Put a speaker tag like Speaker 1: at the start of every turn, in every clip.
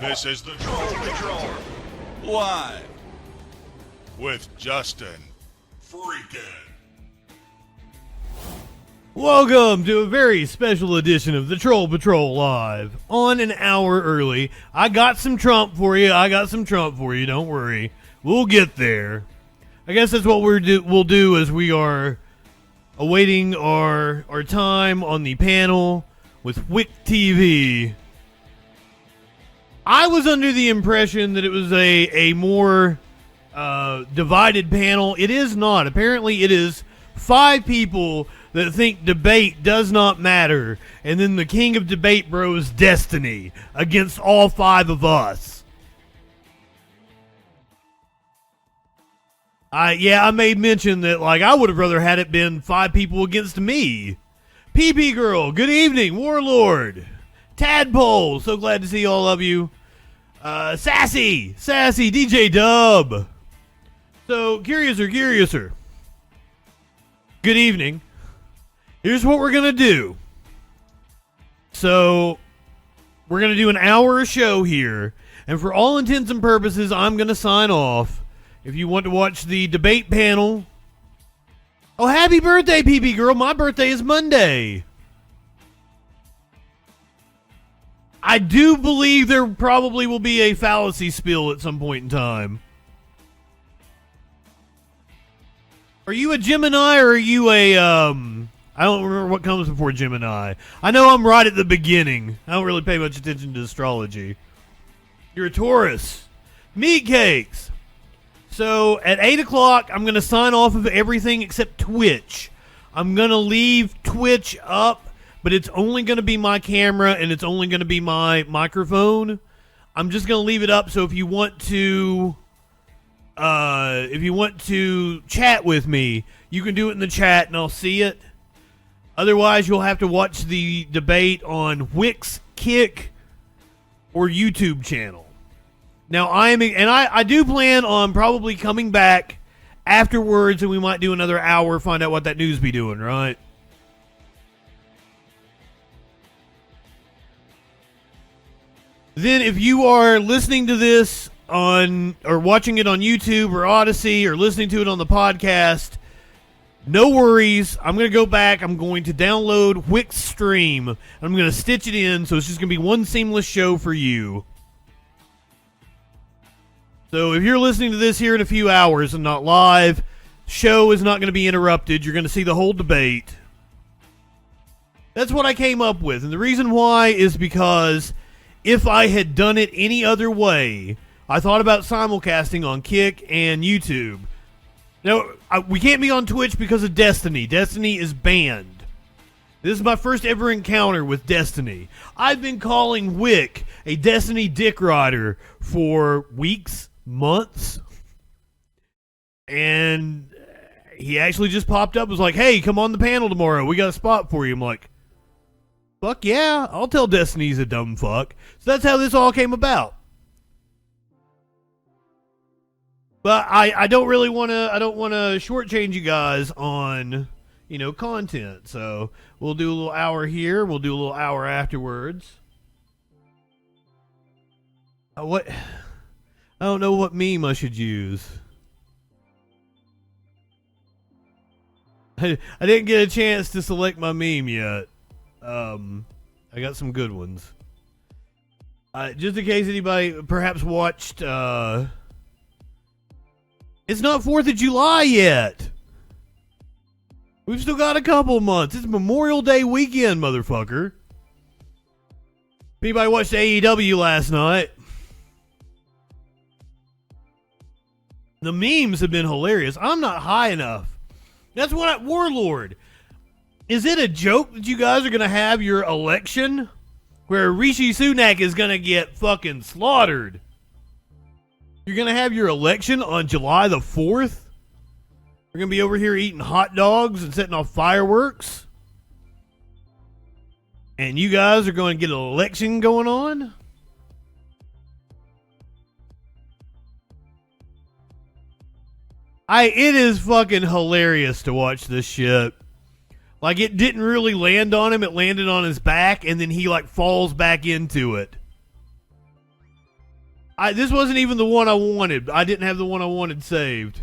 Speaker 1: This is the Troll Patrol, live with Justin Freakin.
Speaker 2: Welcome to a very special edition of the Troll Patrol Live. On an hour early. I got some Trump for you. Don't worry. We'll get there. I guess that's what we'll do as we are awaiting our time on the panel with WHICK TV. I was under the impression that it was a more divided panel. It is not. Apparently it is 5 people that think debate does not matter, and then the king of debate bros Destiny against all 5 of us. I made mention that, like, I would have rather had it been 5 people against me. PP Girl, good evening. Warlord, Tadpole, so glad to see all of you. Sassy, DJ Dub. So, Curiouser. Good evening. Here's what we're going to do. So, we're going to do an hour show here. And for all intents and purposes, I'm going to sign off. If you want to watch the debate panel. Oh, happy birthday, PP Girl. My birthday is Monday. I do believe there probably will be a fallacy spill at some point in time. Are you a Gemini or are you a, I don't remember what comes before Gemini. I know I'm right at the beginning. I don't really pay much attention to astrology. You're a Taurus. Meat cakes. So, at 8 o'clock, I'm going to sign off of everything except Twitch. I'm going to leave Twitch up, but it's only going to be my camera and it's only going to be my microphone. I'm just going to leave it up, so if you want to chat with me, you can do it in the chat and I'll see it. Otherwise, you'll have to watch the debate on WHICK's Kick or YouTube channel. Now, I do plan on probably coming back afterwards, and we might do another hour, find out what that news be doing, right? Then, if you are listening to this or watching it on YouTube or Odyssey or listening to it on the podcast, no worries. I'm going to go back. I'm going to download WHICK's stream. And I'm going to stitch it in, so it's just going to be one seamless show for you. So if you're listening to this here in a few hours and not live, show is not going to be interrupted. You're going to see the whole debate. That's what I came up with. And the reason why is because if I had done it any other way, I thought about simulcasting on Kick and YouTube. Now, we can't be on Twitch because of Destiny. Destiny is banned. This is my first ever encounter with Destiny. I've been calling WHICK a Destiny dick rider for weeks, months, and he actually just popped up, was like, hey, come on the panel tomorrow, we got a spot for you. I'm like, fuck yeah, I'll tell Destiny he's a dumb fuck. So that's how this all came about. But I don't really want to, shortchange you guys on, content. So we'll do a little hour here, we'll do a little hour afterwards. I don't know what meme I should use. I didn't get a chance to select my meme yet. I got some good ones. Just in case anybody perhaps watched, it's not 4th of July yet. We've still got a couple months. It's Memorial Day weekend, motherfucker. If anybody watched AEW last night, the memes have been hilarious. I'm not high enough. That's what Warlord. Is it a joke that you guys are going to have your election where Rishi Sunak is going to get fucking slaughtered? You're going to have your election on July the 4th? You're going to be over here eating hot dogs and setting off fireworks? And you guys are going to get an election going on? It is fucking hilarious to watch this shit. Like, it didn't really land on him. It landed on his back, and then he, like, falls back into it. This wasn't even the one I wanted. I didn't have the one I wanted saved.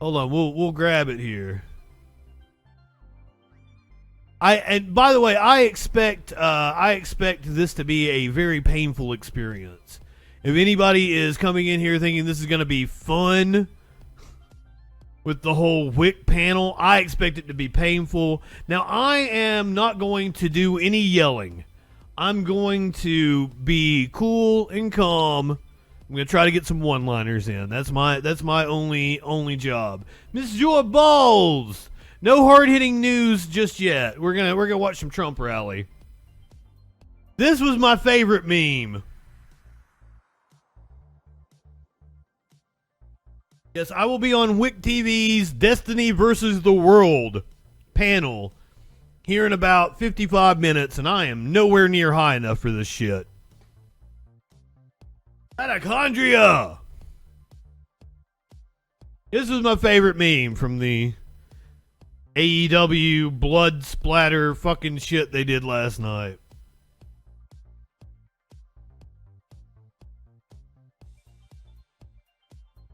Speaker 2: Hold on, we'll grab it here. And by the way, I expect this to be a very painful experience. If anybody is coming in here thinking this is going to be fun with the whole WHICK panel, I expect it to be painful. Now, I am not going to do any yelling. I'm going to be cool and calm. I'm going to try to get some one-liners in. That's my only job. Miss Joy Balls! No hard-hitting news just yet. We're gonna watch some Trump rally. This was my favorite meme. Yes, I will be on WHICK TV's Destiny versus the World panel here in about 55 minutes, and I am nowhere near high enough for this shit. Mitochondria! This was my favorite meme from the AEW blood splatter fucking shit they did last night.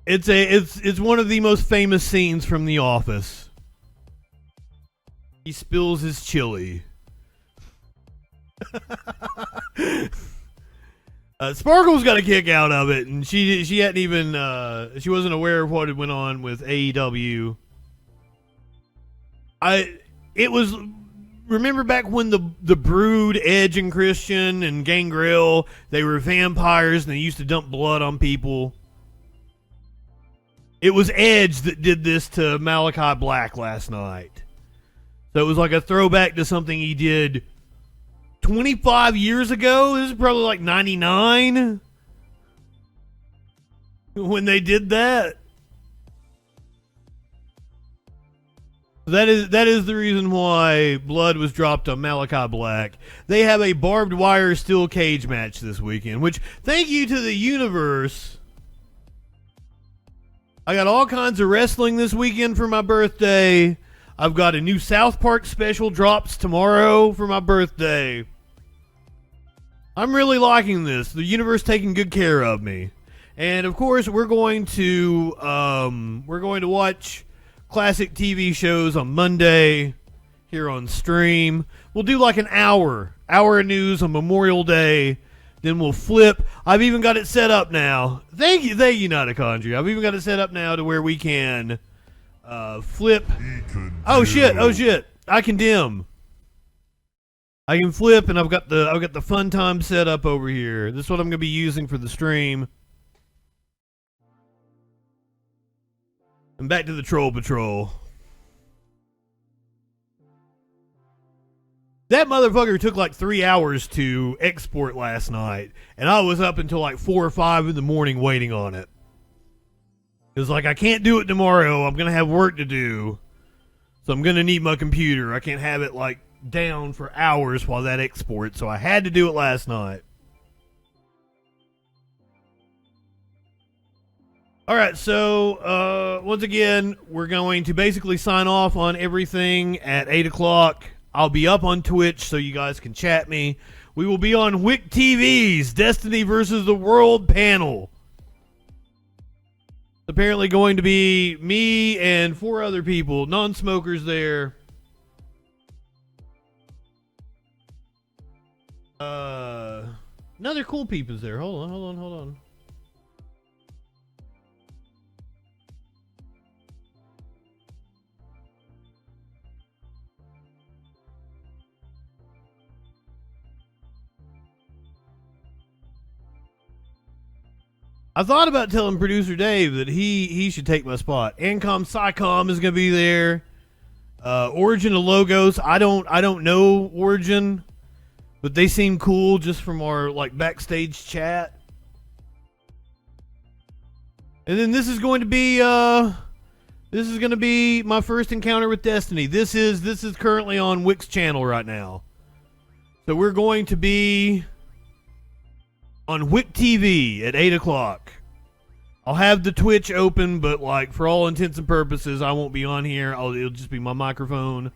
Speaker 2: It's one of the most famous scenes from The Office. He spills his chili. Sparkle's got a kick out of it, and she hadn't even she wasn't aware of what had went on with AEW. Remember back when the Brood, Edge and Christian and Gangrel, they were vampires and they used to dump blood on people. It was Edge that did this to Malachi Black last night. So it was like a throwback to something he did 25 years ago. This is probably like 99 when they did that. That is the reason why blood was dropped on Malachi Black. They have a barbed wire steel cage match this weekend, which, thank you to the universe. I got all kinds of wrestling this weekend for my birthday. I've got a new South Park special drops tomorrow for my birthday. I'm really liking this. The universe taking good care of me. And of course, we're going to watch classic TV shows on Monday here on stream. We'll do like an hour of news on Memorial Day. Then we'll flip. I've even got it set up now. Thank you, Mitochondria. I've even got it set up now to where we can flip. Oh shit! I can dim. I can flip, and I've got the fun time set up over here. This is what I'm gonna be using for the stream. And back to the Troll Patrol. That motherfucker took like 3 hours to export last night, and I was up until like 4 or 5 in the morning waiting on it. It was like, I can't do it tomorrow. I'm gonna have work to do, so I'm gonna need my computer. I can't have it like down for hours while that exports, so I had to do it last night. Alright, so once again, we're going to basically sign off on everything at 8 o'clock. I'll be up on Twitch so you guys can chat me. We will be on WHICK TV's Destiny versus the World panel. It's apparently going to be me and 4 other people, non-smokers there. Another cool peep is there. Hold on. I thought about telling producer Dave that he should take my spot. Ancom Psycom is going to be there. Origin of Logos. I don't know Origin, but they seem cool just from our like backstage chat. And then this is going to be my first encounter with Destiny. This is currently on WHICK's channel right now. So we're going to be on WHICK TV at 8 o'clock. I'll have the Twitch open, but like for all intents and purposes, I won't be on here. It'll just be my microphone.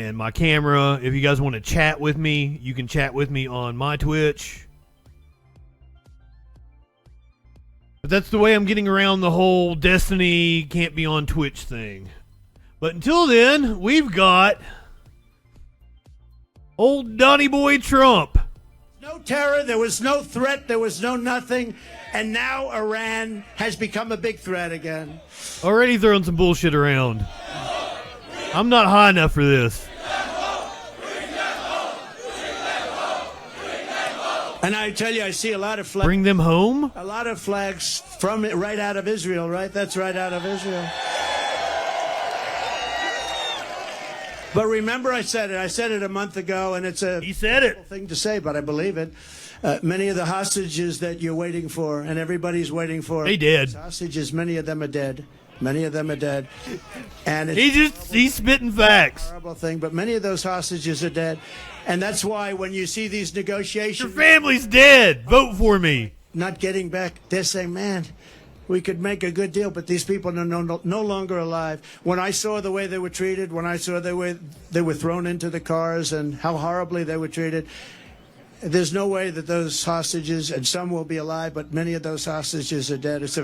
Speaker 2: and my camera. If you guys want to chat with me, you can chat with me on my Twitch. But that's the way I'm getting around the whole Destiny can't be on Twitch thing. But until then, we've got old Donnie Boy Trump.
Speaker 3: No terror, there was no threat, there was no nothing, and now Iran has become a big threat again.
Speaker 2: Already throwing some bullshit around. I'm not high enough for this.
Speaker 3: And I tell you, I see a lot of flags.
Speaker 2: Bring them home?
Speaker 3: A lot of flags from right out of Israel, right? That's right out of Israel. But remember, I said it a month ago, and it's a
Speaker 2: He said it.
Speaker 3: thing to say, but I believe it. Many of the hostages that you're waiting for, and everybody's waiting for,
Speaker 2: They dead.
Speaker 3: hostages. Many of them are dead. Many of them are dead. And it's
Speaker 2: He's spitting facts.
Speaker 3: a horrible thing, but many of those hostages are dead, and that's why when you see these
Speaker 2: Your
Speaker 3: negotiations
Speaker 2: family's dead. Vote for me.
Speaker 3: not getting back, they're saying, "Man, we could make a good deal, but these people are no longer alive." When I saw the way they were treated, when I saw the way they were thrown into the cars and how horribly they were treated, there's no way that those hostages, and some will be alive, but many of those hostages are dead. It's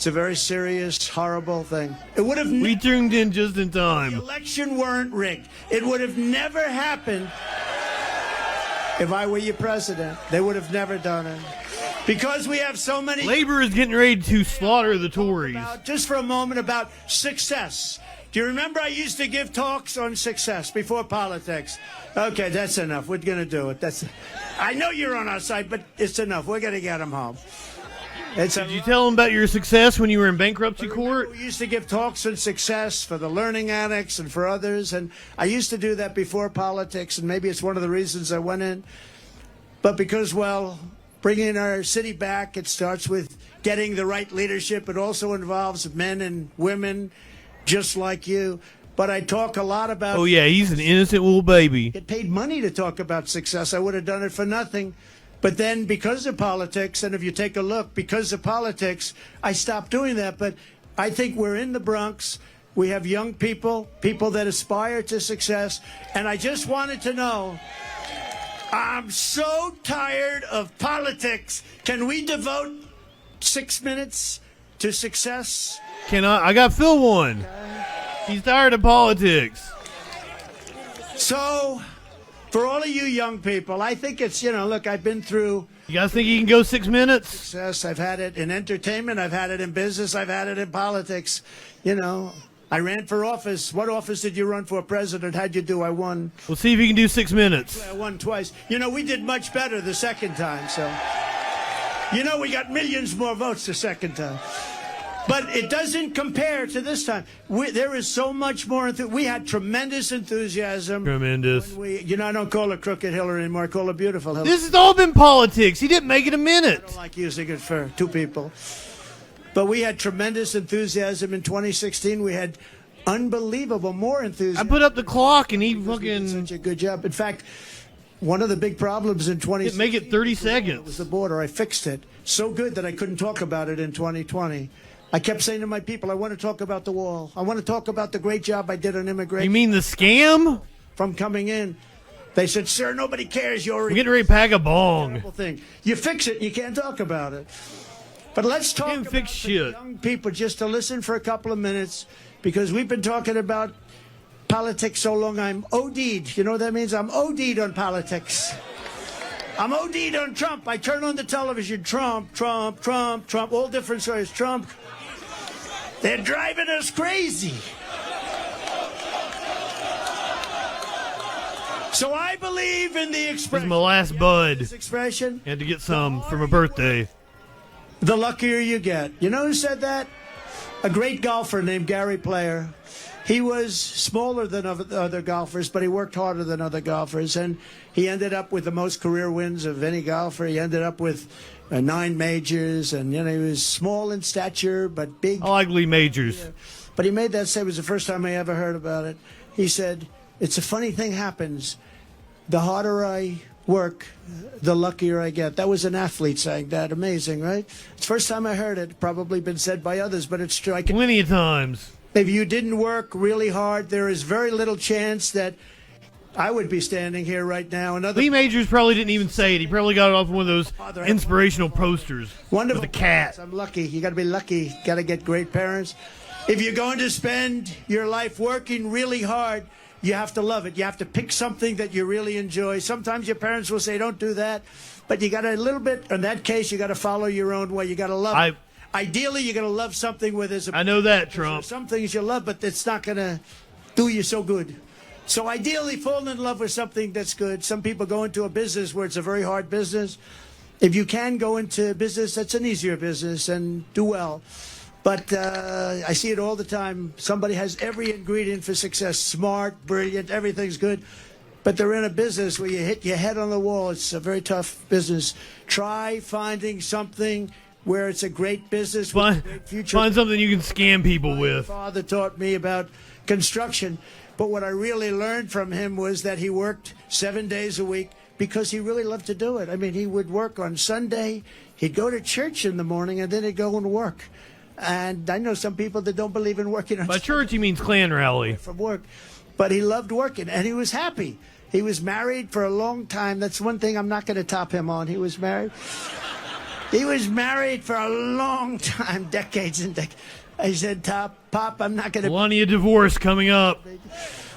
Speaker 3: a very serious, horrible thing. It would have
Speaker 2: We tuned in just in
Speaker 3: the
Speaker 2: time.
Speaker 3: election weren't rigged. It would have never happened if I were your president. They would have never done it. Because we have so many...
Speaker 2: Labor is getting ready to slaughter the Tories.
Speaker 3: Just for a moment about success. Do you remember I used to give talks on success before politics? Okay, that's enough. We're going to do it. I know you're on our side, but it's enough. We're going to get them home.
Speaker 2: Did you tell them about your success when you were in bankruptcy court?
Speaker 3: We used to give talks on success for the learning addicts and for others, and I used to do that before politics, and maybe it's one of the reasons I went in. But because, well, bringing our city back, it starts with getting the right leadership. It also involves men and women just like you. But I talk a lot about...
Speaker 2: Oh, yeah, he's an innocent little baby.
Speaker 3: Get paid money to talk about success. I would have done it for nothing. But then because of politics, and if you take a look, because of politics, I stopped doing that. But I think we're in the Bronx. We have young people, people that aspire to success. And I just wanted to know, I'm so tired of politics. Can we devote 6 minutes to success?
Speaker 2: I got Phil one. He's tired of politics.
Speaker 3: So, for all of you young people, I think it's, look, I've been through
Speaker 2: You guys think you can go 6 minutes?
Speaker 3: success. I've had it in entertainment. I've had it in business. I've had it in politics. I ran for office. What office did you run for? President. How'd you do? I won.
Speaker 2: We'll see if you can do 6 minutes.
Speaker 3: I won twice. We did much better the second time. So, we got millions more votes the second time. But it doesn't compare to this time. There is so much more. We had tremendous enthusiasm.
Speaker 2: Tremendous.
Speaker 3: I don't call her crooked Hillary anymore. I call her beautiful Hillary.
Speaker 2: This has all been politics. He didn't make it a
Speaker 3: I
Speaker 2: minute.
Speaker 3: don't like using it for two people. But we had tremendous enthusiasm in 2016. We had unbelievable more enthusiasm.
Speaker 2: I put up the clock and he
Speaker 3: Because we did
Speaker 2: fucking
Speaker 3: such a good job. In fact, one of the big problems in 2016
Speaker 2: didn't make it 30
Speaker 3: was
Speaker 2: seconds.
Speaker 3: the border. I fixed it so good that I couldn't talk about it in 2020. I kept saying to my people, I want to talk about the wall. I want to talk about the great job I did on immigration.
Speaker 2: You mean the scam?
Speaker 3: From coming in. They said, sir, nobody cares. You
Speaker 2: I'm
Speaker 3: already
Speaker 2: getting ready to pack a bong.
Speaker 3: terrible thing. You fix it, you can't talk about it. But let's talk
Speaker 2: Can't
Speaker 3: about
Speaker 2: fix
Speaker 3: the
Speaker 2: shit.
Speaker 3: young people just to listen for a couple of minutes, because we've been talking about politics so long. I'm OD'd. You know what that means? I'm OD'd on politics. I'm OD'd on Trump. I turn on the television. Trump, Trump, Trump, Trump. All different stories. Trump. They're driving us crazy. So I believe in the
Speaker 2: This is
Speaker 3: expression.
Speaker 2: my last bud.
Speaker 3: This expression.
Speaker 2: Had to get some for my birthday.
Speaker 3: The luckier you get. You know who said that? A great golfer named Gary Player. He was smaller than other golfers, but he worked harder than other golfers, and he ended up with the most career wins of any golfer. He ended up with 9 majors, and he was small in stature but big.
Speaker 2: I like Lee Majors.
Speaker 3: But he made that say, it was the first time I ever heard about it. He said, it's a funny thing happens. The harder I work, the luckier I get. That was an athlete saying that. Amazing, right? It's the first time I heard it. Probably been said by others, but it's true.
Speaker 2: Plenty of times.
Speaker 3: If you didn't work really hard, there is very little chance that I would be standing here right now. Another
Speaker 2: Lee Majors probably didn't even say it. He probably got it off one of those inspirational posters
Speaker 3: wonderful
Speaker 2: with a cat.
Speaker 3: I'm lucky. You got to be lucky. Got to get great parents. If you're going to spend your life working really hard, you have to love it. You have to pick something that you really enjoy. Sometimes your parents will say, don't do that. But you got to a little bit, in that case, you got to follow your own way. You got to love it. Ideally, you're going to love something where there's
Speaker 2: I know that, Trump.
Speaker 3: Some things you love, but it's not going to do you so good. So ideally, fall in love with something that's good. Some people go into a business where it's a very hard business. If you can go into a business that's an easier business and do well. But I see it all the time. Somebody has every ingredient for success. Smart, brilliant, everything's good. But they're in a business where you hit your head on the wall. It's a very tough business. Try finding something where it's a great business with a great future.
Speaker 2: Find something you can scam people
Speaker 3: My
Speaker 2: with.
Speaker 3: father taught me about construction. But what I really learned from him was that he worked 7 days a week because he really loved to do it. I mean, he would work on Sunday. He'd go to church in the morning, and then he'd go and work. And I know some people that don't believe in working on
Speaker 2: By church, he means Klan rally.
Speaker 3: from work. But he loved working, and he was happy. He was married for a long time. That's one thing I'm not going to top him on. He was married. He was married for a long time, decades and decades. I said, Pop, I'm not going to...
Speaker 2: Plenty of divorce coming up.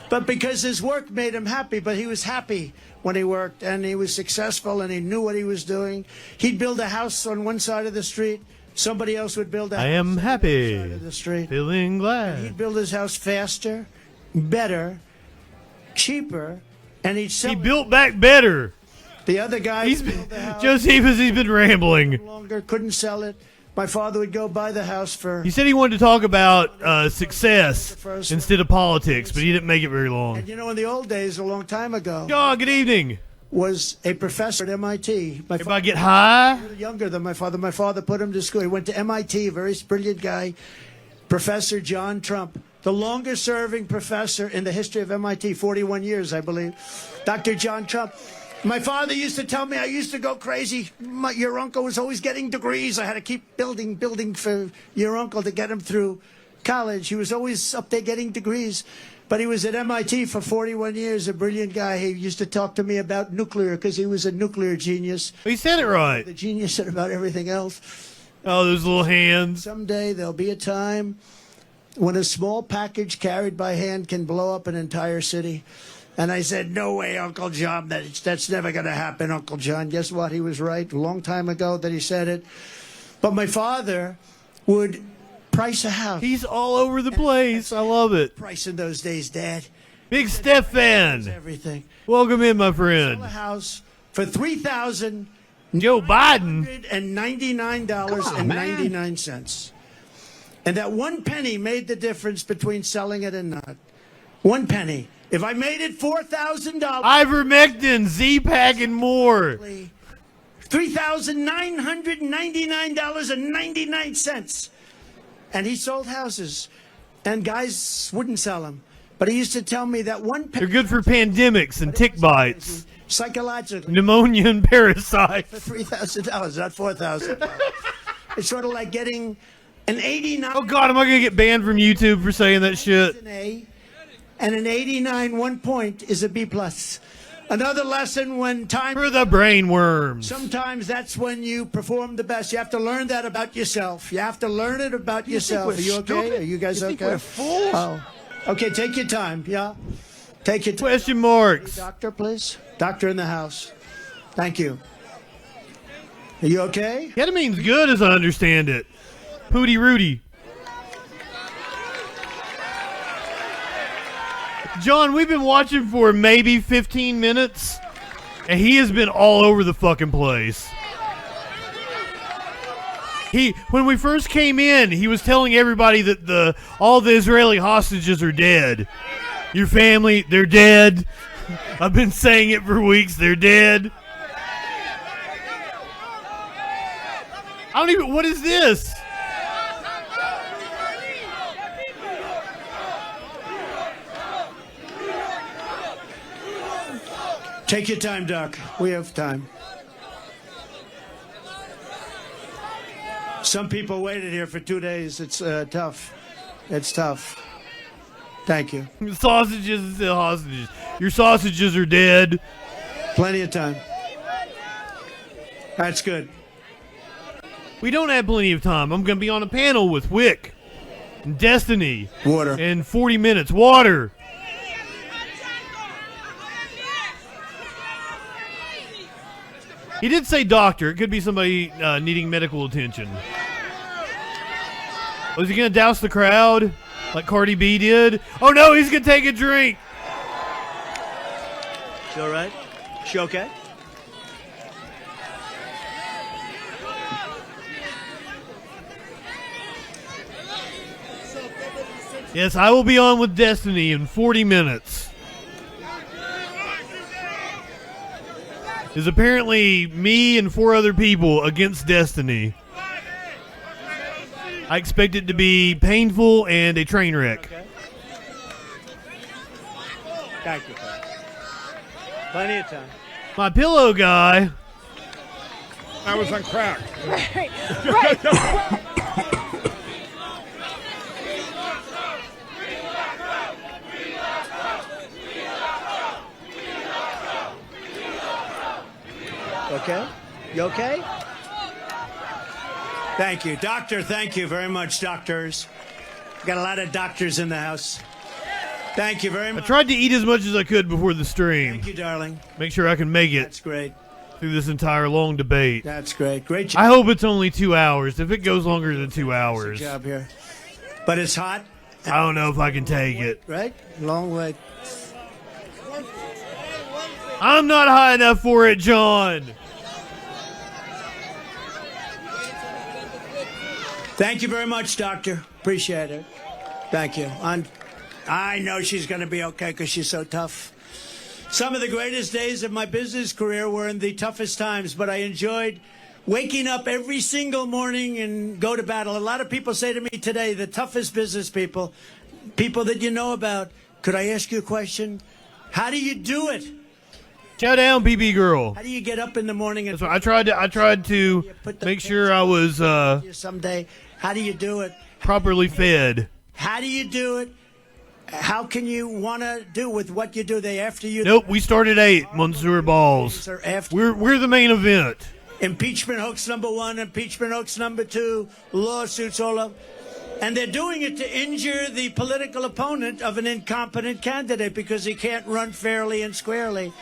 Speaker 3: But because his work made him happy, but he was happy when he worked, and he was successful, and he knew what he was doing. He'd build a house on one side of the street. Somebody else would build a house
Speaker 2: I am
Speaker 3: on the
Speaker 2: happy,
Speaker 3: other side of the street.
Speaker 2: feeling glad.
Speaker 3: He'd build his house faster, better, cheaper, and he'd sell
Speaker 2: He
Speaker 3: it.
Speaker 2: built back better.
Speaker 3: The other guy
Speaker 2: He's
Speaker 3: built
Speaker 2: been,
Speaker 3: the house
Speaker 2: Josephus, he's been rambling.
Speaker 3: longer, couldn't sell it. My father would go buy the house for...
Speaker 2: He said he wanted to talk about success instead of politics, but he didn't make it very long.
Speaker 3: And you know, in the old days, a long time ago,
Speaker 2: John, good evening.
Speaker 3: was a professor at MIT. My
Speaker 2: Everybody get high?
Speaker 3: father, younger than my father. My father put him to school. He went to MIT, a very brilliant guy, Professor John Trump, the longest-serving professor in the history of MIT, 41 years, I believe. Dr. John Trump. My father used to tell me I used to go crazy. Your uncle was always getting degrees. I had to keep building for your uncle to get him through college. He was always up there getting degrees. But he was at MIT for 41 years, a brilliant guy. He used to talk to me about nuclear because he was a nuclear genius.
Speaker 2: He said it right.
Speaker 3: The genius said about everything else.
Speaker 2: Oh, those little hands.
Speaker 3: Someday there'll be a time when a small package carried by hand can blow up an entire city. And I said, no way, Uncle John, that's never going to happen, Uncle John. Guess what? He was right a long time ago that he said it. But my father would price a house.
Speaker 2: He's all over the place. I love it.
Speaker 3: Price in those days, Dad.
Speaker 2: Big Stefan.
Speaker 3: Everything.
Speaker 2: Welcome in, my
Speaker 3: Sell a
Speaker 2: friend.
Speaker 3: house for $3,999
Speaker 2: Joe Biden.
Speaker 3: $99.99. And that one penny made the difference between selling it and not. 1 penny. If I made it $4,000,
Speaker 2: Ivermectin, Z-Pack, and more.
Speaker 3: $3,999.99. And he sold houses, and guys wouldn't sell them. But he used to tell me that 1 penny.
Speaker 2: They're good for pandemics and tick bites,
Speaker 3: Psychologically.
Speaker 2: pneumonia and parasites.
Speaker 3: For $3,000, not $4,000. It's sort of like getting an 89.
Speaker 2: Oh, God, am I going to get banned from YouTube for saying that shit?
Speaker 3: An A, and an 89 1 point is a B plus. Another lesson when time.
Speaker 2: For the brain worms.
Speaker 3: Sometimes that's when you perform the best. You have to learn that about yourself. You have to learn it about yourself. Are you okay? Are you guys okay?
Speaker 2: We're fools?
Speaker 3: Oh. Okay, take your time. Yeah. Take your time.
Speaker 2: Question marks.
Speaker 3: Doctor, please. Doctor in the house. Thank you. Are you okay?
Speaker 2: Ketamine's good as I understand it. Pooty Rudy. John, we've been watching for maybe 15 minutes, and he has been all over the fucking place. When we first came in, he was telling everybody that all the Israeli hostages are dead. Your family, they're dead. I've been saying it for weeks, they're dead. What is this?
Speaker 3: Take your time, Doc. We have time. Some people waited here for 2 days. It's tough. It's tough. Thank you.
Speaker 2: Sausages and still hostages. Your sausages are dead.
Speaker 3: Plenty of time. That's good.
Speaker 2: We don't have plenty of time. I'm going to be on a panel with WHICK and Destiny.
Speaker 3: Water.
Speaker 2: In 40 minutes. Water. He did say doctor. It could be somebody needing medical attention. Was he going to douse the crowd like Cardi B did? Oh, no, he's going to take a drink.
Speaker 3: She all right? She okay?
Speaker 2: Yes, I will be on with Destiny in 40 minutes. Is apparently me and 4 other people against Destiny. I expect it to be painful and a train wreck.
Speaker 3: Okay. Thank you. Plenty of time.
Speaker 2: My pillow guy.
Speaker 1: I was on crack.
Speaker 4: Right.
Speaker 3: Okay? You okay? Thank you. Doctor, thank you very much, doctors. Got a lot of doctors in the house. Thank you very
Speaker 2: I
Speaker 3: much.
Speaker 2: tried to eat as much as I could before the stream.
Speaker 3: Thank you, darling.
Speaker 2: Make sure I can make it
Speaker 3: That's great.
Speaker 2: through this entire long debate.
Speaker 3: That's great. Great job.
Speaker 2: I hope it's only 2 hours. If it goes longer than 2 hours,
Speaker 3: Good job here. But it's hot,
Speaker 2: I don't know if I can take it.
Speaker 3: right? Long way.
Speaker 2: I'm not high enough for it, John.
Speaker 3: Thank you very much, doctor. Appreciate it. Thank you. I know she's going to be okay because she's so tough. Some of the greatest days of my business career were in the toughest times, but I enjoyed waking up every single morning and go to battle. A lot of people say to me today, the toughest business people, people that you know about, could I ask you a question? How do you do it?
Speaker 2: Chow down, BB girl.
Speaker 3: How do you get up in the morning and
Speaker 2: That's what I tried to make sure I was
Speaker 3: someday? How do you do it?
Speaker 2: properly fed.
Speaker 3: How do you do it? How can you want to do with what you do? They after you.
Speaker 2: Nope, we start at 8, Monsieur Balls.
Speaker 3: Or after
Speaker 2: We're the main event.
Speaker 3: impeachment hoax number 1, impeachment hoax number 2, lawsuits all up. And they're doing it to injure the political opponent of an incompetent candidate because he can't run fairly and squarely.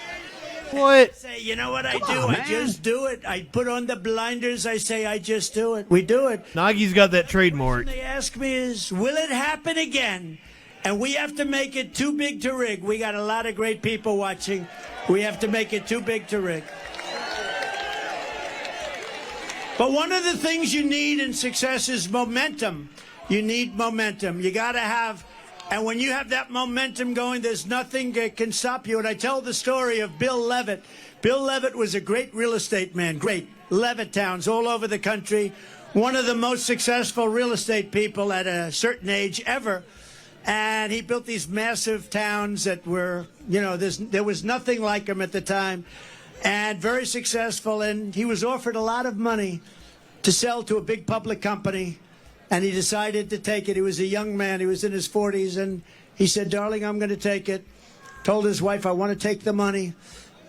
Speaker 2: What?
Speaker 3: Say, you know what I do? I just do it. I put on the blinders. I say, I just do it. We do it.
Speaker 2: Nagy's got that trademark.
Speaker 3: They ask me is, will it happen again? And we have to make it too big to rig. We got a lot of great people watching. We have to make it too big to rig. But one of the things you need in success is momentum. You need momentum. You got to have, and when you have that momentum going, there's nothing that can stop you. And I tell the story of Bill Levitt. Bill Levitt was a great real estate man, great Levitt towns all over the country. One of the most successful real estate people at a certain age ever. And he built these massive towns that were, you know, there was nothing like him at the time. And very successful. And he was offered a lot of money to sell to a big public company. And he decided to take it. He was a young man. He was in his 40s. And he said, darling, I'm going to take it. Told his wife, I want to take the money.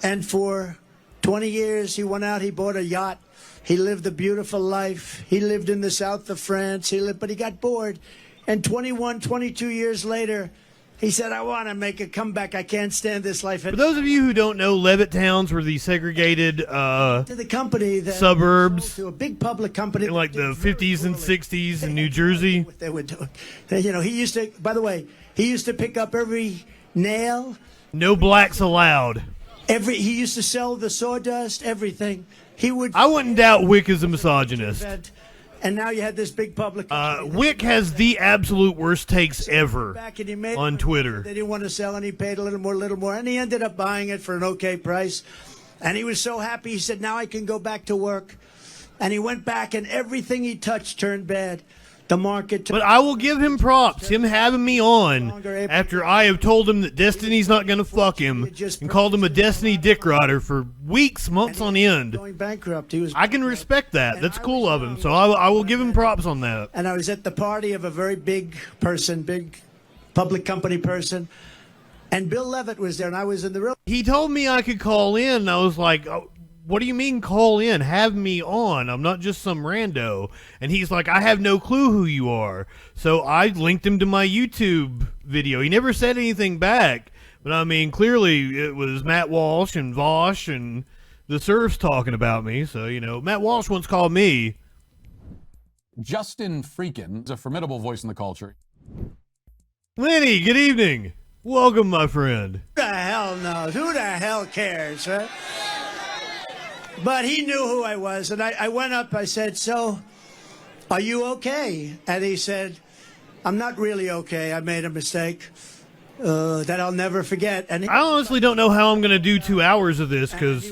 Speaker 3: And for 20 years, he went out. He bought a yacht. He lived a beautiful life. He lived in the south of France. But he got bored. And 21, 22 years later, he said, I want to make a comeback. I can't stand this life.
Speaker 2: For those of you who don't know, Levitt towns were the segregated
Speaker 3: to the company that
Speaker 2: suburbs
Speaker 3: to a big public company
Speaker 2: in like the 50s and 60s in New Jersey.
Speaker 3: What they were doing. You know, he used to, by the way, he used to pick up every nail.
Speaker 2: No blacks allowed.
Speaker 3: He used to sell the sawdust, everything. He would.
Speaker 2: I wouldn't doubt WHICK is a misogynist.
Speaker 3: And now you had this big public.
Speaker 2: WHICK has the absolute worst takes ever
Speaker 3: back and he made
Speaker 2: on Twitter.
Speaker 3: They didn't want to sell, and he paid a little more, and he ended up buying it for an okay price. And he was so happy. He said, "Now I can go back to work." And he went back, and everything he touched turned bad. The market.
Speaker 2: But I will give him props. Him having me on after I have told him that Destiny's not going to fuck him and called him a Destiny dick rodder for weeks, months on end.
Speaker 3: Going bankrupt. He was.
Speaker 2: I can respect that. That's cool of him. So I will give him props on that.
Speaker 3: And I was at the party of a very big person, big public company person. And Bill Levitt was there, and I was in the room.
Speaker 2: He told me I could call in, and I was like, oh, what do you mean call in? Have me on. I'm not just some rando. And he's like, I have no clue who you are. So I linked him to my YouTube video. He never said anything back. But, I mean, clearly it was Matt Walsh and Vosh and the Surfs talking about me. So, you know, Matt Walsh once called me.
Speaker 5: JustinFREAKIN is a formidable voice in the culture.
Speaker 2: Lenny, good evening. Welcome, my friend.
Speaker 3: Who the hell knows? Who the hell cares, right? But he knew who I was, and I went up, I said, so, are you okay? And he said, I'm not really okay. I made a mistake that I'll never forget. And
Speaker 2: I honestly don't know how I'm going to do 2 hours of this, because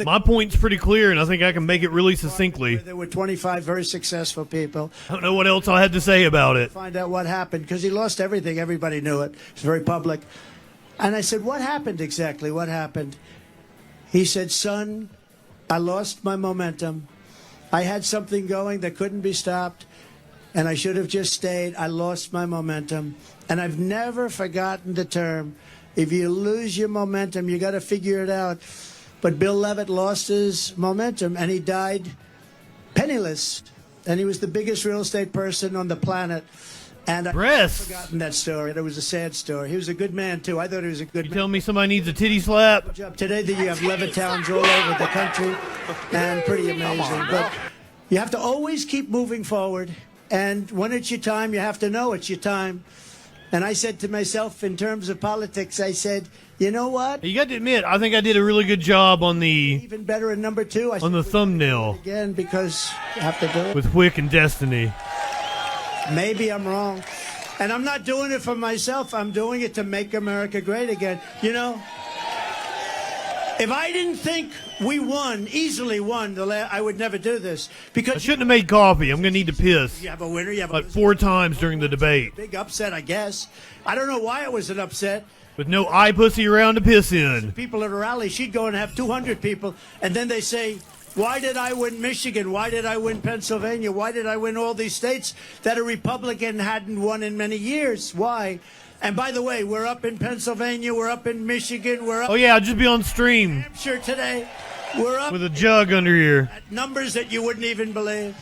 Speaker 2: my point's pretty clear, and I think I can make it really succinctly.
Speaker 3: There were 25 very successful people.
Speaker 2: I don't know what else I had to say about it.
Speaker 3: Find out what happened, because he lost everything. Everybody knew it. It's very public. And I said, what happened exactly? What happened? He said, son, I lost my momentum. I had something going that couldn't be stopped, and I should have just stayed. I lost my momentum. And I've never forgotten the term. If you lose your momentum, you got to figure it out. But Bill Levitt lost his momentum, and he died penniless. And he was the biggest real estate person on the planet. And I've never forgotten that story. It was a sad story. He was a good man, too. I thought he was a good man.
Speaker 2: You tell me somebody needs a titty slap?
Speaker 3: Today that you have Levittowns all over the country, and pretty amazing. But you have to always keep moving forward. And when it's your time, you have to know it's your time. And I said to myself, in terms of politics, I said, you know what?
Speaker 2: You got to admit, I think I did a really good job on the
Speaker 3: even better in number two.
Speaker 2: on the thumbnail
Speaker 3: again, because you have to do it
Speaker 2: with WHICK and Destiny.
Speaker 3: Maybe I'm wrong, and I'm not doing it for myself. I'm doing it to make America great again. You know, if I didn't think we easily won, I would never do this. Because
Speaker 2: I shouldn't have made coffee. I'm going to need to piss.
Speaker 3: You have a winner. You have
Speaker 2: like 4 times during the debate.
Speaker 3: Big upset, I guess. I don't know why it was an upset.
Speaker 2: With no eye pussy around to piss in.
Speaker 3: People at a rally, she'd go and have 200 people, and then they say, why did I win Michigan? Why did I win Pennsylvania? Why did I win all these states that a Republican hadn't won in many years? Why? And by the way, we're up in Pennsylvania, we're up in Michigan, we're up.
Speaker 2: Oh yeah, I'll just be on stream.
Speaker 3: In Hampshire today. We're up
Speaker 2: with a jug under here.
Speaker 3: At numbers that you wouldn't even believe.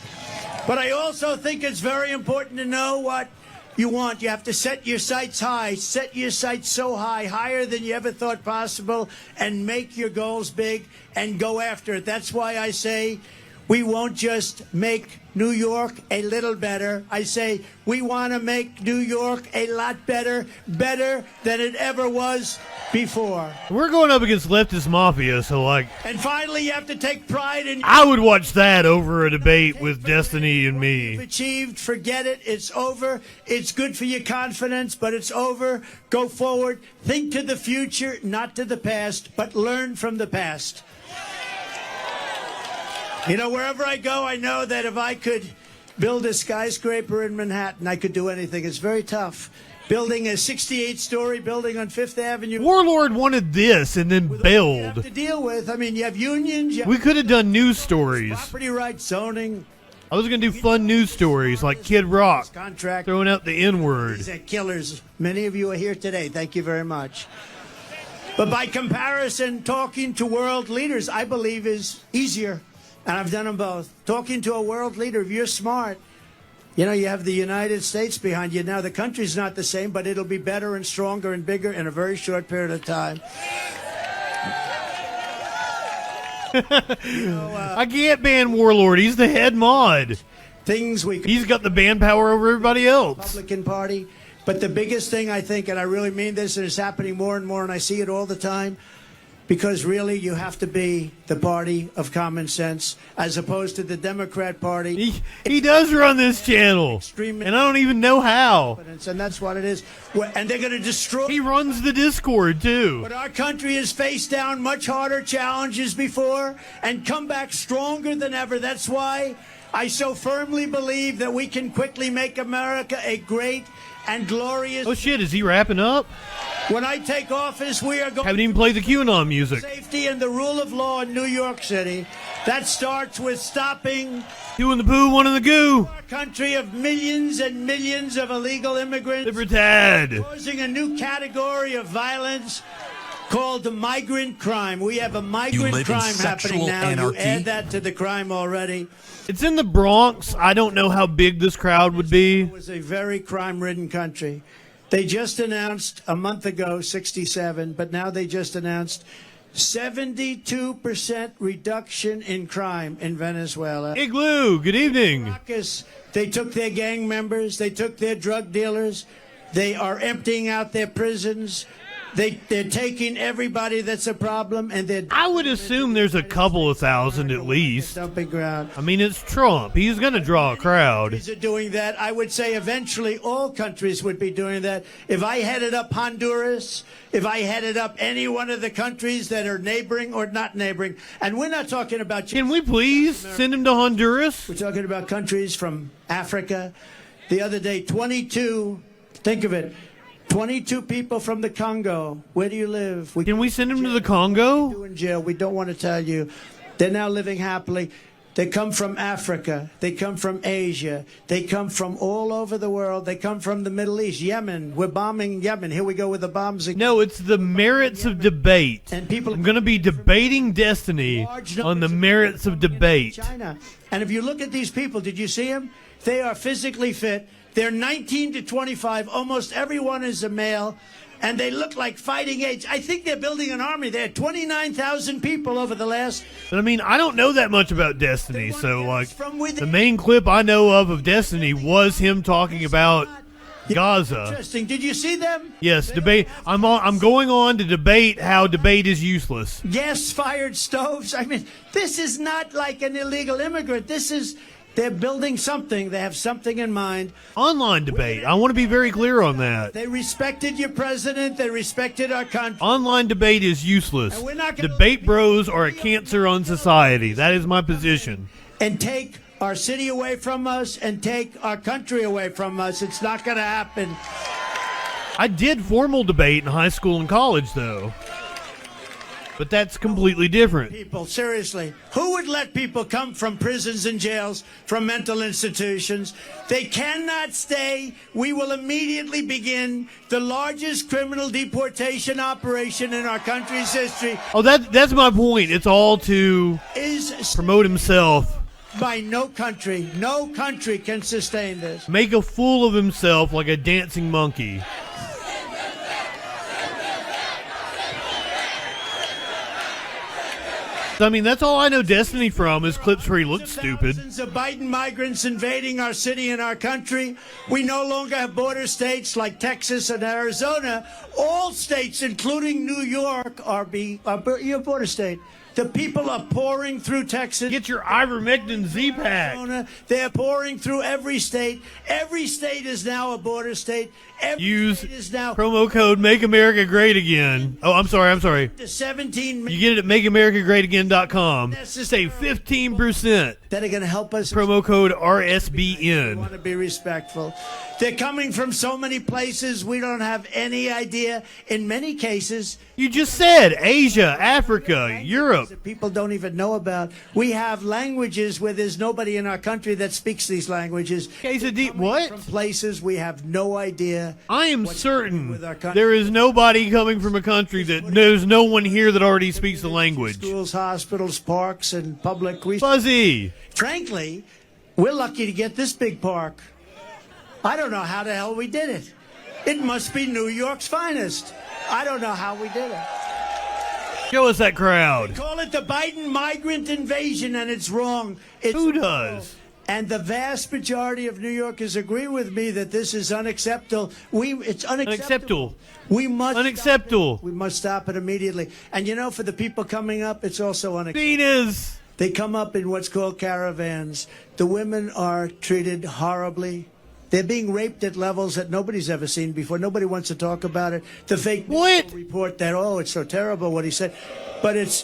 Speaker 3: But I also think it's very important to know what you want. You have to set your sights high. Set your sights so high, higher than you ever thought possible, and make your goals big and go after it. That's why I say we won't just make New York a little better. I say we want to make New York a lot better, better than it ever was before.
Speaker 2: We're going up against leftist mafia, so like...
Speaker 3: And finally, you have to take pride in...
Speaker 2: I would watch that over a debate with Destiny and me.
Speaker 3: You've achieved, forget it, it's over. It's good for your confidence, but it's over. Go forward. Think to the future, not to the past, but learn from the past. You know, wherever I go, I know that if I could build a skyscraper in Manhattan, I could do anything. It's very tough. Building a 68-story building on Fifth Avenue.
Speaker 2: Warlord wanted this and then bailed.
Speaker 3: You have to deal with. I mean, you have unions.
Speaker 2: We could have done news stories.
Speaker 3: Property rights, zoning.
Speaker 2: I was going to do fun news stories like Kid Rock
Speaker 3: contract,
Speaker 2: throwing out the N-word.
Speaker 3: These are killers. Many of you are here today. Thank you very much. But by comparison, talking to world leaders, I believe, is easier. And I've done them both. Talking to a world leader, if you're smart, you know, you have the United States behind you. Now, the country's not the same, but it'll be better and stronger and bigger in a very short period of time.
Speaker 2: I can't ban Warlord. He's the head mod. He's got the ban power over everybody else.
Speaker 3: Republican Party. But the biggest thing, I think, and I really mean this, and it's happening more and more, and I see it all the time, because really you have to be the party of common sense as opposed to the Democrat Party.
Speaker 2: He does run this channel, and I don't even know how.
Speaker 3: And that's what it is. And they're going to destroy.
Speaker 2: He runs the Discord, too.
Speaker 3: But our country has faced down much harder challenges before and come back stronger than ever. That's why I so firmly believe that we can quickly make America a great and glorious.
Speaker 2: Oh shit, is he wrapping up?
Speaker 3: When I take office, we are going
Speaker 2: Haven't even played the QAnon music.
Speaker 3: safety and the rule of law in New York City. That starts with stopping
Speaker 2: Two in the poo, one in the goo.
Speaker 3: our country of millions and millions of illegal immigrants,
Speaker 2: Libertad.
Speaker 3: causing a new category of violence called the migrant crime. We have a migrant
Speaker 6: live in
Speaker 3: crime happening
Speaker 6: sexual
Speaker 3: now.
Speaker 6: anarchy?
Speaker 3: You add that to the crime already.
Speaker 2: It's in the Bronx. I don't know how big this crowd would be.
Speaker 3: It was a very crime-ridden country. They just announced a month ago 67, but now they just announced 72% reduction in crime in Venezuela.
Speaker 2: Igloo, good evening.
Speaker 3: Caracas, they took their gang members, they took their drug dealers, they are emptying out their prisons. They're taking everybody that's a problem, and they're
Speaker 2: I would assume there's a couple of thousand at least.
Speaker 3: dumping ground.
Speaker 2: I mean, it's Trump. He's going to draw a crowd.
Speaker 3: Countries are doing that. I would say eventually all countries would be doing that. If I headed up Honduras, if I headed up any one of the countries that are neighboring or not neighboring, and we're not talking about.
Speaker 2: Can we please send him to Honduras?
Speaker 3: We're talking about countries from Africa. The other day, 22. Think of it. 22 people from the Congo. Where do you live?
Speaker 2: Can we send him to the Congo?
Speaker 3: In jail. We don't want to tell you. They're now living happily. They come from Africa. They come from Asia. They come from all over the world. They come from the Middle East. Yemen. We're bombing Yemen. Here we go with the bombs again.
Speaker 2: No, it's the merits of debate.
Speaker 3: And people-
Speaker 2: I'm going to be debating destiny on the merits of debate.
Speaker 3: China. And if you look at these people, did you see them? They are physically fit. They're 19 to 25. Almost everyone is a male. And they look like fighting age. I think they're building an army. They had 29,000 people over the last.
Speaker 2: But I mean, I don't know that much about Destiny, so like the main clip I know of Destiny was him talking about Gaza.
Speaker 3: Interesting. Did you see them?
Speaker 2: Yes, debate. I'm going on to debate how debate is useless.
Speaker 3: Gas-fired stoves. I mean, this is not like an illegal immigrant. This is. They're building something. They have something in mind.
Speaker 2: Online debate. I want to be very clear on that.
Speaker 3: They respected your president. They respected our country.
Speaker 2: Online debate is useless.
Speaker 3: And we're not gonna-
Speaker 2: Debate bros are a cancer on society. That is my position.
Speaker 3: And take our city away from us and take our country away from us. It's not going to happen.
Speaker 2: I did formal debate in high school and college, though. But that's completely different.
Speaker 3: People, seriously, who would let people come from prisons and jails, from mental institutions? They cannot stay. We will immediately begin the largest criminal deportation operation in our country's history.
Speaker 2: Oh, that's my point. It's all to
Speaker 3: Is
Speaker 2: promote himself.
Speaker 3: by no country. No country can sustain this.
Speaker 2: Make a fool of himself like a dancing monkey. I mean, that's all I know Destiny from is clips where he looks stupid.
Speaker 3: Thousands of Biden migrants invading our city and our country. We no longer have border states like Texas and Arizona. All states, including New York, are your border state. The people are pouring through Texas.
Speaker 2: Get your ivermectin Z-Pack.
Speaker 3: Arizona. They're pouring through every state. Every state is now a border state. Every
Speaker 2: Use
Speaker 3: state is now
Speaker 2: promo code Make America Great Again. Oh, I'm sorry.
Speaker 3: to 17
Speaker 2: You get it at MakeAmericaGreatAgain.com. Save 15%.
Speaker 3: that are going to help us.
Speaker 2: Promo code
Speaker 3: We want
Speaker 2: RSBN.
Speaker 3: to be respectful. They're coming from so many places we don't have any idea. In many cases,
Speaker 2: You just said Asia, Africa, Europe.
Speaker 3: that people don't even know about. We have languages where there's nobody in our country that speaks these languages.
Speaker 2: What?
Speaker 3: From places we have no idea.
Speaker 2: I am
Speaker 3: what's happening
Speaker 2: certain
Speaker 3: with our country.
Speaker 2: there is nobody coming from a country that there's no one here that already speaks the language.
Speaker 3: Schools, hospitals, parks, and public research.
Speaker 2: Fuzzy.
Speaker 3: Frankly, we're lucky to get this big park. I don't know how the hell we did it. It must be New York's finest. I don't know how we did it.
Speaker 2: Show us that crowd.
Speaker 3: Call it the Biden migrant invasion, and it's wrong. It's
Speaker 2: Who does?
Speaker 3: And the vast majority of New Yorkers agree with me that this is unacceptable. It's unacceptable.
Speaker 2: Unacceptable.
Speaker 3: We must
Speaker 2: Unacceptable.
Speaker 3: We must stop it immediately. And you know, for the people coming up, it's also unacceptable.
Speaker 2: Venus.
Speaker 3: They come up in what's called caravans. The women are treated horribly. They're being raped at levels that nobody's ever seen before. Nobody wants to talk about it. The fake
Speaker 2: What?
Speaker 3: report that, oh, it's so terrible what he said. But it's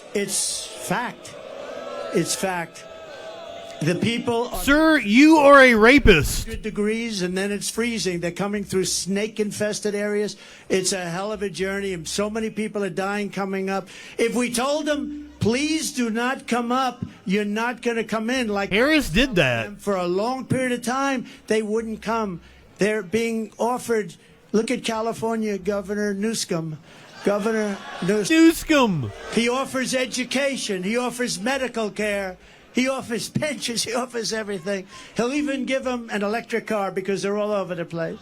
Speaker 3: fact. It's fact. The people are
Speaker 2: Sir, you are a rapist.
Speaker 3: 100 degrees, and then it's freezing. They're coming through snake-infested areas. It's a hell of a journey, and so many people are dying coming up. If we told them, please do not come up, you're not going to come in. Like
Speaker 2: Harris did that.
Speaker 3: for a long period of time, they wouldn't come. They're being offered. Look at California Governor Newsom. Governor Newsom. He offers education. He offers medical care. He offers pensions. He offers everything. He'll even give them an electric car because they're all over the place.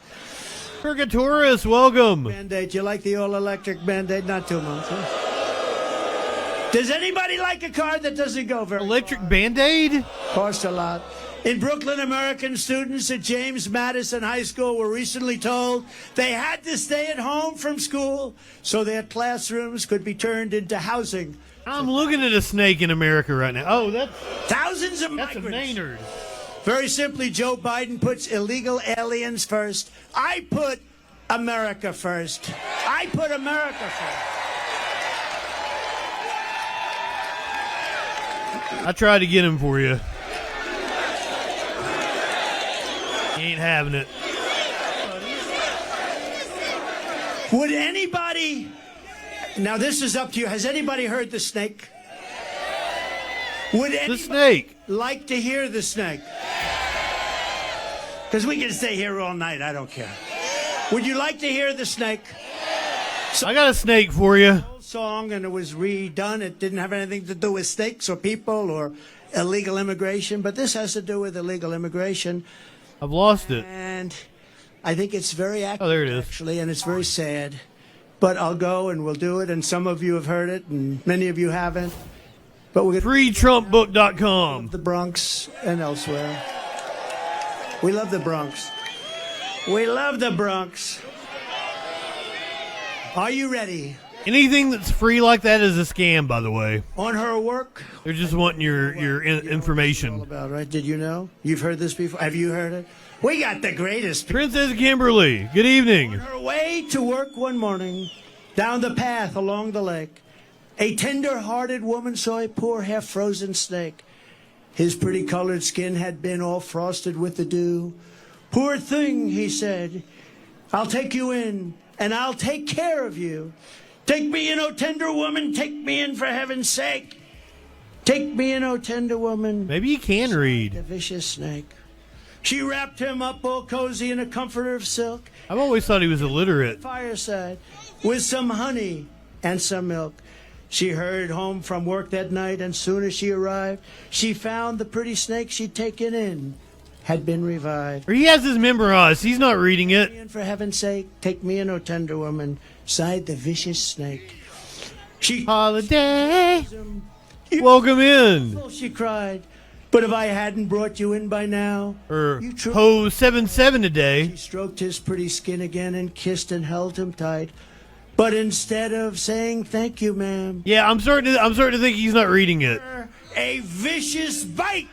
Speaker 2: Purgatorius, welcome.
Speaker 3: Band-Aid. You like the all-electric Band-Aid? Not too much. Huh? Does anybody like a car that doesn't go very
Speaker 2: Electric
Speaker 3: far?
Speaker 2: Band-Aid?
Speaker 3: Costs a lot. In Brooklyn, American students at James Madison High School were recently told they had to stay at home from school so their classrooms could be turned into housing.
Speaker 2: I'm looking at a snake in America right now. Oh, that's
Speaker 3: Thousands of
Speaker 2: a
Speaker 3: migrants.
Speaker 2: Maynard.
Speaker 3: Very simply, Joe Biden puts illegal aliens first. I put America first. I put America first.
Speaker 2: I tried to get him for you. He ain't having it.
Speaker 3: Would anybody... Now, this is up to you. Has anybody heard the snake? Would
Speaker 2: The
Speaker 3: anybody
Speaker 2: snake.
Speaker 3: like to hear the snake? Because we can stay here all night. I don't care. Would you like to hear the snake?
Speaker 2: I got a snake for you.
Speaker 3: Song, and it was redone. It didn't have anything to do with snakes or people or illegal immigration, but this has to do with illegal immigration.
Speaker 2: I've lost it.
Speaker 3: And I think it's very accurate,
Speaker 2: Oh, there it is.
Speaker 3: actually, and it's very sad. But I'll go and we'll do it, and some of you have heard it, and many of you haven't. But we're going to
Speaker 2: FreeTrumpBook.com.
Speaker 3: the Bronx and elsewhere. We love the Bronx. We love the Bronx. Are you ready?
Speaker 2: Anything that's free like that is a scam, by the way.
Speaker 3: On her work?
Speaker 2: They're just wanting your
Speaker 3: All
Speaker 2: information.
Speaker 3: about, right? Did you know? You've heard this before? Have you heard it? We got the greatest.
Speaker 2: Princess Kimberly, good evening.
Speaker 3: On her way to work one morning, down the path along the lake, a tender-hearted woman saw a poor half-frozen snake. His pretty colored skin had been all frosted with the dew. Poor thing, he said, I'll take you in, and I'll take care of you. Take me in, O tender woman, take me in for heaven's sake. Take me in, O tender woman.
Speaker 2: Maybe you can
Speaker 3: The
Speaker 2: read.
Speaker 3: vicious snake. She wrapped him up all cozy in a comforter of silk.
Speaker 2: I've always thought he was illiterate.
Speaker 3: Fireside with some honey and some milk. She hurried home from work that night, and soon as she arrived, she found the pretty snake she'd taken in had been revived.
Speaker 2: Or he has this memorized. He's not reading it.
Speaker 3: And for heaven's sake, take me in, O tender woman, sighed the vicious snake. She
Speaker 2: Holiday. Welcome in.
Speaker 3: she cried, but if I hadn't brought you in by now.
Speaker 2: Or
Speaker 3: You tr-
Speaker 2: Ho 77 today.
Speaker 3: She stroked his pretty skin again and kissed and held him tight. But instead of saying thank you, ma'am,
Speaker 2: Yeah, I'm starting to think he's not reading it.
Speaker 3: a vicious bite.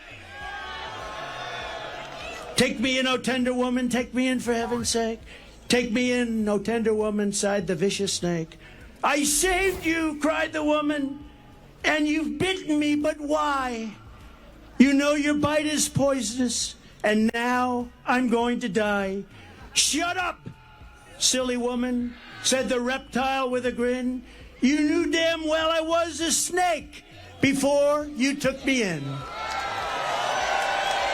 Speaker 3: Take me in, O tender woman, take me in for heaven's sake. Take me in, O tender woman, sighed the vicious snake. I saved you, cried the woman, and you've bitten me, but why? You know your bite is poisonous, and now I'm going to die. Shut up, silly woman, said the reptile with a grin. You knew damn well I was a snake before you took me in.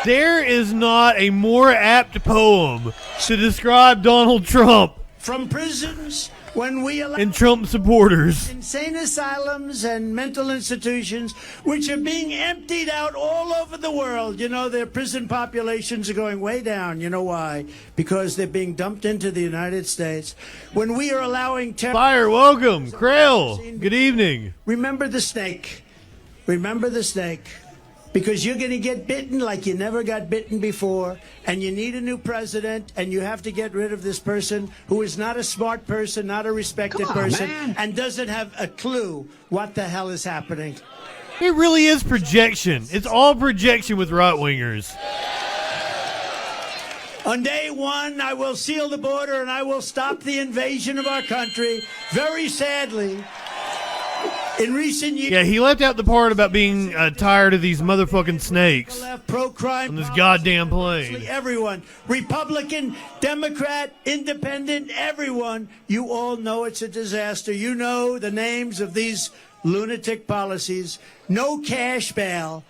Speaker 2: There is not a more apt poem to describe Donald Trump
Speaker 3: From prisons, when we allow
Speaker 2: and Trump supporters.
Speaker 3: insane asylums and mental institutions, which are being emptied out all over the world. You know, their prison populations are going way down. You know why? Because they're being dumped into the United States. When we are allowing
Speaker 2: Fire, welcome. Krell, good evening.
Speaker 3: remember the snake. Remember the snake. Because you're going to get bitten like you never got bitten before, and you need a new president, and you have to get rid of this person who is not a smart person, not a respected person, and doesn't have a clue what the hell is happening.
Speaker 2: It really is projection. It's all projection with right wingers.
Speaker 3: On day one, I will seal the border, and I will stop the invasion of our country. Very sadly, In recent years,
Speaker 2: Yeah, he left out the part about being tired of these motherfucking snakes
Speaker 3: pro-crime
Speaker 2: on this
Speaker 3: policy,
Speaker 2: goddamn
Speaker 3: virtually
Speaker 2: plane.
Speaker 3: everyone, Republican, Democrat, Independent, everyone, you all know it's a disaster. You know the names of these lunatic policies. No cash bail.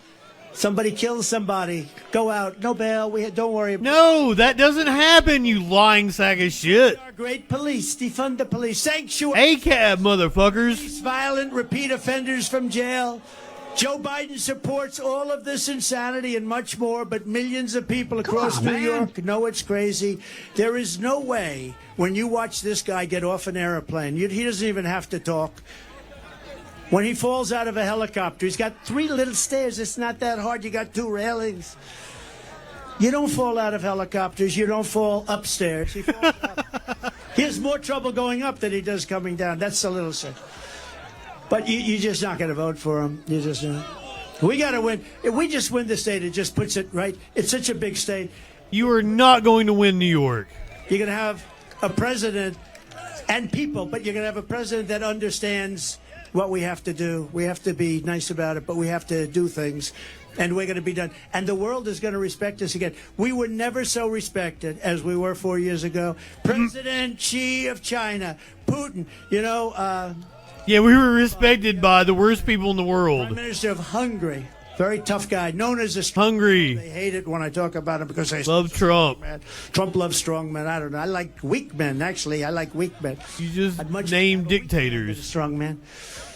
Speaker 3: Somebody kills somebody. Go out. No bail. Don't worry.
Speaker 2: No, that doesn't happen, you lying sack of shit.
Speaker 3: Our great police. Defund the police. Sanctuary.
Speaker 2: ACAB, motherfuckers.
Speaker 3: Violent repeat offenders from jail. Joe Biden supports all of this insanity and much more, but millions of people across New York know it's crazy. There is no way when you watch this guy get off an airplane, he doesn't even have to talk. When he falls out of a helicopter, he's got 3 little stairs. It's not that hard. You got 2 railings. You don't fall out of helicopters. You don't fall upstairs. He falls up. He has more trouble going up than he does coming down. That's a little sick. But you're just not going to vote for him. You just we got to win. If we just win the state, it just puts it right. It's such a big state.
Speaker 2: You are not going to win New York.
Speaker 3: You're going to have a president and people, but you're going to have a president that understands what we have to do. We have to be nice about it, but we have to do things, and we're going to be done. And the world is going to respect us again. We were never so respected as we were 4 years ago. President Xi of China, Putin,
Speaker 2: Yeah, we were respected by the worst people in the
Speaker 3: Prime
Speaker 2: world.
Speaker 3: Minister of Hungary, very tough guy, known as a
Speaker 2: Hungry.
Speaker 3: They hate it when I talk about him because they
Speaker 2: Love Trump.
Speaker 3: man. Trump loves strong men. I don't know. I like weak men, actually. I like weak men.
Speaker 2: You just
Speaker 3: I'd much
Speaker 2: name
Speaker 3: rather a weak man than a
Speaker 2: dictators.
Speaker 3: strong man.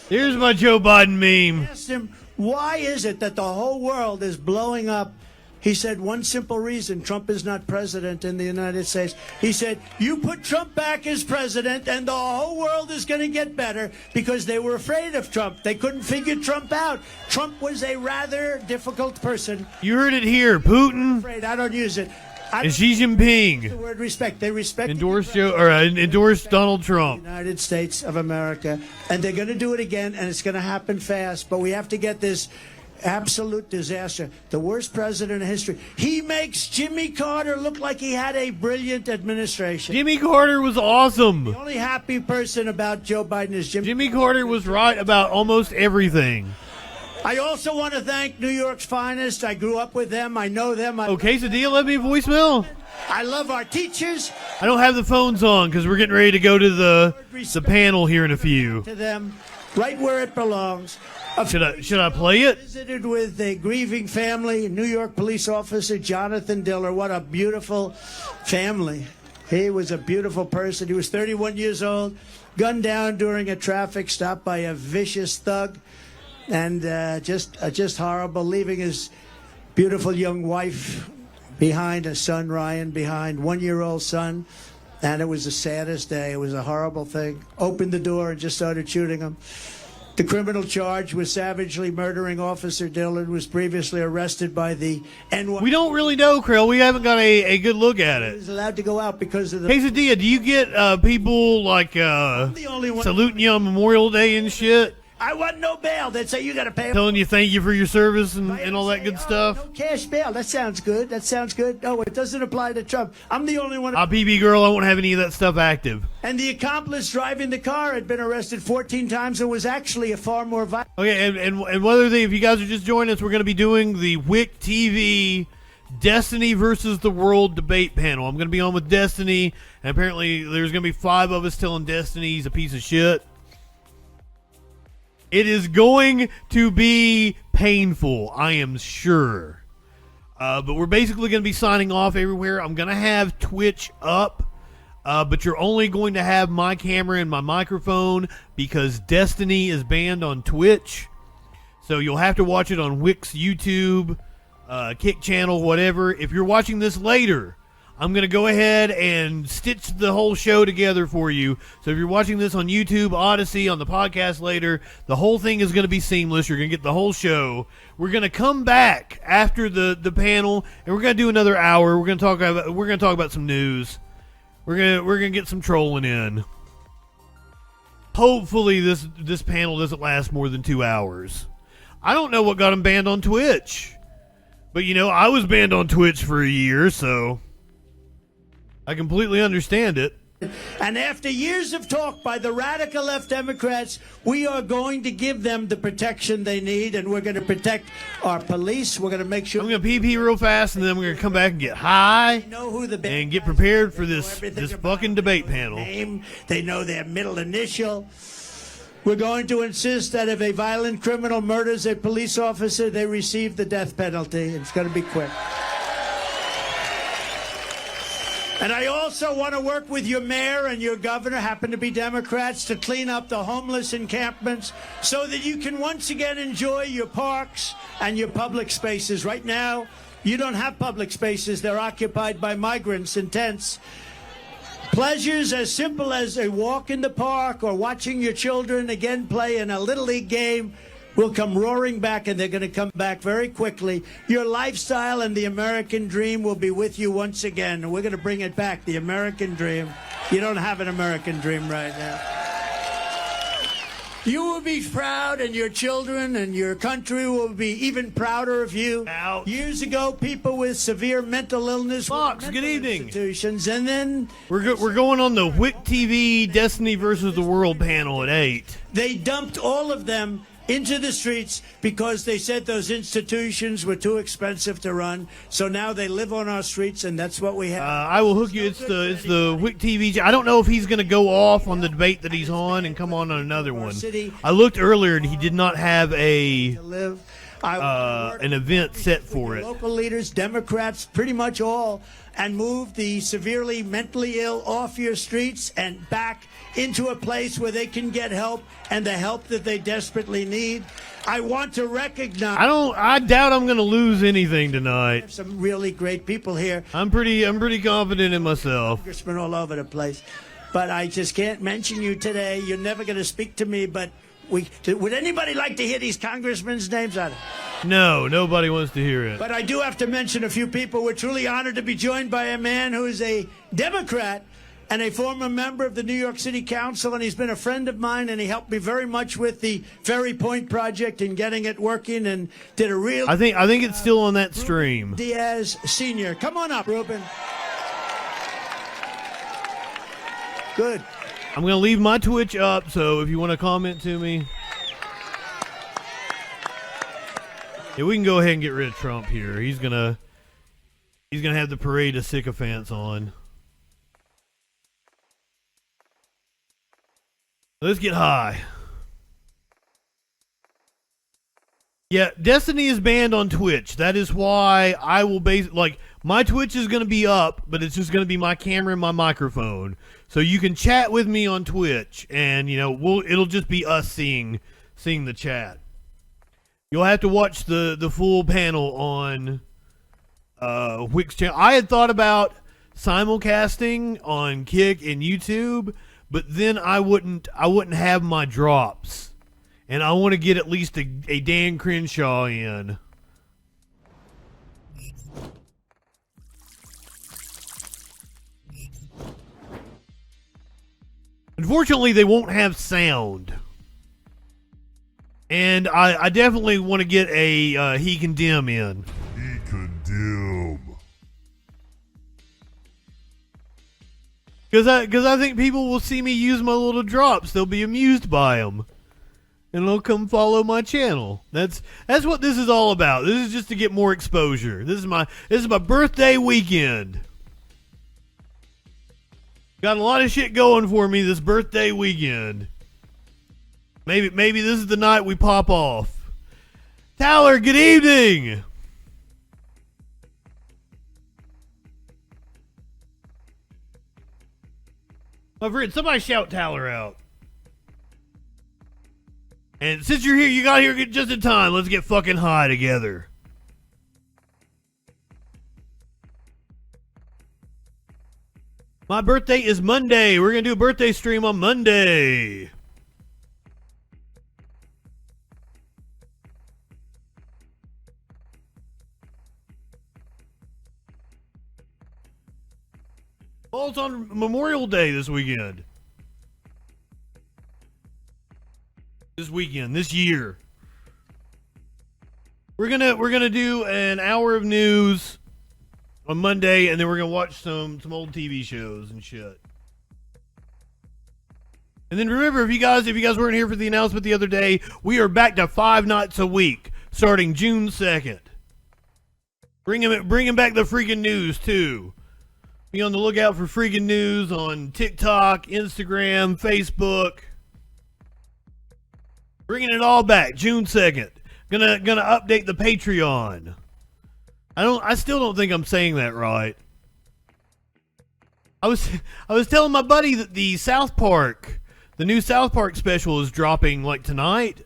Speaker 2: Here's my Joe Biden meme.
Speaker 3: Asked him, why is it that the whole world is blowing up? He said, one simple reason: Trump is not president in the United States. He said, you put Trump back as president and the whole world is going to get better, because they were afraid of Trump. They couldn't figure Trump out. Trump was a rather difficult person.
Speaker 2: You heard it here. Putin
Speaker 3: Afraid. I don't use it. I
Speaker 2: and
Speaker 3: don't
Speaker 2: Xi
Speaker 3: use the
Speaker 2: Jinping
Speaker 3: word respect. They respect
Speaker 2: endorsed Donald Trump.
Speaker 3: United States of America, and they're going to do it again, and it's going to happen fast. But we have to get this absolute disaster. The worst president in history. He makes Jimmy Carter look like he had a brilliant administration.
Speaker 2: Jimmy Carter was awesome.
Speaker 3: The only happy person about Joe Biden is
Speaker 2: Jimmy Carter was right about almost everything.
Speaker 3: I also want to thank New York's finest. I grew up with them. I know them.
Speaker 2: Okay, so Dia, left me a voicemail.
Speaker 3: I love our teachers.
Speaker 2: I don't have the phones on because we're getting ready to go to the panel here in a few.
Speaker 3: To them, right where it belongs.
Speaker 2: Should I play it?
Speaker 3: Visited with a grieving family, New York police officer Jonathan Diller. What a beautiful family. He was a beautiful person. He was 31 years old, gunned down during a traffic stop by a vicious thug, and just horrible, leaving his beautiful young wife behind, a son, Ryan, behind, 1-year-old son. And it was the saddest day. It was a horrible thing. Opened the door and just started shooting him. The criminal charge was savagely murdering Officer Dillon, was previously arrested by the NY.
Speaker 2: We don't really know, Krill. We haven't got a good look at
Speaker 3: He
Speaker 2: it.
Speaker 3: was allowed to go out because of the...
Speaker 2: Quesadilla, do you get people like
Speaker 3: the only one
Speaker 2: saluting you on Memorial Day and shit?
Speaker 3: I want no bail. They'd say you got to pay.
Speaker 2: Telling you thank you for your service and
Speaker 3: I
Speaker 2: all that
Speaker 3: say,
Speaker 2: good stuff?
Speaker 3: No cash bail. That sounds good. That sounds good. No, it doesn't apply to Trump. I'm the only one.
Speaker 2: PB girl, I won't have any of that stuff active.
Speaker 3: And the accomplice driving the car had been arrested 14 times and was actually a far more violent.
Speaker 2: Okay, and whether if you guys are just joining us, we're going to be doing the WHICK TV Destiny versus the World debate panel. I'm going to be on with Destiny, and apparently there's going to be 5 of us telling Destiny he's a piece of shit. It is going to be painful, I am sure. But we're basically going to be signing off everywhere. I'm going to have Twitch up, but you're only going to have my camera and my microphone because Destiny is banned on Twitch. So you'll have to watch it on WHICK's YouTube, Kick channel, whatever. If you're watching this later, I'm going to go ahead and stitch the whole show together for you. So if you're watching this on YouTube, Odyssey, on the podcast later, the whole thing is going to be seamless. You're going to get the whole show. We're going to come back after the panel, and we're going to do another hour. We're going to talk about some news. We're going to get some trolling in. Hopefully this panel doesn't last more than 2 hours. I don't know what got him banned on Twitch. But, I was banned on Twitch for a year, so I completely understand it.
Speaker 3: And after years of talk by the radical left Democrats, we are going to give them the protection they need, and we're going to protect our police. We're going to make sure.
Speaker 2: I'm going to pee real fast, and then we're going to come back and get high
Speaker 3: know who the
Speaker 2: and get prepared for this fucking debate panel.
Speaker 3: Name. They know their middle initial. We're going to insist that if a violent criminal murders a police officer, they receive the death penalty. It's going to be quick. And I also want to work with your mayor and your governor, happen to be Democrats, to clean up the homeless encampments so that you can once again enjoy your parks and your public spaces. Right now, you don't have public spaces. They're occupied by migrants in tents. Pleasures as simple as a walk in the park or watching your children again play in a Little League game will come roaring back, and they're going to come back very quickly. Your lifestyle and the American dream will be with you once again, and we're going to bring it back, the American dream. You don't have an American dream right now. You will be proud, and your children and your country will be even prouder of you.
Speaker 2: Ouch.
Speaker 3: Years ago, people with severe mental illness
Speaker 2: Fox,
Speaker 3: were
Speaker 2: good evening.
Speaker 3: institutions, and then
Speaker 2: We're going on the WHICK TV Destiny versus the World panel at 8.
Speaker 3: they dumped all of them into the streets because they said those institutions were too expensive to run. So now they live on our streets, and that's what we have.
Speaker 2: I will hook you. It's the WHICK TV. I don't know if he's going to go off on the debate that he's on and come on another one. I looked earlier, and he did not have
Speaker 3: To live.
Speaker 2: an event set for it.
Speaker 3: Local leaders, Democrats, pretty much all, and move the severely mentally ill off your streets and back into a place where they can get help and the help that they desperately need. I want to recognize
Speaker 2: I doubt I'm going to lose anything tonight.
Speaker 3: some really great people here.
Speaker 2: I'm pretty confident in myself.
Speaker 3: Congressmen all over the place. But I just can't mention you today. You're never going to speak to me, but would anybody like to hear these congressmen's names on it?
Speaker 2: No, nobody wants to hear it.
Speaker 3: But I do have to mention a few people. We're truly honored to be joined by a man who is a Democrat and a former member of the New York City Council, and he's been a friend of mine, and he helped me very much with the Ferry Point project and getting it working, and did a real...
Speaker 2: I think it's still on that stream.
Speaker 3: Diaz Sr. Come on up, Ruben. Good.
Speaker 2: I'm going to leave my Twitch up, so if you want to comment to me. Yeah, we can go ahead and get rid of Trump here. He's gonna have the parade of sycophants on. Let's get high. Yeah, Destiny is banned on Twitch. That is why I will my Twitch is going to be up, but it's just going to be my camera and my microphone. So you can chat with me on Twitch, and it'll just be us seeing the chat. You'll have to watch the full panel on WHICK's channel. I had thought about simulcasting on Kick and YouTube, but then I wouldn't have my drops, and I want to get at least a Dan Crenshaw in. Unfortunately, they won't have sound. And I definitely want to get a He Condemn in.
Speaker 1: He condemn.
Speaker 2: Because I think people will see me use my little drops. They'll be amused by them. And they'll come follow my channel. That's what this is all about. This is just to get more exposure. This is my birthday weekend. Got a lot of shit going for me this birthday weekend. Maybe this is the night we pop off. Tyler, good evening. My friend, somebody shout Tyler out. And since you're here, you got here just in time. Let's get fucking high together. My birthday is Monday. We're going to do a birthday stream on Monday. Oh, it's on Memorial Day this weekend. This year. We're gonna do an hour of news on Monday, and then we're gonna watch some old TV shows and shit. And then remember, if you guys weren't here for the announcement the other day, we are back to 5 nights a week starting June 2nd. Bringing back the freaking news too. Be on the lookout for freaking news on TikTok, Instagram, Facebook. Bringing it all back June 2nd. Gonna update the Patreon. I still don't think I'm saying that right. I was telling my buddy that the new South Park special is dropping like tonight,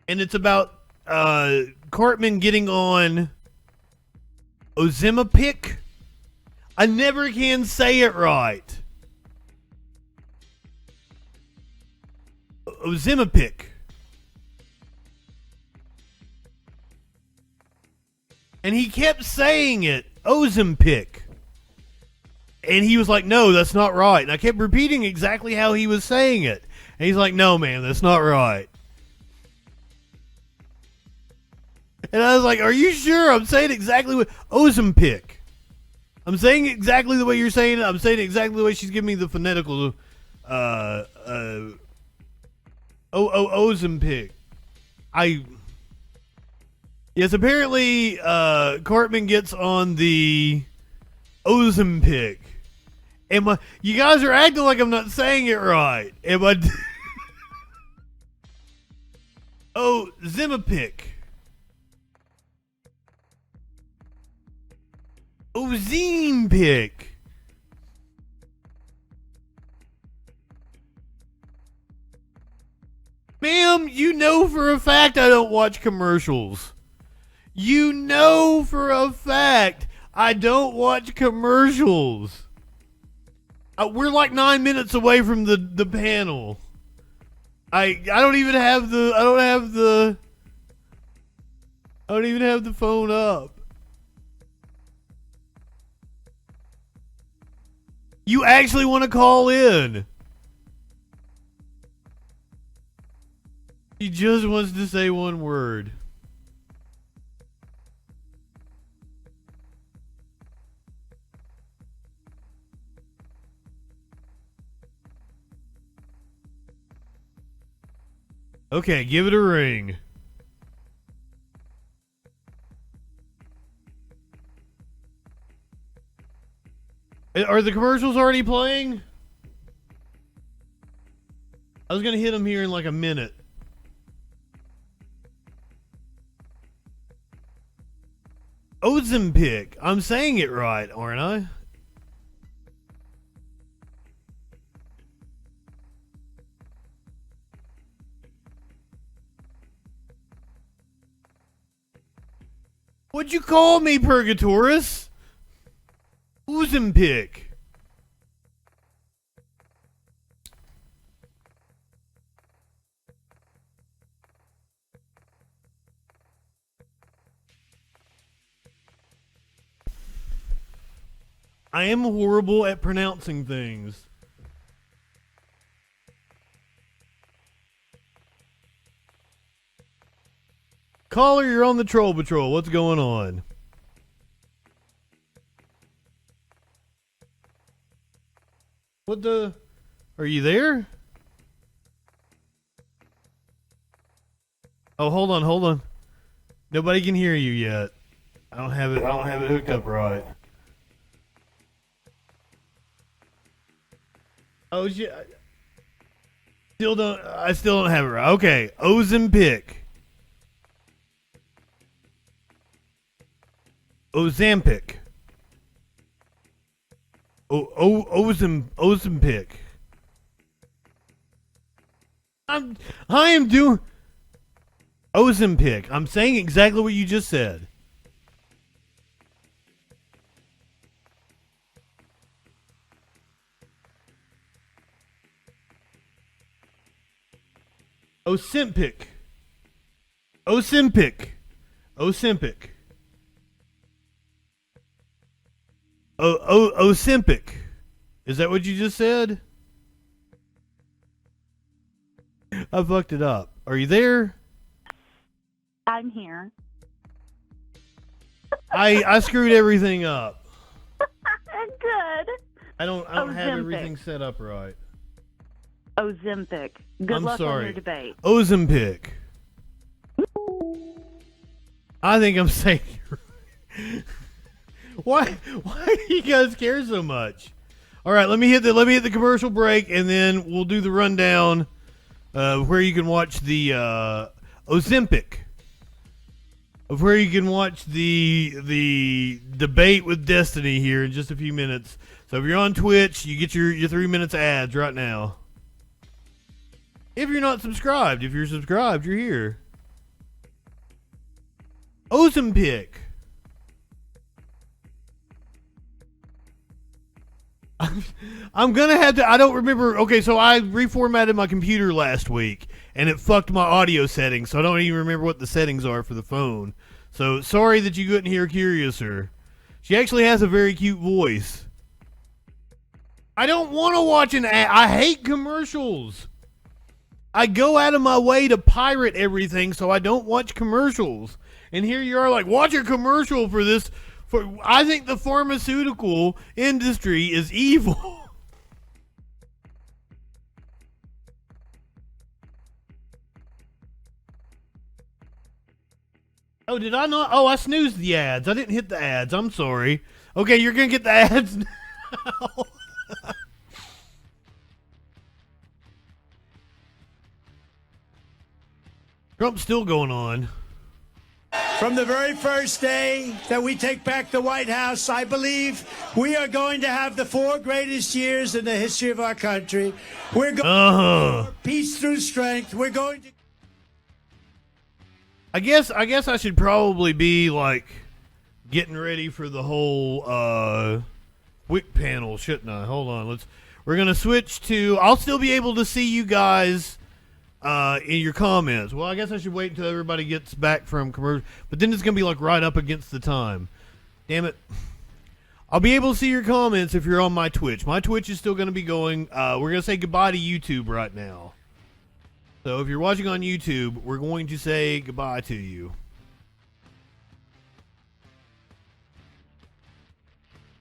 Speaker 2: and it's about Cartman getting on Ozempic. I never can say it right. Ozempic. And he kept saying it, Ozempic. And he was like, no, that's not right. And I kept repeating exactly how he was saying it. And he's like, no, man, that's not right. And I was like, are you sure? I'm saying exactly what Ozempic. I'm saying exactly the way you're saying it. I'm saying it exactly the way she's giving me the phonetical Ozempic. Yes, apparently Cartman gets on the Ozempic. You guys are acting like I'm not saying it right. Ozempic. Ozempic. Ma'am, you know for a fact I don't watch commercials. You know for a fact I don't watch commercials. We're like 9 minutes away from the panel. I don't even have the phone up. You actually want to call in? He just wants to say one word. Okay, give it a ring. Are the commercials already playing? I was gonna hit them here in like a minute. Ozempic. I'm saying it right, aren't I? What'd you call me, Purgatorus? Ozempic. I am horrible at pronouncing things. Caller, you're on the Troll Patrol. What's going on? What the? Are you there? Oh, hold on. Nobody can hear you yet. I don't have it hooked up right. Oh shit. I still don't have it right. Okay. Ozempic. Ozempic. Ozempic. I am doing Ozempic. I'm saying exactly what you just said. Ozempic. Ozempic. Ozempic. Is that what you just said? I fucked it up. Are you there?
Speaker 6: I'm here.
Speaker 2: I screwed everything up.
Speaker 6: Good.
Speaker 2: I don't have everything set up right.
Speaker 6: Ozempic. Good
Speaker 2: I'm
Speaker 6: luck on
Speaker 2: sorry.
Speaker 6: your debate.
Speaker 2: Ozempic. I think I'm saying it right. Why do you guys care so much? All right, let me hit the commercial break, and then we'll do the rundown where you can watch the Ozempic, of where you can watch the debate with Destiny here in just a few minutes. So if you're on Twitch, you get your 3 minutes ads right now. If you're not subscribed, if you're subscribed, you're here. Ozempic. I'm gonna have to. I don't remember. Okay, so I reformatted my computer last week, and it fucked my audio settings. So I don't even remember what the settings are for the phone. So sorry that you couldn't hear Curiouser. She actually has a very cute voice. I don't want to watch an ad. I hate commercials. I go out of my way to pirate everything, so I don't watch commercials. And here you are, like, watch a commercial for this. I think the pharmaceutical industry is evil. Oh, did I not? Oh, I snoozed the ads. I didn't hit the ads. I'm sorry. Okay, you're going to get the ads now. Trump's still going on.
Speaker 3: From the very first day that we take back the White House, I believe we are going to have the 4 greatest years in the history of our country. We're going for peace through strength. We're going to...
Speaker 2: I guess I should probably be like getting ready for the whole WHICK panel, shouldn't I? Hold on, we're gonna switch to. I'll still be able to see you guys in your comments. Well, I guess I should wait until everybody gets back from commercial, but then it's gonna be like right up against the time. Damn it! I'll be able to see your comments if you're on my Twitch. My Twitch is still gonna be going. We're gonna say goodbye to YouTube right now. So if you're watching on YouTube, we're going to say goodbye to you.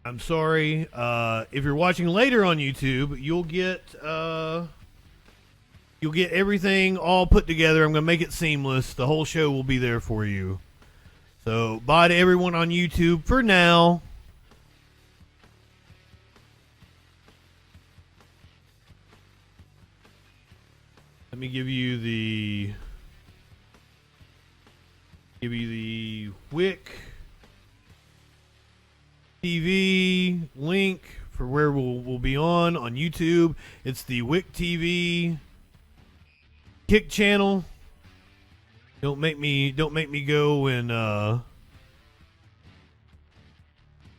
Speaker 2: I'm sorry. If you're watching later on YouTube, you'll get everything all put together. I'm going to make it seamless. The whole show will be there for you. So bye to everyone on YouTube for now. Let me give you the WHICK TV link for where we'll be on YouTube. It's the WHICK TV Kick channel. Don't make me go and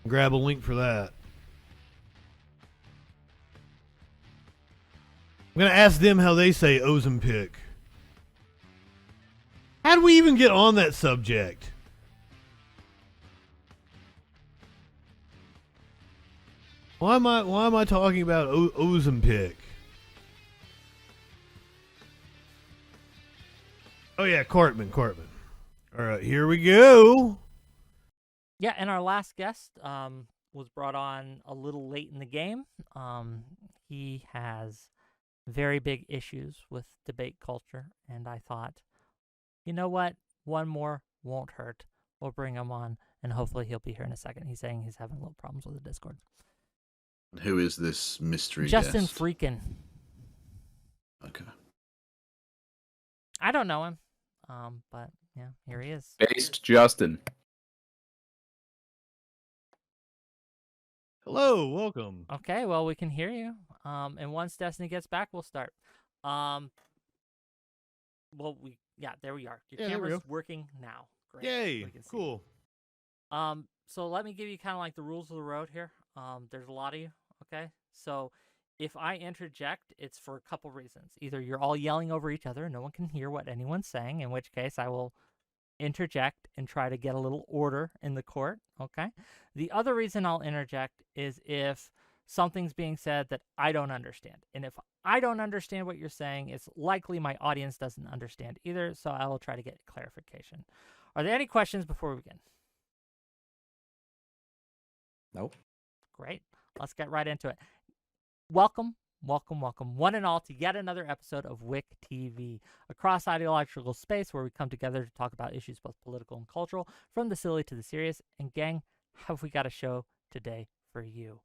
Speaker 2: grab a link for that. I'm going to ask them how they say Ozempic. How do we even get on that subject? Why am I talking about Ozempic? Oh yeah, Cartman. All right, here we go.
Speaker 7: Yeah, and our last guest was brought on a little late in the game. He has very big issues with debate culture, and I thought, you know what? One more won't hurt. We'll bring him on, and hopefully he'll be here in a second. He's saying he's having little problems with the Discord.
Speaker 8: Who is this mystery
Speaker 7: Justin
Speaker 8: guest?
Speaker 7: Freakin.
Speaker 8: Okay.
Speaker 7: I don't know him, but yeah, here he is.
Speaker 9: Based Justin.
Speaker 2: Hello, welcome.
Speaker 7: Okay, well, we can hear you. And once Destiny gets back, we'll start. Well, there we are. Your camera's working now. Great.
Speaker 2: Yay, cool.
Speaker 7: So let me give you kind of like the rules of the road here. There's a lot of you, okay? So if I interject, it's for a couple reasons. Either you're all yelling over each other and no one can hear what anyone's saying, in which case I will interject and try to get a little order in the court, okay? The other reason I'll interject is if something's being said that I don't understand. And if I don't understand what you're saying, it's likely my audience doesn't understand either, so I will try to get clarification. Are there any questions before we begin?
Speaker 9: Nope.
Speaker 7: Great. Let's get right into it. Welcome welcome, welcome, one and all, to yet another episode of WHICK TV, a cross-ideological space where we come together to talk about issues both political and cultural, from the silly to the serious. And gang, have we got a show today for you?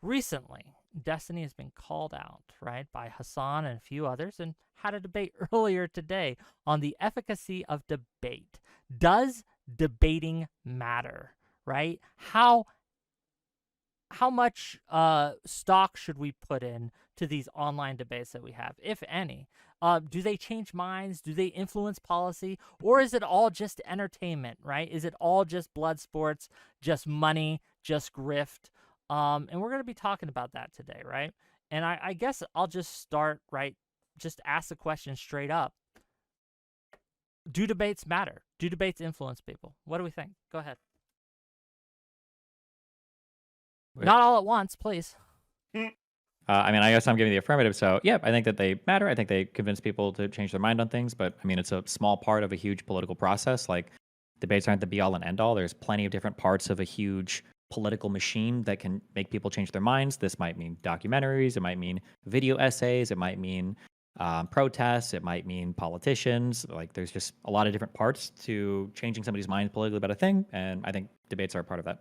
Speaker 7: Recently, Destiny has been called out, right, by Hassan and a few others, and had a debate earlier today on the efficacy of debate. Does debating matter, right? How much stock should we put in to these online debates that we have, if any? Do they change minds? Do they influence policy? Or is it all just entertainment, right? Is it all just blood sports, just money, just grift? And we're going to be talking about that today, right? And I guess I'll just start, right? Just ask the question straight up. Do debates matter? Do debates influence people? What do we think? Go ahead. Wait. Not all at once, please.
Speaker 9: I mean, I guess I'm giving the affirmative. So, yeah, I think that they matter. I think they convince people to change their mind on things. But, I mean, it's a small part of a huge political process. Like, debates aren't the be-all and end-all. There's plenty of different parts of a huge political machine that can make people change their minds. This might mean documentaries. It might mean video essays. It might mean protests. It might mean politicians. Like, there's just a lot of different parts to changing somebody's mind politically about a thing. And I think debates are a part of that.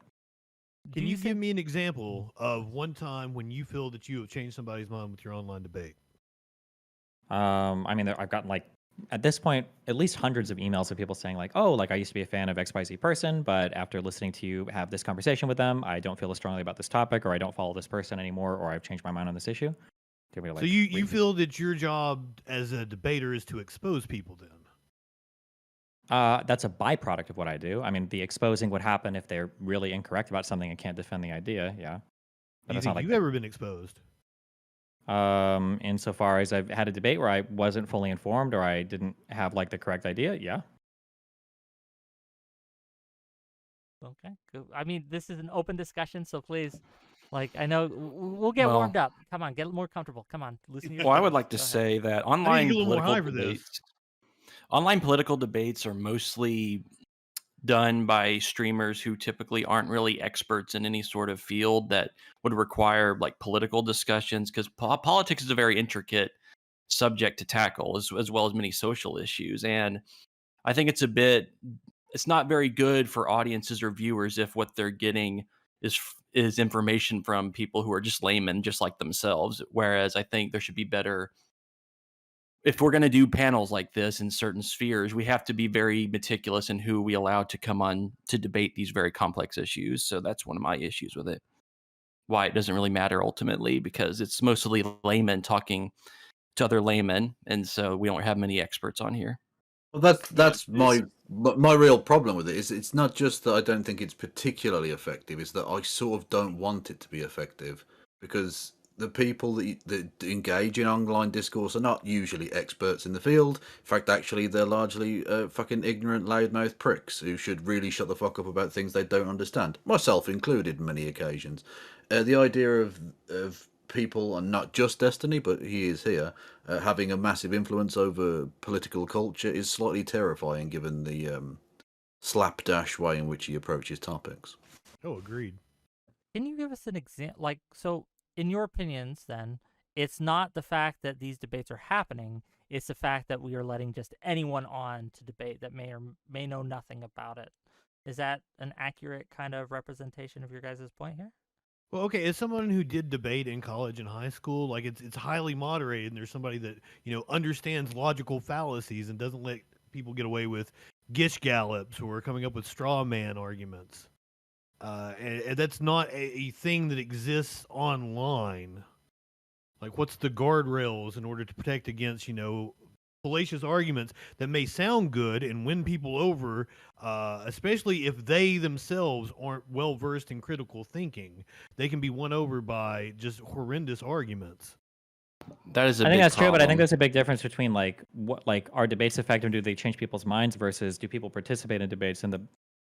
Speaker 2: Can you give me an example of one time when you feel that you have changed somebody's mind with your online debate?
Speaker 9: I mean, I've gotten, like, at this point, at least hundreds of emails of people saying, like, oh, like, I used to be a fan of XYZ person, but after listening to you have this conversation with them, I don't feel as strongly about this topic, or I don't follow this person anymore, or I've changed my mind on this issue. Like,
Speaker 2: so you feel that your job as a debater is to expose people then?
Speaker 9: That's a byproduct of what I do. I mean, the exposing would happen if they're really incorrect about something and can't defend the idea. Yeah.
Speaker 2: But you think you've ever been exposed?
Speaker 9: Insofar as I've had a debate where I wasn't fully informed or I didn't have, like, the correct idea. Yeah.
Speaker 7: Okay. Good. I mean, this is an open discussion, so please, like, I know we'll get warmed up. Come on, get more comfortable. Come on. Listen to your
Speaker 10: I would like to say that online political debates are mostly done by streamers who typically aren't really experts in any sort of field that would require, like, political discussions, because politics is a very intricate subject to tackle, as well as many social issues. And I think it's not very good for audiences or viewers if what they're getting is information from people who are just laymen, just like themselves. Whereas I think there should be better. If we're going to do panels like this in certain spheres, we have to be very meticulous in who we allow to come on to debate these very complex issues. So that's one of my issues with it. Why it doesn't really matter ultimately, because it's mostly laymen talking to other laymen, and so we don't have many experts on here.
Speaker 8: Well, that's my real problem with it. Is it's not just that I don't think it's particularly effective; it's that I sort of don't want it to be effective, because the people that engage in online discourse are not usually experts in the field. In fact, actually, they're largely fucking ignorant, loudmouth pricks who should really shut the fuck up about things they don't understand, myself included, on many occasions. The idea of people, and not just Destiny, but he is here, having a massive influence over political culture is slightly terrifying, given the slapdash way in which he approaches topics.
Speaker 2: Oh, agreed.
Speaker 7: Can you give us an example? Like, so, in your opinions, then, it's not the fact that these debates are happening, it's the fact that we are letting just anyone on to debate that may or may know nothing about it. Is that an accurate kind of representation of your guys' point here?
Speaker 2: Well, okay, as someone who did debate in college and high school, like, it's highly moderated, and there's somebody that, understands logical fallacies and doesn't let people get away with gish gallops or coming up with straw man arguments. And that's not a thing that exists online. Like, what's the guardrails in order to protect against, fallacious arguments that may sound good and win people over, especially if they themselves aren't well versed in critical thinking. They can be won over by just horrendous arguments.
Speaker 10: That is a
Speaker 9: I
Speaker 10: big
Speaker 9: think that's
Speaker 10: problem.
Speaker 9: true, but I think there's a big difference between, like, what, like, are debates effective? Do they change people's minds versus do people participate in debates in the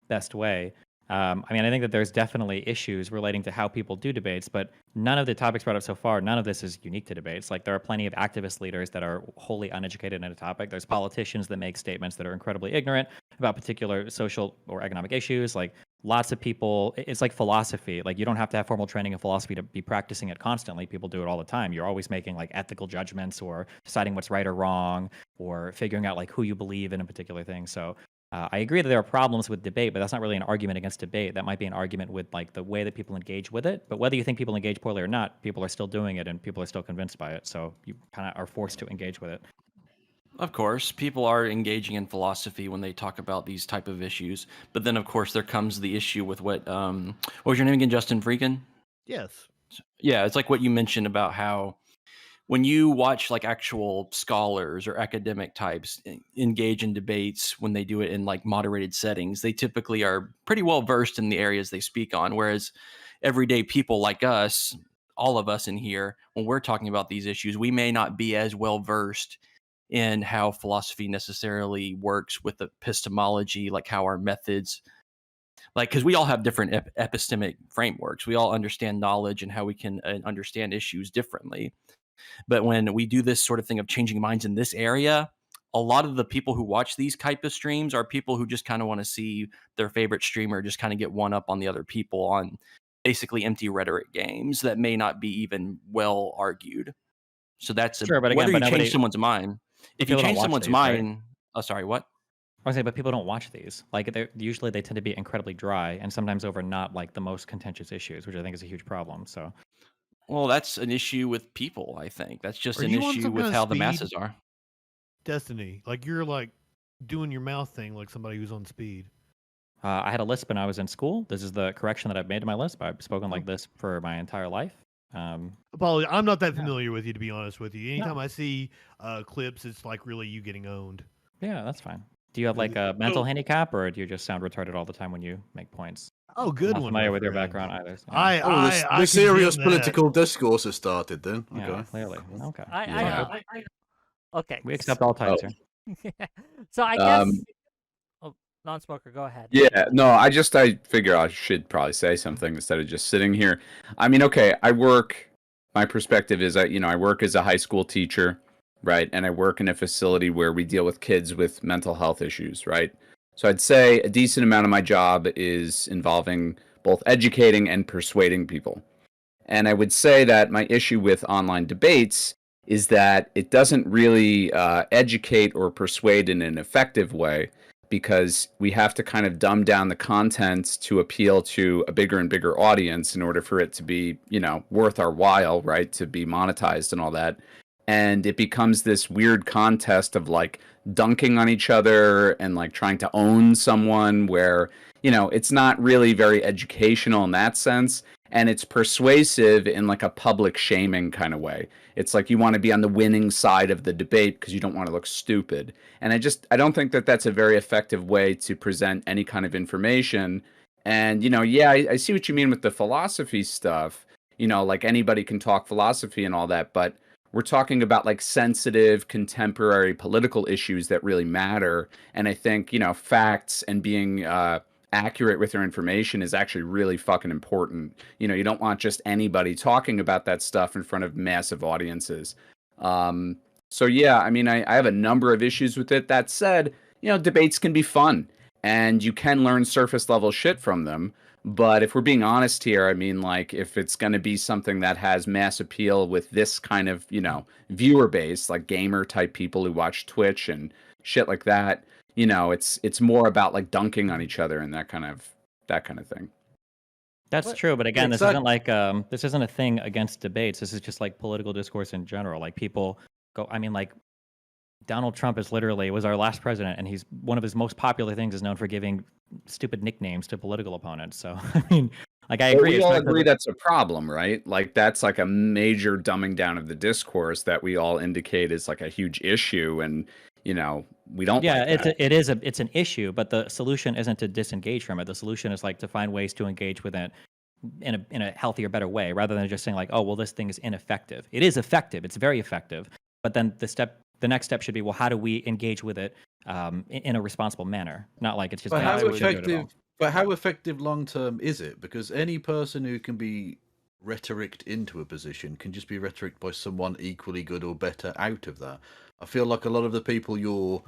Speaker 9: best way? I mean, I think that there's definitely issues relating to how people do debates, but none of the topics brought up so far, none of this is unique to debates. Like, there are plenty of activist leaders that are wholly uneducated in a topic. There's politicians that make statements that are incredibly ignorant about particular social or economic issues. Like, lots of people, it's like philosophy. Like you don't have to have formal training in philosophy to be practicing it constantly. People do it all the time. You're always making like ethical judgments or deciding what's right or wrong or figuring out like who you believe in a particular thing. So I agree that there are problems with debate, but that's not really an argument against debate. That might be an argument with like the way that people engage with it. But whether you think people engage poorly or not, people are still doing it and people are still convinced by it. So you kind of are forced to engage with it.
Speaker 10: Of course, people are engaging in philosophy when they talk about these type of issues. But then, of course, there comes the issue with what was your name again? JustinFREAKIN?
Speaker 2: Yes.
Speaker 10: Yeah, it's like what you mentioned about how when you watch like actual scholars or academic types engage in debates when they do it in like moderated settings, they typically are pretty well versed in the areas they speak on. Whereas everyday people like us, all of us in here, when we're talking about these issues, we may not be as well versed in how philosophy necessarily works with epistemology, like how our methods, like, because we all have different epistemic frameworks. We all understand knowledge and how we can understand issues differently. But when we do this sort of thing of changing minds in this area, a lot of the people who watch these type of streams are people who just kind of want to see their favorite streamer just kind of get one up on the other people on basically empty rhetoric games that may not be even well argued. So that's
Speaker 9: Sure, but again,
Speaker 10: whether
Speaker 9: but
Speaker 10: you change
Speaker 9: nobody,
Speaker 10: someone's mind. If you
Speaker 9: people don't
Speaker 10: change
Speaker 9: watch
Speaker 10: someone's
Speaker 9: these, right?
Speaker 10: mind, oh, sorry, what?
Speaker 9: I was saying, but people don't watch these. Like, usually they tend to be incredibly dry, and sometimes over not like the most contentious issues, which I think is a huge problem. So,
Speaker 10: Well, that's an issue with people, I think. That's just
Speaker 2: Are
Speaker 10: an
Speaker 2: you on
Speaker 10: issue
Speaker 2: some
Speaker 10: with
Speaker 2: kind of
Speaker 10: how the
Speaker 2: speed?
Speaker 10: masses are.
Speaker 2: Destiny, like you're like doing your mouth thing like somebody who's on speed.
Speaker 9: I had a lisp when I was in school. This is the correction that I've made to my lisp. I've spoken
Speaker 2: Oh.
Speaker 9: like this for my entire life.
Speaker 2: Apology, I'm not that
Speaker 9: Yeah.
Speaker 2: familiar with you, to be honest with you. Anytime
Speaker 9: No.
Speaker 2: I see clips, it's like really you getting owned.
Speaker 9: Yeah, that's fine. Do you have like a mental handicap, or do you just sound retarded all the time when you make points?
Speaker 2: Oh, good
Speaker 9: Not
Speaker 2: one.
Speaker 9: familiar
Speaker 2: my
Speaker 9: with your
Speaker 2: friend.
Speaker 9: background either. So,
Speaker 2: I,
Speaker 8: Oh,
Speaker 2: I, I
Speaker 8: the serious
Speaker 2: condemn that.
Speaker 8: political discourse has started then.
Speaker 9: yeah,
Speaker 8: Okay.
Speaker 9: clearly. Okay.
Speaker 7: Okay.
Speaker 9: We accept all types here.
Speaker 7: So I guess. Oh, non-smoker, go ahead.
Speaker 11: Yeah, no, I figure I should probably say something instead of just sitting here. I mean, okay, my perspective is I work as a high school teacher, right? And I work in a facility where we deal with kids with mental health issues, right? So I'd say a decent amount of my job is involving both educating and persuading people. And I would say that my issue with online debates is that it doesn't really educate or persuade in an effective way, because we have to kind of dumb down the content to appeal to a bigger and bigger audience in order for it to be, worth our while, right? To be monetized and all that. And it becomes this weird contest of like dunking on each other and like trying to own someone where, it's not really very educational in that sense. And it's persuasive in like a public shaming kind of way. It's like you want to be on the winning side of the debate because you don't want to look stupid. And I don't think that that's a very effective way to present any kind of information. And, I see what you mean with the philosophy stuff. Like anybody can talk philosophy and all that, but we're talking about like sensitive contemporary political issues that really matter. And I think, facts and being accurate with your information is actually really fucking important. You don't want just anybody talking about that stuff in front of massive audiences. So yeah, I mean, I have a number of issues with it. That said, debates can be fun and you can learn surface level shit from them. But if we're being honest here, I mean, like, if it's going to be something that has mass appeal with this kind of, viewer base, like gamer type people who watch Twitch and shit like that, it's more about like dunking on each other and that kind of thing.
Speaker 9: That's true, but again, this isn't like this isn't a thing against debates. This is just like political discourse in general. Like people go, I mean, like Donald Trump was our last president, and he's one of his most popular things is known for giving stupid nicknames to political opponents. So I mean, like I agree.
Speaker 11: We all agree that's a problem, right? Like that's like a major dumbing down of the discourse that we all indicate is like a huge issue, and we don't.
Speaker 9: Yeah,
Speaker 11: like
Speaker 9: it's an issue, but the solution isn't to disengage from it. The solution is like to find ways to engage with it in a healthier, better way, rather than just saying like, oh, well, this thing is ineffective. It is effective. It's very effective. But then the next step should be, well, how do we engage with it in a responsible manner? Not like it's just.
Speaker 8: But how effective long term is it? Because any person who can be rhetoricked into a position can just be rhetoricked by someone equally good or better out of that. I feel like a lot of the people you're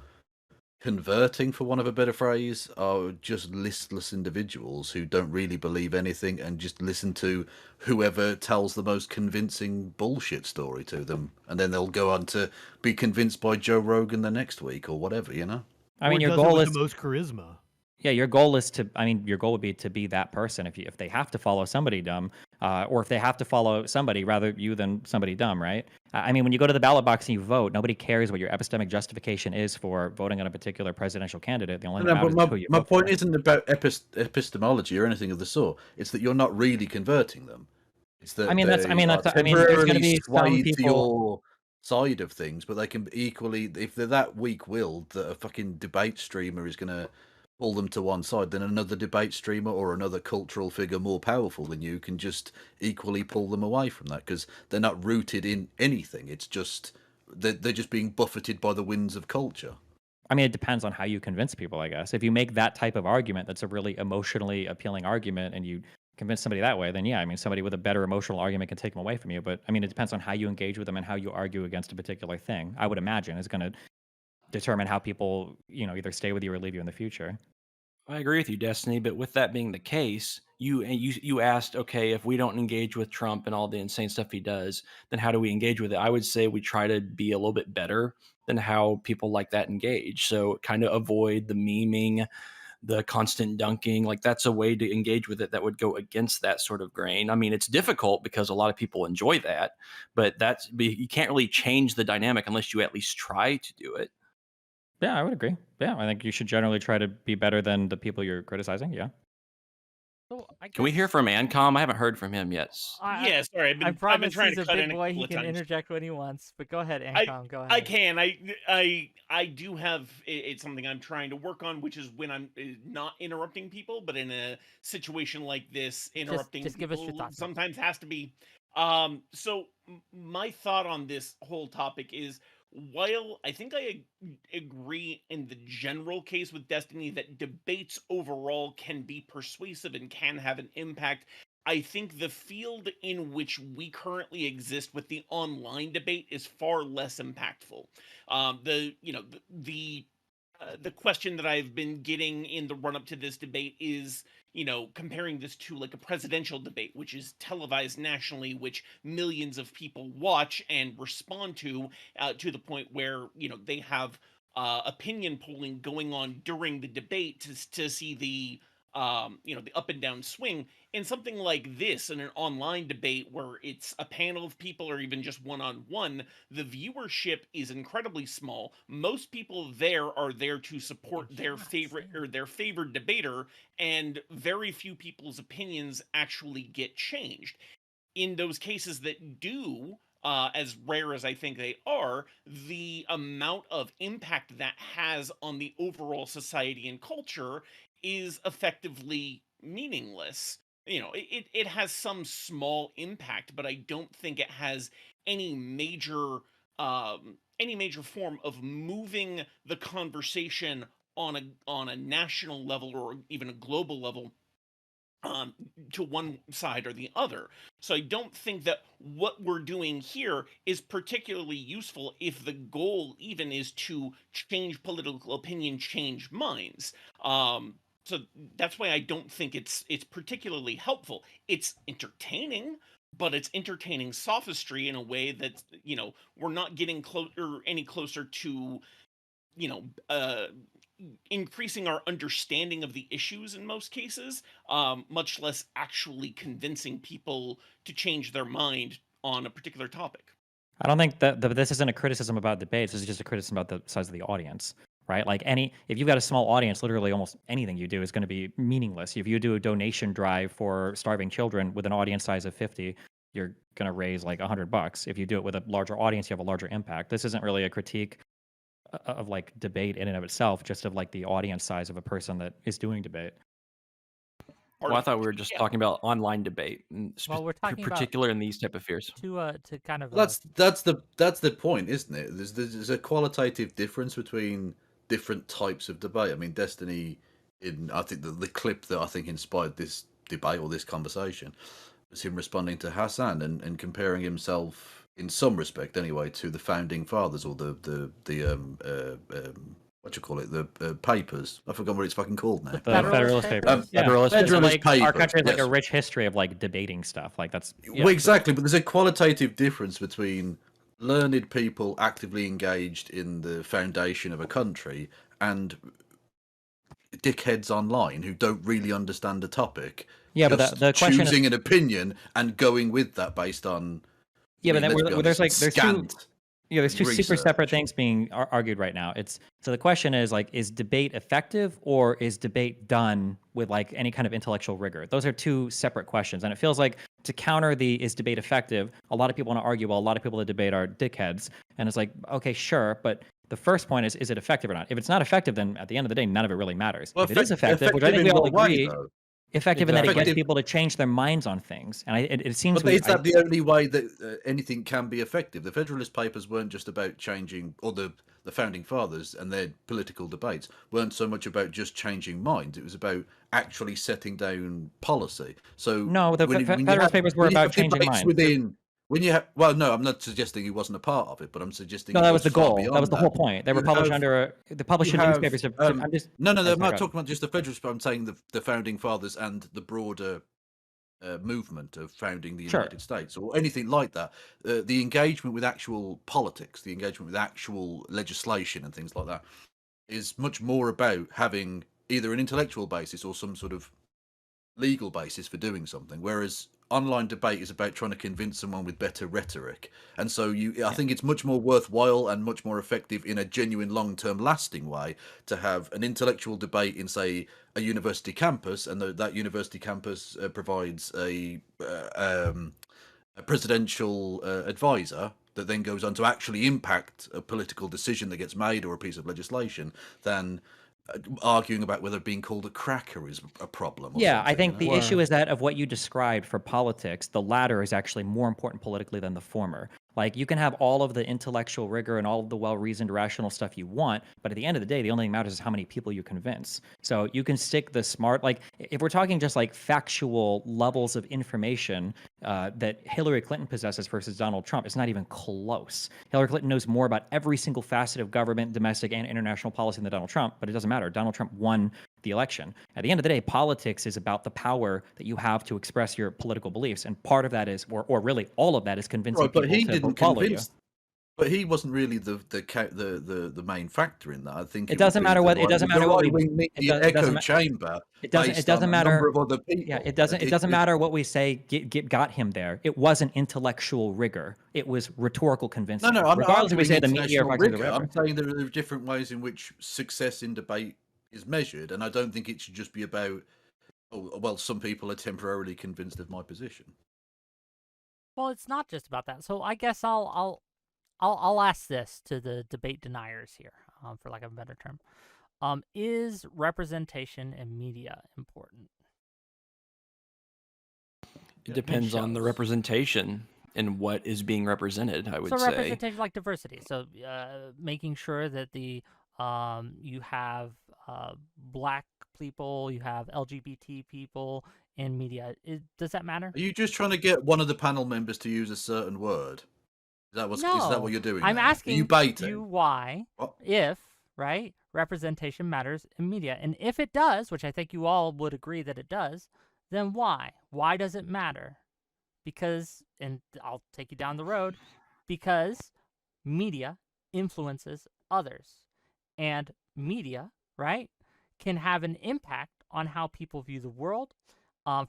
Speaker 8: converting, for want of a better phrase, are just listless individuals who don't really believe anything and just listen to whoever tells the most convincing bullshit story to them, and then they'll go on to be convinced by Joe Rogan the next week or whatever, you know.
Speaker 9: I mean,
Speaker 2: Or
Speaker 9: your
Speaker 2: does it
Speaker 9: goal
Speaker 2: with
Speaker 9: is
Speaker 2: the most charisma.
Speaker 9: Yeah, your goal is to. I mean, your goal would be to be that person. If they have to follow somebody dumb, or if they have to follow somebody rather you than somebody dumb, right? I mean, when you go to the ballot box and you vote, nobody cares what your epistemic justification is for voting on a particular presidential candidate. The only thing that matters is who you
Speaker 8: My
Speaker 9: vote
Speaker 8: point
Speaker 9: for.
Speaker 8: isn't about epistemology or anything of the sort. It's that you're not really converting them. It's that
Speaker 9: I mean,
Speaker 8: they are
Speaker 9: I mean, there's going to
Speaker 8: temporarily
Speaker 9: be some
Speaker 8: swayed to
Speaker 9: people.
Speaker 8: your side of things, but they can be equally, if they're that weak-willed that a fucking debate streamer is going to pull them to one side, then another debate streamer or another cultural figure more powerful than you can just equally pull them away from that, because they're not rooted in anything. It's just they're just being buffeted by the winds of culture.
Speaker 9: I mean, it depends on how you convince people, I guess. If you make that type of argument, that's a really emotionally appealing argument, and you convince somebody that way, then yeah, I mean, somebody with a better emotional argument can take them away from you. But I mean, it depends on how you engage with them and how you argue against a particular thing. I would imagine is going to determine how people, either stay with you or leave you in the future.
Speaker 10: I agree with you, Destiny. But with that being the case, you asked, okay, if we don't engage with Trump and all the insane stuff he does, then how do we engage with it? I would say we try to be a little bit better than how people like that engage. So kind of avoid the memeing, the constant dunking. Like that's a way to engage with it that would go against that sort of grain. I mean, it's difficult because a lot of people enjoy that, but you can't really change the dynamic unless you at least try to do it.
Speaker 9: Yeah, I would agree. Yeah, I think you should generally try to be better than the people you're criticizing. Yeah.
Speaker 7: So
Speaker 10: Can we hear from Ancom? I haven't heard from him yet.
Speaker 12: Yeah, sorry.
Speaker 7: I promise
Speaker 12: trying
Speaker 7: he's
Speaker 12: to
Speaker 7: a
Speaker 12: cut
Speaker 7: big
Speaker 12: in
Speaker 7: boy.
Speaker 12: a
Speaker 7: He
Speaker 12: couple
Speaker 7: can
Speaker 12: of times.
Speaker 7: interject when he wants. But go ahead,
Speaker 12: I
Speaker 7: Ancom. Go ahead.
Speaker 12: I can. I do have. It's something I'm trying to work on, which is when I'm not interrupting people, but in a situation like this, interrupting
Speaker 7: just give us
Speaker 12: people
Speaker 7: your thoughts.
Speaker 12: sometimes has to be. So my thought on this whole topic is, while I think I agree in the general case with Destiny that debates overall can be persuasive and can have an impact, I think the field in which we currently exist with the online debate is far less impactful. The question that I've been getting in the run up to this debate is, comparing this to like a presidential debate, which is televised nationally, which millions of people watch and respond to the point where, they have opinion polling going on during the debate to see the the up and down swing. In something like this, in an online debate where it's a panel of people or even just one-on-one, the viewership is incredibly small. Most people there are there to support their favorite or their favored debater, and very few people's opinions actually get changed. In those cases that do, as rare as I think they are, the amount of impact that has on the overall society and culture is effectively meaningless. It has some small impact, but I don't think it has any major form of moving the conversation on a national level or even a global level to one side or the other. So I don't think that what we're doing here is particularly useful if the goal even is to change political opinion, change minds. So that's why I don't think it's particularly helpful. It's entertaining, but it's entertaining sophistry in a way that we're not getting any closer to you know increasing our understanding of the issues in most cases, much less actually convincing people to change their mind on a particular topic.
Speaker 9: I don't think that this isn't a criticism about debates. This is just a criticism about the size of the audience, right? Like if you've got a small audience, literally almost anything you do is going to be meaningless. If you do a donation drive for starving children with an audience size of 50, you're going to raise like $100. If you do it with a larger audience, you have a larger impact. This isn't really a critique of like debate in and of itself, just of like the audience size of a person that is doing debate.
Speaker 10: Well, I thought we were just talking about online debate, and
Speaker 7: Well, we're talking
Speaker 10: particular in these type of fears.
Speaker 7: To kind of
Speaker 8: that's the point, isn't it? There's a qualitative difference between different types of debate. I mean, Destiny, I think the clip that I think inspired this debate or this conversation was him responding to Hassan and comparing himself, in some respect anyway, to the founding fathers or the what do you call it? The papers. I forgot what it's fucking called now.
Speaker 9: The Federalist Papers.
Speaker 8: Federalist Papers.
Speaker 9: Our country has like
Speaker 8: yes.
Speaker 9: a rich history of like debating stuff. Like that's
Speaker 8: Well, exactly, but there's a qualitative difference between learned people actively engaged in the foundation of a country and dickheads online who don't really understand the topic.
Speaker 9: Yeah, but the question
Speaker 8: choosing
Speaker 9: is,
Speaker 8: an opinion and going with that based on.
Speaker 9: Yeah, but then there's two super
Speaker 8: research.
Speaker 9: separate things being argued right now. So the question is like, is debate effective or is debate done with like any kind of intellectual rigor? Those are two separate questions, and it feels like to counter the is debate effective, a lot of people want to argue, well, a lot of people that debate are dickheads, and it's like, okay, sure, but the first point is it effective or not? If it's not effective, then at the end of the day, none of it really matters. Well, if it is effective, which I think we all agree. Effective in that it gets people to change their minds on things, and it seems.
Speaker 8: But is that the only way that anything can be effective? The Federalist Papers weren't just about changing, or the Founding Fathers and their political debates weren't so much about just changing minds. It was about actually setting down policy. So
Speaker 9: no, the Federalist Papers were about changing minds.
Speaker 8: Well, no, I'm not suggesting he wasn't a part of it, but I'm suggesting
Speaker 9: no, that was the goal. That was the whole point. They were published under the published newspapers.
Speaker 8: I'm not talking about just the Federalists, but I'm saying the Founding Fathers and the broader movement of founding the United States or anything like that. The engagement with actual politics, the engagement with actual legislation and things like that is much more about having either an intellectual basis or some sort of legal basis for doing something, whereas online debate is about trying to convince someone with better rhetoric. And so I think it's much more worthwhile and much more effective in a genuine long-term lasting way to have an intellectual debate in, say, a university campus, and that university campus provides a presidential advisor that then goes on to actually impact a political decision that gets made or a piece of legislation, than arguing about whether being called a cracker is a problem.
Speaker 9: Yeah, I think the issue is that of what you described for politics, the latter is actually more important politically than the former. Like, you can have all of the intellectual rigor and all of the well-reasoned, rational stuff you want, but at the end of the day, the only thing that matters is how many people you convince. So you can stick the smart, like, if we're talking just like factual levels of information that Hillary Clinton possesses versus Donald Trump, it's not even close. Hillary Clinton knows more about every single facet of government, domestic, and international policy than Donald Trump, but it doesn't matter. Donald Trump won the election. At the end of the day, politics is about the power that you have to express your political beliefs, and part of that is, or really all of that, is convincing people to follow you.
Speaker 8: But he wasn't really the main factor in that. I think
Speaker 9: it doesn't matter what it doesn't matter what we
Speaker 8: echo chamber.
Speaker 9: It doesn't matter. Yeah, it doesn't matter what we say. Got him there. It wasn't intellectual rigor. It was rhetorical convincing.
Speaker 8: No,
Speaker 9: regardless if we say the media or
Speaker 8: I'm saying there are different ways in which success in debate is measured, and I don't think it should just be about, oh, well, some people are temporarily convinced of my position.
Speaker 7: Well, it's not just about that. So I guess I'll ask this to the debate deniers here, for lack of a better term. Is representation in media important?
Speaker 10: It depends on the representation and what is being represented, I would say.
Speaker 7: So representation like diversity. So making sure that you have black people, you have LGBT people in media. Does that matter?
Speaker 8: Are you just trying to get one of the panel members to use a certain word? Is that what you're doing?
Speaker 7: I'm asking
Speaker 8: you
Speaker 7: why, if, right, representation matters in media. And if it does, which I think you all would agree that it does, then why? Why does it matter? Because, and I'll take you down the road, because media influences others. And media, right, can have an impact on how people view the world,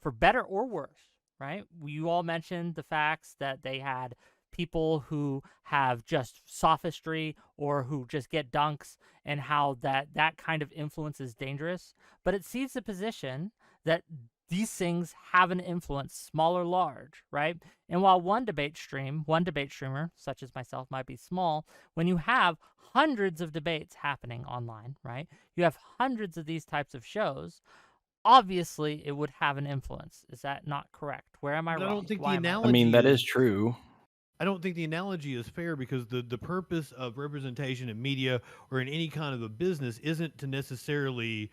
Speaker 7: for better or worse, right? You all mentioned the facts that they had people who have just sophistry or who just get dunks, and how that kind of influence is dangerous. But it sees the position that these things have an influence, small or large, right? And while one debate streamer, such as myself, might be small, when you have hundreds of debates happening online, right? You have hundreds of these types of shows. Obviously, it would have an influence. Is that not correct? Where am I wrong?
Speaker 2: I don't think
Speaker 7: Why
Speaker 2: the
Speaker 7: am I
Speaker 2: analogy.
Speaker 10: I mean, that is true.
Speaker 2: I don't think the analogy is fair because the purpose of representation in media or in any kind of a business isn't to necessarily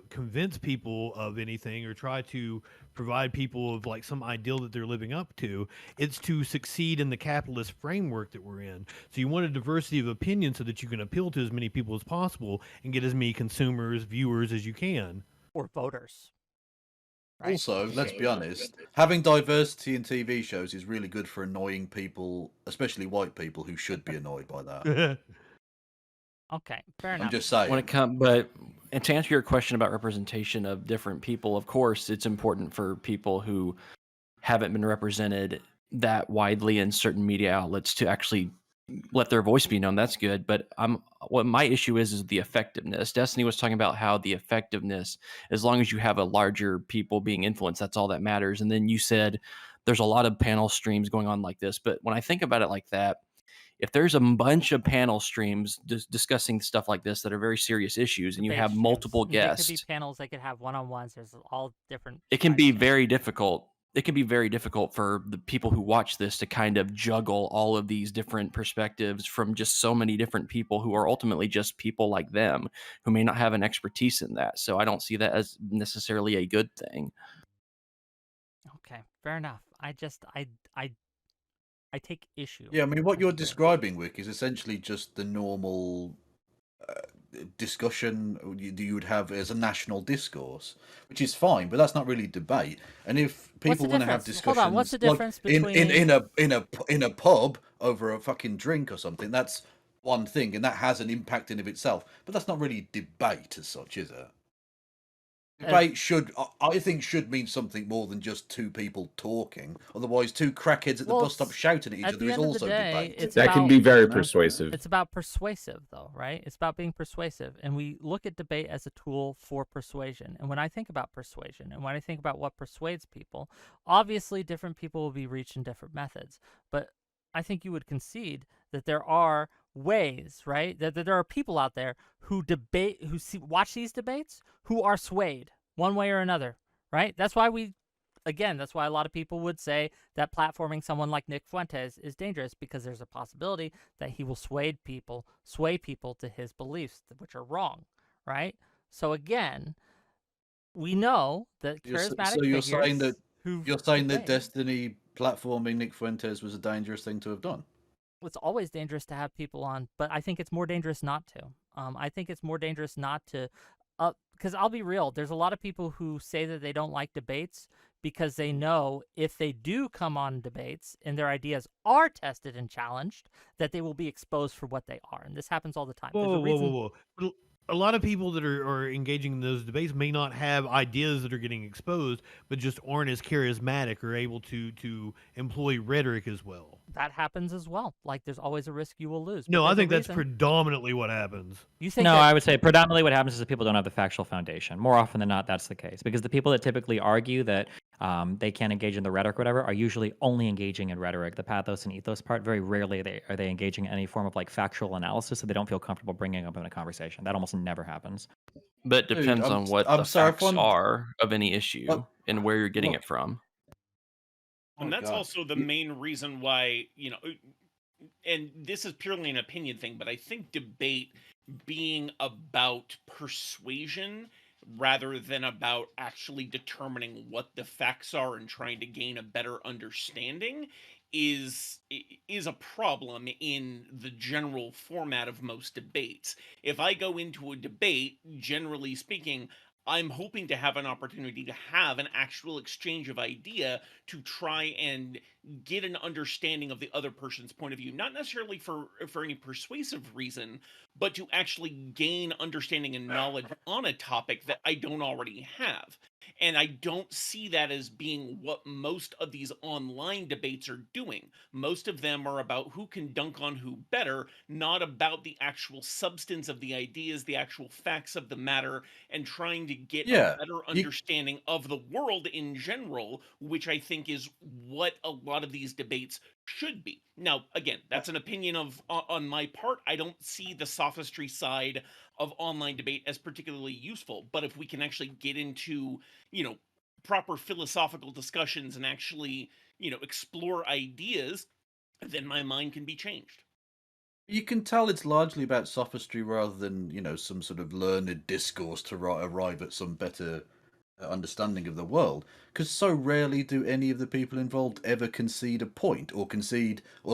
Speaker 2: convince people of anything or try to provide people of like some ideal that they're living up to. It's to succeed in the capitalist framework that we're in. So you want a diversity of opinion so that you can appeal to as many people as possible and get as many consumers, viewers as you can.
Speaker 7: Or voters. Right?
Speaker 8: Also, let's be honest, having diversity in TV shows is really good for annoying people, especially white people who should be annoyed by that.
Speaker 7: Okay, fair enough.
Speaker 8: I'm just saying.
Speaker 10: And to answer your question about representation of different people, of course, it's important for people who haven't been represented that widely in certain media outlets to actually let their voice be known. That's good. But what my issue is the effectiveness. Destiny was talking about how the effectiveness, as long as you have a larger people being influenced, that's all that matters. And then you said there's a lot of panel streams going on like this. But when I think about it like that, if there's a bunch of panel streams discussing stuff like this that are very serious issues, and you have multiple guests,
Speaker 7: They could be panels. They could have one-on-ones. There's all different.
Speaker 10: It can be very difficult. It can be very difficult for the people who watch this to kind of juggle all of these different perspectives from just so many different people who are ultimately just people like them who may not have an expertise in that. So I don't see that as necessarily a good thing.
Speaker 7: Okay, fair enough. I take issue.
Speaker 8: Yeah, I mean, what you're describing, Wick, is essentially just the normal discussion you would have as a national discourse, which is fine, but that's not really debate. And if people want to have discussions,
Speaker 7: hold on, what's the difference between
Speaker 8: in a pub over a fucking drink or something? That's one thing, and that has an impact in of itself. But that's not really debate as such, is it? Debate should mean something more than just two people talking. Otherwise, two crackheads at the bus stop shouting at each other is also debate.
Speaker 11: That can be very persuasive.
Speaker 7: It's about persuasive, though, right? It's about being persuasive. And we look at debate as a tool for persuasion. And when I think about persuasion and when I think about what persuades people, obviously different people will be reached in different methods. But I think you would concede that there are ways, right? That there are people out there who watch these debates who are swayed one way or another, right? That's why that's why a lot of people would say that platforming someone like Nick Fuentes is dangerous, because there's a possibility that he will sway people to his beliefs, which are wrong, right? So again, we know that charismatic figures
Speaker 8: you're saying that Destiny platforming Nick Fuentes was a dangerous thing to have done.
Speaker 7: It's always dangerous to have people on, but I think it's more dangerous not to. I think it's more dangerous not to, because I'll be real, there's a lot of people who say that they don't like debates because they know if they do come on debates and their ideas are tested and challenged, that they will be exposed for what they are. And this happens all the time.
Speaker 2: Whoa. A lot of people that are engaging in those debates may not have ideas that are getting exposed, but just aren't as charismatic or able to employ rhetoric as well.
Speaker 7: That happens as well. Like, there's always a risk you will lose.
Speaker 2: No, I think that's predominantly what happens.
Speaker 7: You think
Speaker 9: no, I would say predominantly what happens is that people don't have the factual foundation. More often than not, that's the case. Because the people that typically argue that they can't engage in the rhetoric or whatever are usually only engaging in rhetoric. The pathos and ethos part, very rarely are they engaging in any form of like factual analysis that they don't feel comfortable bringing up in a conversation. That almost never happens.
Speaker 10: But it depends on what the facts are of any issue and where you're getting it from.
Speaker 12: And that's also the main reason why, and this is purely an opinion thing, but I think debate being about persuasion rather than about actually determining what the facts are and trying to gain a better understanding is a problem in the general format of most debates. If I go into a debate, generally speaking, I'm hoping to have an opportunity to have an actual exchange of idea to try and get an understanding of the other person's point of view, not necessarily for any persuasive reason, but to actually gain understanding and knowledge on a topic that I don't already have. And I don't see that as being what most of these online debates are doing. Most of them are about who can dunk on who better, not about the actual substance of the ideas, the actual facts of the matter, and trying to get a better understanding of the world in general, which I think is what a lot of these debates should be. Now, again, that's an opinion on my part. I don't see the sophistry side of online debate as particularly useful, but if we can actually get into, proper philosophical discussions and actually, explore ideas, then my mind can be changed.
Speaker 8: You can tell it's largely about sophistry rather than, some sort of learned discourse to arrive at some better understanding of the world. Because so rarely do any of the people involved ever concede a point or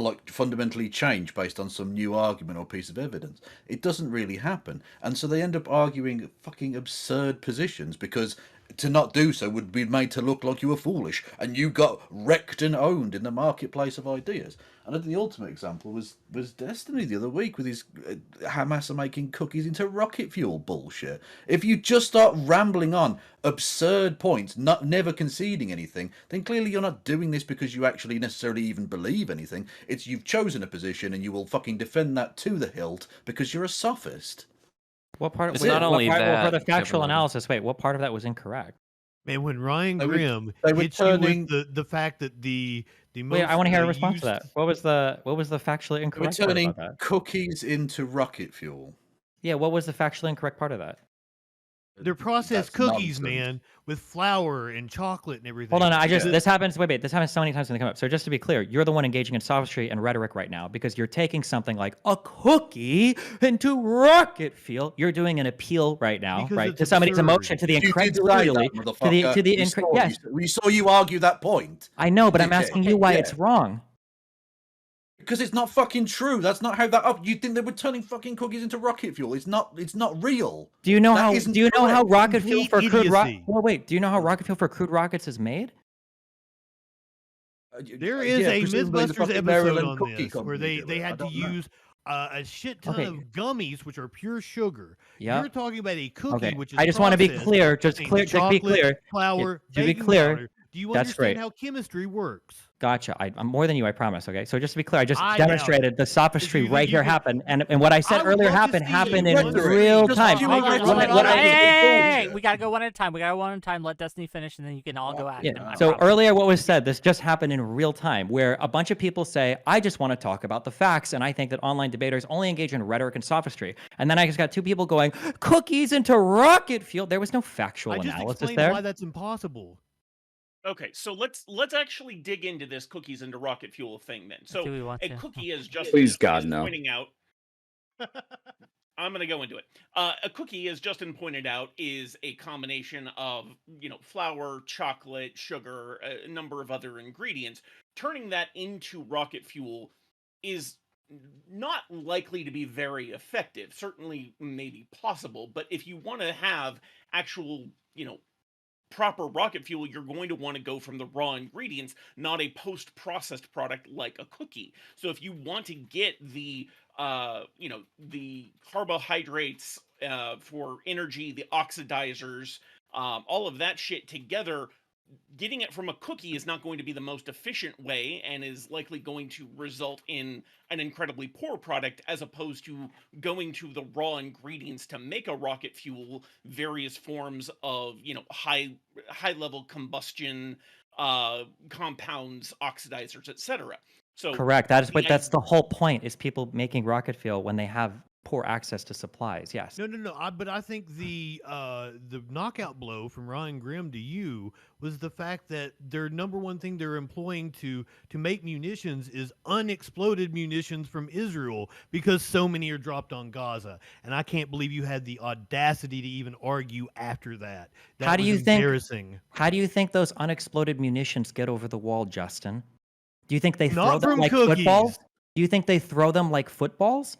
Speaker 8: like fundamentally change based on some new argument or piece of evidence. It doesn't really happen. And so they end up arguing fucking absurd positions because to not do so would be made to look like you were foolish and you got wrecked and owned in the marketplace of ideas. And the ultimate example was Destiny the other week with his Hamas are making cookies into rocket fuel bullshit. If you just start rambling on absurd points, never conceding anything, then clearly you're not doing this because you actually necessarily even believe anything. It's you've chosen a position and you will fucking defend that to the hilt because you're a sophist.
Speaker 9: What part?
Speaker 10: It's
Speaker 9: Wait,
Speaker 10: not only
Speaker 9: what part,
Speaker 10: that,
Speaker 9: for the factual
Speaker 10: everyone.
Speaker 9: analysis. Wait, what part of that was incorrect?
Speaker 2: Man, when Ryan
Speaker 8: They were-
Speaker 2: Grimm
Speaker 8: they were
Speaker 2: hits
Speaker 8: turning-
Speaker 2: you with the fact that the
Speaker 9: Wait, I want to hear a response
Speaker 2: used...
Speaker 9: to that. What was the factually
Speaker 8: They were
Speaker 9: incorrect part
Speaker 8: turning
Speaker 9: about that?
Speaker 8: cookies into rocket fuel.
Speaker 9: Yeah, what was the factually incorrect part of that?
Speaker 2: They're processed
Speaker 8: That's
Speaker 2: cookies,
Speaker 8: nonsense.
Speaker 2: man, with flour and chocolate and everything.
Speaker 9: Hold on,
Speaker 8: Yeah.
Speaker 9: this happens. Wait, this happens so many times when they come up. So just to be clear, you're the one engaging in sophistry and rhetoric right now because you're taking something like a cookie into rocket fuel. You're doing an appeal right now,
Speaker 2: Because
Speaker 9: right,
Speaker 2: it's
Speaker 9: to somebody's
Speaker 2: absurd.
Speaker 9: emotion, to the
Speaker 8: You did say
Speaker 9: incredulity,
Speaker 8: that, motherfucker.
Speaker 9: to the yes.
Speaker 8: We saw you argue that point.
Speaker 9: I know, but I'm
Speaker 8: Okay,
Speaker 9: asking you why
Speaker 8: yeah.
Speaker 9: it's wrong.
Speaker 8: Because it's not fucking true. That's not how that up. You think they were turning fucking cookies into rocket fuel? It's not real.
Speaker 9: Do you know
Speaker 8: That
Speaker 9: how?
Speaker 8: isn't
Speaker 9: Do you know how
Speaker 8: correct.
Speaker 9: rocket fuel for
Speaker 2: Complete
Speaker 9: crude rocket?
Speaker 2: idiocy.
Speaker 9: Well, wait. Do you know how rocket fuel for crude rockets is made?
Speaker 2: There is a
Speaker 8: presumably the
Speaker 2: Mythbusters
Speaker 8: fucking
Speaker 2: episode
Speaker 8: Maryland
Speaker 2: on
Speaker 8: Cookie
Speaker 2: this where
Speaker 8: Company do
Speaker 2: they
Speaker 8: it. I
Speaker 2: had to
Speaker 8: don't know.
Speaker 2: use a shit ton
Speaker 9: Okay.
Speaker 2: of gummies, which are pure sugar.
Speaker 9: Yeah.
Speaker 2: You're talking about a cookie,
Speaker 9: Okay.
Speaker 2: which is
Speaker 9: I just want to be
Speaker 2: processed,
Speaker 9: clear. Just
Speaker 2: contains
Speaker 9: clear. To be
Speaker 2: chocolate,
Speaker 9: clear.
Speaker 2: flour,
Speaker 9: to be
Speaker 2: baking
Speaker 9: clear.
Speaker 2: powder. Do you
Speaker 9: That's
Speaker 2: understand
Speaker 9: great.
Speaker 2: how chemistry works?
Speaker 9: Gotcha. I'm more than you, I promise. Okay. So just to be clear, I just
Speaker 2: I doubt
Speaker 9: demonstrated the sophistry
Speaker 2: you-
Speaker 9: right
Speaker 2: you
Speaker 9: here
Speaker 2: could-
Speaker 9: happened, and what I said
Speaker 2: I would
Speaker 9: earlier
Speaker 2: love to
Speaker 9: happened
Speaker 2: see
Speaker 9: in
Speaker 2: you
Speaker 9: real
Speaker 8: just
Speaker 9: time.
Speaker 8: you
Speaker 7: Hold
Speaker 8: make
Speaker 7: on,
Speaker 8: it
Speaker 7: hold on,
Speaker 8: sound
Speaker 7: hold on.
Speaker 8: like
Speaker 7: Hey,
Speaker 8: bullshit.
Speaker 7: we gotta go one at a time. We gotta go one at a time. Let Destiny finish, and then you can all go at it.
Speaker 9: Yeah.
Speaker 7: I
Speaker 9: So
Speaker 7: promise.
Speaker 9: earlier, what was said, this just happened in real time, where a bunch of people say, "I just want to talk about the facts," and I think that online debaters only engage in rhetoric and sophistry. And then I just got two people going, "Cookies into rocket fuel." There was no factual
Speaker 2: I just
Speaker 9: analysis
Speaker 2: explained
Speaker 9: there.
Speaker 2: why that's impossible.
Speaker 12: Okay, so let's actually dig into this cookies into rocket fuel thing then. So
Speaker 7: Do we want
Speaker 12: a
Speaker 7: to?
Speaker 12: cookie, as Justin
Speaker 11: Please,
Speaker 12: is
Speaker 11: God, no.
Speaker 12: pointing out, I'm going to go into it. A cookie, as Justin pointed out, is a combination of flour, chocolate, sugar, a number of other ingredients. Turning that into rocket fuel is not likely to be very effective. Certainly, maybe possible, but if you want to have actual, proper rocket fuel, you're going to want to go from the raw ingredients, not a post-processed product like a cookie. So if you want to get the the carbohydrates for energy, the oxidizers, all of that shit together, getting it from a cookie is not going to be the most efficient way and is likely going to result in an incredibly poor product, as opposed to going to the raw ingredients to make a rocket fuel, various forms of high level combustion compounds, oxidizers, etc. So
Speaker 9: Correct. That is, but
Speaker 12: the
Speaker 9: that's the whole point: is people making rocket fuel when they have poor access to supplies. Yes.
Speaker 2: No. But I think the knockout blow from Ryan Grimm to you was the fact that their number one thing they're employing to make munitions is unexploded munitions from Israel, because so many are dropped on Gaza. And I can't believe you had the audacity to even argue after that. That
Speaker 9: How do
Speaker 2: was
Speaker 9: you think?
Speaker 2: embarrassing.
Speaker 9: How do you think those unexploded munitions get over the wall, Justin? Do you think they throw
Speaker 2: Not
Speaker 9: them
Speaker 2: from
Speaker 9: like
Speaker 2: cookies.
Speaker 9: footballs? Do you think they throw them like footballs?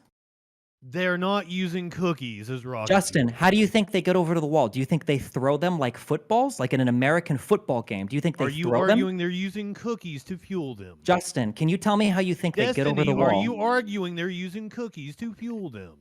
Speaker 2: They're not using cookies as rocket
Speaker 9: Justin,
Speaker 2: fuel.
Speaker 9: how do you think they get over to the wall? Do you think they throw them like footballs, like in an American football game? Do you think they
Speaker 2: Are you
Speaker 9: throw them?
Speaker 2: arguing they're using cookies to fuel them?
Speaker 9: Justin, can you tell me how you think they get over the
Speaker 2: Destiny,
Speaker 9: wall?
Speaker 2: are you arguing they're using cookies to fuel them?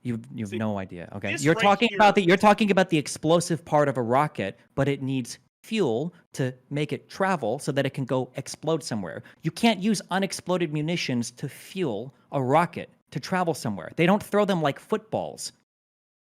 Speaker 9: You've
Speaker 12: See,
Speaker 9: no idea. Okay,
Speaker 12: this
Speaker 9: you're
Speaker 12: right
Speaker 9: talking
Speaker 12: here-
Speaker 9: about the explosive part of a rocket, but it needs fuel to make it travel so that it can go explode somewhere. You can't use unexploded munitions to fuel a rocket to travel somewhere. They don't throw them like footballs.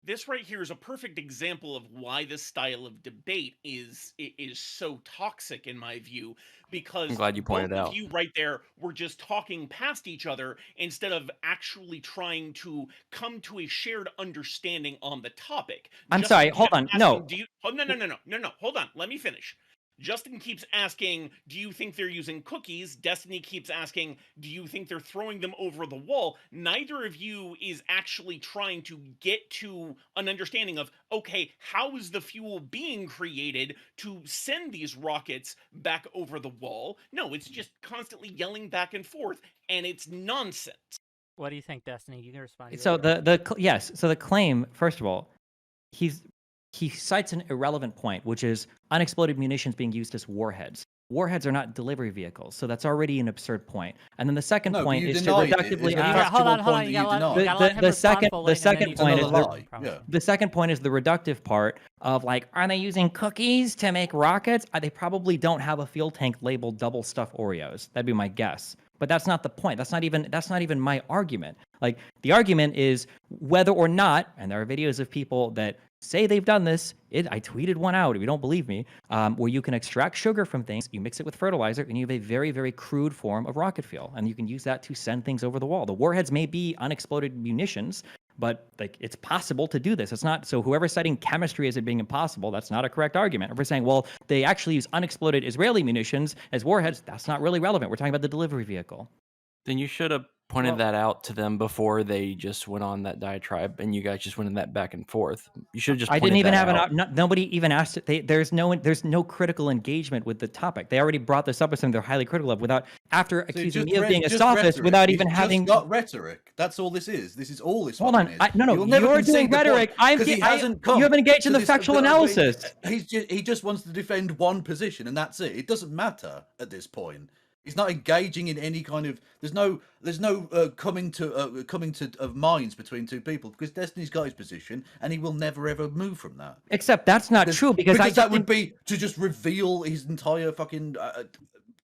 Speaker 12: This right here is a perfect example of why this style of debate is so toxic in my view, because
Speaker 10: I'm glad you pointed
Speaker 12: both
Speaker 10: out.
Speaker 12: of you right there were just talking past each other instead of actually trying to come to a shared understanding on the topic.
Speaker 9: I'm
Speaker 12: Justin
Speaker 9: sorry, hold
Speaker 12: kept
Speaker 9: on,
Speaker 12: asking,
Speaker 9: no.
Speaker 12: Do you, oh, no, hold on. Let me finish. Justin keeps asking, do you think they're using cookies? Destiny keeps asking, do you think they're throwing them over the wall? Neither of you is actually trying to get to an understanding of, okay, how is the fuel being created to send these rockets back over the wall? No, it's just constantly yelling back and forth, and it's nonsense.
Speaker 7: What do you think, Destiny? You can respond.
Speaker 9: So yes. So the claim, first of all, he cites an irrelevant point, which is unexploded munitions being used as warheads. Warheads are not delivery vehicles, so that's already an absurd point. And then the second point is to reductively ask.
Speaker 7: Hold on. You gotta let him
Speaker 9: the second point is
Speaker 8: the
Speaker 9: second point is the reductive part of like, are they using cookies to make rockets? They probably don't have a fuel tank labeled double stuffed Oreos. That'd be my guess. But that's not the point. That's not even my argument. Like the argument is whether or not, and there are videos of people that say they've done this. I tweeted one out, if you don't believe me, where you can extract sugar from things, you mix it with fertilizer, and you have a very, very crude form of rocket fuel. And you can use that to send things over the wall. The warheads may be unexploded munitions, but like it's possible to do this. It's not, so whoever's citing chemistry as it being impossible, that's not a correct argument. If we're saying, well, they actually use unexploded Israeli munitions as warheads, that's not really relevant. We're talking about the delivery vehicle.
Speaker 10: Then you should have pointed that out to them before they just went on that diatribe, and you guys just went in that back and forth. You should have just.
Speaker 9: I didn't even have nobody even asked it. There's no critical engagement with the topic. They already brought this up as something they're highly critical of without after accusing me of being a sophist without even having.
Speaker 8: Just got rhetoric. That's all this is. This is all this.
Speaker 9: Hold on. No. You're doing rhetoric. You haven't engaged in the factual analysis.
Speaker 8: He just wants to defend one position, and that's it. It doesn't matter at this point. He's not engaging in any kind of. There's no coming to of minds between two people because Destiny's got his position and he will never ever move from that.
Speaker 9: Except that's not true because
Speaker 8: that would be to just reveal his entire fucking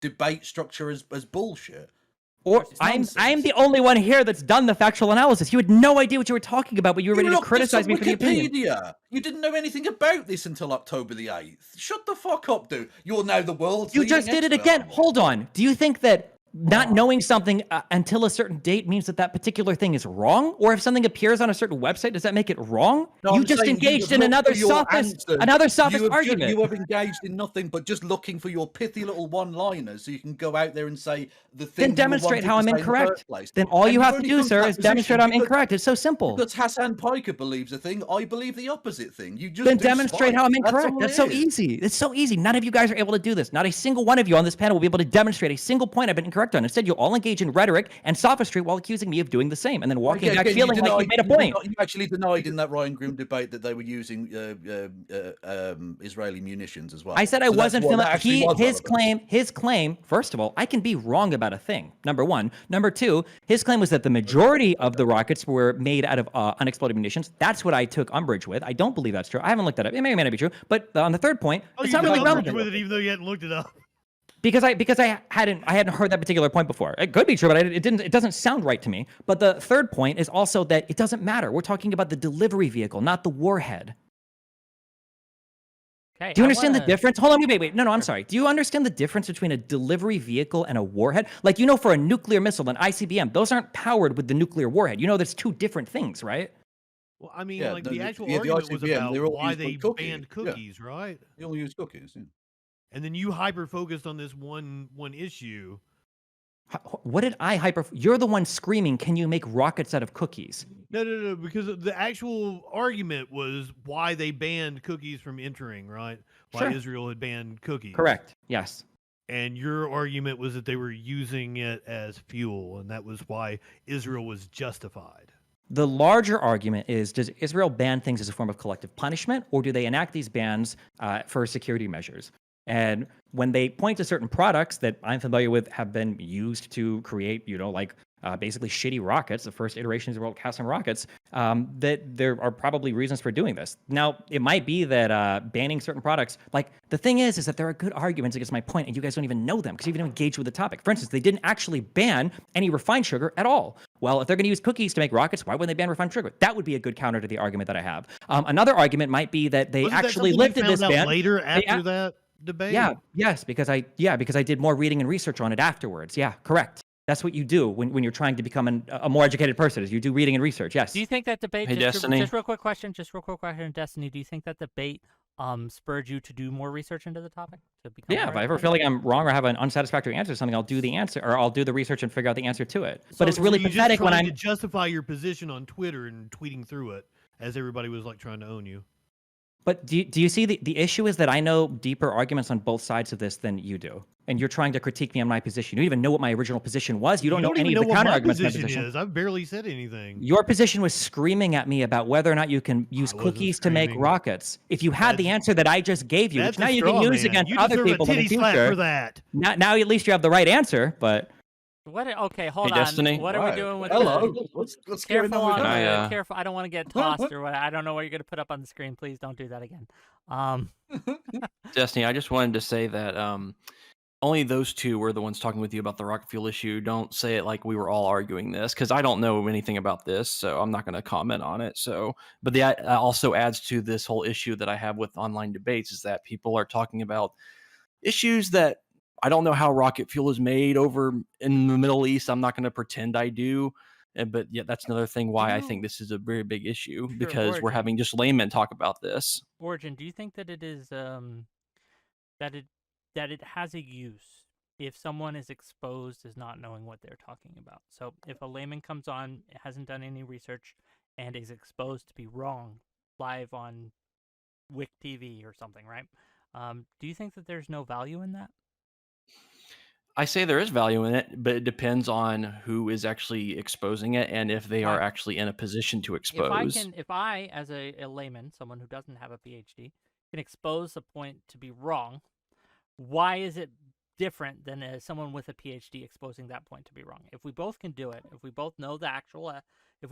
Speaker 8: debate structure as bullshit.
Speaker 9: Or I'm the only one here that's done the factual analysis. You had no idea what you were talking about, but you were ready to criticize me for the opinion.
Speaker 8: You didn't know anything about this until October the 8th. Shut the fuck up, dude. You're now the world's
Speaker 9: You just did it again. Hold on. Do you think that not knowing something until a certain date means that particular thing is wrong? Or if something appears on a certain website, does that make it wrong?
Speaker 8: No,
Speaker 9: you just engaged in another sophist argument.
Speaker 8: You have engaged in nothing but just looking for your pithy little one-liners so you can go out there and say the thing.
Speaker 9: Then demonstrate how I'm incorrect. Then all you have to do, sir, is demonstrate I'm incorrect. It's so simple.
Speaker 8: Because Hassan Piker believes a thing, I believe the opposite thing. You just
Speaker 9: then demonstrate how I'm incorrect. That's so easy. It's so easy. None of you guys are able to do this. Not a single one of you on this panel will be able to demonstrate a single point I've been incorrect on. Instead, you'll all engage in rhetoric and sophistry while accusing me of doing the same, and then walking back feeling like you made a point.
Speaker 8: You actually denied in that Ryan Grimm debate that they were using Israeli munitions as well.
Speaker 9: I said I wasn't feeling his claim. First of all, I can be wrong about a thing. Number one. Number two, his claim was that the majority of the rockets were made out of unexploded munitions. That's what I took umbrage with. I don't believe that's true. I haven't looked that up. It may or may not be true. But on the third point, it's not really relevant.
Speaker 2: With it, even though you hadn't looked it up.
Speaker 9: Because I hadn't heard that particular point before. It could be true, but it doesn't sound right to me. But the third point is also that it doesn't matter. We're talking about the delivery vehicle, not the warhead.
Speaker 7: Okay,
Speaker 9: do you understand the difference? Hold on, wait. No, I'm sorry. Do you understand the difference between a delivery vehicle and a warhead? Like, for a nuclear missile, an ICBM, those aren't powered with the nuclear warhead. That's two different things, right?
Speaker 2: Well, I mean, the actual argument was about why they banned cookies, right?
Speaker 8: They all use cookies, yeah.
Speaker 2: And then you hyper-focused on this one issue.
Speaker 9: What did I hyper... You're the one screaming, can you make rockets out of cookies?
Speaker 2: No, because the actual argument was why they banned cookies from entering, right? Why Israel had banned cookies.
Speaker 9: Correct, yes.
Speaker 2: And your argument was that they were using it as fuel, and that was why Israel was justified.
Speaker 9: The larger argument is, does Israel ban things as a form of collective punishment, or do they enact these bans for security measures? And when they point to certain products that I'm familiar with have been used to create, basically shitty rockets, the first iterations of world casting rockets, that there are probably reasons for doing this. Now, it might be that banning certain products, the thing is that there are good arguments against my point, and you guys don't even know them because you haven't engaged with the topic. For instance, they didn't actually ban any refined sugar at all. Well, if they're going to use cookies to make rockets, why wouldn't they ban refined sugar? That would be a good counter to the argument that I have. Another argument might be that they actually lifted this ban
Speaker 2: later after that debate.
Speaker 9: Yes, because I did more reading and research on it afterwards. Yeah, correct. That's what you do when you're trying to become a more educated person, is you do reading and research. Yes.
Speaker 7: Do you think that debate?
Speaker 10: Hey, Destiny.
Speaker 7: Just real quick question, Destiny. Do you think that debate spurred you to do more research into the topic? To become
Speaker 9: Yeah,
Speaker 7: more
Speaker 9: if I ever
Speaker 7: educated?
Speaker 9: feel like I'm wrong or have an unsatisfactory answer to something, I'll do the answer, or I'll do the research and figure out the answer to it. But it's
Speaker 2: So
Speaker 9: really
Speaker 2: were you just
Speaker 9: pathetic when
Speaker 2: trying
Speaker 9: I'm.
Speaker 2: to justify your position on Twitter and tweeting through it as everybody was like trying to own you.
Speaker 9: But do you see the issue is that I know deeper arguments on both sides of this than you do, and you're trying to critique me on my position. You don't even know what my original position was. You don't know
Speaker 2: even
Speaker 9: any of the
Speaker 2: what
Speaker 9: counter
Speaker 2: my
Speaker 9: arguments to my
Speaker 2: position
Speaker 9: position.
Speaker 2: is. I've barely said anything.
Speaker 9: Your position was screaming at me about whether or not you can use
Speaker 2: wasn't
Speaker 9: cookies to make
Speaker 2: screaming.
Speaker 9: rockets. If you had the answer that I just gave you, which
Speaker 2: That's
Speaker 9: now
Speaker 2: a
Speaker 9: you can
Speaker 2: straw
Speaker 9: use
Speaker 2: man.
Speaker 9: against
Speaker 2: You
Speaker 9: other
Speaker 2: deserve a
Speaker 9: people in the
Speaker 2: titty slap
Speaker 9: future,
Speaker 2: for that.
Speaker 9: now at least you have the right answer. But
Speaker 7: What? Okay, hold
Speaker 10: Hey,
Speaker 7: on.
Speaker 10: Destiny.
Speaker 7: What are we doing with
Speaker 8: Hello.
Speaker 7: the-
Speaker 8: What's
Speaker 7: Careful
Speaker 8: going on with
Speaker 7: on
Speaker 8: that?
Speaker 7: the, careful. I don't want to get tossed or what. I don't know what you're going to put up on the screen. Please don't do that again.
Speaker 10: Destiny, I just wanted to say that only those two were the ones talking with you about the rocket fuel issue. Don't say it like we were all arguing this, because I don't know anything about this, so I'm not going to comment on it. So, but that also adds to this whole issue that I have with online debates, is that people are talking about issues that I don't know how rocket fuel is made over in the Middle East. I'm not going to pretend I do. But yeah, that's another thing why I think this is a very big issue, because we're
Speaker 7: Origin.
Speaker 10: having just laymen talk about this.
Speaker 7: Origin, do you think that it is that it has a use if someone is exposed as not knowing what they're talking about? So if a layman comes on, hasn't done any research, and is exposed to be wrong live on WHICK TV or something, right? Do you think that there's no value in that?
Speaker 10: I say there is value in it, but it depends on who is actually exposing it and if they are actually in a position to expose.
Speaker 7: If I, as a layman, someone who doesn't have a PhD, can expose a point to be wrong, why is it different than someone with a PhD exposing that point to be wrong? If we both can do it, if we both know the actual, if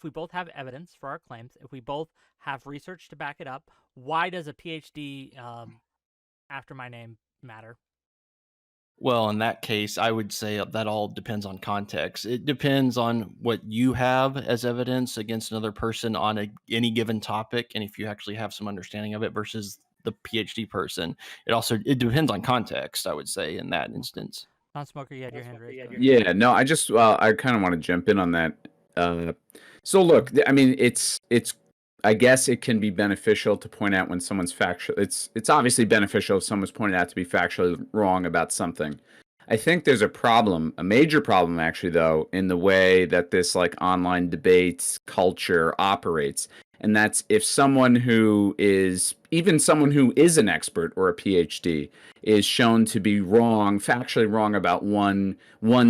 Speaker 7: we both have evidence for our claims, if we both have research to back it up, why does a PhD after my name matter?
Speaker 10: Well, in that case, I would say that all depends on context. It depends on what you have as evidence against another person on any given topic, and if you actually have some understanding of it versus the PhD person. It depends on context, I would say, in that instance.
Speaker 7: Non-smoker, you had your hand raised.
Speaker 11: Yeah, no, I just I kind of want to jump in on that. So look, I mean, it's I guess it can be beneficial to point out when someone's factual. It's obviously beneficial if someone's pointed out to be factually wrong about something. I think there's a problem, a major problem actually, though, in the way that this like online debates culture operates. And that's if someone who is, even someone who is an expert or a PhD, is shown to be wrong, factually wrong about one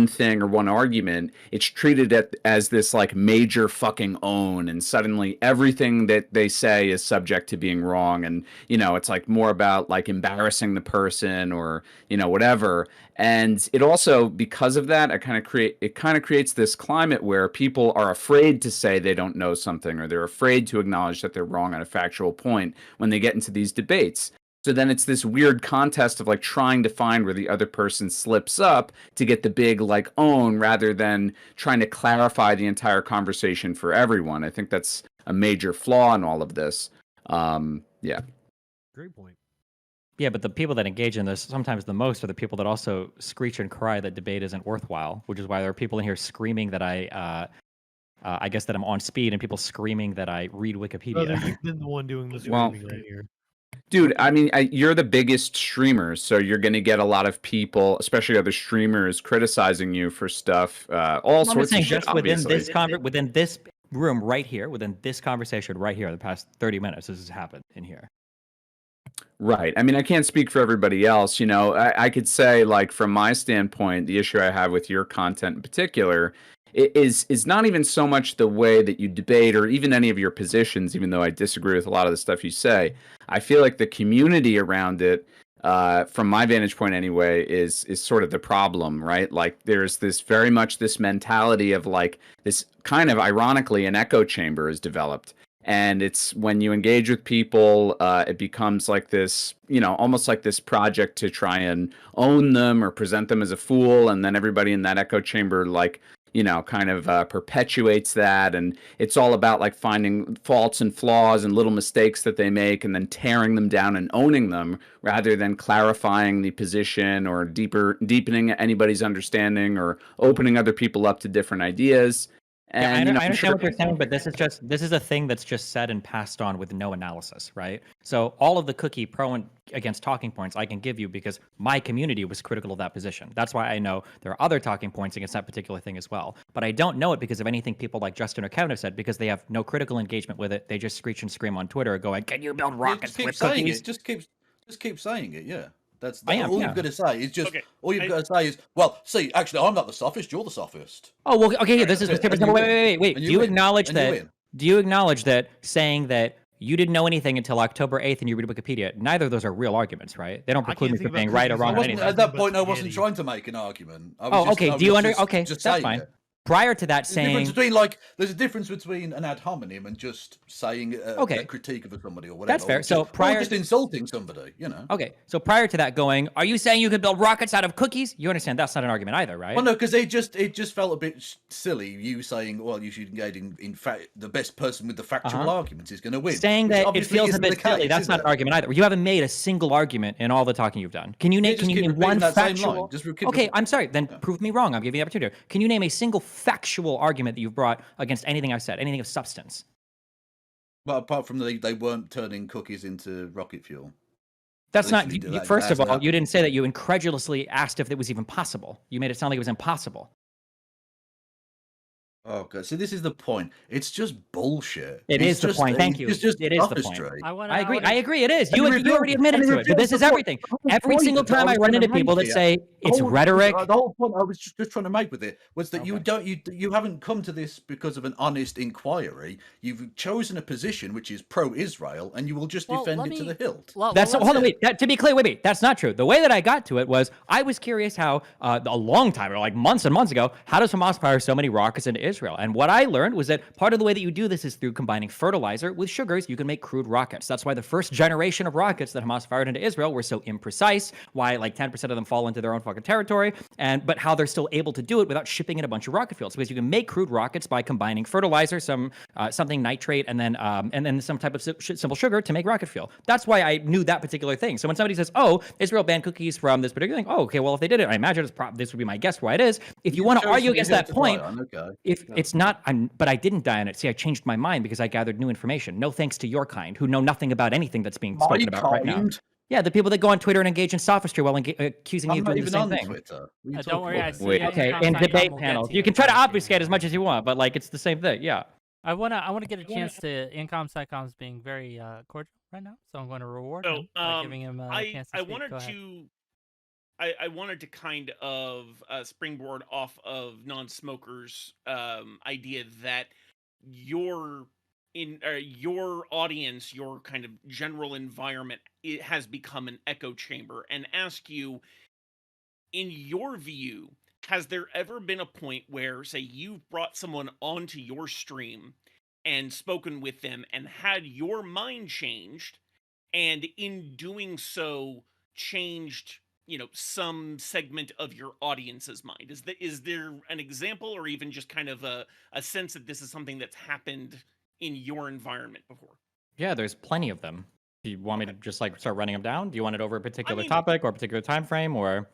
Speaker 11: thing or one argument, it's treated as this like major fucking own, and suddenly everything that they say is subject to being wrong, and it's like more about like embarrassing the person or whatever. And it also, because of that, it kind of creates this climate where people are afraid to say they don't know something, or they're afraid to acknowledge that they're wrong on a factual point when they get into these debates. So then it's this weird contest of like trying to find where the other person slips up to get the big like own, rather than trying to clarify the entire conversation for everyone. I think that's a major flaw in all of this. Yeah.
Speaker 2: Great point.
Speaker 9: Yeah, but the people that engage in this sometimes the most are the people that also screech and cry that debate isn't worthwhile, which is why there are people in here screaming that I guess that I'm on speed, and people screaming that I read Wikipedia.
Speaker 2: Brother, you've been the one doing the screaming right here.
Speaker 11: Dude, I mean, you're the biggest streamer, so you're going to get a lot of people, especially other streamers, criticizing you for stuff, all sorts of shit,
Speaker 9: just
Speaker 11: obviously.
Speaker 9: within this room right here, within this conversation right here, the past 30 minutes, this has happened in here.
Speaker 11: Right. I mean, I can't speak for everybody else. I could say, like, from my standpoint, the issue I have with your content in particular is not even so much the way that you debate or even any of your positions, even though I disagree with a lot of the stuff you say. I feel like the community around it, from my vantage point anyway, is sort of the problem, right? Like, there's this very much this mentality of like this kind of ironically an echo chamber is developed. And it's when you engage with people, it becomes like this, almost like this project to try and own them or present them as a fool. And then everybody in that echo chamber, like, kind of perpetuates that. And it's all about like finding faults and flaws and little mistakes that they make and then tearing them down and owning them, rather than clarifying the position or deepening anybody's understanding or opening other people up to different ideas.
Speaker 9: Yeah,
Speaker 11: And
Speaker 9: I understand what you're saying, but this is a thing that's just said and passed on with no analysis, right? So all of the cookie pro and against talking points I can give you because my community was critical of that position. That's why I know there are other talking points against that particular thing as well. But I don't know it because of anything people like Justin or Kevin have said because they have no critical engagement with it. They just screech and scream on Twitter going, "Can you build rockets with cookies?"
Speaker 8: Just keep saying it. Yeah. That's
Speaker 9: I am,
Speaker 8: all
Speaker 9: yeah.
Speaker 8: you've got to say. Is just
Speaker 12: Okay,
Speaker 8: all you've got to say is, well, see, actually, I'm not the sophist. You're the sophist.
Speaker 9: Oh, well, okay, this is
Speaker 8: That's it.
Speaker 9: wait,
Speaker 8: And you
Speaker 9: wait.
Speaker 8: win.
Speaker 9: Do
Speaker 8: And
Speaker 9: you
Speaker 8: you win.
Speaker 9: acknowledge
Speaker 8: And you
Speaker 9: that?
Speaker 8: win.
Speaker 9: Do you acknowledge that saying that you didn't know anything until October 8th and you read Wikipedia? Neither of those are real arguments, right? They don't preclude me from being right or wrong on anything.
Speaker 8: At that point, I wasn't trying to make an argument. I was
Speaker 9: Oh,
Speaker 8: just,
Speaker 9: okay.
Speaker 8: I
Speaker 9: Do you
Speaker 8: was
Speaker 9: okay,
Speaker 8: just
Speaker 9: that's
Speaker 8: saying
Speaker 9: fine.
Speaker 8: it.
Speaker 9: Prior to that,
Speaker 8: There's a difference between an ad hominem and just saying a critique of somebody or whatever.
Speaker 9: That's fair.
Speaker 8: Or
Speaker 9: So
Speaker 8: or just insulting somebody, you know.
Speaker 9: Okay, so prior to that, are you saying you could build rockets out of cookies? You understand that's not an argument either, right?
Speaker 8: Well, no, because it just felt a bit silly. You saying, well, you should engage in fact, the best person with the factual arguments is going to win.
Speaker 9: Saying
Speaker 8: which
Speaker 9: that it
Speaker 8: obviously
Speaker 9: feels a
Speaker 8: isn't
Speaker 9: bit
Speaker 8: the
Speaker 9: silly,
Speaker 8: case,
Speaker 9: that's
Speaker 8: is
Speaker 9: not an
Speaker 8: it?
Speaker 9: argument either. You haven't made a single argument in all the talking you've done. Can you name?
Speaker 8: just
Speaker 9: Can you
Speaker 8: keep
Speaker 9: name
Speaker 8: repeating
Speaker 9: one
Speaker 8: that same
Speaker 9: factual?
Speaker 8: line. Just keep
Speaker 9: Okay,
Speaker 8: repeating-
Speaker 9: I'm sorry. Then prove me wrong. I'm giving you the opportunity. Can you name a single factual argument that you've brought against anything I've said, anything of substance?
Speaker 8: Well, apart from they weren't turning cookies into rocket fuel.
Speaker 9: That's not.
Speaker 8: Literally did that.
Speaker 9: First of
Speaker 8: That's
Speaker 9: all,
Speaker 8: not-
Speaker 9: you didn't say that. You incredulously asked if it was even possible. You made it sound like it was impossible.
Speaker 8: Oh god! So this is the point. It's just bullshit.
Speaker 9: It
Speaker 8: It's
Speaker 9: is the
Speaker 8: just-
Speaker 9: point. Thank you.
Speaker 8: It's just
Speaker 9: It is the point.
Speaker 8: sophistry.
Speaker 9: I agree. I agree. It is.
Speaker 8: And
Speaker 9: You
Speaker 8: it reveals-
Speaker 9: already admitted
Speaker 8: and it
Speaker 9: to it. But
Speaker 8: reveals
Speaker 9: this is
Speaker 8: the point-
Speaker 9: everything.
Speaker 8: the whole
Speaker 9: Every
Speaker 8: point
Speaker 9: single
Speaker 8: that I
Speaker 9: time I
Speaker 8: was
Speaker 9: run
Speaker 8: trying
Speaker 9: into
Speaker 8: to make
Speaker 9: people that
Speaker 8: here-
Speaker 9: say it's rhetoric.
Speaker 8: The whole point I was just trying to make with it was that you haven't come to this because of an honest inquiry. You've chosen a position which is pro-Israel, and you will just defend it to the hilt.
Speaker 9: That's hold on, wait. To be clear, wait. That's not true. The way that I got to it was I was curious how a long time ago, like months and months ago, how does Hamas fire so many rockets into Israel? And what I learned was that part of the way that you do this is through combining fertilizer with sugars. You can make crude rockets. That's why the first generation of rockets that Hamas fired into Israel were so imprecise. Why like 10% of them fall into their own fucking territory. But how they're still able to do it without shipping in a bunch of rocket fuels, because you can make crude rockets by combining fertilizer, something nitrate, and then some type of simple sugar to make rocket fuel. That's why I knew that particular thing. So when somebody says, "Oh, Israel banned cookies from this particular thing," oh, okay, well if they did it, I imagine this would be my guess why it is. If you want to argue against that point, it's not. But I didn't die on it. See, I changed my mind because I gathered new information. No thanks to your kind, who know nothing about anything that's being spoken about right now. Yeah, the people that go on Twitter and engage in sophistry while accusing you of doing the same thing.
Speaker 7: Don't worry, I see.
Speaker 9: Okay, in debate panels, you can try to obfuscate as much as you want, but like it's the same thing. Yeah.
Speaker 7: I wanna get a chance to Incom Psychom's being very cordial right now, so I'm going to reward him by giving him a chance to speak.
Speaker 12: I wanted to kind of springboard off of non-smokers' idea that your audience, your kind of general environment, it has become an echo chamber, and ask you, in your view, has there ever been a point where, say, you've brought someone onto your stream and spoken with them and had your mind changed, and in doing so changed, some segment of your audience's mind? Is there an example, or even just kind of a sense that this is something that's happened in your environment before?
Speaker 9: Yeah, there's plenty of them. Do you want me to just like start running them down? Do you want it over a particular topic or a particular time frame, or?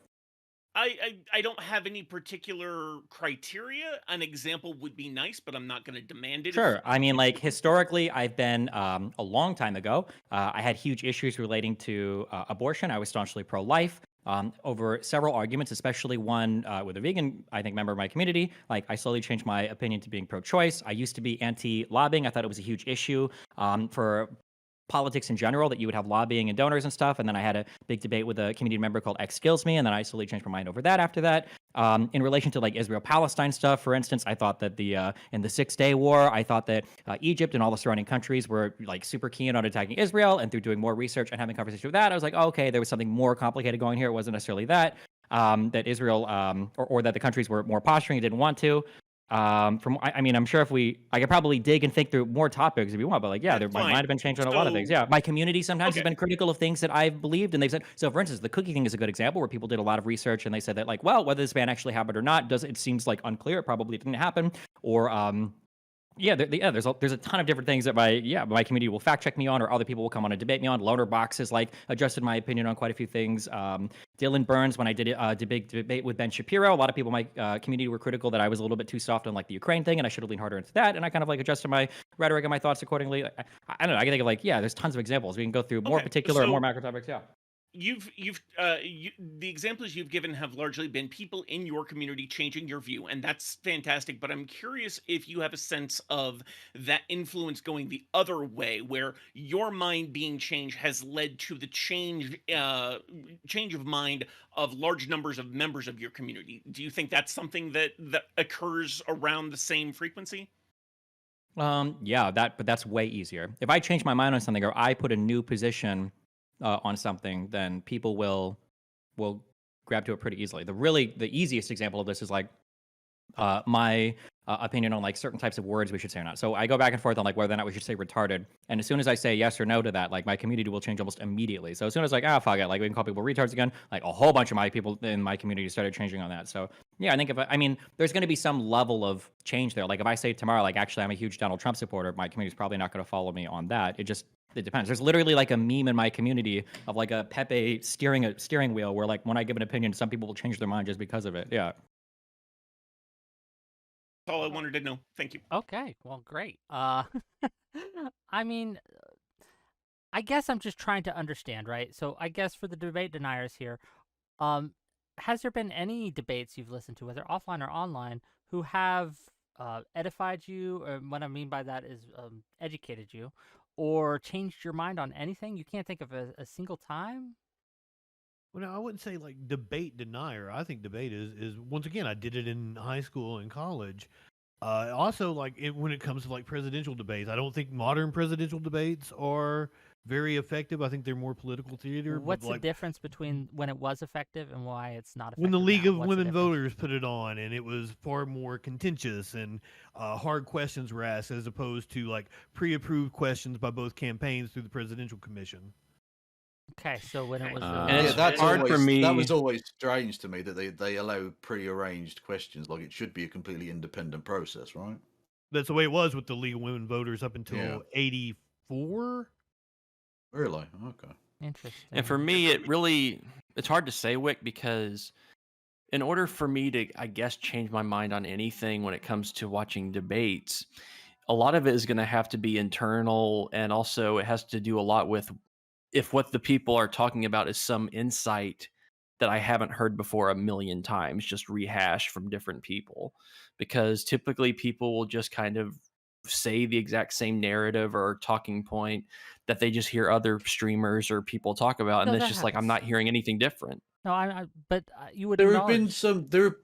Speaker 12: I don't have any particular criteria. An example would be nice, but I'm not going to demand it.
Speaker 9: Sure. I mean, like historically, I've been a long time ago. I had huge issues relating to abortion. I was staunchly pro-life. Over several arguments, especially one with a vegan, I think, member of my community. Like, I slowly changed my opinion to being pro-choice. I used to be anti-lobbying. I thought it was a huge issue for politics in general, that you would have lobbying and donors and stuff. And then I had a big debate with a community member called ckers, and then I slowly changed my mind over that after that. In relation to like Israel-Palestine stuff, for instance, I thought that in the 6-Day War, I thought that Egypt and all the surrounding countries were like super keen on attacking Israel. And through doing more research and having conversation with that, I was like, oh, okay, there was something more complicated going here. It wasn't necessarily that that Israel or that the countries were more posturing and didn't want to. I mean, I'm sure I could probably dig and think through more topics if you want, but like, yeah, my mind have been changed on a lot of things. Yeah, my community sometimes has been critical of things that I've believed, and they've said. So, for instance, the cookie thing is a good example where people did a lot of research and they said that, like, well, whether this ban actually happened or not, it seems like unclear. It probably didn't happen, or Yeah, there's a ton of different things that my community will fact check me on, or other people will come on and debate me on. Loner Box has like adjusted my opinion on quite a few things. Dylan Burns, when I did a debate with Ben Shapiro, a lot of people in my community were critical that I was a little bit too soft on like the Ukraine thing, and I should have leaned harder into that. And I kind of like adjusted my rhetoric and my thoughts accordingly. I don't know. I can think of like there's tons of examples. We can go through more particular and more macro topics. Yeah.
Speaker 12: The examples you've given have largely been people in your community changing your view, and that's fantastic. But I'm curious if you have a sense of that influence going the other way, where your mind being changed has led to the change of mind of large numbers of members of your community. Do you think that's something that occurs around the same frequency?
Speaker 9: But that's way easier. If I change my mind on something, or I put a new position on something, then people will grab to it pretty easily. The easiest example of this is like my opinion on like certain types of words we should say or not. So I go back and forth on like whether or not we should say retarded, and as soon as I say yes or no to that, like my community will change almost immediately. So as soon as like fuck it, like we can call people retards again, like a whole bunch of my people in my community started changing on that. So yeah, I think there's going to be some level of change there. Like if I say tomorrow, like actually I'm a huge Donald Trump supporter, my community's probably not going to follow me on that. It depends. There's literally like a meme in my community of like a Pepe steering a steering wheel where like when I give an opinion, some people will change their mind just because of it. Yeah.
Speaker 12: That's all I wanted to know. Thank you.
Speaker 7: Okay, well, great. I mean, I guess I'm just trying to understand, right? So I guess for the debate deniers here, has there been any debates you've listened to, whether offline or online, who have edified you, or what I mean by that is educated you, or changed your mind on anything? You can't think of a single time?
Speaker 2: Well, no, I wouldn't say like debate denier. I think debate is once again, I did it in high school and college. Also, like when it comes to like presidential debates, I don't think modern presidential debates are very effective. I think they're more political theater.
Speaker 7: What's the difference between when it was effective and why it's not effective?
Speaker 2: When the League
Speaker 7: now?
Speaker 2: of
Speaker 7: What's the
Speaker 2: Women
Speaker 7: difference?
Speaker 2: Voters put it on, and it was far more contentious, and hard questions were asked as opposed to like pre-approved questions by both campaigns through the presidential commission.
Speaker 7: Okay, so when it was
Speaker 8: that's
Speaker 10: hard
Speaker 8: always,
Speaker 10: for me.
Speaker 8: That was always strange to me that they allow pre-arranged questions. Like it should be a completely independent process, right?
Speaker 2: That's the way it was with the League of Women Voters up until
Speaker 8: Yeah.
Speaker 2: '84.
Speaker 8: Really? Okay.
Speaker 7: Interesting.
Speaker 10: And for me, it's hard to say, Wick, because in order for me to, I guess, change my mind on anything when it comes to watching debates, a lot of it is going to have to be internal, and also it has to do a lot with if what the people are talking about is some insight that I haven't heard before a million times, just rehashed from different people. Because typically people will just kind of say the exact same narrative or talking point that they just hear other streamers or people talk about,
Speaker 7: No,
Speaker 10: and it's
Speaker 7: that
Speaker 10: just like I'm not hearing anything different.
Speaker 7: No, but you would.
Speaker 8: There have been
Speaker 7: acknowledge-
Speaker 8: there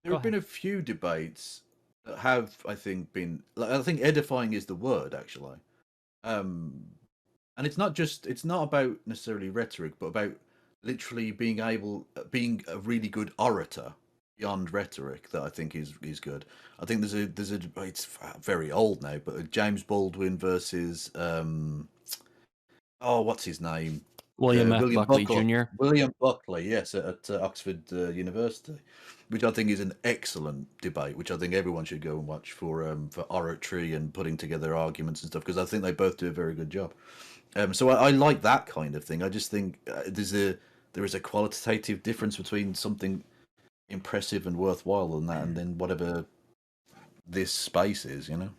Speaker 7: Go
Speaker 8: have been a few debates that have, I think, been. Like, I think edifying is the word actually. And it's not about necessarily rhetoric, but about literally being a really good orator beyond rhetoric that I think is good. I think there's a it's very old now, but a James Baldwin versus what's his name?
Speaker 10: William F. Buckley Jr.
Speaker 8: William Buckley, yes, at Oxford University, which I think is an excellent debate, which I think everyone should go and watch for oratory and putting together arguments and stuff, because I think they both do a very good job. So I like that kind of thing. I just think there is a qualitative difference between something impressive and worthwhile and that, and then whatever this space is, you know.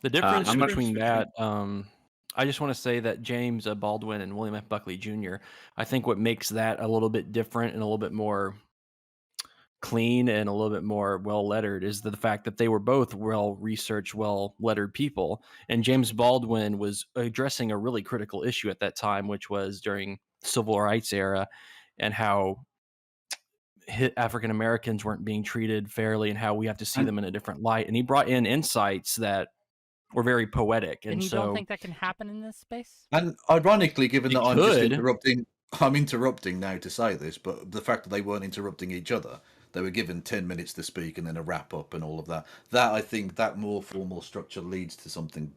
Speaker 10: The difference between that, I just want to say that James Baldwin and William F. Buckley Jr., I think what makes that a little bit different and a little bit more clean and a little bit more well-lettered is the fact that they were both well-researched, well-lettered people. And James Baldwin was addressing a really critical issue at that time, which was during the Civil Rights era, and how African Americans weren't being treated fairly and how we have to see them in a different light. And he brought in insights that were very poetic.
Speaker 7: And you don't think that can happen in this space?
Speaker 8: And ironically, given that I'm just
Speaker 10: could.
Speaker 8: I'm interrupting now to say this, but the fact that they weren't interrupting each other, they were given 10 minutes to speak and then a wrap up and all of that. That, I think, that more formal structure leads to something,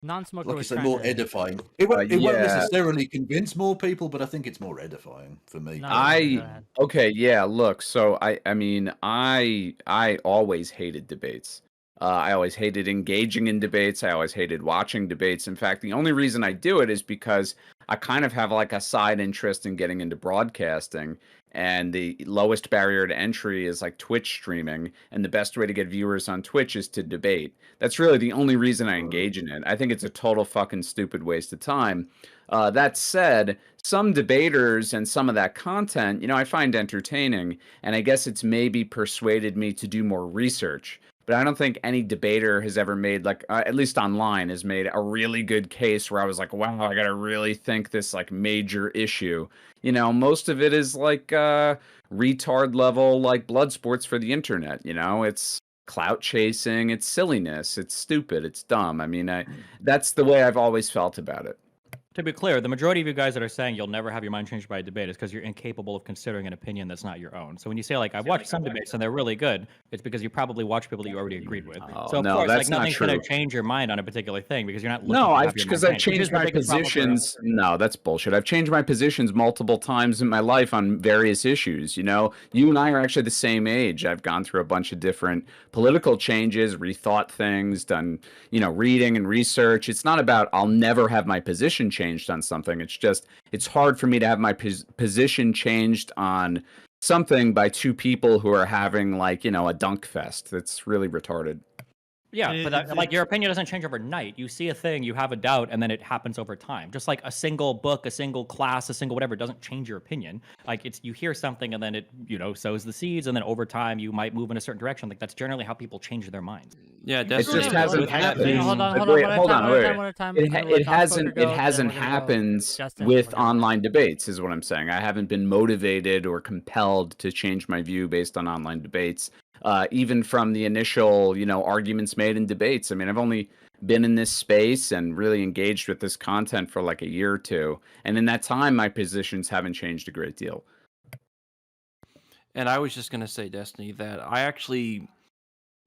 Speaker 7: Non-smoker
Speaker 8: like you
Speaker 7: was
Speaker 8: said,
Speaker 7: trying
Speaker 8: more
Speaker 7: to-
Speaker 8: edifying. It won't
Speaker 11: Yeah.
Speaker 8: necessarily convince more people, but I think it's more edifying for me.
Speaker 11: Okay, yeah, look, so I mean I always hated debates. I always hated engaging in debates. I always hated watching debates. In fact, the only reason I do it is because I kind of have like a side interest in getting into broadcasting. And the lowest barrier to entry is like Twitch streaming. And the best way to get viewers on Twitch is to debate. That's really the only reason I engage in it. I think it's a total fucking stupid waste of time. That said, some debaters and some of that content, I find entertaining. And I guess it's maybe persuaded me to do more research. But I don't think any debater has ever made, like, at least online, has made a really good case where I was like, wow, I got to really think this, like, major issue. Most of it is, like, retard level, like, blood sports for the internet, It's clout chasing, it's silliness, it's stupid, it's dumb. I mean, that's the way I've always felt about it.
Speaker 9: To be clear, the majority of you guys that are saying you'll never have your mind changed by a debate is because you're incapable of considering an opinion that's not your own. So when you say, like, I've watched some debates and they're really good, it's because you probably watch people that you already agreed with. So of
Speaker 11: no,
Speaker 9: course,
Speaker 11: that's
Speaker 9: like, nothing's going
Speaker 11: not
Speaker 9: to
Speaker 11: true.
Speaker 9: change your mind on a particular thing because you're not looking
Speaker 11: No,
Speaker 9: to
Speaker 11: I've
Speaker 9: have your
Speaker 11: because
Speaker 9: mind
Speaker 11: I've
Speaker 9: changed, which
Speaker 11: changed
Speaker 9: is the
Speaker 11: my
Speaker 9: biggest problem for us.
Speaker 11: positions. No, that's bullshit. I've changed my positions multiple times in my life on various issues. You and I are actually the same age. I've gone through a bunch of different political changes, rethought things, done, reading and research. It's not about I'll never have my position changed on something. It's just it's hard for me to have my position changed on something by two people who are having, like, a dunk fest. That's really retarded.
Speaker 9: Yeah, but like, your opinion doesn't change overnight. You see a thing, you have a doubt, and then it happens over time. Just like a single book, a single class, a single whatever doesn't change your opinion. Like, you hear something and then it, sows the seeds, and then over time you might move in a certain direction. Like, that's generally how people change their minds.
Speaker 10: Yeah,
Speaker 11: It just hasn't happened.
Speaker 7: Hold on,
Speaker 11: It hasn't happened with online debates, is what I'm saying. I haven't been motivated or compelled to change my view based on online debates. Even from the initial, arguments made in debates. I mean, I've only been in this space and really engaged with this content for like a year or two. And in that time, my positions haven't changed a great deal.
Speaker 10: And I was just going to say, Destiny, that I actually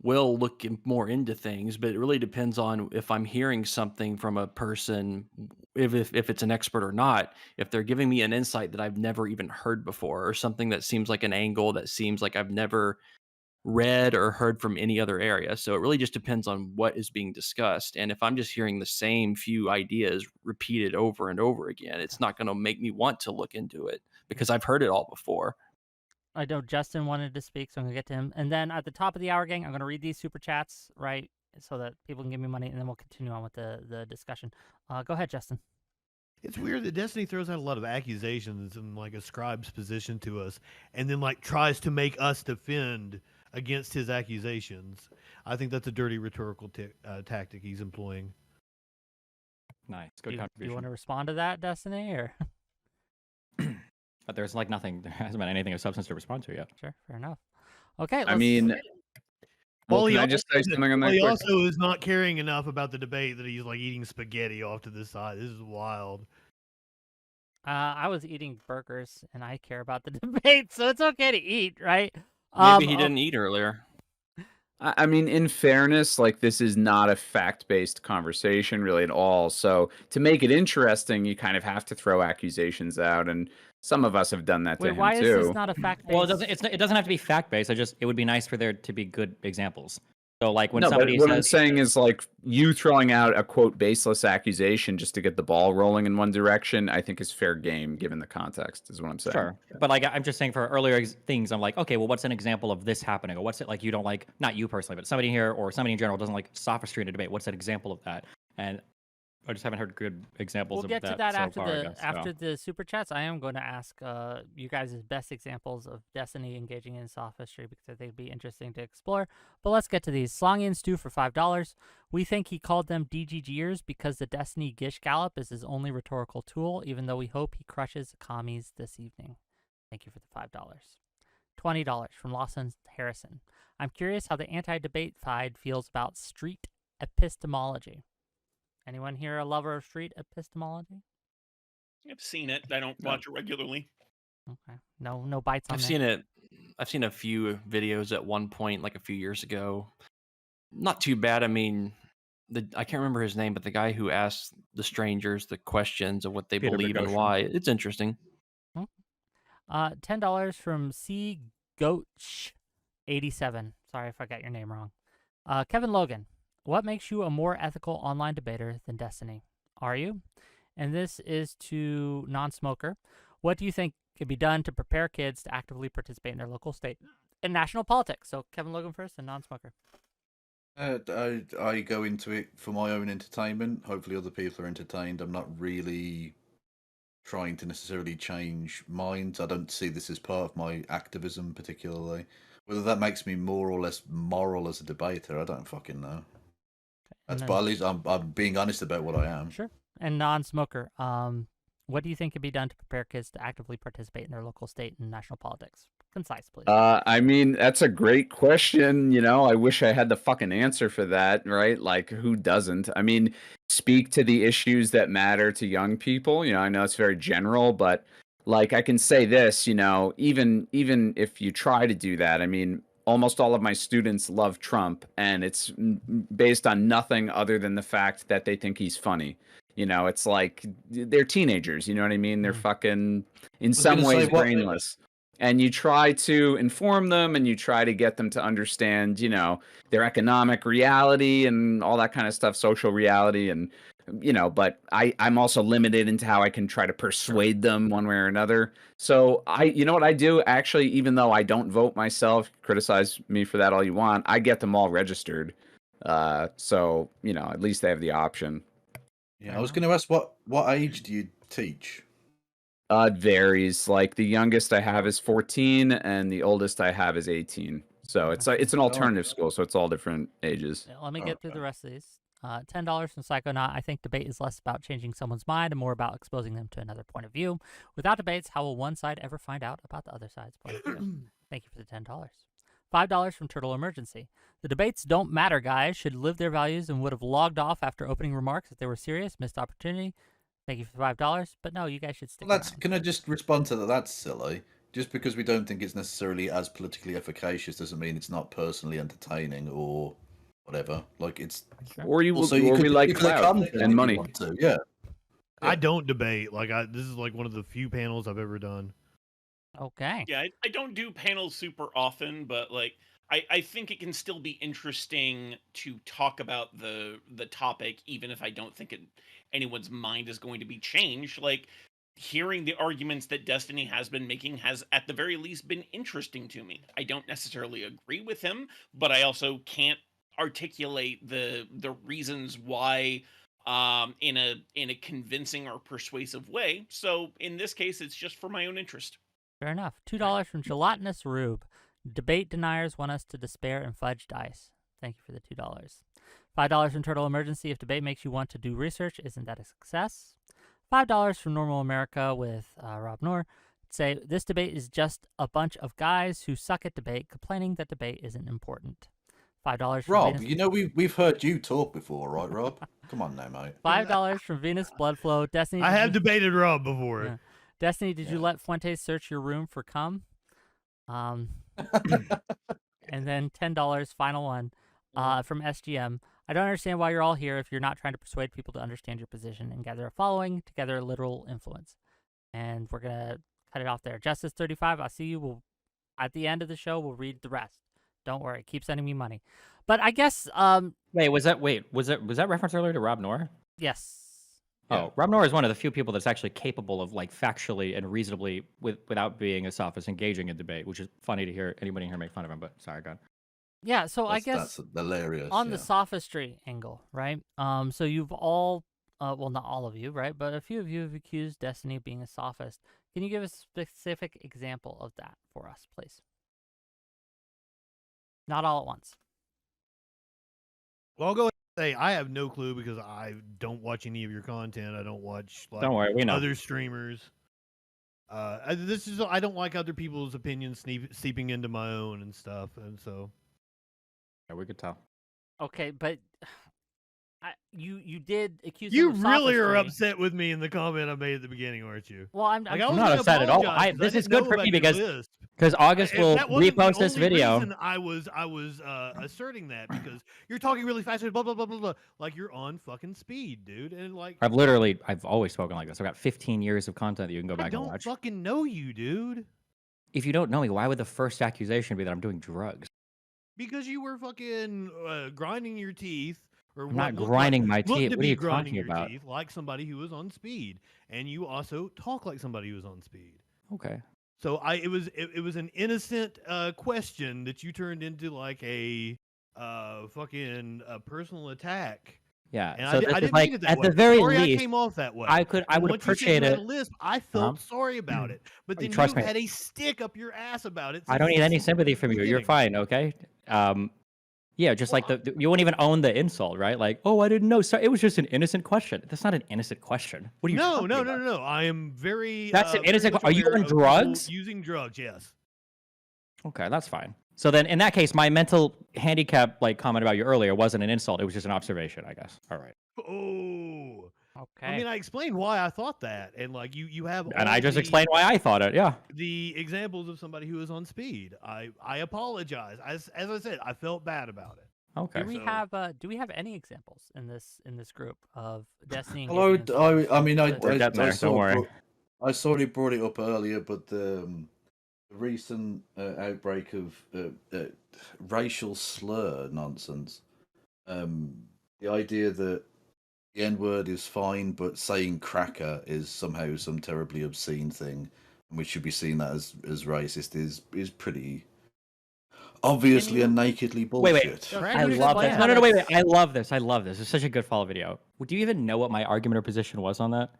Speaker 10: will look more into things, but it really depends on if I'm hearing something from a person, if it's an expert or not, if they're giving me an insight that I've never even heard before, or something that seems like an angle that seems like I've never read or heard from any other area. So it really just depends on what is being discussed. And if I'm just hearing the same few ideas repeated over and over again, it's not going to make me want to look into it because I've heard it all before.
Speaker 7: I know Justin wanted to speak, so I'm going to get to him. And then at the top of the hour, gang, I'm going to read these super chats, right, so that people can give me money, and then we'll continue on with the discussion. Go ahead, Justin.
Speaker 2: It's weird that Destiny throws out a lot of accusations and, like, ascribes position to us, and then, like, tries to make us defend against his accusations. I think that's a dirty rhetorical tactic he's employing.
Speaker 9: Nice, good contribution.
Speaker 7: Do you want to respond to that, Destiny, or?
Speaker 9: But there's, like, nothing. There hasn't been anything of substance to respond to yet.
Speaker 7: Sure, fair enough. Okay,
Speaker 11: I mean, can I just say something on that?
Speaker 2: He also is not caring enough about the debate that he's, like, eating spaghetti off to the side. This is wild.
Speaker 7: I was eating burgers, and I care about the debate, so it's okay to eat, right?
Speaker 10: Maybe he didn't eat earlier.
Speaker 11: I mean, in fairness, like, this is not a fact-based conversation really at all. So to make it interesting, you kind of have to throw accusations out, and some of us have done that to him too.
Speaker 7: Why is this not a fact-based?
Speaker 9: Well, it doesn't have to be fact-based. It would be nice for there to be good examples. So, like, when
Speaker 11: No,
Speaker 9: somebody
Speaker 11: but what
Speaker 9: says,
Speaker 11: I'm saying is, like, you throwing out a quote baseless accusation just to get the ball rolling in one direction, I think is fair game given the context, is what I'm saying.
Speaker 9: Sure, but, like, I'm just saying for earlier things, I'm like, okay, well, what's an example of this happening? Or what's it, like, you don't like, not you personally, but somebody here or somebody in general doesn't like sophistry in a debate. What's an example of that? And I just haven't heard good examples of that.
Speaker 7: We'll get to that
Speaker 9: so
Speaker 7: after the super chats. I am going to ask you guys' best examples of Destiny engaging in sophistry because I think it'd be interesting to explore. But let's get to these. Slongian Stew for $5. We think he called them DGGers because the Destiny Gish Gallop is his only rhetorical tool, even though we hope he crushes commies this evening. Thank you for the $5. $20 from Lawson Harrison. I'm curious how the anti-debate side feels about street epistemology. Anyone here a lover of street epistemology?
Speaker 12: I've seen it. I don't watch it regularly.
Speaker 7: Okay. No bites on
Speaker 10: I've
Speaker 7: that.
Speaker 10: seen it. I've seen a few videos at one point, like a few years ago. Not too bad. I mean, I can't remember his name, but the guy who asked the strangers the questions of what they believe and why. It's interesting.
Speaker 7: $10 from C Goach 87. Sorry if I got your name wrong. Kevin Logan, what makes you a more ethical online debater than Destiny? Are you? And this is to non-smoker. What do you think can be done to prepare kids to actively participate in their local, state, and national politics? So Kevin Logan first and non-smoker.
Speaker 8: I go into it for my own entertainment. Hopefully other people are entertained. I'm not really trying to necessarily change minds. I don't see this as part of my activism particularly. Whether that makes me more or less moral as a debater, I don't fucking know. That's but at least I'm being honest about what I am.
Speaker 7: Sure. And non-smoker, what do you think can be done to prepare kids to actively participate in their local, state, and national politics? Concise, please.
Speaker 11: I mean, that's a great question. You know, I wish I had the fucking answer for that, right? Like, who doesn't? I mean, speak to the issues that matter to young people. You know, I know it's very general, but like, I can say this, you know, even if you try to do that, I mean, almost all of my students love Trump, and it's based on nothing other than the fact that they think he's funny. You know, it's like they're teenagers. You know what I mean? They're fucking, in some ways, brainless. And you try to inform them, and you try to get them to understand, you know, their economic reality and all that kind of stuff, social reality, and you know. But I'm also limited into how I can try to persuade them one way or another. So you know what I do? Actually, even though I don't vote myself, criticize me for that all you want, I get them all registered. So you know, at least they have the option.
Speaker 8: Yeah, I was going to ask what age do you teach?
Speaker 11: It varies. Like the youngest I have is 14, and the oldest I have is 18. So it's an alternative school, so it's all different ages.
Speaker 7: Let me get through the rest of these. $10 from Psychonaut. I think debate is less about changing someone's mind and more about exposing them to another point of view. Without debates, how will one side ever find out about the other side's point of view? Thank you for the $10. $5 from Turtle Emergency. The debates don't matter, guys. Should live their values and would have logged off after opening remarks if they were serious. Missed opportunity. Thank you for $5. But no, you guys should stick around.
Speaker 8: Can I just respond to that? That's silly. Just because we don't think it's necessarily as politically efficacious doesn't mean it's not personally entertaining or whatever. Like it's
Speaker 11: or we like clout and money.
Speaker 8: Yeah.
Speaker 2: I don't debate. Like this is like one of the few panels I've ever done.
Speaker 7: Okay.
Speaker 12: Yeah, I don't do panels super often, but like I think it can still be interesting to talk about the topic, even if I don't think anyone's mind is going to be changed. Like hearing the arguments that Destiny has been making has at the very least been interesting to me. I don't necessarily agree with him, but I also can't articulate the reasons why in a convincing or persuasive way. So in this case, it's just for my own interest.
Speaker 7: Fair enough. $2 from Gelatinous Rube. Debate deniers want us to despair and fudge dice. Thank you for the $2. $5 from Turtle Emergency. If debate makes you want to do research, isn't that a success? $5 from Normal America with Rob Noor. Say, this debate is just a bunch of guys who suck at debate complaining that debate isn't important. $5 from
Speaker 8: Rob,
Speaker 7: Venus...
Speaker 8: you know we've heard you talk before, right, Rob? Come on now, mate.
Speaker 7: $5 from Venus Bloodflow. Destiny.
Speaker 2: I have debated Rob before.
Speaker 7: Yeah. Destiny, did you let Fuentes search your room for cum? And then $10, final one, from SGM. I don't understand why you're all here if you're not trying to persuade people to understand your position and gather a following to gather a literal influence. And we're going to cut it off there. Justice35, I'll see you. At the end of the show, we'll read the rest. Don't worry. Keep sending me money. But I guess...
Speaker 9: was that reference earlier to Rob Noor?
Speaker 7: Yes.
Speaker 9: Oh, Rob Noor is one of the few people that's actually capable of, like, factually and reasonably, without being a sophist, engaging in debate, which is funny to hear anybody here make fun of him, but sorry, God.
Speaker 7: Yeah, so I guess
Speaker 8: that's hilarious.
Speaker 7: On the sophistry angle, right? So you've all, well, not all of you, right? But a few of you have accused Destiny of being a sophist. Can you give a specific example of that for us, please? Not all at once.
Speaker 2: Well, I'll go say I have no clue because I don't watch any of your content. I don't watch
Speaker 9: don't worry, we know.
Speaker 2: Other streamers. I don't like other people's opinions seeping into my own and stuff, and so.
Speaker 9: Yeah, we could tell.
Speaker 7: Okay, but you did accuse.
Speaker 2: You
Speaker 7: him of
Speaker 2: really are
Speaker 7: sophistry.
Speaker 2: upset with me in the comment I made at the beginning, aren't you?
Speaker 7: Well, I'm
Speaker 9: not upset at all. This is good for me because August will repost this video.
Speaker 2: I was asserting that because you're talking really fast, blah blah blah blah blah, like you're on fucking speed, dude, and like
Speaker 9: I've always spoken like this. I've got 15 years of content that you can go back and watch.
Speaker 2: I don't fucking know you, dude.
Speaker 9: If you don't know me, why would the first accusation be that I'm doing drugs?
Speaker 2: Because you were fucking grinding your teeth, or
Speaker 9: I'm
Speaker 2: what
Speaker 9: not
Speaker 2: looked
Speaker 9: grinding
Speaker 2: like,
Speaker 9: my
Speaker 2: looked
Speaker 9: teeth.
Speaker 2: to
Speaker 9: What are
Speaker 2: be
Speaker 9: you
Speaker 2: grinding
Speaker 9: talking
Speaker 2: your
Speaker 9: about?
Speaker 2: teeth like somebody who was on speed, and you also talk like somebody who was on speed.
Speaker 9: Okay.
Speaker 2: So it was an innocent question that you turned into like a fucking personal attack.
Speaker 9: Yeah.
Speaker 2: And
Speaker 9: So this
Speaker 2: I
Speaker 9: is
Speaker 2: didn't
Speaker 9: like,
Speaker 2: mean it that
Speaker 9: at
Speaker 2: way.
Speaker 9: the very
Speaker 2: Sorry, I
Speaker 9: least,
Speaker 2: came off that way.
Speaker 9: I
Speaker 2: And
Speaker 9: would
Speaker 2: once you said
Speaker 9: appreciate
Speaker 2: you had a
Speaker 9: it.
Speaker 2: lisp, I felt sorry about it. But then
Speaker 9: Trust
Speaker 2: you
Speaker 9: me.
Speaker 2: had a stick up your ass about it.
Speaker 9: I don't need any sympathy from you. You're
Speaker 2: beginning.
Speaker 9: fine, okay? Yeah, just like you won't even own the insult, right? Like, oh, I didn't know. So it was just an innocent question. That's not an innocent question. What are you talking about?
Speaker 2: No. I am very.
Speaker 9: That's an
Speaker 2: very
Speaker 9: innocent.
Speaker 2: much
Speaker 9: Are you
Speaker 2: aware
Speaker 9: on
Speaker 2: of people
Speaker 9: drugs?
Speaker 2: using drugs, yes.
Speaker 9: Okay, that's fine. So then, in that case, my mental handicap, like comment about you earlier, wasn't an insult. It was just an observation, I guess. All right.
Speaker 2: Oh.
Speaker 7: Okay.
Speaker 2: I mean, I explained why I thought that, and like you have.
Speaker 9: And
Speaker 2: all
Speaker 9: I just
Speaker 2: the-
Speaker 9: explained why I thought it. Yeah.
Speaker 2: The examples of somebody who is on speed. I apologize. As I said, I felt bad about it.
Speaker 9: Okay.
Speaker 7: Do we have any examples in this group of Destiny?
Speaker 8: Hello, I mean, I
Speaker 7: sort
Speaker 8: of brought it up earlier, but the recent outbreak of racial slur nonsense. The idea that the N-word is fine, but saying cracker is somehow some terribly obscene thing, and we should be seeing that as racist is pretty obviously and nakedly bullshit.
Speaker 9: Wait. I love this. No, wait. I love this. I love this. It's such a good follow video. Do you even know what my argument or position was on that?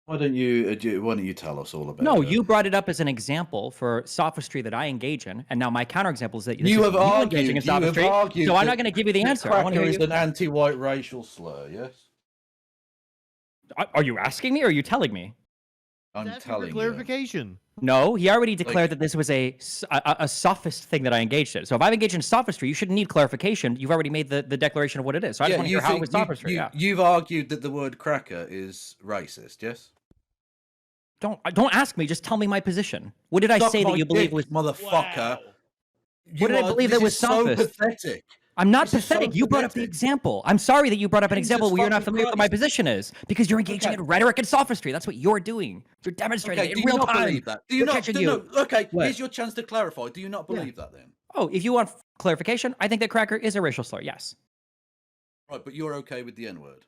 Speaker 8: Why don't you tell us all about
Speaker 9: No,
Speaker 8: it?
Speaker 9: you brought it up as an example for sophistry that I engage in, and now my counterexample is that
Speaker 8: You have
Speaker 9: engaging in sophistry. So I'm not going to give you the answer. I want to
Speaker 8: Cracker
Speaker 9: hear
Speaker 8: is
Speaker 9: you.
Speaker 8: an anti-white racial slur. Yes.
Speaker 9: Are you asking me or are you telling me?
Speaker 8: I'm
Speaker 2: telling you. Clarification.
Speaker 9: No, he already declared that this was a sophist thing that I engaged in. So if I've engaged in sophistry, you shouldn't need clarification. You've already made the declaration of what it is. So I just want to hear how it was sophistry.
Speaker 8: You've argued that the word cracker is racist. Yes.
Speaker 9: Don't ask me. Just tell me my position. What did I say that you believe was
Speaker 8: motherfucker?
Speaker 9: What did I believe that was sophist?
Speaker 8: So pathetic.
Speaker 9: I'm not pathetic. You brought up the example. I'm sorry that you brought up an example where you're not familiar with what my position is because you're engaging in rhetoric and sophistry. That's what you're doing. You're demonstrating it in real time.
Speaker 8: Believe that? Do you not? Okay, here's your chance to clarify. Do you not believe that then?
Speaker 9: Oh, if you want clarification, I think that cracker is a racial slur. Yes.
Speaker 8: Right, but you're okay with the N-word.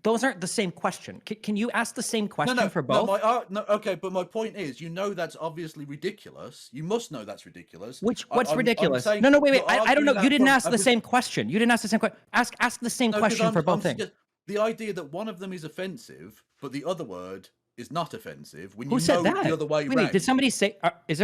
Speaker 9: Those aren't the same question. Can you ask the same question for both?
Speaker 8: Okay, but my point is, that's obviously ridiculous. You must know that's ridiculous.
Speaker 9: What's ridiculous? Wait. I don't know. You didn't ask the same question. You didn't ask the same question. Ask the same question for both things.
Speaker 8: The idea that one of them is offensive, but the other word is not offensive. When
Speaker 9: Who said that?
Speaker 8: The other way
Speaker 9: Wait, did somebody say? Is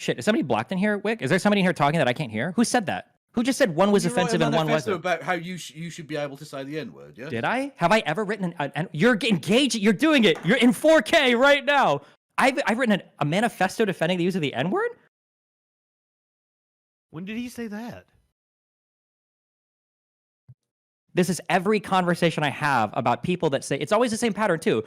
Speaker 9: somebody blocked in here, Wick? Is there somebody in here talking that I can't hear? Who said that? Who just said one was offensive and one wasn't?
Speaker 8: About how you should be able to say the N-word, yeah?
Speaker 9: Did I? Have I ever written an you're engaged, you're doing it. You're in 4K right now. I've written a manifesto defending the use of the N-word?
Speaker 2: When did he say that?
Speaker 9: This is every conversation I have about people that say, it's always the same pattern too.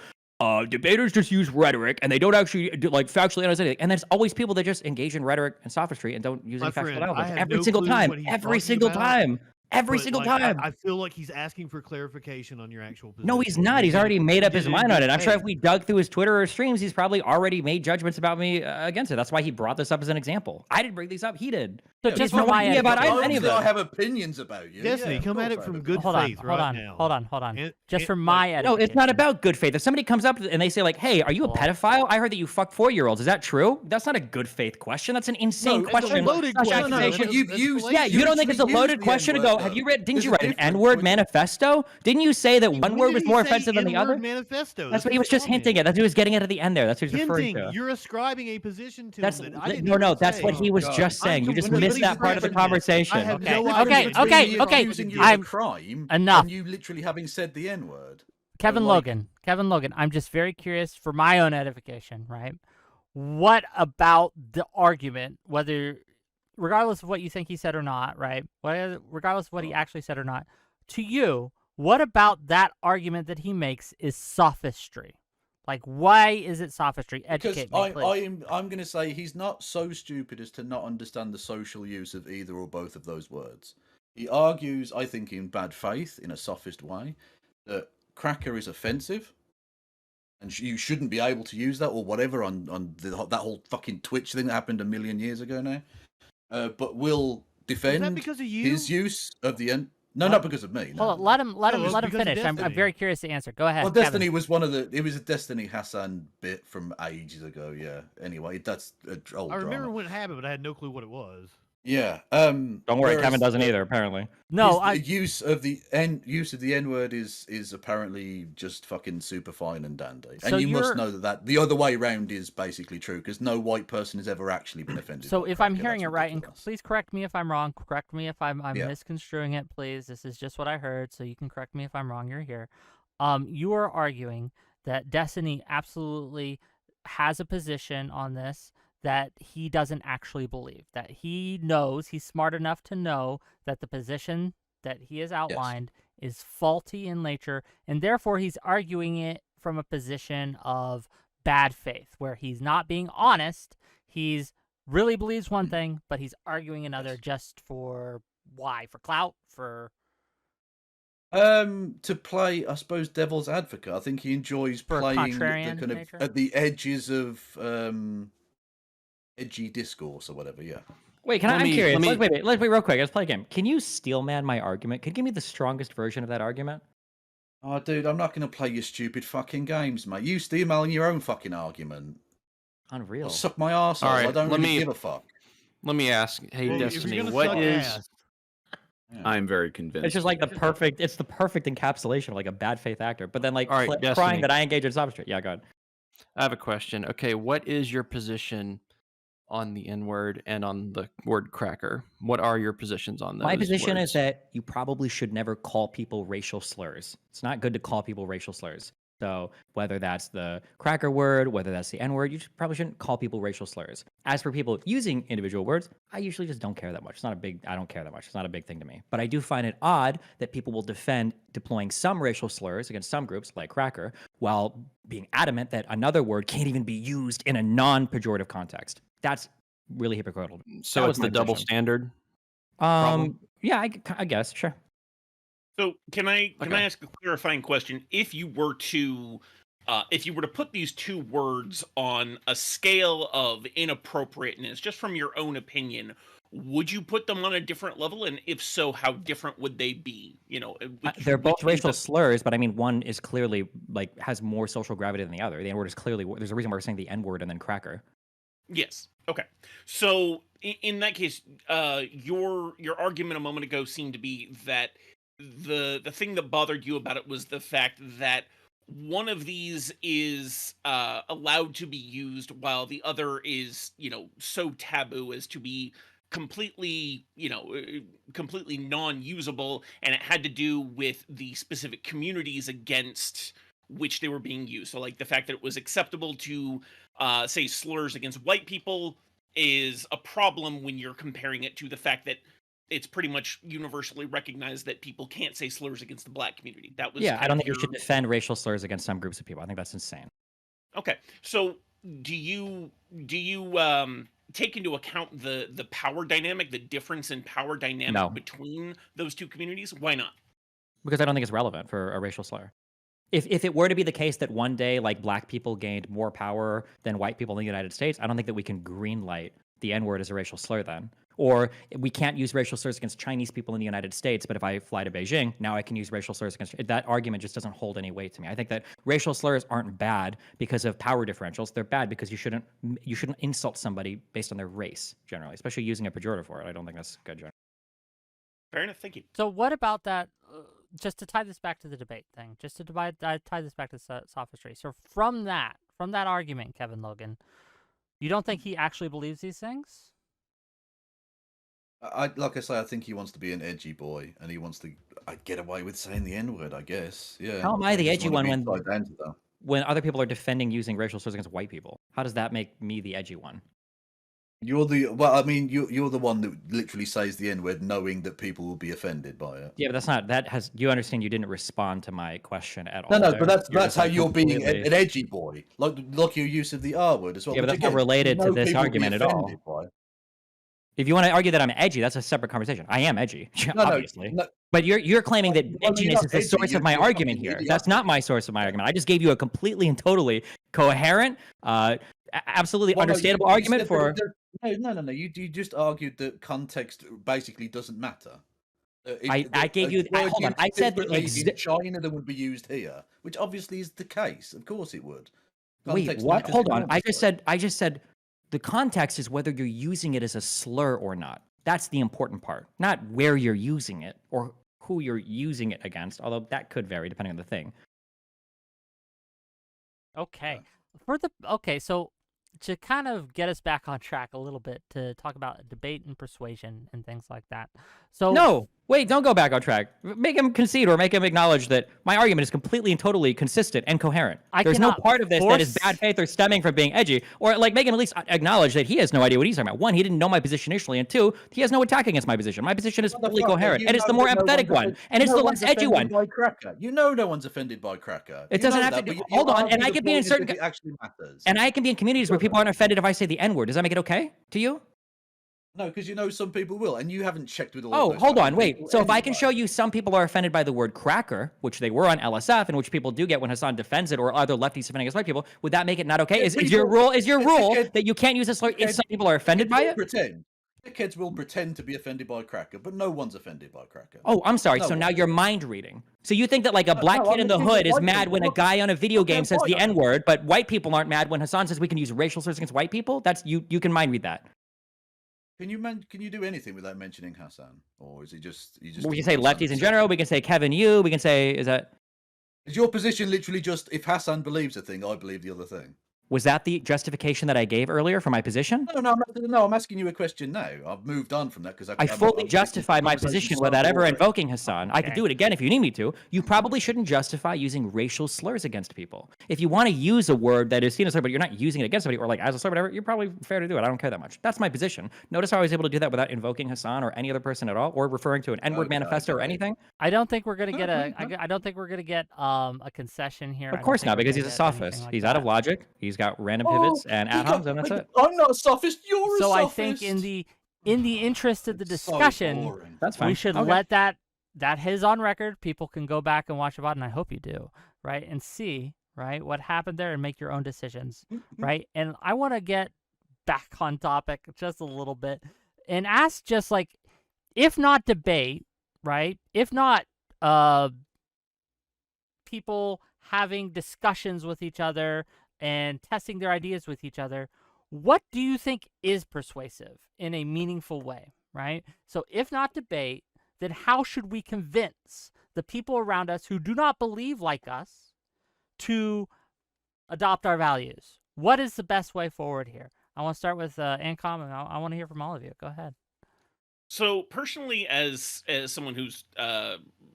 Speaker 9: Debaters just use rhetoric and they don't actually factually analyze anything. And there's always people that just engage in rhetoric and sophistry and don't use any factual analysis. Every single time. Every single time. Every single time.
Speaker 2: I feel like he's asking for clarification on your actual position.
Speaker 9: No, he's not. He's already made up his mind on it. I'm sure if we dug through his Twitter or streams, he's probably already made judgments about me against it. That's why he brought this up as an example. I didn't bring these up. He did.
Speaker 7: So just for my
Speaker 8: I have opinions about you.
Speaker 2: Destiny, come at it from good faith now.
Speaker 7: Hold on. Just for my
Speaker 9: edification. No, it's not about good faith. If somebody comes up and they say like, "Hey, are you a pedophile? I heard that you fuck 4-year-olds. Is that true?" That's not a good faith question. That's an insane question.
Speaker 2: It's a loaded question.
Speaker 9: You don't think it's a loaded question to go? Didn't you write an N-word manifesto? Didn't you say that one word was more offensive than the other?
Speaker 2: Manifesto.
Speaker 9: That's what he was just hinting at. That's what he was getting at the end there. That's what he's referring to.
Speaker 2: You're ascribing a position to him that I didn't
Speaker 9: No, that's what he was just saying. You just missed that part of the conversation.
Speaker 7: Okay.
Speaker 8: I'm crime.
Speaker 7: Enough.
Speaker 8: And you literally having said the N-word.
Speaker 7: Kevin Logan, I'm just very curious for my own edification, right? What about the argument, regardless of what you think he said or not, right? Regardless of what he actually said or not, to you, what about that argument that he makes is sophistry? Like, why is it sophistry? Educate me, please.
Speaker 8: I'm going to say he's not so stupid as to not understand the social use of either or both of those words. He argues, I think, in bad faith, in a sophist way, that cracker is offensive, and you shouldn't be able to use that or whatever on that whole fucking Twitch thing that happened a million years ago now. but will defend
Speaker 2: because of you?
Speaker 8: his use of the end. No, not because of me. No.
Speaker 7: Hold on, let him
Speaker 2: No, it's because of
Speaker 7: finish. I'm
Speaker 2: Destiny.
Speaker 7: very curious to answer. Go ahead.
Speaker 8: Well,
Speaker 7: Kevin.
Speaker 8: Destiny was one of the. It was a Destiny Hassan bit from ages ago. Yeah. Anyway, that's an old
Speaker 2: I remember
Speaker 8: drama.
Speaker 2: when it happened, but I had no clue what it was.
Speaker 8: Yeah.
Speaker 9: Don't worry, Kevin doesn't either. Apparently.
Speaker 7: No,
Speaker 8: the use of the N word is apparently just fucking super fine and dandy.
Speaker 7: So
Speaker 8: And you must
Speaker 7: you're-
Speaker 8: know that the other way around is basically true because no white person has ever actually been offended.
Speaker 7: So
Speaker 8: by
Speaker 7: if I'm
Speaker 8: cracker.
Speaker 7: hearing it
Speaker 8: That's
Speaker 7: right, and
Speaker 8: ridiculous.
Speaker 7: please correct me if I'm wrong. Correct me if I'm
Speaker 8: Yeah.
Speaker 7: misconstruing it, please. This is just what I heard, so you can correct me if I'm wrong. You're here. You are arguing that Destiny absolutely has a position on this that he doesn't actually believe. That he knows, he's smart enough to know that the position that he has outlined is faulty in nature, and therefore he's arguing it from a position of bad faith, where he's not being honest. He's really believes one thing, but he's arguing another just for why? For clout? For
Speaker 8: To play, I suppose, devil's advocate. I think he enjoys
Speaker 7: For a
Speaker 8: playing the
Speaker 7: contrarian
Speaker 8: kind of
Speaker 7: nature?
Speaker 8: at the edges of edgy discourse or whatever. Yeah.
Speaker 9: Wait, I'm
Speaker 10: me-
Speaker 9: curious.
Speaker 10: let me-
Speaker 9: Let's wait real quick. Let's play a game. Can you steel man my argument? Can you give me the strongest version of that argument?
Speaker 8: Oh, dude, I'm not going to play your stupid fucking games, mate. You steamailing your own fucking argument.
Speaker 9: Unreal.
Speaker 8: Well, suck my arsehole.
Speaker 10: All right,
Speaker 8: I don't
Speaker 10: let
Speaker 8: really
Speaker 10: me-
Speaker 8: give a fuck.
Speaker 10: Let me ask, hey
Speaker 2: Well, if you're
Speaker 10: Destiny,
Speaker 2: gonna
Speaker 10: what
Speaker 2: suck
Speaker 10: is
Speaker 2: ass-
Speaker 11: I'm very convinced.
Speaker 9: It's just like it's the perfect encapsulation of like a bad faith actor. But then like
Speaker 10: All right,
Speaker 9: crying
Speaker 10: Destiny.
Speaker 9: that I engage in sophistry. Yeah, go ahead.
Speaker 10: I have a question. Okay, what is your position on the N-word and on the word cracker? What are your positions on those
Speaker 9: My position
Speaker 10: words?
Speaker 9: is that you probably should never call people racial slurs. It's not good to call people racial slurs. So whether that's the cracker word, whether that's the N-word, probably shouldn't call people racial slurs. As for people using individual words, I usually just don't care that much. I don't care that much. It's not a big thing to me. But I do find it odd that people will defend deploying some racial slurs against some groups, like cracker, while being adamant that another word can't even be used in a non-pejorative context. That's really hypocritical.
Speaker 10: So
Speaker 9: That
Speaker 10: it's
Speaker 9: was my
Speaker 10: the double
Speaker 9: position.
Speaker 10: standard? problem?
Speaker 9: Yeah, I guess, sure.
Speaker 12: So can I
Speaker 10: Okay.
Speaker 12: ask a clarifying question? If you were to put these two words on a scale of inappropriateness, just from your own opinion, would you put them on a different level? And if so, how different would they be? You know,
Speaker 9: They're both
Speaker 12: which
Speaker 9: racial
Speaker 12: means
Speaker 9: slurs, but I mean, one is clearly like has more social gravity than the other. The N-word is clearly there's a reason why we're saying the N-word and then cracker.
Speaker 12: Yes. Okay. So in that case, your argument a moment ago seemed to be that the thing that bothered you about it was the fact that one of these is allowed to be used while the other is, so taboo as to be completely, completely non-usable, and it had to do with the specific communities against which they were being used. So like the fact that it was acceptable to say slurs against white people is a problem when you're comparing it to the fact that it's pretty much universally recognized that people can't say slurs against the black community. That was
Speaker 9: Yeah, I
Speaker 12: kind
Speaker 9: don't
Speaker 12: of
Speaker 9: think you should
Speaker 12: your-
Speaker 9: defend racial slurs against some groups of people. I think that's insane.
Speaker 12: Okay, so do you take into account the power dynamic, the difference in power dynamic
Speaker 9: No.
Speaker 12: between those two communities? Why not?
Speaker 9: Because I don't think it's relevant for a racial slur. If it were to be the case that one day like black people gained more power than white people in the United States, I don't think that we can greenlight the N-word as a racial slur then. Or we can't use racial slurs against Chinese people in the United States, but if I fly to Beijing, now I can use racial slurs against... That argument just doesn't hold any weight to me. I think that racial slurs aren't bad because of power differentials. They're bad because you shouldn't insult somebody based on their race, generally, especially using a pejorative for it. I don't think that's good, generally.
Speaker 12: Fair enough. Thank you.
Speaker 7: So what about that? Just to tie this back to the debate thing, just to tie this back to sophistry. So from that argument, Kevin Logan, you don't think he actually believes these things?
Speaker 8: Like I say, I think he wants to be an edgy boy, and he wants to get away with saying the N-word, I guess. Yeah.
Speaker 9: How am I the
Speaker 8: just
Speaker 9: edgy
Speaker 8: wanna
Speaker 9: one
Speaker 8: be tied down to that.
Speaker 9: when other people are defending using racial slurs against white people? How does that make me the edgy one?
Speaker 8: You're the you're the one that literally says the N-word knowing that people will be offended by it.
Speaker 9: Yeah, but that's not you understand you didn't respond to my question at
Speaker 8: No,
Speaker 9: all.
Speaker 8: no,
Speaker 9: there.
Speaker 8: but that's
Speaker 9: just,
Speaker 8: how
Speaker 9: like,
Speaker 8: you're being
Speaker 9: completely-
Speaker 8: an edgy boy. Like your use of the R word as well.
Speaker 9: Yeah, but
Speaker 8: which
Speaker 9: that's not
Speaker 8: again,
Speaker 9: related to
Speaker 8: no
Speaker 9: this
Speaker 8: people will be
Speaker 9: argument at all.
Speaker 8: offended by.
Speaker 9: If you want to argue that I'm edgy, that's a separate conversation. I am edgy,
Speaker 8: No,
Speaker 9: obviously.
Speaker 8: no.
Speaker 9: But you're claiming that
Speaker 8: Well, you're
Speaker 9: edginess
Speaker 8: not
Speaker 9: is the
Speaker 8: edgy,
Speaker 9: source of my
Speaker 8: you're
Speaker 9: argument
Speaker 8: fucking
Speaker 9: here.
Speaker 8: idiotic.
Speaker 9: That's not my source of my argument. I just gave you a completely and totally coherent, absolutely
Speaker 8: Well, no,
Speaker 9: understandable
Speaker 8: you
Speaker 9: argument
Speaker 8: said
Speaker 9: for.
Speaker 8: No. You just argued that context basically doesn't matter.
Speaker 9: I gave you. Hold on. I said the
Speaker 8: in China that would be used here, which obviously is the case. Of course, it would.
Speaker 9: Wait,
Speaker 8: Context
Speaker 9: what?
Speaker 8: matters
Speaker 9: Hold on. I
Speaker 8: enormously.
Speaker 9: just said the context is whether you're using it as a slur or not. That's the important part, not where you're using it or who you're using it against, although that could vary depending on the thing.
Speaker 7: Okay. So to kind of get us back on track a little bit to talk about debate and persuasion and things like that. So
Speaker 9: No, wait, don't go back on track. Make him concede or make him acknowledge that my argument is completely and totally consistent and coherent. There's no part of this that is bad faith or stemming from being edgy, or like make him at least acknowledge that he has no idea what he's talking about. One, he didn't know my position initially, and two, he has no attack against my position. My position is fully coherent, and it's the more empathetic one, and it's the less edgy one.
Speaker 8: You know no one's offended by cracker.
Speaker 9: It doesn't have to. Hold on, and I can be in certain.
Speaker 8: It actually matters.
Speaker 9: And I can be in communities where people aren't offended if I say the N-word. Does that make it okay to you?
Speaker 8: No, because you know some people will, and you haven't checked with all.
Speaker 9: Oh,
Speaker 8: those
Speaker 9: hold on,
Speaker 8: people
Speaker 9: wait. So if I can
Speaker 8: anyway.
Speaker 9: show you some people are offended by the word cracker, which they were on LSF, and which people do get when Hassan defends it, or other lefties defending against white people, would that make it not okay? Is your rule that you can't use a slur if some people are offended by it?
Speaker 8: Pretend. Kids will pretend to be offended by cracker, but no one's offended by cracker.
Speaker 9: Oh, I'm sorry.
Speaker 8: No
Speaker 9: So
Speaker 8: one.
Speaker 9: now you're mind reading. So you think that like a black kid in the hood is mad when a guy on a video game says the N-word, but white people aren't mad when Hassan says we can use racial slurs against white people? That's you can mind read that.
Speaker 8: Can you do anything without mentioning Hassan, or is it just you just?
Speaker 9: We can say lefties in general. We can say Kevin you. We can say is
Speaker 8: your position literally just if Hassan believes a thing, I believe the other thing?
Speaker 9: Was that the justification that I gave earlier for my position?
Speaker 8: No, I'm asking you a question now. I've moved on from that because
Speaker 9: I fully justify my position without ever invoking Hassan. I could do it again if you need me to. You probably shouldn't justify using racial slurs against people. If you want to use a word that is seen as a slur, but you're not using it against somebody or like as a slur, whatever, you're probably fair to do it. I don't care that much. That's my position. Notice how I was able to do that without invoking Hassan or any other person at all, or referring to an N-word manifesto or anything.
Speaker 7: I don't think we're gonna get I don't think we're gonna get a concession here.
Speaker 9: Of course not, because he's a sophist. He's out of logic. He's got random pivots and ad-homs, and that's it.
Speaker 8: I'm not a sophist. You're a
Speaker 7: so
Speaker 8: sophist.
Speaker 7: I think in the interest of the discussion,
Speaker 9: that's fine.
Speaker 7: We should let that is on record. People can go back and watch about, and I hope you do, right, and see what happened there and make your own decisions, right. And I want to get back on topic just a little bit and ask just like, if not debate, right, if not people having discussions with each other and testing their ideas with each other, what do you think is persuasive in a meaningful way, right? So if not debate, then how should we convince the people around us who do not believe like us to adopt our values? What is the best way forward here? I want to start with Ancom, and I want to hear from all of you. Go ahead.
Speaker 12: So personally, as someone whose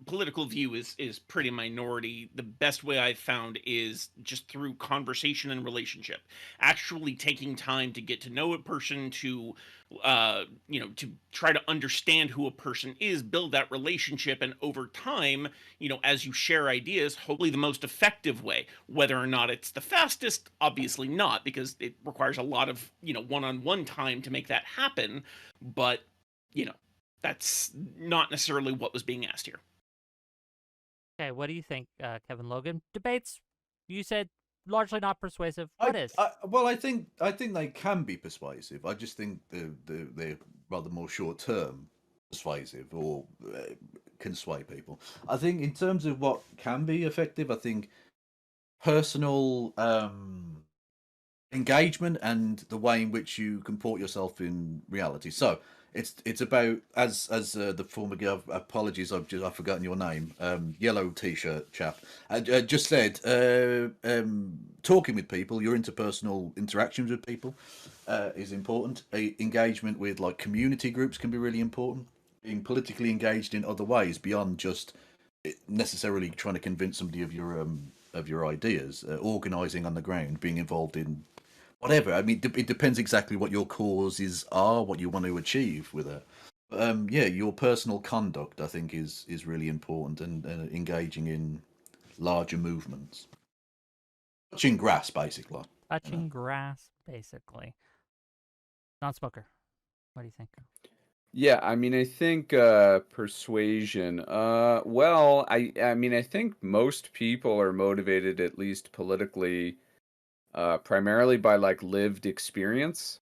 Speaker 12: political view is pretty minority, the best way I've found is just through conversation and relationship. Actually taking time to get to know a person, to to try to understand who a person is, build that relationship, and over time, as you share ideas, hopefully the most effective way. Whether or not it's the fastest, obviously not, because it requires a lot of one-on-one time to make that happen. But that's not necessarily what was being asked here.
Speaker 7: Okay, what do you think, Kevin Logan? Debates, you said largely not persuasive. What is?
Speaker 8: Well, I think they can be persuasive. I just think they're rather more short-term persuasive or can sway people. I think in terms of what can be effective, I think personal engagement and the way in which you comport yourself in reality. So it's about as the former girl, apologies, I've forgotten your name, yellow t-shirt chap, just said, talking with people, your interpersonal interactions with people is important. Engagement with like community groups can be really important. Being politically engaged in other ways beyond just necessarily trying to convince somebody of your ideas, organizing on the ground, being involved in whatever. I mean, it depends exactly what your causes are, what you want to achieve with it. Yeah, your personal conduct, I think, is really important, and engaging in larger movements. Touching grass, basically.
Speaker 7: Touching grass, basically. Non-smoker, what do you think?
Speaker 11: Yeah, I mean, I think persuasion. Well, I mean, I think most people are motivated, at least politically, primarily by like lived experience.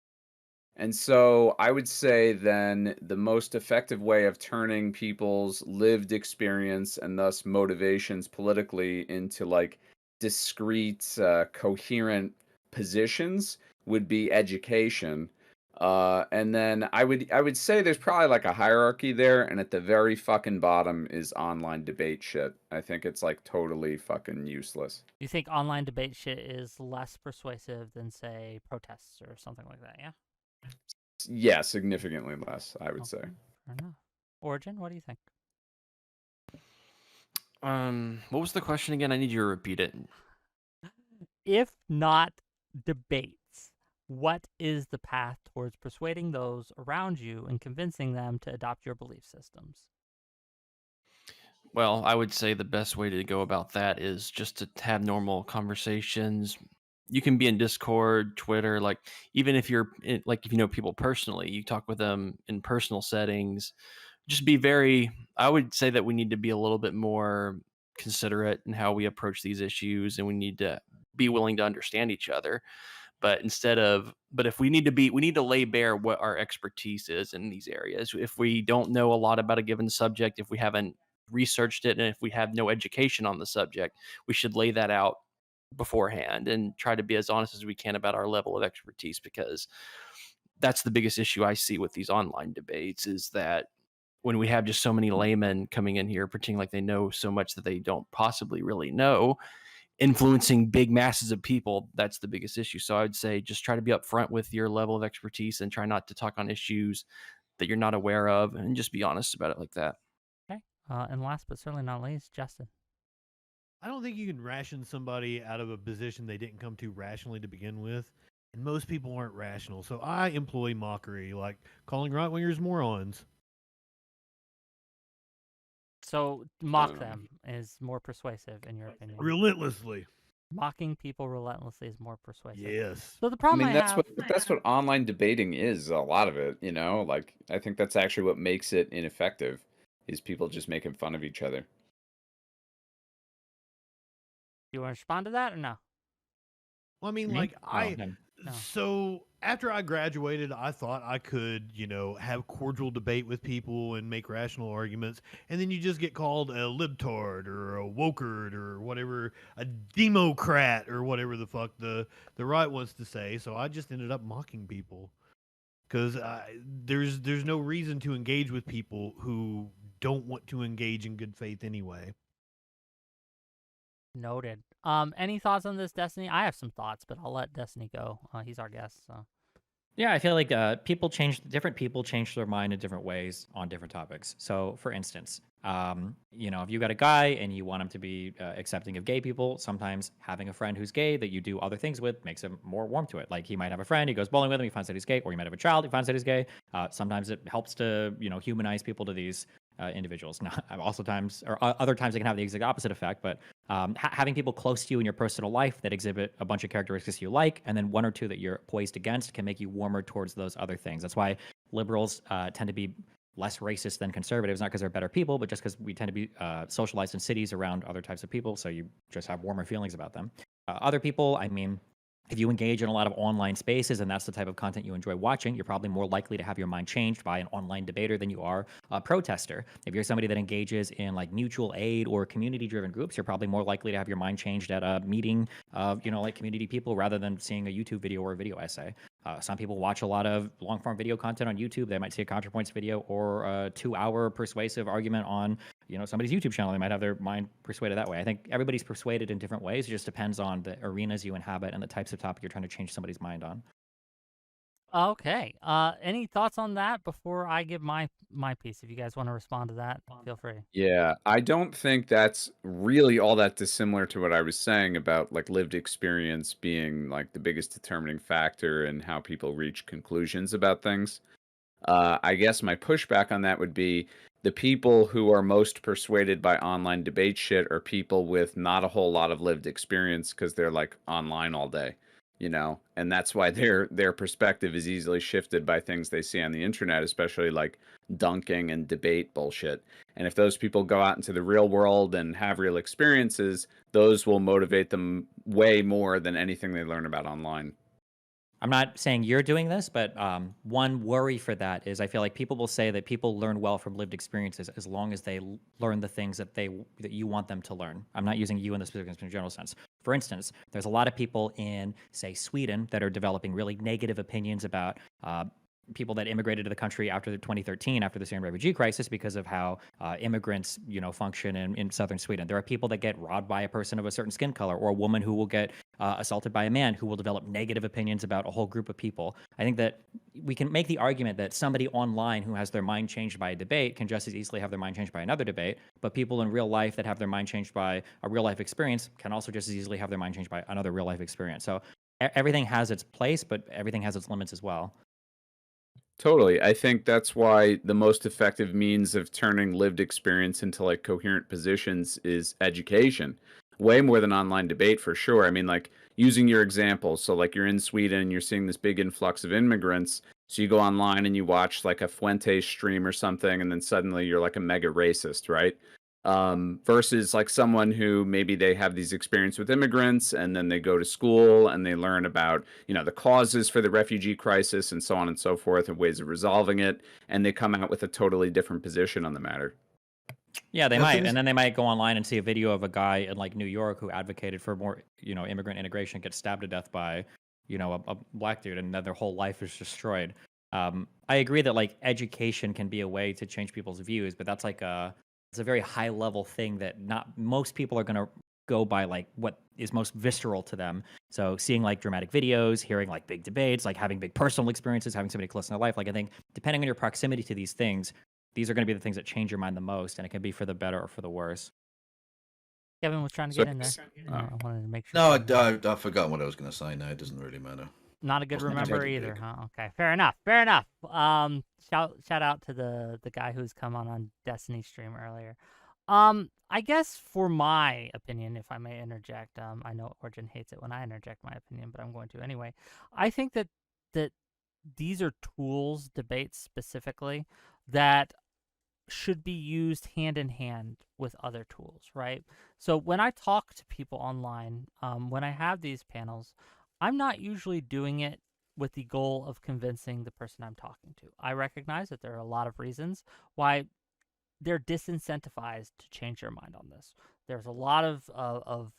Speaker 11: And so I would say then the most effective way of turning people's lived experience and thus motivations politically into like discrete, coherent positions would be education. And then I would say there's probably like a hierarchy there, and at the very fucking bottom is online debate shit. I think it's like totally fucking useless.
Speaker 7: You think online debate shit is less persuasive than, say, protests or something like that, yeah?
Speaker 11: Yeah, significantly less, I would say.
Speaker 7: Fair enough. Origin, what do you think?
Speaker 10: What was the question again? I need you to repeat it.
Speaker 7: If not debates, what is the path towards persuading those around you and convincing them to adopt your belief systems?
Speaker 10: Well, I would say the best way to go about that is just to have normal conversations. You can be in Discord, Twitter, like even if you're like if you know people personally, you talk with them in personal settings. Just be very. I would say that we need to be a little bit more considerate in how we approach these issues, and we need to be willing to understand each other. But if we need to lay bare what our expertise is in these areas. If we don't know a lot about a given subject, if we haven't researched it, and if we have no education on the subject, we should lay that out beforehand and try to be as honest as we can about our level of expertise, because that's the biggest issue I see with these online debates, is that when we have just so many laymen coming in here pretending like they know so much that they don't possibly really know, influencing big masses of people, that's the biggest issue. So I would say just try to be upfront with your level of expertise and try not to talk on issues that you're not aware of, and just be honest about it like that.
Speaker 7: Okay. And last but certainly not least, Justin.
Speaker 2: I don't think you can ration somebody out of a position they didn't come to rationally to begin with. And most people aren't rational. So I employ mockery, like calling right-wingers morons.
Speaker 7: So mock them is more persuasive in your opinion.
Speaker 2: Relentlessly.
Speaker 7: Mocking people relentlessly is more persuasive.
Speaker 2: Yes.
Speaker 7: So the problem
Speaker 11: that's what online debating is, a lot of it, you know? Like, I think that's actually what makes it ineffective, is people just making fun of each other.
Speaker 7: You want to respond to that or no?
Speaker 2: Well, I mean,
Speaker 9: Me?
Speaker 2: like,
Speaker 7: No.
Speaker 2: So after I graduated, I thought I could, have cordial debate with people and make rational arguments. And then you just get called a libtard or a wokerd or whatever, a democrat or whatever the fuck the right wants to say. So I just ended up mocking people because there's no reason to engage with people who don't want to engage in good faith anyway.
Speaker 7: Noted. Any thoughts on this, Destiny? I have some thoughts, but I'll let Destiny go. He's our guest, so.
Speaker 9: Yeah, I feel like different people change their mind in different ways on different topics. So, for instance, if you got a guy and you want him to be accepting of gay people, sometimes having a friend who's gay that you do other things with makes him more warm to it. Like, he might have a friend, he goes bowling with him, he finds that he's gay, or you might have a child, he finds that he's gay. Sometimes it helps to, humanize people to these individuals. Now, other times it can have the exact opposite effect, but having people close to you in your personal life that exhibit a bunch of characteristics you like, and then one or two that you're poised against, can make you warmer towards those other things. That's why liberals tend to be less racist than conservatives, not because they're better people, but just because we tend to be socialized in cities around other types of people, so you just have warmer feelings about them. Other people, I mean, if you engage in a lot of online spaces and that's the type of content you enjoy watching, you're probably more likely to have your mind changed by an online debater than you are a protester. If you're somebody that engages in like mutual aid or community-driven groups, you're probably more likely to have your mind changed at a meeting of, like community people rather than seeing a YouTube video or a video essay. Some people watch a lot of long-form video content on YouTube. They might see a ContraPoints video or a 2-hour persuasive argument on, somebody's YouTube channel. They might have their mind persuaded that way. I think everybody's persuaded in different ways. It just depends on the arenas you inhabit and the types of topic you're trying to change somebody's mind on.
Speaker 7: Okay. Any thoughts on that before I give my piece? If you guys want to respond to that, feel free.
Speaker 11: Yeah, I don't think that's really all that dissimilar to what I was saying about like lived experience being like the biggest determining factor in how people reach conclusions about things. I guess my pushback on that would be the people who are most persuaded by online debate shit are people with not a whole lot of lived experience because they're like online all day, and that's why their perspective is easily shifted by things they see on the internet, especially like dunking and debate bullshit. And if those people go out into the real world and have real experiences, those will motivate them way more than anything they learn about online.
Speaker 9: I'm not saying you're doing this, but one worry for that is I feel like people will say that people learn well from lived experiences as long as they learn the things that you want them to learn. I'm not using you in this specific general sense. For instance, there's a lot of people in, say, Sweden that are developing really negative opinions about people that immigrated to the country after the 2013, after the Syrian refugee crisis, because of how immigrants, function in southern Sweden. There are people that get robbed by a person of a certain skin color, or a woman who will get assaulted by a man, who will develop negative opinions about a whole group of people. I think that we can make the argument that somebody online who has their mind changed by a debate can just as easily have their mind changed by another debate, but people in real life that have their mind changed by a real life experience can also just as easily have their mind changed by another real life experience. So everything has its place, but everything has its limits as well.
Speaker 11: Totally. I think that's why the most effective means of turning lived experience into like coherent positions is education. Way more than online debate for sure. I mean, like using your example. So like you're in Sweden, you're seeing this big influx of immigrants. So you go online and you watch like a Fuentes stream or something, and then suddenly you're like a mega racist, right? Versus like someone who maybe they have these experience with immigrants and then they go to school and they learn about, the causes for the refugee crisis and so on and so forth and ways of resolving it. And they come out with a totally different position on the matter.
Speaker 9: Yeah, they might. And then they might go online and see a video of a guy in like New York who advocated for more, immigrant integration, gets stabbed to death by, a black dude, and then their whole life is destroyed. I agree that like education can be a way to change people's views, but that's like it's a very high level thing that not most people are going to go by like what is most visceral to them. So seeing like dramatic videos, hearing like big debates, like having big personal experiences, having somebody close in their life. Like I think depending on your proximity to these things, these are going to be the things that change your mind the most, and it can be for the better or for the worse.
Speaker 7: Kevin was trying to get in there. I wanted to make sure.
Speaker 8: No, I forgot what I was going to say. No, it doesn't really matter.
Speaker 7: Not a good remember either, huh? Okay, fair enough. Fair enough. Shout out to the guy who's come on Destiny stream earlier. I guess for my opinion, if I may interject, I know Origin hates it when I interject my opinion, but I'm going to anyway. I think that these are tools, debates specifically, that should be used hand in hand with other tools, right? So when I talk to people online, when I have these panels, I'm not usually doing it with the goal of convincing the person I'm talking to. I recognize that there are a lot of reasons why they're disincentivized to change their mind on this. There's a lot of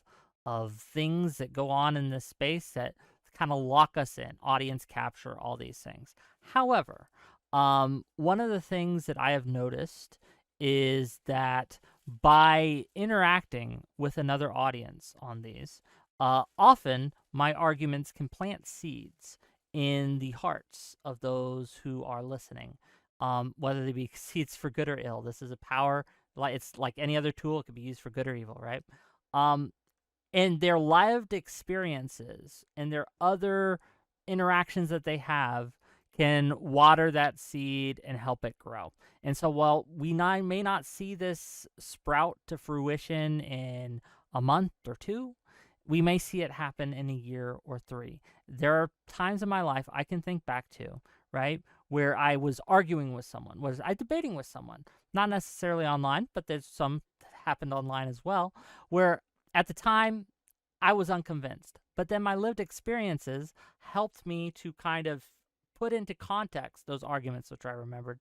Speaker 7: things that go on in this space that kind of lock us in, audience capture, all these things. However, one of the things that I have noticed is that by interacting with another audience on these, often my arguments can plant seeds in the hearts of those who are listening, whether they be seeds for good or ill. This is a power, it's like any other tool. It could be used for good or evil, right? And their lived experiences and their other interactions that they have can water that seed and help it grow. And so while we may not see this sprout to fruition in a month or two, we may see it happen in a year or 3. There are times in my life I can think back to, right, where I was arguing with someone, was I debating with someone, not necessarily online, but there's some that happened online as well, where at the time I was unconvinced. But then my lived experiences helped me to kind of put into context those arguments which I remembered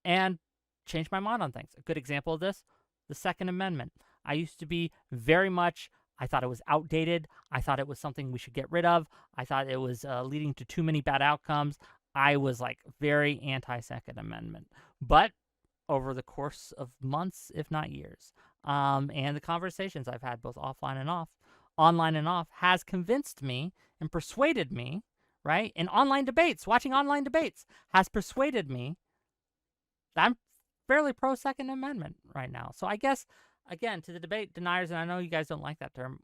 Speaker 7: and change my mind on things. A good example of this, the Second Amendment. I used to be very much, I thought it was outdated. I thought it was something we should get rid of. I thought it was leading to too many bad outcomes. I was like very anti-Second Amendment. But over the course of months, if not years, and the conversations I've had both online and off, has convinced me and persuaded me, right? In online debates, watching online debates has persuaded me that I'm fairly pro Second Amendment right now. So I guess, again, to the debate deniers, and I know you guys don't like that term,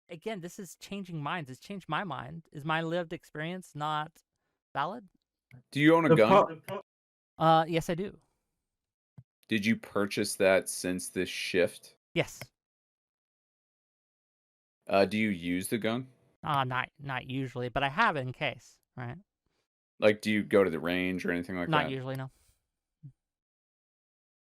Speaker 7: again, this is changing minds. It's changed my mind. Is my lived experience not valid?
Speaker 11: Do you own a gun?
Speaker 7: Yes, I do.
Speaker 11: Did you purchase that since this shift?
Speaker 7: Yes.
Speaker 11: Do you use the gun?
Speaker 7: Not usually, but I have it in case, right?
Speaker 11: Like, do you go to the range or anything like that?
Speaker 7: Not usually, no.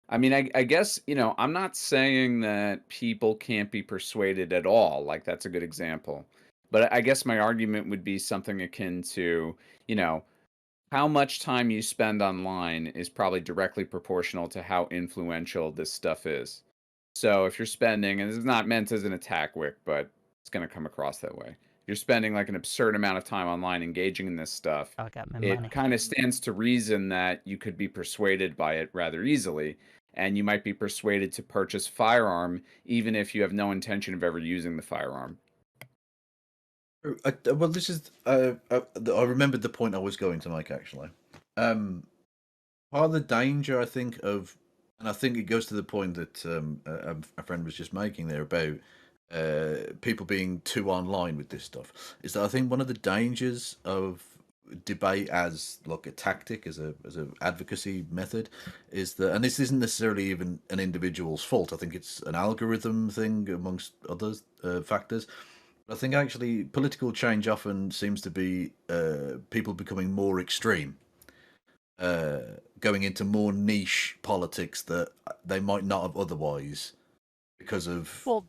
Speaker 11: I mean, I guess, I'm not saying that people can't be persuaded at all. Like, that's a good example. But I guess my argument would be something akin to, you know, how much time you spend online is probably directly proportional to how influential this stuff is. So if you're spending, and this is not meant as an attack, Wick, but it's going to come across that way. You're spending like an absurd amount of time online engaging in this stuff.
Speaker 7: I got my
Speaker 11: It
Speaker 7: money.
Speaker 11: kind of stands to reason that you could be persuaded by it rather easily. And you might be persuaded to purchase firearm even if you have no intention of ever using the firearm.
Speaker 8: Well, this is. I remembered the point I was going to make, actually. Part of the danger, I think, of. And I think it goes to the point that a friend was just making there about people being too online with this stuff. Is that I think one of the dangers of debate as like a tactic, as a advocacy method, is that, and this isn't necessarily even an individual's fault. I think it's an algorithm thing amongst other factors. I think actually political change often seems to be people becoming more extreme, going into more niche politics that they might not have otherwise, because of
Speaker 7: the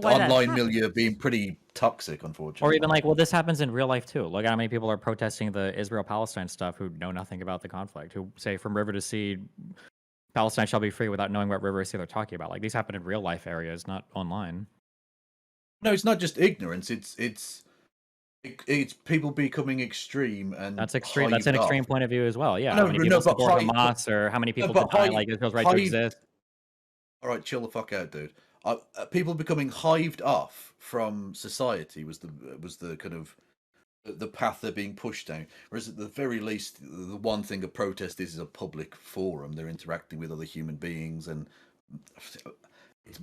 Speaker 8: why online milieu being pretty toxic, unfortunately.
Speaker 9: Or even like, well, this happens in real life too. Look at how many people are protesting the Israel-Palestine stuff who know nothing about the conflict, who say from river to sea, Palestine shall be free without knowing what river to sea they're talking about. Like these happen in real life areas, not online.
Speaker 8: No, it's not just ignorance. It's people becoming extreme, and
Speaker 9: that's extreme. That's an extreme point of view as well. Yeah,
Speaker 8: no,
Speaker 9: how many people support
Speaker 8: hived,
Speaker 9: Hamas, or how many people deny like Israel's right to exist.
Speaker 8: All right, chill the fuck out, dude. People becoming hived off from society was the kind of the path they're being pushed down. Whereas at the very least, the one thing a protest is a public forum. They're interacting with other human beings, and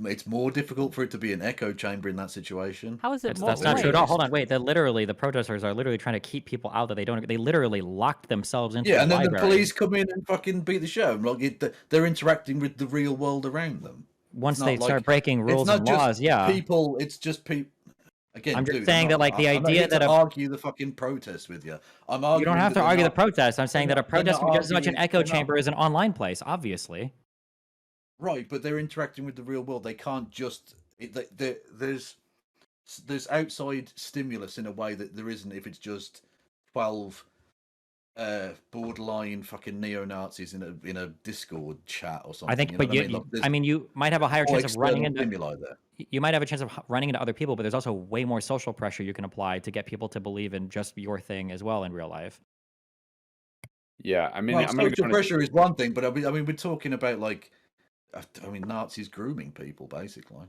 Speaker 8: it's more difficult for it to be an echo chamber in that situation.
Speaker 7: How is it more?
Speaker 9: That's not true at all. Hold on, wait. The protesters are literally trying to keep people out that they don't. They literally locked themselves into.
Speaker 8: Yeah, and then the police come in and fucking beat the show. Like they're interacting with the real world around them.
Speaker 9: Once they start breaking rules and laws, yeah.
Speaker 8: People, it's just people. Again,
Speaker 9: I'm just saying that, like, the idea that
Speaker 8: argue the fucking protest with you.
Speaker 9: You don't have to argue the protest. I'm saying that a protest can be just as much an echo chamber as an online place, obviously.
Speaker 8: Right, but they're interacting with the real world. They can't just. There's outside stimulus in a way that there isn't if it's just 12 borderline fucking neo-Nazis in a Discord chat or something.
Speaker 9: I think, but you might have a higher chance of running into stimuli there. You might have a chance of running into other people, but there's also way more social pressure you can apply to get people to believe in just your thing as well in real life.
Speaker 11: Yeah, I mean,
Speaker 8: social pressure is one thing, but I mean, we're talking about like. I mean, Nazis grooming people, basically.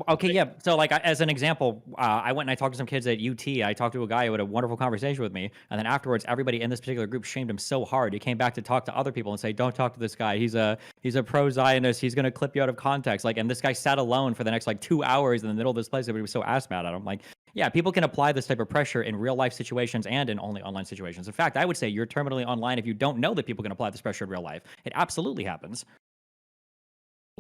Speaker 9: Okay, yeah. So, like, as an example, I went and I talked to some kids at UT. I talked to a guy who had a wonderful conversation with me, and then afterwards, everybody in this particular group shamed him so hard. He came back to talk to other people and say, "Don't talk to this guy. He's a pro-Zionist. He's going to clip you out of context." Like, and this guy sat alone for the next 2 hours in the middle of this place. Everybody was so ass mad at him. Like, yeah, people can apply this type of pressure in real life situations and in only online situations. In fact, I would say you're terminally online if you don't know that people can apply this pressure in real life. It absolutely happens.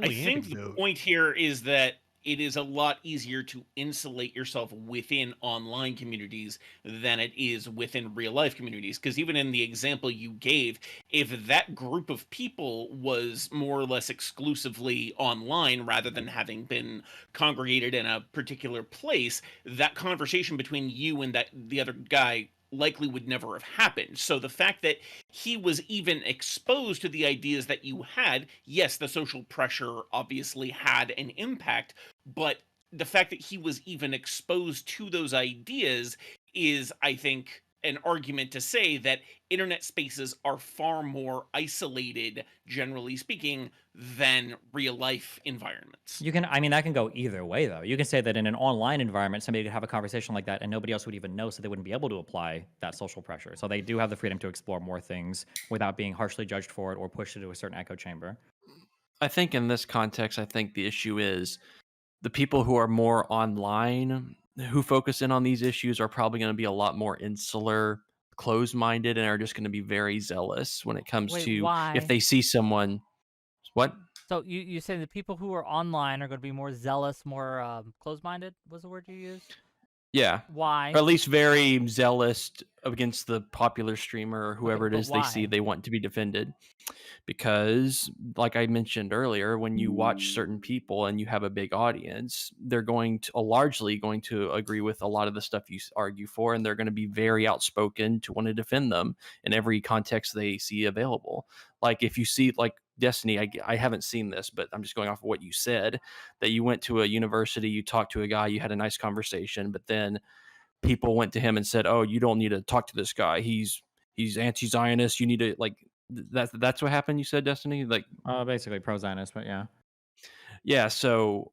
Speaker 12: I think the point here is that it is a lot easier to insulate yourself within online communities than it is within real life communities. Because even in the example you gave, if that group of people was more or less exclusively online rather than having been congregated in a particular place, that conversation between you and the other guy likely would never have happened. So the fact that he was even exposed to the ideas that you had, yes, the social pressure obviously had an impact, but the fact that he was even exposed to those ideas is, I think, an argument to say that internet spaces are far more isolated, generally speaking, than real life environments.
Speaker 9: I mean, that can go either way, though. You can say that in an online environment, somebody could have a conversation like that and nobody else would even know, so they wouldn't be able to apply that social pressure. So they do have the freedom to explore more things without being harshly judged for it or pushed into a certain echo chamber.
Speaker 10: I think in this context, I think the issue is the people who are more online, who focus in on these issues, are probably going to be a lot more insular, closed-minded, and are just going to be very zealous when it comes to
Speaker 7: why?
Speaker 10: If they see someone. What?
Speaker 7: So you say the people who are online are going to be more zealous, more closed-minded? Was the word you used?
Speaker 10: Yeah.
Speaker 7: Why?
Speaker 10: Or at least very zealous against the popular streamer or whoever it
Speaker 7: but
Speaker 10: is they see
Speaker 7: why?
Speaker 10: they want to be defended. Because, like I mentioned earlier, when you watch certain people and you have a big audience, they're going to largely going to agree with a lot of the stuff you argue for, and they're going to be very outspoken to want to defend them in every context they see available. Like if you see, like Destiny, I haven't seen this, but I'm just going off of what you said, that you went to a university, you talked to a guy, you had a nice conversation, but then people went to him and said, "Oh, you don't need to talk to this guy. He's anti-Zionist. You need to like." That's what happened. You said, Destiny, like
Speaker 9: Basically pro-Zionist, but yeah.
Speaker 10: yeah. So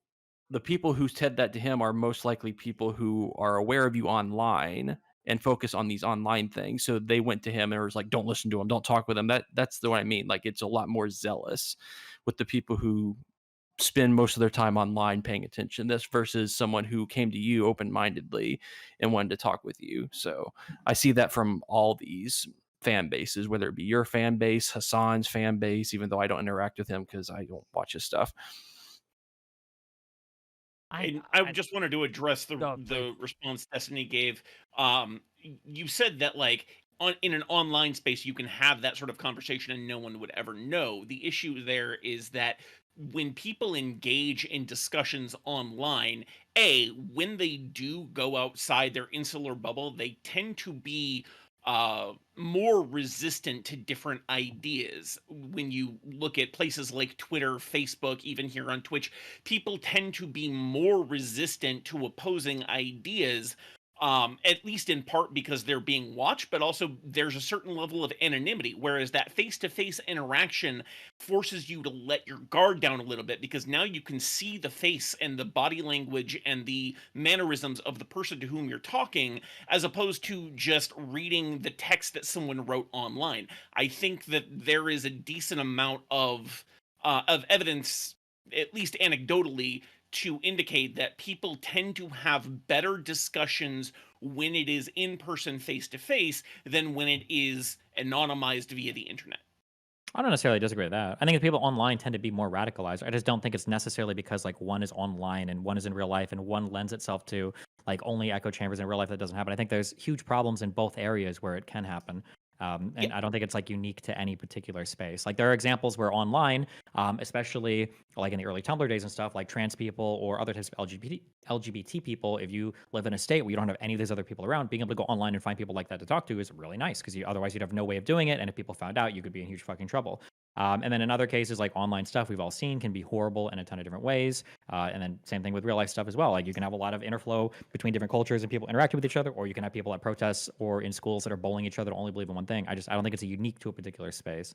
Speaker 10: the people who said that to him are most likely people who are aware of you online and focus on these online things. So they went to him and was like, "Don't listen to him. Don't talk with him." That's the what I mean. Like it's a lot more zealous with the people who spend most of their time online paying attention. This versus someone who came to you open-mindedly and wanted to talk with you. So I see that from all these fan bases, whether it be your fan base, Hassan's fan base, even though I don't interact with him because I don't watch his stuff.
Speaker 12: I just wanted to address the response Destiny gave. You said that like in an online space you can have that sort of conversation and no one would ever know. The issue there is that when people engage in discussions online, when they do go outside their insular bubble, they tend to be more resistant to different ideas. When you look at places like Twitter, Facebook, even here on Twitch, people tend to be more resistant to opposing ideas, at least in part because they're being watched, but also there's a certain level of anonymity, whereas that face-to-face interaction forces you to let your guard down a little bit, because now you can see the face and the body language and the mannerisms of the person to whom you're talking, as opposed to just reading the text that someone wrote online. I think that there is a decent amount of evidence, at least anecdotally, to indicate that people tend to have better discussions when it is in person, face to face, than when it is anonymized via the internet.
Speaker 9: I don't necessarily disagree with that. I think the people online tend to be more radicalized. I just don't think it's necessarily because like one is online and one is in real life and one lends itself to like only echo chambers in real life. That doesn't happen. I think there's huge problems in both areas where it can happen. And I don't think it's like unique to any particular space. Like there are examples where online, especially like in the early Tumblr days and stuff, like trans people or other types of LGBT people, if you live in a state where you don't have any of these other people around, being able to go online and find people like that to talk to is really nice because otherwise you'd have no way of doing it. And if people found out, you could be in huge fucking trouble. And then in other cases, like online stuff we've all seen can be horrible in a ton of different ways. And then same thing with real life stuff as well. Like you can have a lot of interflow between different cultures and people interacting with each other, or you can have people at protests or in schools that are bullying each other to only believe in one thing. I don't think it's unique to a particular space.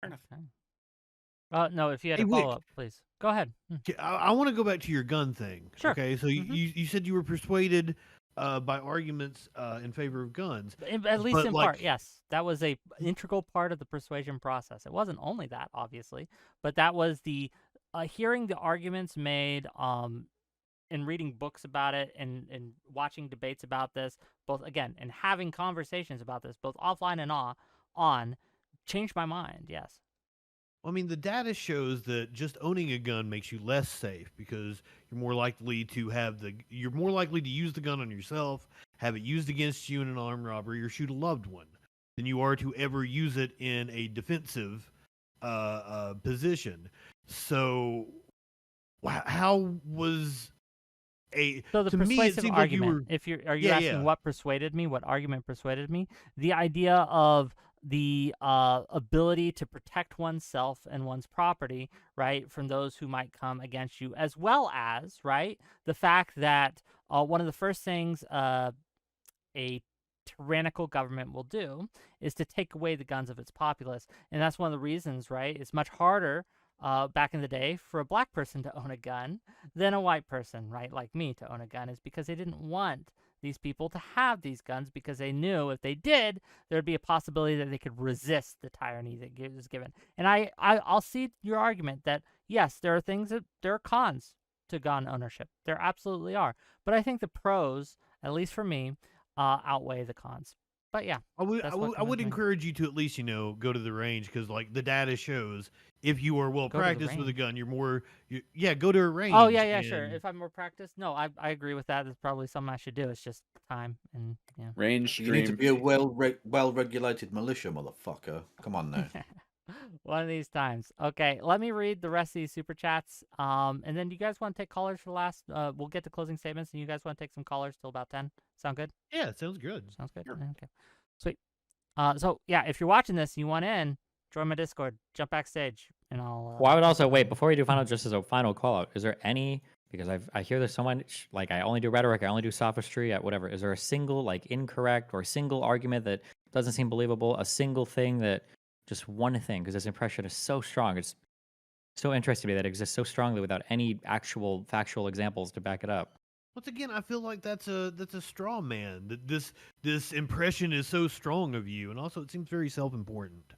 Speaker 12: Fair enough.
Speaker 7: No, if you had
Speaker 2: Hey,
Speaker 7: a follow
Speaker 2: Wick.
Speaker 7: up, please go ahead.
Speaker 2: I want to go back to your gun thing.
Speaker 7: Sure.
Speaker 2: Okay, so you said you were persuaded by arguments in favor of guns.
Speaker 7: At least
Speaker 2: but,
Speaker 7: in
Speaker 2: like,
Speaker 7: part, yes. That was a integral part of the persuasion process. It wasn't only that, obviously, but that was the hearing the arguments made, and reading books about it, and watching debates about this, both again, and having conversations about this, both offline and on, changed my mind. Yes.
Speaker 2: I mean, the data shows that just owning a gun makes you less safe because you're more likely to use the gun on yourself, have it used against you in an armed robbery, or shoot a loved one than you are to ever use it in a defensive position. So, how was
Speaker 7: So the
Speaker 2: to me, it
Speaker 7: persuasive
Speaker 2: seems like you
Speaker 7: argument,
Speaker 2: were,
Speaker 7: are you asking what persuaded me, what argument persuaded me? The idea of the ability to protect oneself and one's property, right, from those who might come against you, as well as, right, the fact that one of the first things a tyrannical government will do is to take away the guns of its populace. And that's one of the reasons, right, it's much harder back in the day for a black person to own a gun than a white person, right, like me, to own a gun, is because they didn't want these people to have these guns, because they knew if they did, there'd be a possibility that they could resist the tyranny that was given. And I'll see your argument that, yes, there are cons to gun ownership. There absolutely are. But I think the pros, at least for me, outweigh the cons. But yeah,
Speaker 2: I would,
Speaker 7: that's
Speaker 2: I
Speaker 7: what
Speaker 2: would, I
Speaker 7: comes
Speaker 2: would
Speaker 7: to mind.
Speaker 2: encourage you to at least, go to the range because, like, the data shows if you are well
Speaker 7: Go to the
Speaker 2: practiced with a
Speaker 7: range.
Speaker 2: gun, you're more, yeah, go to a range.
Speaker 7: Oh yeah, sure.
Speaker 2: and-
Speaker 7: If I'm more practiced, no, I agree with that. It's probably something I should do. It's just time and yeah.
Speaker 11: Range
Speaker 8: You need to
Speaker 11: stream.
Speaker 8: be a well-regulated militia, motherfucker. Come on now.
Speaker 7: One of these times. Okay, let me read the rest of these super chats. And then do you guys want to take callers for last? We'll get to closing statements, and you guys want to take some callers till about 10? Sound good?
Speaker 2: Yeah, it sounds good.
Speaker 7: Sounds good.
Speaker 2: Sure.
Speaker 7: Okay, sweet. So yeah, if you're watching this, and you want in, join my Discord, jump backstage, and I'll.
Speaker 9: Well, I would also wait before we do final. Just as a final call out, is there any? Because I hear there's so much. Like I only do rhetoric, I only do sophistry, whatever. Is there a single like incorrect or single argument that doesn't seem believable? A single thing that just one thing, because this impression is so strong. It's so interesting to me that it exists so strongly without any actual factual examples to back it up.
Speaker 2: Once again, I feel like that's a straw man. That this impression is so strong of you, and also it seems very self-important.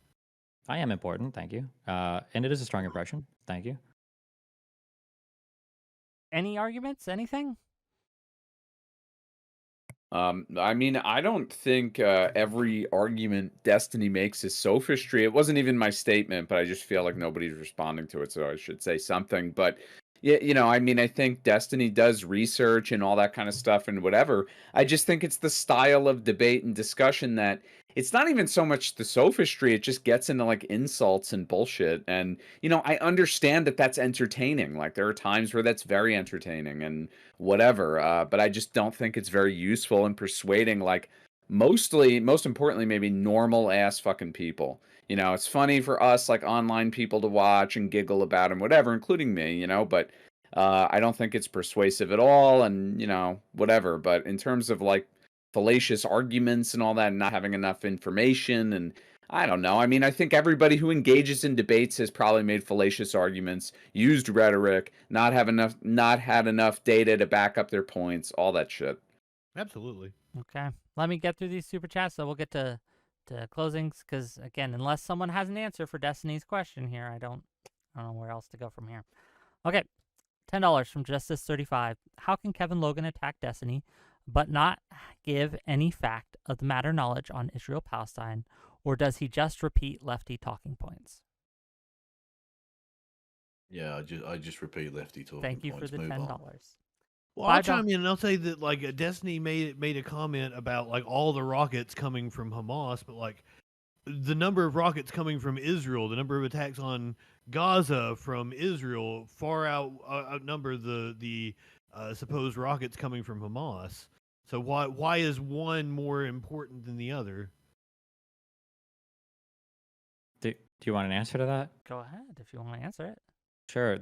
Speaker 9: I am important, thank you. And it is a strong impression. Thank you.
Speaker 7: Any arguments? Anything?
Speaker 11: I mean, I don't think every argument Destiny makes is sophistry. It wasn't even my statement, but I just feel like nobody's responding to it, so I should say something. But yeah, I mean, I think Destiny does research and all that kind of stuff and whatever. I just think it's the style of debate and discussion that it's not even so much the sophistry. It just gets into like insults and bullshit. And, I understand that that's entertaining. Like there are times where that's very entertaining and whatever. But I just don't think it's very useful in persuading like most importantly, maybe normal ass fucking people. It's funny for us like online people to watch and giggle about and whatever, including me, but I don't think it's persuasive at all and, whatever. But in terms of like fallacious arguments and all that, and not having enough information and I don't know. I mean, I think everybody who engages in debates has probably made fallacious arguments, used rhetoric, not had enough data to back up their points, all that shit.
Speaker 2: Absolutely.
Speaker 7: Okay, let me get through these super chats, so we'll get to closings. Because again, unless someone has an answer for Destiny's question here, I don't know where else to go from here. Okay, $10 from Justice35. How can Kevin Logan attack Destiny, but not give any fact of the matter knowledge on Israel-Palestine, or does he just repeat lefty talking points?
Speaker 8: Yeah, I just repeat lefty talking
Speaker 7: Thank you
Speaker 8: points.
Speaker 7: for the
Speaker 8: Move
Speaker 7: $10.
Speaker 8: on.
Speaker 2: Well, I'll chime in and I'll say that like Destiny made a comment about like all the rockets coming from Hamas, but like the number of rockets coming from Israel, the number of attacks on Gaza from Israel far outnumber the supposed rockets coming from Hamas. So why is one more important than the other?
Speaker 9: Do you want an answer to that?
Speaker 7: Go ahead if you want to answer it.
Speaker 9: Sure.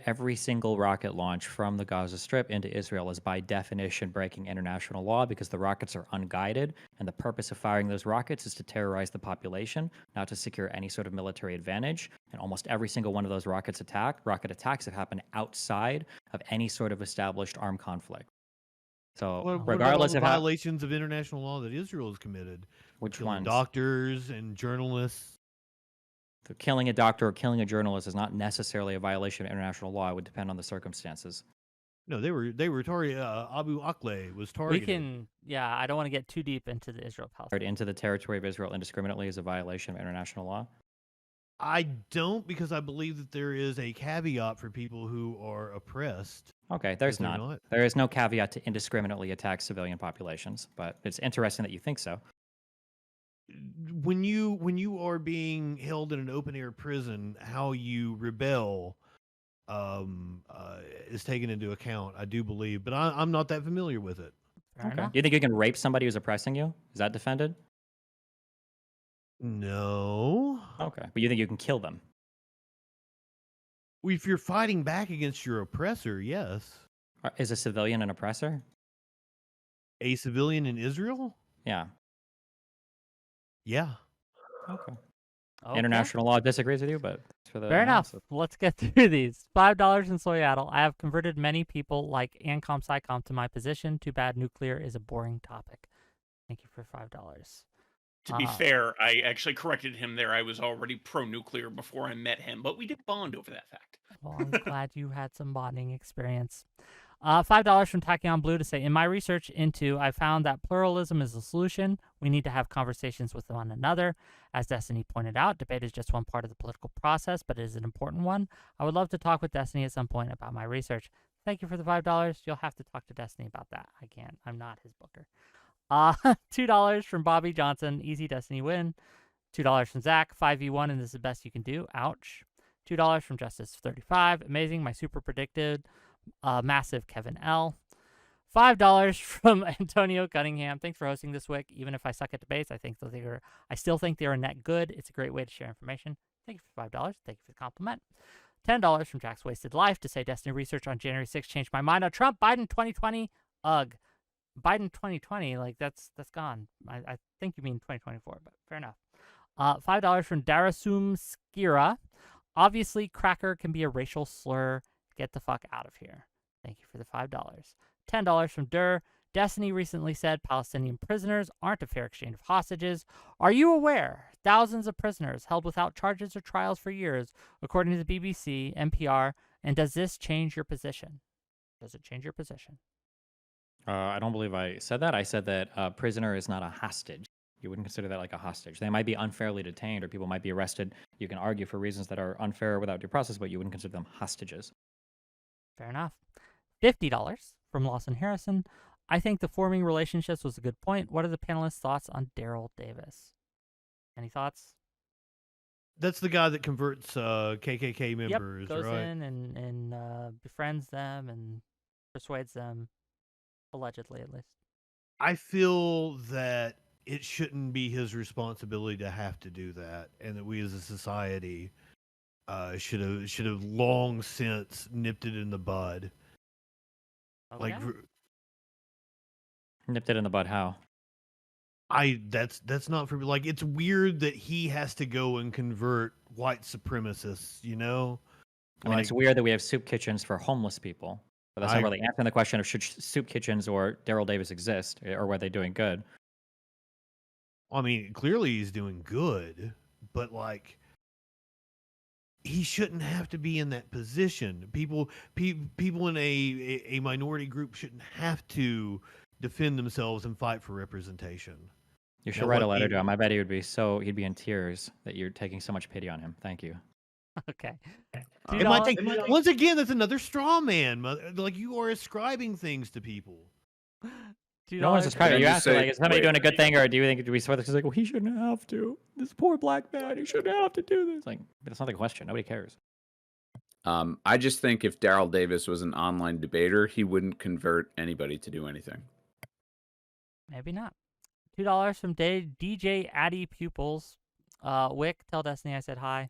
Speaker 9: Every single rocket launch from the Gaza Strip into Israel is by definition breaking international law because the rockets are unguided, and the purpose of firing those rockets is to terrorize the population, not to secure any sort of military advantage. And almost every single one of those rocket attacks have happened outside of any sort of established armed conflict. So regardless
Speaker 2: of
Speaker 9: of
Speaker 2: violations of international law that Israel has committed,
Speaker 9: which
Speaker 2: killing
Speaker 9: ones?
Speaker 2: doctors and journalists.
Speaker 9: Killing a doctor or killing a journalist is not necessarily a violation of international law. It would depend on the circumstances.
Speaker 2: No, they were targeted. Abu Akleh was targeted.
Speaker 7: I don't want to get too deep into the Israel-Palestine.
Speaker 9: Into the territory of Israel indiscriminately is a violation of international law.
Speaker 2: I don't, because I believe that there is a caveat for people who are oppressed.
Speaker 9: Okay, there's not. There is no caveat to indiscriminately attack civilian populations, but it's interesting that you think so.
Speaker 2: When you are being held in an open air prison, how you rebel is taken into account, I do believe, but I'm not that familiar with it.
Speaker 9: Okay. Do you think you can rape somebody who's oppressing you? Is that defended?
Speaker 2: No.
Speaker 9: Okay, but you think you can kill them?
Speaker 2: If you're fighting back against your oppressor, yes.
Speaker 9: Is a civilian an oppressor?
Speaker 2: A civilian in Israel?
Speaker 9: Yeah.
Speaker 2: Yeah.
Speaker 9: Okay. International law disagrees with you, but for the
Speaker 7: fair
Speaker 9: analysis.
Speaker 7: enough. Let's get through these. $5 in Seattle. I have converted many people like Ancom Psycom to my position. Too bad nuclear is a boring topic. Thank you for $5.
Speaker 12: To be fair, I actually corrected him there. I was already pro-nuclear before I met him, but we did bond over that fact.
Speaker 7: Well, I'm glad you had some bonding experience. $5 from Tachyon Blue to say, in my research into, I found that pluralism is the solution. We need to have conversations with one another. As Destiny pointed out, debate is just one part of the political process, but it is an important one. I would love to talk with Destiny at some point about my research. Thank you for the $5. You'll have to talk to Destiny about that. I can't. I'm not his booker. $2 from Bobby Johnson. Easy Destiny win. $2 from Zach. 5v1, and this is the best you can do. Ouch. $2 from Justice35. Amazing. My super predicted. Massive Kevin L. $5 from Antonio Cunningham. Thanks for hosting this week. Even if I suck at debates, I still think they're a net good. It's a great way to share information. Thank you for $5. Thank you for the compliment. $10 from Jack's Wasted Life to say Destiny research on January 6th changed my mind on Trump. Biden 2020. Ugh. Biden 2020, like that's gone. I think you mean 2024, but fair enough. $5 from Darasum Skira. Obviously, cracker can be a racial slur. Get the fuck out of here. Thank you for the $5. $10 from Thur. Destiny recently said Palestinian prisoners aren't a fair exchange of hostages. Are you aware? Thousands of prisoners held without charges or trials for years, according to the BBC, NPR. And does this change your position? Does it change your position?
Speaker 9: I don't believe I said that. I said that a prisoner is not a hostage. You wouldn't consider that like a hostage. They might be unfairly detained or people might be arrested. You can argue for reasons that are unfair without due process, but you wouldn't consider them hostages.
Speaker 7: Fair enough. $50 from Lawson Harrison. I think the forming relationships was a good point. What are the panelists' thoughts on Daryl Davis? Any thoughts?
Speaker 2: That's the guy that converts KKK members,
Speaker 7: yep, goes
Speaker 2: right?
Speaker 7: in and befriends them and persuades them, allegedly at least.
Speaker 2: I feel that it shouldn't be his responsibility to have to do that, and that we as a society should have long since nipped it in the bud.
Speaker 7: Okay.
Speaker 2: Like,
Speaker 9: nipped it in the bud. How?
Speaker 2: That's not for me. Like, it's weird that he has to go and convert white supremacists. You know,
Speaker 9: I mean, it's weird that we have soup kitchens for homeless people, but that's not really answering the question of should soup kitchens or Daryl Davis exist, or were they doing good?
Speaker 2: I mean, clearly he's doing good, but like, he shouldn't have to be in that position. People in a minority group shouldn't have to defend themselves and fight for representation.
Speaker 9: You should write a letter to him. I bet he'd be in tears that you're taking so much pity on him. Thank you.
Speaker 7: Okay.
Speaker 2: Once again, that's another straw man. Like, you are ascribing things to people.
Speaker 9: No one's ascribing. You asked, like, is somebody doing a good thing, or do we swear this is like, well, he shouldn't have to. This poor black man, he shouldn't have to do this. Like, but it's not the question. Nobody cares.
Speaker 11: I just think if Daryl Davis was an online debater, he wouldn't convert anybody to do anything.
Speaker 7: Maybe not. $2 from DJ Addy Pupils. Wick, tell Destiny I said hi.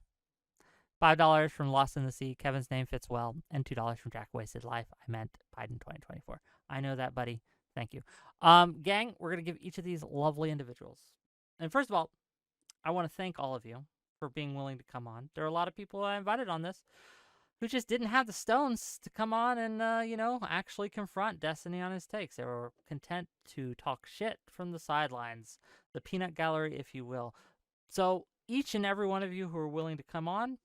Speaker 7: $5 from Lost in the Sea. Kevin's name fits well. And $2 from Jack Wasted Life. I meant Biden 2024. I know that, buddy. Thank you. Gang, we're going to give each of these lovely individuals. And first of all, I want to thank all of you for being willing to come on. There are a lot of people I invited on this who just didn't have the stones to come on and, actually confront Destiny on his takes. They were content to talk shit from the sidelines, the peanut gallery, if you will. So each and every one of you who are willing to come on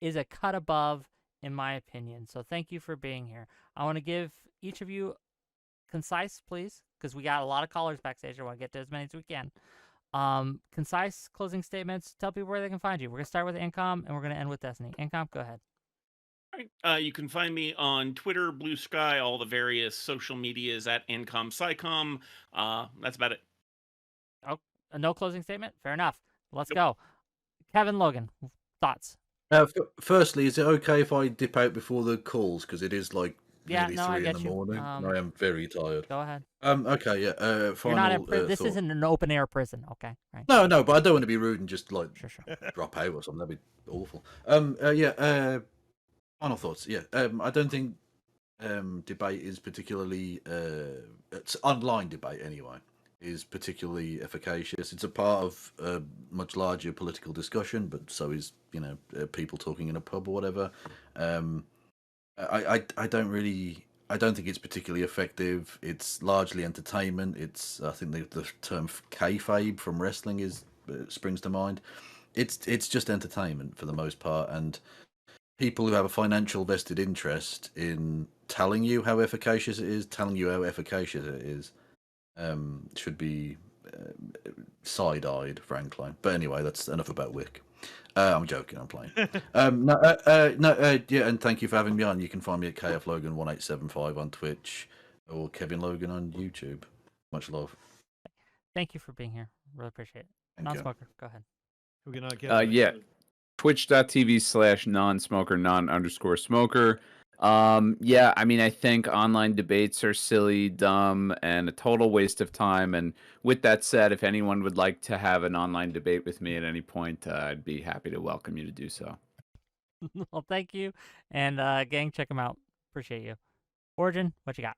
Speaker 7: is a cut above, in my opinion. So thank you for being here. I want to give each of you concise, please, because we got a lot of callers backstage. I want to get to as many as we can. Concise closing statements. Tell people where they can find you. We're going to start with Incom, and we're going to end with Destiny. Incom, go ahead.
Speaker 12: You can find me on Twitter, Blue Sky, all the various social medias at IncomPsycom. That's about it.
Speaker 7: Oh, no closing statement? Fair enough. Let's go. Kevin Logan, thoughts?
Speaker 8: Firstly, is it okay if I dip out before the calls? Because it is like nearly 3 in the morning. And I am very tired.
Speaker 7: Go ahead.
Speaker 8: Okay, yeah.
Speaker 7: You're not in this isn't an open air prison, okay? Right.
Speaker 8: No, but I don't want to be rude and just like
Speaker 7: sure.
Speaker 8: drop out or something. That'd be awful. Final thoughts. Yeah. I don't think debate is particularly it's online debate anyway is particularly efficacious. It's a part of a much larger political discussion, but so is people talking in a pub or whatever. I don't think it's particularly effective. It's largely entertainment. I think the term kayfabe from wrestling springs to mind. It's just entertainment for the most part, and people who have a financial vested interest in telling you how efficacious it is, telling you how efficacious it is, should be side-eyed, frankly. But anyway, that's enough about WHICK. I'm joking. I'm playing. Yeah, and thank you for having me on. You can find me at KFLogan1875 on Twitch or Kevin Logan on YouTube. Much love.
Speaker 7: Thank you for being here. Really appreciate it.
Speaker 8: Thank you.
Speaker 7: Non-smoker, go ahead.
Speaker 2: We're gonna get
Speaker 11: Yeah, twitch.tv/non-smoker non_smoker. Yeah, I mean, I think online debates are silly, dumb, and a total waste of time. And with that said, if anyone would like to have an online debate with me at any point, I'd be happy to welcome you to do so.
Speaker 7: Well, thank you. And gang, check them out. Appreciate you. Origin, what you got?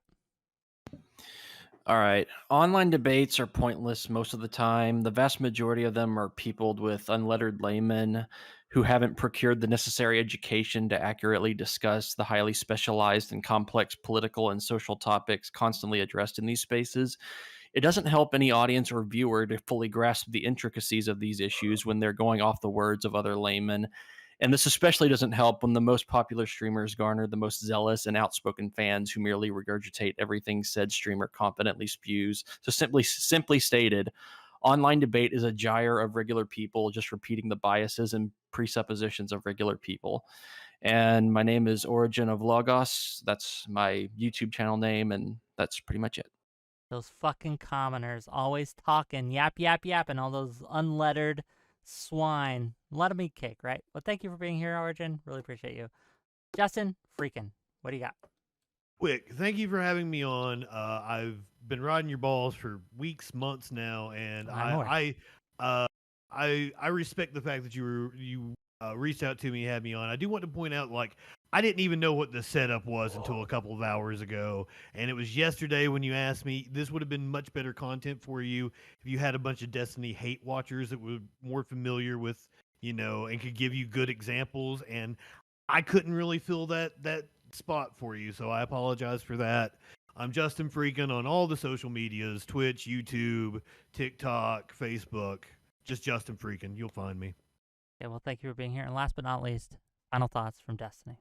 Speaker 10: All right. Online debates are pointless most of the time. The vast majority of them are peopled with unlettered laymen who haven't procured the necessary education to accurately discuss the highly specialized and complex political and social topics constantly addressed in these spaces. It doesn't help any audience or viewer to fully grasp the intricacies of these issues when they're going off the words of other laymen. And this especially doesn't help when the most popular streamers garner the most zealous and outspoken fans who merely regurgitate everything said streamer confidently spews. So simply stated, online debate is a gyre of regular people just repeating the biases and presuppositions of regular people. And my name is Origin of Logos. That's my YouTube channel name, and that's pretty much it.
Speaker 7: Those fucking commoners always talking, yap, yap, yap, and all those unlettered swine. Let them eat cake, right? Well, thank you for being here, Origin. Really appreciate you. JustinFREAKIN, what do you got?
Speaker 2: WHICK, thank you for having me on. I've been riding your balls for weeks, months now, and I respect the fact that you reached out to me and had me on. I do want to point out, like, I didn't even know what the setup was until a couple of hours ago, and it was yesterday when you asked me. This would have been much better content for you if you had a bunch of Destiny hate watchers that were more familiar with, and could give you good examples, and I couldn't really fill that spot for you, so I apologize for that. I'm JustinFREAKIN on all the social medias, Twitch, YouTube, TikTok, Facebook. Just JustinFREAKIN. You'll find me.
Speaker 7: Okay, well, thank you for being here. And last but not least, final thoughts from Destiny.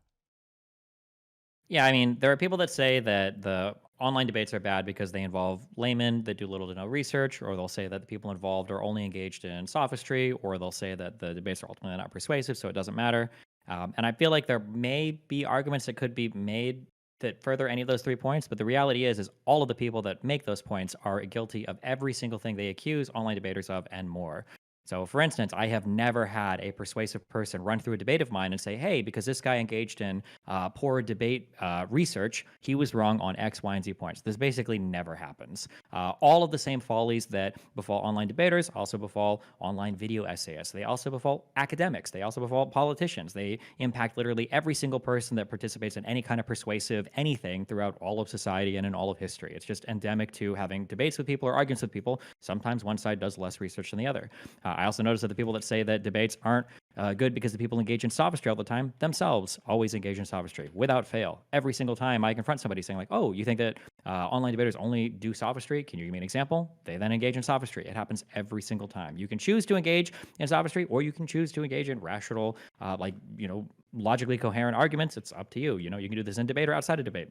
Speaker 9: Yeah, I mean, there are people that say that the online debates are bad because they involve laymen that do little to no research, or they'll say that the people involved are only engaged in sophistry, or they'll say that the debates are ultimately not persuasive, so it doesn't matter. And I feel like there may be arguments that could be made that further any of those 3 points, but the reality is all of the people that make those points are guilty of every single thing they accuse online debaters of and more. So, for instance, I have never had a persuasive person run through a debate of mine and say, hey, because this guy engaged in poor debate research, he was wrong on X, Y, and Z points. This basically never happens. All of the same follies that befall online debaters also befall online video essayists. They also befall academics. They also befall politicians. They impact literally every single person that participates in any kind of persuasive anything throughout all of society and in all of history. It's just endemic to having debates with people or arguments with people. Sometimes one side does less research than the other. I also notice that the people that say that debates aren't good because the people engage in sophistry all the time themselves always engage in sophistry without fail. Every single time I confront somebody saying like, oh, you think that online debaters only do sophistry? Can you give me an example? They then engage in sophistry. It happens every single time. You can choose to engage in sophistry, or you can choose to engage in rational, logically coherent arguments. It's up to you. You can do this in debate or outside of debate.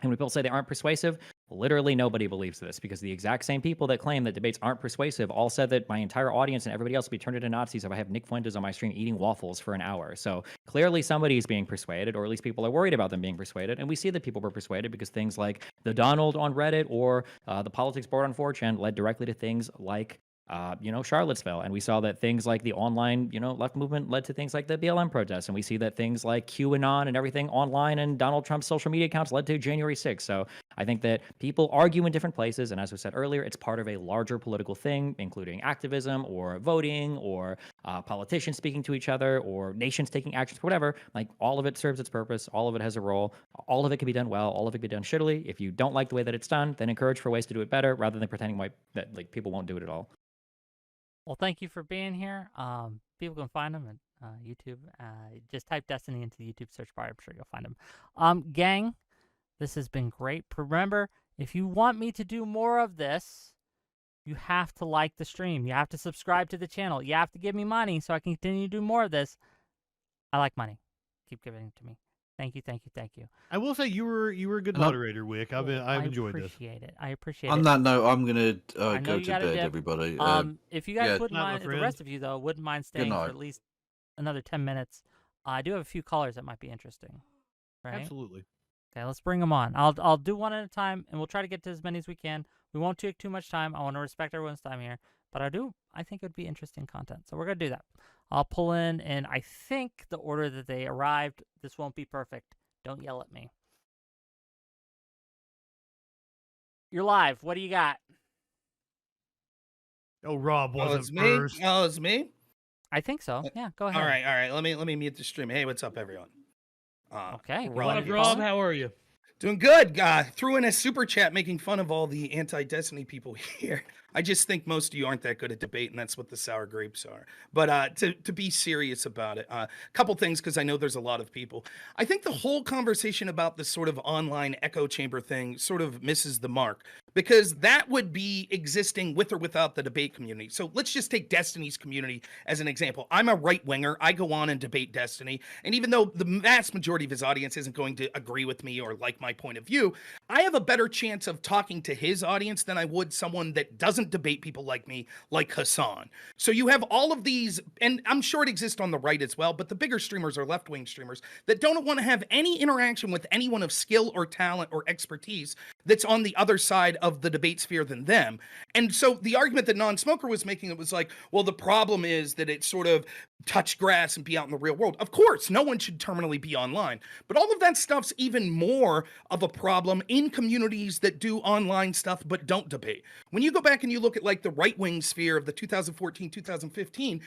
Speaker 9: And when people say they aren't persuasive, literally nobody believes this, because the exact same people that claim that debates aren't persuasive all said that my entire audience and everybody else will be turned into Nazis if I have Nick Fuentes on my stream eating waffles for an hour. So clearly somebody's being persuaded, or at least people are worried about them being persuaded. And we see that people were persuaded because things like the Donald on Reddit or the politics board on 4chan led directly to things like Charlottesville. And we saw that things like the online, left movement led to things like the BLM protests. And we see that things like QAnon and everything online and Donald Trump's social media accounts led to January 6th. So I think that people argue in different places. And as we said earlier, it's part of a larger political thing, including activism or voting or politicians speaking to each other or nations taking actions, whatever. Like, all of it serves its purpose. All of it has a role. All of it can be done well. All of it can be done shittily. If you don't like the way that it's done, then encourage for ways to do it better rather than pretending that people won't do it at all.
Speaker 7: Well, thank you for being here. People can find them at YouTube. Just type Destiny into the YouTube search bar. I'm sure you'll find them. Gang, this has been great. Remember, if you want me to do more of this, you have to like the stream. You have to subscribe to the channel. You have to give me money so I can continue to do more of this. I like money. Keep giving it to me. Thank you.
Speaker 2: I will say you were a good
Speaker 8: And I-
Speaker 2: moderator, Wick. I've enjoyed this.
Speaker 7: I appreciate
Speaker 8: On
Speaker 7: it.
Speaker 8: that note, I'm gonna
Speaker 7: I know
Speaker 8: go
Speaker 7: you
Speaker 8: to
Speaker 7: gotta
Speaker 8: bed,
Speaker 7: dip.
Speaker 8: everybody.
Speaker 7: If you guys
Speaker 8: yeah.
Speaker 7: wouldn't
Speaker 2: Night, my
Speaker 7: mind, the
Speaker 2: friend.
Speaker 7: rest of you though wouldn't mind staying for
Speaker 8: night.
Speaker 7: at least another 10 minutes, I do have a few callers that might be interesting. Right?
Speaker 2: Absolutely.
Speaker 7: Okay, let's bring them on. I'll do one at a time, and we'll try to get to as many as we can. We won't take too much time. I want to respect everyone's time here, but I think it would be interesting content, so we're gonna do that. I'll pull in, and I think the order that they arrived. This won't be perfect. Don't yell at me. You're live. What do you got?
Speaker 2: Oh, Rob wasn't
Speaker 13: it's me.
Speaker 2: first.
Speaker 13: Oh, it's me.
Speaker 7: I think so. Yeah, go ahead.
Speaker 13: All right. Let me mute the stream. Hey, what's up, everyone?
Speaker 7: Okay.
Speaker 13: Rob here.
Speaker 2: Rob, how are you?
Speaker 13: Doing good. Threw in a super chat making fun of all the anti-Destiny people here. I just think most of you aren't that good at debate, and that's what the sour grapes are. But to be serious about it, a couple things, because I know there's a lot of people. I think the whole conversation about this sort of online echo chamber thing sort of misses the mark, because that would be existing with or without the debate community. So let's just take Destiny's community as an example. I'm a right-winger. I go on and debate Destiny, and even though the vast majority of his audience isn't going to agree with me or like my point of view, I have a better chance of talking to his audience than I would someone that doesn't debate people like me, like Hassan. So you have all of these, and I'm sure it exists on the right as well, but the bigger streamers are left-wing streamers that don't want to have any interaction with anyone of skill or talent or expertise that's on the other side of the debate sphere than them. And so the argument that Non-Smoker was making, it was like, well, the problem is that it's sort of touch grass and be out in the real world. Of course, no one should terminally be online, but all of that stuff's even more of a problem in communities that do online stuff but don't debate. When you go back and you look at like the right-wing sphere of the 2014, 2015,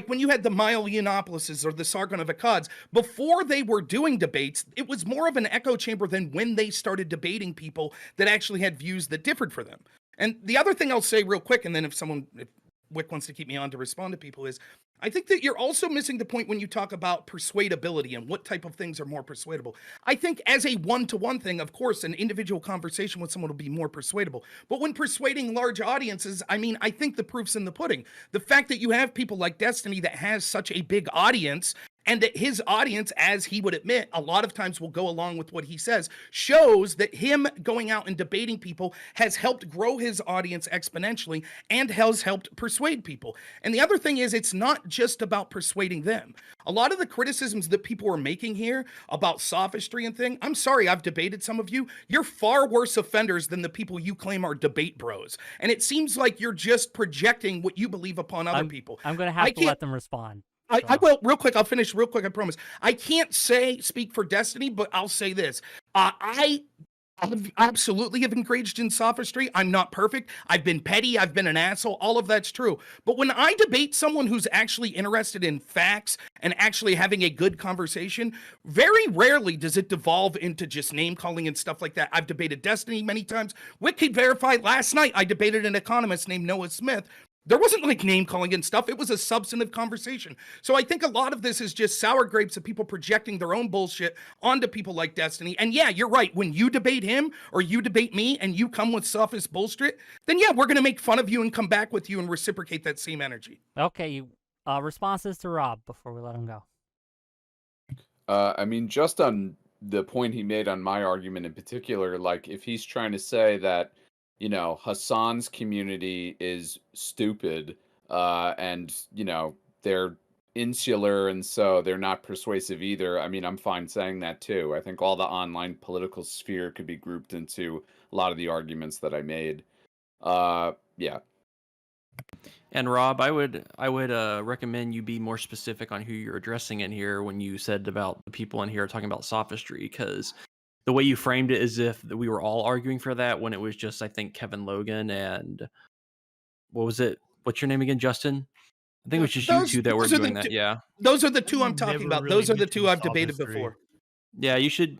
Speaker 13: when you had the Milo Yiannopoulos or the Sargon of Akkad's, before they were doing debates, it was more of an echo chamber than when they started debating people that actually had views that differed for them. And the other thing I'll say real quick, and then if Wick wants to keep me on to respond to people, is I think that you're also missing the point when you talk about persuadability and what type of things are more persuadable. I think as a one-to-one thing, of course, an individual conversation with someone will be more persuadable. But when persuading large audiences, I mean, I think the proof's in the pudding. The fact that you have people like Destiny that has such a big audience, and that his audience, as he would admit, a lot of times will go along with what he says, shows that him going out and debating people has helped grow his audience exponentially and has helped persuade people. And the other thing is, it's not just about persuading them. A lot of the criticisms that people are making here about sophistry and thing, I'm sorry, I've debated some of you. You're far worse offenders than the people you claim are debate bros. And it seems like you're just projecting what you believe upon other people.
Speaker 7: I'm going to have to let them respond.
Speaker 13: I will, real quick. I'll finish real quick. I promise. I can't speak for Destiny, but I'll say this. I absolutely have engaged in sophistry. I'm not perfect. I've been petty. I've been an asshole. All of that's true. But when I debate someone who's actually interested in facts and actually having a good conversation, very rarely does it devolve into just name calling and stuff like that. I've debated Destiny many times. Wick can verify. Last night, I debated an economist named Noah Smith. There wasn't like name calling and stuff. It was a substantive conversation. So I think a lot of this is just sour grapes of people projecting their own bullshit onto people like Destiny. And yeah, you're right. When you debate him or you debate me and you come with sophist bullshit, then yeah, we're going to make fun of you and come back with you and reciprocate that same energy.
Speaker 7: Okay. Responses to Rob before we let him go.
Speaker 11: I mean, just on the point he made on my argument in particular, like if he's trying to say that, you know, Hassan's community is stupid, and, you know, they're insular and so they're not persuasive either. I mean, I'm fine saying that too. I think all the online political sphere could be grouped into a lot of the arguments that I made. Yeah.
Speaker 10: And Rob, I would recommend you be more specific on who you're addressing in here when you said about the people in here talking about sophistry, because the way you framed it is if we were all arguing for that when it was just, I think, Kevin Logan and what was it? What's your name again, Justin? I think it was just you two that were doing that. Yeah.
Speaker 13: Those are the two I'm talking about. Those are the two I've debated before.
Speaker 10: Yeah, you should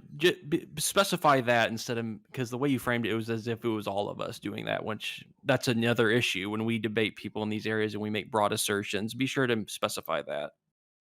Speaker 10: specify that instead of, because the way you framed it was as if it was all of us doing that, which that's another issue when we debate people in these areas and we make broad assertions. Be sure to specify that.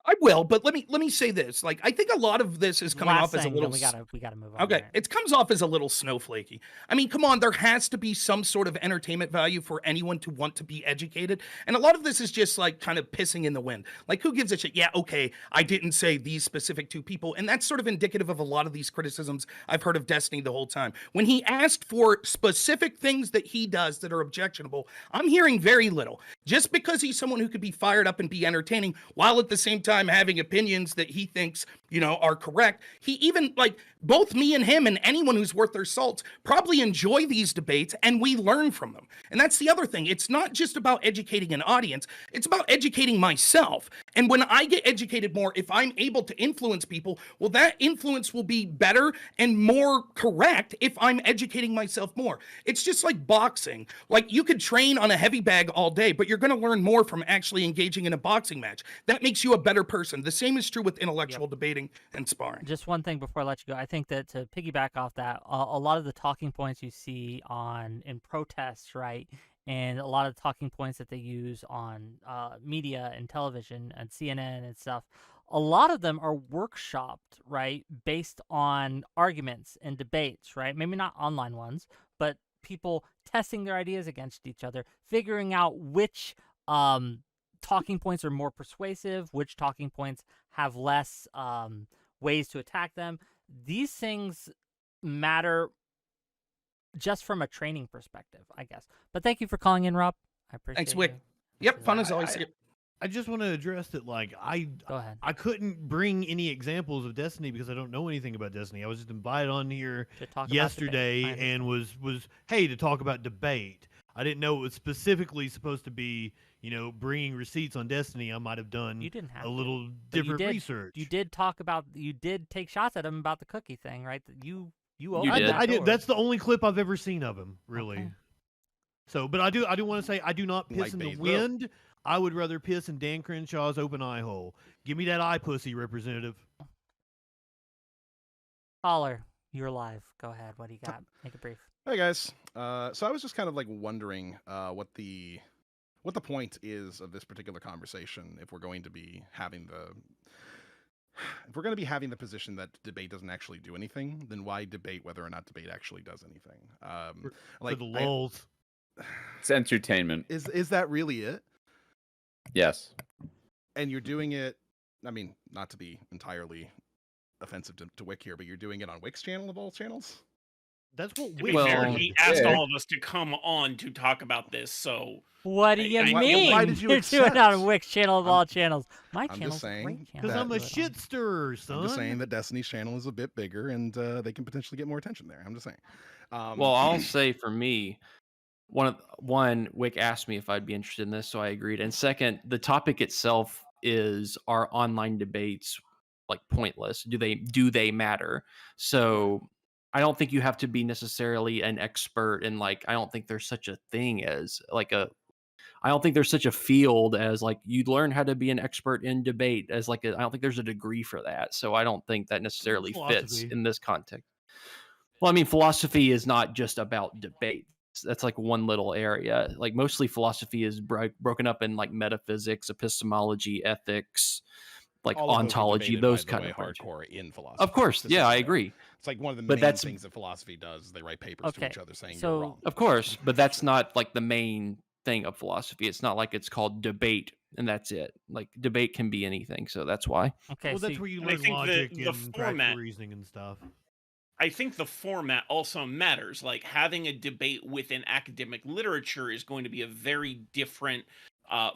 Speaker 13: I will, but let me say this. Like, I think a lot of this is coming
Speaker 7: Last
Speaker 13: off as a
Speaker 7: thing,
Speaker 13: little.
Speaker 7: then we gotta move on.
Speaker 13: Okay,
Speaker 7: right?
Speaker 13: it comes off as a little snowflakey. I mean, come on, there has to be some sort of entertainment value for anyone to want to be educated. And a lot of this is just like kind of pissing in the wind. Like, who gives a shit? Yeah, okay, I didn't say these specific two people. And that's sort of indicative of a lot of these criticisms I've heard of Destiny the whole time. When he asked for specific things that he does that are objectionable, I'm hearing very little. Just because he's someone who could be fired up and be entertaining while at the same time having opinions that he thinks, you know, are correct. He even, like, both me and him and anyone who's worth their salt probably enjoy these debates and we learn from them. And that's the other thing. It's not just about educating an audience, it's about educating myself. And when I get educated more, if I'm able to influence people, well, that influence will be better and more correct if I'm educating myself more. It's just like boxing. Like, you could train on a heavy bag all day, but you're going to learn more from actually engaging in a boxing match. That makes you a better person. The same is true with intellectual debating and sparring.
Speaker 7: Just one thing before I let you go. I think that to piggyback off that, a lot of the talking points you see in protests, right, and a lot of the talking points that they use on media and television and CNN and stuff, a lot of them are workshopped, right, based on arguments and debates, right? Maybe not online ones, but people testing their ideas against each other, figuring out which talking points are more persuasive, which talking points have less ways to attack them. These things matter just from a training perspective, I guess. But thank you for calling in, Rob. I appreciate it.
Speaker 13: Thanks, Wick. Yep, fun as always.
Speaker 2: I just want to address that, like,
Speaker 7: Go ahead.
Speaker 2: I couldn't bring any examples of Destiny because I don't know anything about Destiny. I was just invited on here yesterday and was hey, to talk about debate. I didn't know it was specifically supposed to be, you know, bringing receipts on Destiny. I might have done a little different research.
Speaker 7: You did take shots at him about the cookie thing, right? You
Speaker 2: I did. That's the only clip I've ever seen of him, really.
Speaker 7: Okay.
Speaker 2: So, but I do want to say I do not piss in the wind. I would rather piss in Dan Crenshaw's open eye hole. Give me that eye pussy, Representative.
Speaker 7: Caller, you're live. Go ahead. What do you got? Make it brief.
Speaker 14: Hey guys. So I was just kind of like wondering what the point is of this particular conversation if we're going to be having the position that debate doesn't actually do anything, then why debate whether or not debate actually does anything?
Speaker 2: For the lulz.
Speaker 11: It's entertainment.
Speaker 14: Is that really it?
Speaker 11: Yes.
Speaker 14: And you're doing it, I mean, not to be entirely offensive to Wick here, but you're doing it on Wick's channel of all channels?
Speaker 2: That's what
Speaker 12: To be fair, he asked all of us to come on to talk about this, so...
Speaker 7: What do you mean?
Speaker 14: Why did you
Speaker 7: You're
Speaker 14: accept?
Speaker 7: doing it on Wick's channel of all channels. My
Speaker 14: I'm
Speaker 7: channel's
Speaker 14: just saying
Speaker 7: a great channel.
Speaker 2: Because I'm a shit stirrer, son.
Speaker 14: I'm just saying that Destiny's channel is a bit bigger and they can potentially get more attention there. I'm just saying.
Speaker 10: Well, I'll say for me, one, Wick asked me if I'd be interested in this, so I agreed. And second, the topic itself is, are online debates like pointless? Do they matter? So I don't think you have to be necessarily an expert in, like, I don't think there's such a thing as I don't think there's such a field as like you learn how to be an expert in debate as like I don't think there's a degree for that. So I don't think that necessarily fits in this context. Well, I mean, philosophy is not just about debate. That's like one little area. Like mostly philosophy is broken up in like metaphysics, epistemology, ethics, like ontology, those kind of
Speaker 14: hardcore in philosophy.
Speaker 10: Of course, yeah, I agree.
Speaker 14: It's like one of the main things that philosophy does. They write papers to each other saying you're wrong.
Speaker 10: Of course, but that's not like the main thing of philosophy. It's not like it's called debate and that's it. Like debate can be anything, so that's why.
Speaker 7: Okay,
Speaker 2: well, that's where you learn logic and practical reasoning and stuff.
Speaker 12: I think the format also matters. Like having a debate within academic literature is going to be a very different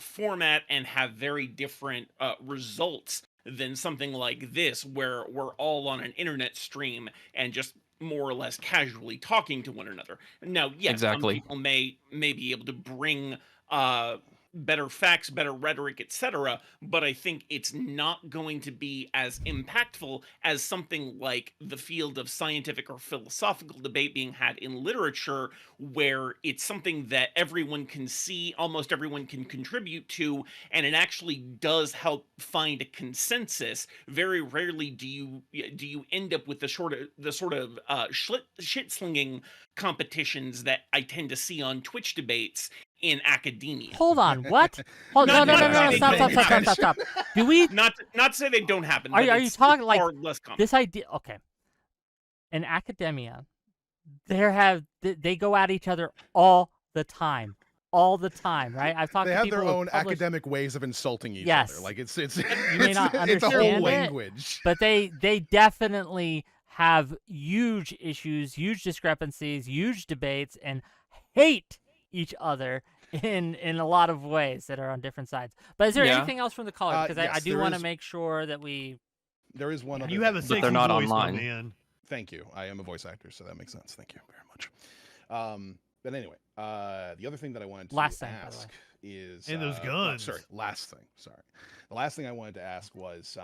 Speaker 12: format and have very different results than something like this, where we're all on an internet stream and just more or less casually talking to one another. Now, yes, some people may be able to bring better facts, better rhetoric, etc., but I think it's not going to be as impactful as something like the field of scientific or philosophical debate being had in literature, where it's something that everyone can see, almost everyone can contribute to, and it actually does help find a consensus. Very rarely do you end up with the sort of shit slinging competitions that I tend to see on Twitch debates, in academia.
Speaker 7: Hold on, what? Hold
Speaker 12: Not-
Speaker 7: no,
Speaker 12: not saying they don't happen.
Speaker 7: stop. Do we?
Speaker 12: Not to say they don't happen.
Speaker 7: Are
Speaker 12: but
Speaker 7: you
Speaker 12: it's
Speaker 7: talking like
Speaker 12: far less common.
Speaker 7: this idea? Okay, in academia, they go at each other all the time, right? I've talked
Speaker 14: They
Speaker 7: to
Speaker 14: have
Speaker 7: people
Speaker 14: their
Speaker 7: who
Speaker 14: own
Speaker 7: publish-
Speaker 14: academic ways of insulting each
Speaker 7: Yes.
Speaker 14: other. Like it's
Speaker 7: You may not
Speaker 14: it's a whole
Speaker 7: understand it,
Speaker 14: language.
Speaker 7: but they definitely have huge issues, huge discrepancies, huge debates, and hate each other in a lot of ways that are on different sides. But is there
Speaker 10: Yeah.
Speaker 7: anything else from the caller? Because I
Speaker 14: Yes,
Speaker 7: do
Speaker 14: there
Speaker 7: want to
Speaker 14: is-
Speaker 7: make sure that we.
Speaker 14: There is one.
Speaker 2: You
Speaker 14: other
Speaker 2: have a
Speaker 14: thing.
Speaker 2: sexy
Speaker 10: they're not
Speaker 2: voice, my
Speaker 10: online.
Speaker 2: man.
Speaker 14: Thank you. I am a voice actor, so that makes sense. Thank you very much. But anyway, the other thing that I wanted to
Speaker 7: Last thing, by the way.
Speaker 14: ask is
Speaker 2: And those
Speaker 14: no,
Speaker 2: guns.
Speaker 14: sorry, last thing. Sorry, the last thing I wanted to ask was,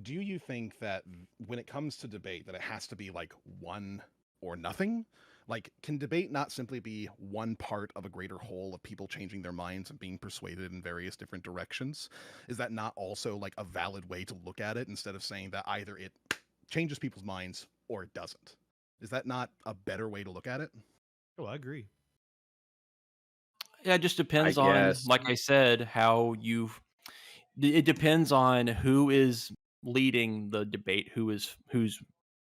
Speaker 14: do you think that when it comes to debate, that it has to be like one or nothing? Like, can debate not simply be one part of a greater whole of people changing their minds and being persuaded in various different directions? Is that not also like a valid way to look at it instead of saying that either it changes people's minds or it doesn't? Is that not a better way to look at it?
Speaker 2: Oh, I agree.
Speaker 10: Yeah, it just depends
Speaker 11: I
Speaker 10: on,
Speaker 11: guess.
Speaker 10: like I said, how you've. It depends on who is leading the debate, who's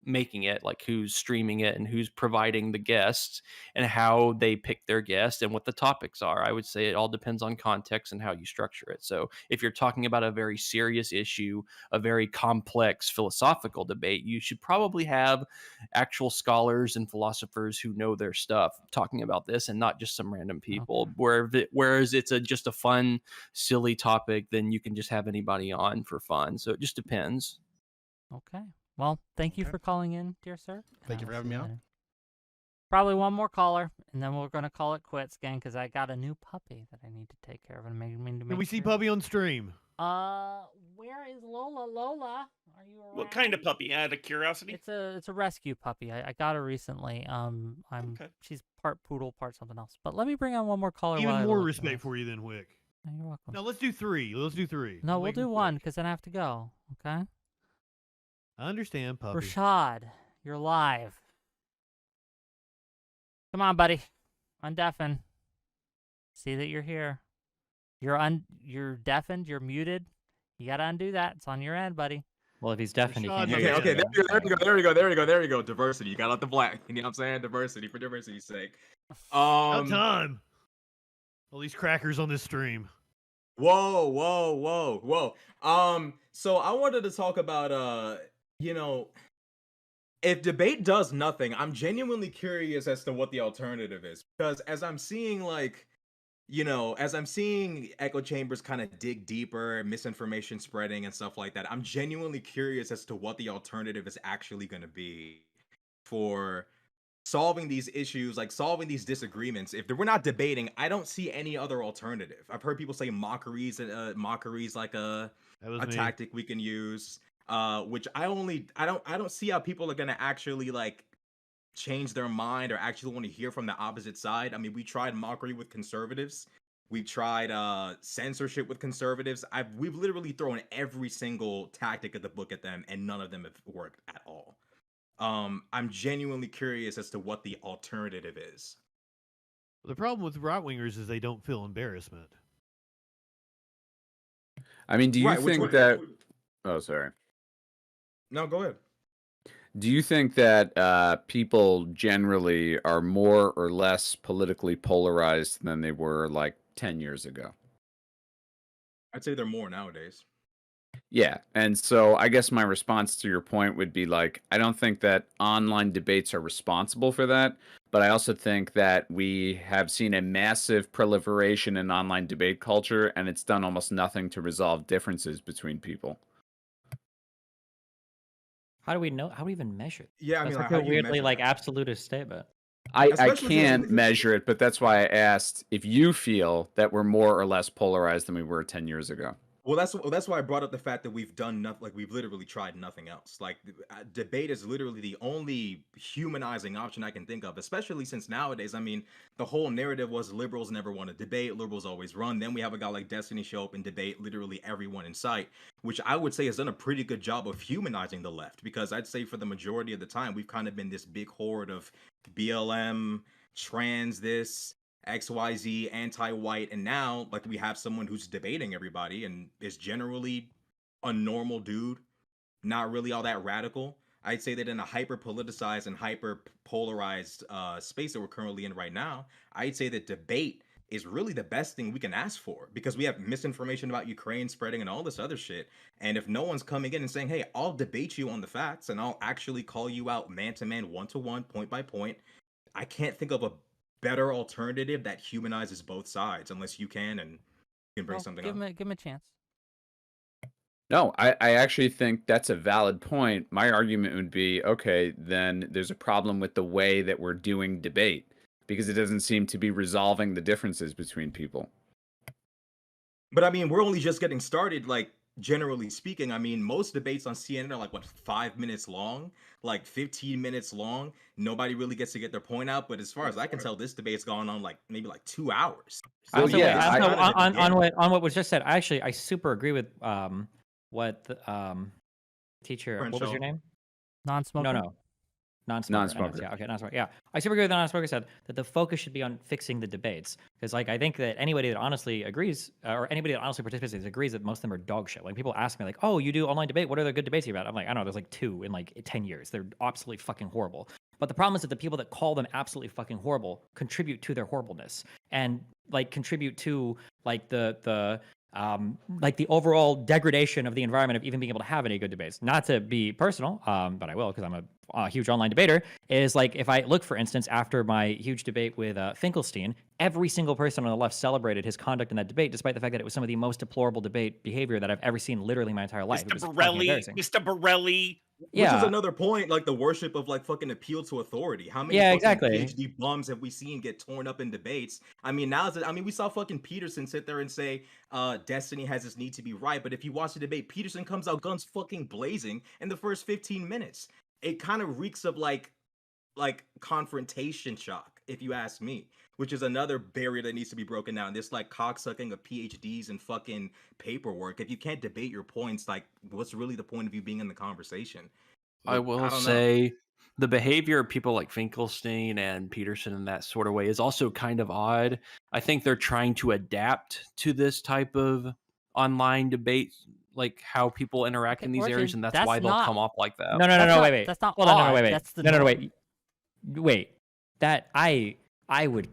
Speaker 10: making it, like who's streaming it, and who's providing the guests, and how they pick their guests, and what the topics are. I would say it all depends on context and how you structure it. So if you're talking about a very serious issue, a very complex philosophical debate, you should probably have actual scholars and philosophers who know their stuff talking about this, and not just some random people. Whereas it's just a fun, silly topic, then you can just have anybody on for fun. So it just depends.
Speaker 7: Okay. Well, thank you
Speaker 14: Okay.
Speaker 7: for calling in, dear sir.
Speaker 14: Thank you for having me on.
Speaker 7: Probably one more caller, and then we're gonna call it quits, gang, because I got a new puppy that I need to take care of. And
Speaker 2: Can we see puppy on stream?
Speaker 7: Where is Lola? Lola, are you around?
Speaker 12: What kind of puppy? Out of curiosity.
Speaker 7: It's a rescue puppy. I got her recently. She's part poodle, part something else. But let me bring on one more caller. while I
Speaker 2: Even more
Speaker 7: look
Speaker 2: respect
Speaker 7: this.
Speaker 2: for you than Wick.
Speaker 7: No, you're welcome.
Speaker 2: No, let's do three. Let's do three.
Speaker 7: No,
Speaker 2: We'll
Speaker 7: we'll
Speaker 2: make
Speaker 7: do
Speaker 2: them
Speaker 7: one
Speaker 2: quick.
Speaker 7: because then I have to go. Okay.
Speaker 2: I understand, puppy.
Speaker 7: Rashad, you're live. Come on, buddy. Undeafen. See that you're here. You're deafened. You're muted. You gotta undo that. It's on your end, buddy.
Speaker 9: Well, if he's deafened, he can't
Speaker 2: Rashad,
Speaker 9: hear
Speaker 15: Okay,
Speaker 9: you.
Speaker 15: there we go. Diversity. You gotta let the black. You know what I'm saying? Diversity for diversity's sake.
Speaker 2: About time. All these crackers on this stream.
Speaker 15: Whoa. So I wanted to talk about if debate does nothing, I'm genuinely curious as to what the alternative is. Because as I'm seeing echo chambers kind of dig deeper, misinformation spreading and stuff like that, I'm genuinely curious as to what the alternative is actually going to be for solving these issues, like solving these disagreements. If we're not debating, I don't see any other alternative. I've heard people say mockeries like a tactic we can use, which I don't see how people are going to actually like change their mind or actually want to hear from the opposite side. I mean, we tried mockery with conservatives. We've tried censorship with conservatives. We've literally thrown every single tactic of the book at them, and none of them have worked at all. I'm genuinely curious as to what the alternative is.
Speaker 2: The problem with right wingers is they don't feel embarrassment.
Speaker 11: I mean, do you
Speaker 15: Right, which
Speaker 11: think
Speaker 15: one-
Speaker 11: that? Oh, sorry.
Speaker 15: No, go ahead.
Speaker 11: Do you think that people generally are more or less politically polarized than they were like 10 years ago?
Speaker 15: I'd say they're more nowadays.
Speaker 11: Yeah, and so I guess my response to your point would be like, I don't think that online debates are responsible for that, but I also think that we have seen a massive proliferation in online debate culture, and it's done almost nothing to resolve differences between people.
Speaker 9: How do we know? How do we even measure it?
Speaker 15: Yeah, I
Speaker 9: That's
Speaker 15: mean,
Speaker 9: like
Speaker 15: like, how
Speaker 9: a
Speaker 15: do you
Speaker 9: weirdly
Speaker 15: measure
Speaker 9: like
Speaker 15: that?
Speaker 9: absolutist statement.
Speaker 11: I
Speaker 15: Especially
Speaker 11: can't
Speaker 15: since-
Speaker 11: measure it, but that's why I asked if you feel that we're more or less polarized than we were 10 years ago.
Speaker 15: Well, that's why I brought up the fact that we've done nothing. Like we've literally tried nothing else. Like debate is literally the only humanizing option I can think of. Especially since nowadays, I mean, the whole narrative was liberals never want to debate. Liberals always run. Then we have a guy like Destiny show up and debate literally everyone in sight, which I would say has done a pretty good job of humanizing the left. Because I'd say for the majority of the time, we've kind of been this big horde of BLM, trans this. XYZ, anti-white, and now like we have someone who's debating everybody and is generally a normal dude, not really all that radical. I'd say that in a hyper politicized and hyper polarized space that we're currently in right now, I'd say that debate is really the best thing we can ask for, because we have misinformation about Ukraine spreading and all this other shit. And if no one's coming in and saying, hey, I'll debate you on the facts and I'll actually call you out man to man, one to one, point by point, I can't think of a better alternative that humanizes both sides, unless you can and you can bring something up.
Speaker 7: Give him a chance.
Speaker 11: No, I actually think that's a valid point. My argument would be, okay, then there's a problem with the way that we're doing debate, because it doesn't seem to be resolving the differences between people.
Speaker 15: But I mean, we're only just getting started, like, generally speaking. I mean, most debates on CNN are like, what, 5 minutes long? Like 15 minutes long? Nobody really gets to get their point out. But as far as I can tell, this debate's gone on like maybe like 2 hours. So
Speaker 9: Also,
Speaker 15: yeah,
Speaker 9: on what was just said, I super agree with what the teacher. What was your
Speaker 15: Crenshaw.
Speaker 9: name?
Speaker 7: Non-smoker?
Speaker 9: No. Non-smoker.
Speaker 11: Non-smoker.
Speaker 9: Yeah, okay, non-smoker. Yeah, I super agree with the non-smoker said that the focus should be on fixing the debates, because like I think that anybody that honestly agrees, or anybody that honestly participates in this agrees that most of them are dog shit. Like people ask me like, oh, you do online debate? What are the good debates about? I'm like, I don't know. There's like 2 in like 10 years. They're absolutely fucking horrible. But the problem is that the people that call them absolutely fucking horrible contribute to their horribleness, and like contribute to like the overall degradation of the environment of even being able to have any good debates. Not to be personal, but I will, because I'm a huge online debater, is like if I look, for instance, after my huge debate with Finkelstein, every single person on the left celebrated his conduct in that debate, despite the fact that it was some of the most deplorable debate behavior that I've ever seen literally my entire life.
Speaker 12: Mr. Borelli.
Speaker 15: Which is another point, like the worship of like fucking appeal to authority. How many fucking PhD bums have we seen get torn up in debates? I mean, we saw fucking Peterson sit there and say, Destiny has its need to be right. But if you watch the debate, Peterson comes out guns fucking blazing in the first 15 minutes. It kind of reeks of like confrontation shock, if you ask me, which is another barrier that needs to be broken down. This like cocksucking of PhDs and fucking paperwork. If you can't debate your points, like what's really the point of you being in the conversation?
Speaker 10: I will say the behavior of people like Finkelstein and Peterson in that sort of way is also kind of odd. I think they're trying to adapt to this type of online debate, like how people interact in these areas, and that's why they'll come off like that.
Speaker 9: No, wait.
Speaker 7: That's not
Speaker 9: Hold on,
Speaker 7: odd.
Speaker 9: wait.
Speaker 7: That's the
Speaker 9: No,
Speaker 7: norm.
Speaker 9: wait. That I would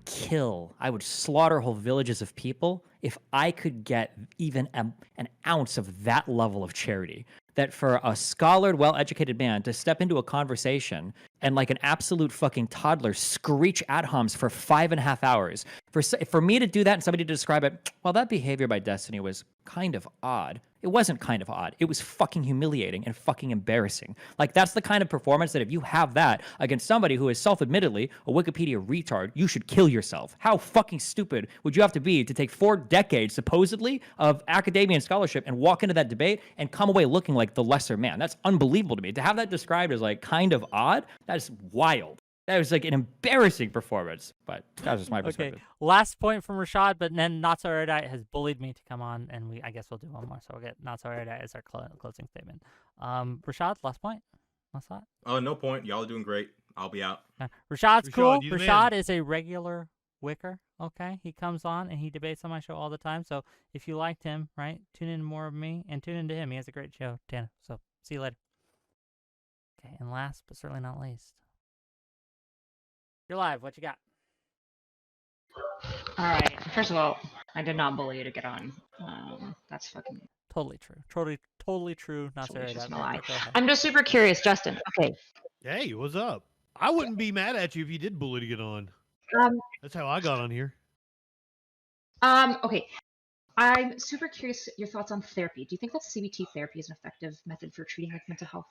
Speaker 9: slaughter whole villages of people if I could get even an ounce of that level of charity. That for a scholared, well-educated man to step into a conversation and like an absolute fucking toddler screech ad homs for 5.5 hours, for me to do that and somebody to describe it, well, that behavior by Destiny was kind of odd. It wasn't kind of odd. It was fucking humiliating and fucking embarrassing. Like, that's the kind of performance that if you have that against somebody who is self-admittedly a Wikipedia retard, you should kill yourself. How fucking stupid would you have to be to take 4 decades, supposedly, of academia and scholarship and walk into that debate and come away looking like the lesser man? That's unbelievable to me. To have that described as, like, kind of odd, that's wild. That was, like, an embarrassing performance. But that's just my perspective.
Speaker 7: Okay, last point from Rashad, but then Not So Erudite has bullied me to come on, and I guess we'll do one more. So we'll get Not So Erudite as our closing statement. Rashad, last point? Last thought?
Speaker 15: Oh, no point. Y'all are doing great. I'll be out.
Speaker 7: Rashad's cool.
Speaker 2: you the
Speaker 7: Rashad
Speaker 2: man.
Speaker 7: is a regular wicker, okay? He comes on and he debates on my show all the time. So if you liked him, right, tune in more of me and tune into him. He has a great show, Tana. So see you later. Okay, and last but certainly not least, you're live. What you got?
Speaker 16: All right. First of all, I did not bully you to get on. That's fucking
Speaker 7: totally true. Totally true. Not so
Speaker 16: just
Speaker 7: Erudite.
Speaker 16: a lie.
Speaker 7: Go ahead.
Speaker 16: I'm just super curious, Justin. Okay.
Speaker 2: Hey, what's up? I wouldn't be mad at you if you did bully to get on. That's how I got on here.
Speaker 16: Okay. I'm super curious your thoughts on therapy. Do you think that CBT therapy is an effective method for treating like mental health?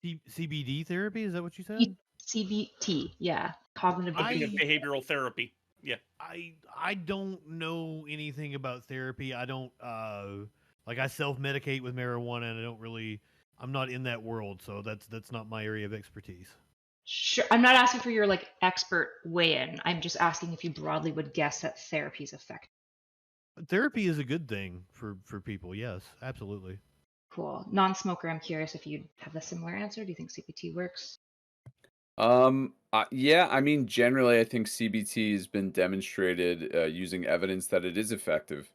Speaker 2: CBD therapy? Is that what you said?
Speaker 16: CBT, yeah. Cognitive
Speaker 12: behavioral therapy. Yeah.
Speaker 2: I don't know anything about therapy. I don't I self-medicate with marijuana, and I'm not in that world, so that's not my area of expertise.
Speaker 16: Sure. I'm not asking for your expert weigh-in. I'm just asking if you broadly would guess that therapy is effective.
Speaker 2: Therapy is a good thing for people. Yes, absolutely.
Speaker 16: Cool. Non-smoker, I'm curious if you'd have a similar answer. Do you think CBT works?
Speaker 11: Yeah, I mean, generally, I think CBT has been demonstrated using evidence that it is effective.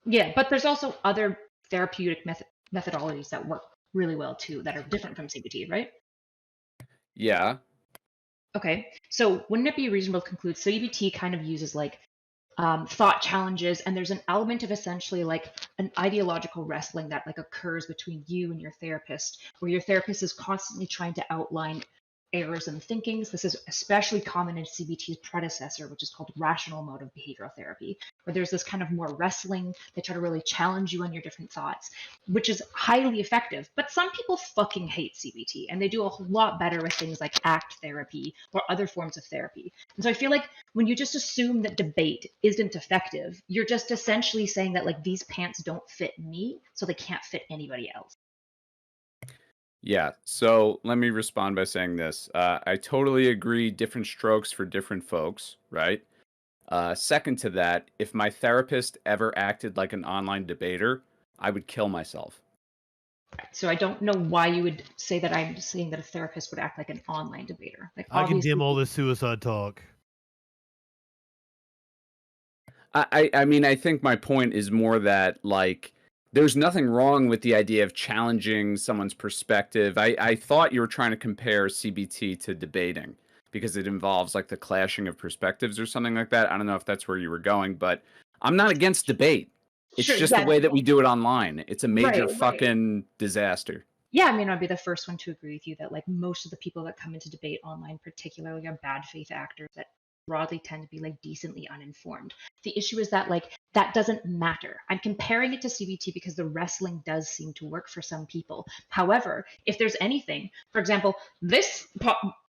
Speaker 16: Yeah, but there's also other therapeutic methodologies that work really well too that are different from CBT, right?
Speaker 11: Yeah.
Speaker 16: Okay, so wouldn't it be reasonable to conclude CBT kind of uses like thought challenges, and there's an element of essentially like an ideological wrestling that like occurs between you and your therapist, where your therapist is constantly trying to outline errors in thinkings. This is especially common in CBT's predecessor, which is called rational emotive behavioral therapy, where there's this kind of more wrestling. They try to really challenge you on your different thoughts, which is highly effective. But some people fucking hate CBT, and they do a lot better with things like ACT therapy or other forms of therapy. And so I feel like when you just assume that debate isn't effective, you're just essentially saying that like these pants don't fit me, so they can't fit anybody else.
Speaker 11: Yeah, so let me respond by saying this. I totally agree, different strokes for different folks, right? Second to that, if my therapist ever acted like an online debater, I would kill myself.
Speaker 16: So I don't know why you would say that I'm saying that a therapist would act like an online debater. Like
Speaker 2: I
Speaker 16: obviously,
Speaker 2: condemn all this suicide talk.
Speaker 11: I mean, I think my point is more that, like, there's nothing wrong with the idea of challenging someone's perspective. I thought you were trying to compare CBT to debating because it involves, like, the clashing of perspectives or something like that. I don't know if that's where you were going, but I'm not against debate. It's
Speaker 16: Sure,
Speaker 11: just
Speaker 16: yeah.
Speaker 11: the way that we do it online. It's a major
Speaker 16: Right.
Speaker 11: fucking disaster.
Speaker 16: Yeah, I mean, I'd be the first one to agree with you that like most of the people that come into debate online, particularly, are bad faith actors that broadly tend to be like decently uninformed. The issue is that like that doesn't matter. I'm comparing it to CBT because the wrestling does seem to work for some people. However, if there's anything, for example, this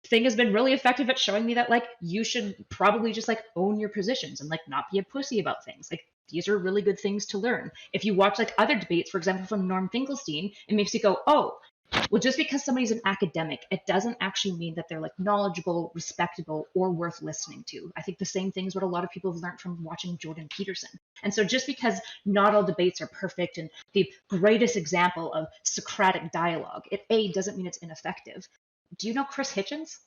Speaker 16: thing has been really effective at showing me that like you should probably just like own your positions and like not be a pussy about things. Like these are really good things to learn. If you watch like other debates, for example, from Norm Finkelstein, it makes you go, oh, well, just because somebody's an academic, it doesn't actually mean that they're like knowledgeable, respectable, or worth listening to. I think the same thing is what a lot of people have learned from watching Jordan Peterson. And so just because not all debates are perfect and the greatest example of Socratic dialogue, it doesn't mean it's ineffective. Do you know Chris Hitchens?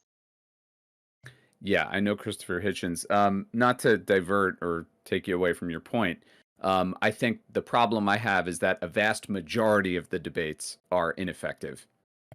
Speaker 11: Yeah, I know Christopher Hitchens. Not to divert or take you away from your point, I think the problem I have is that a vast majority of the debates are ineffective.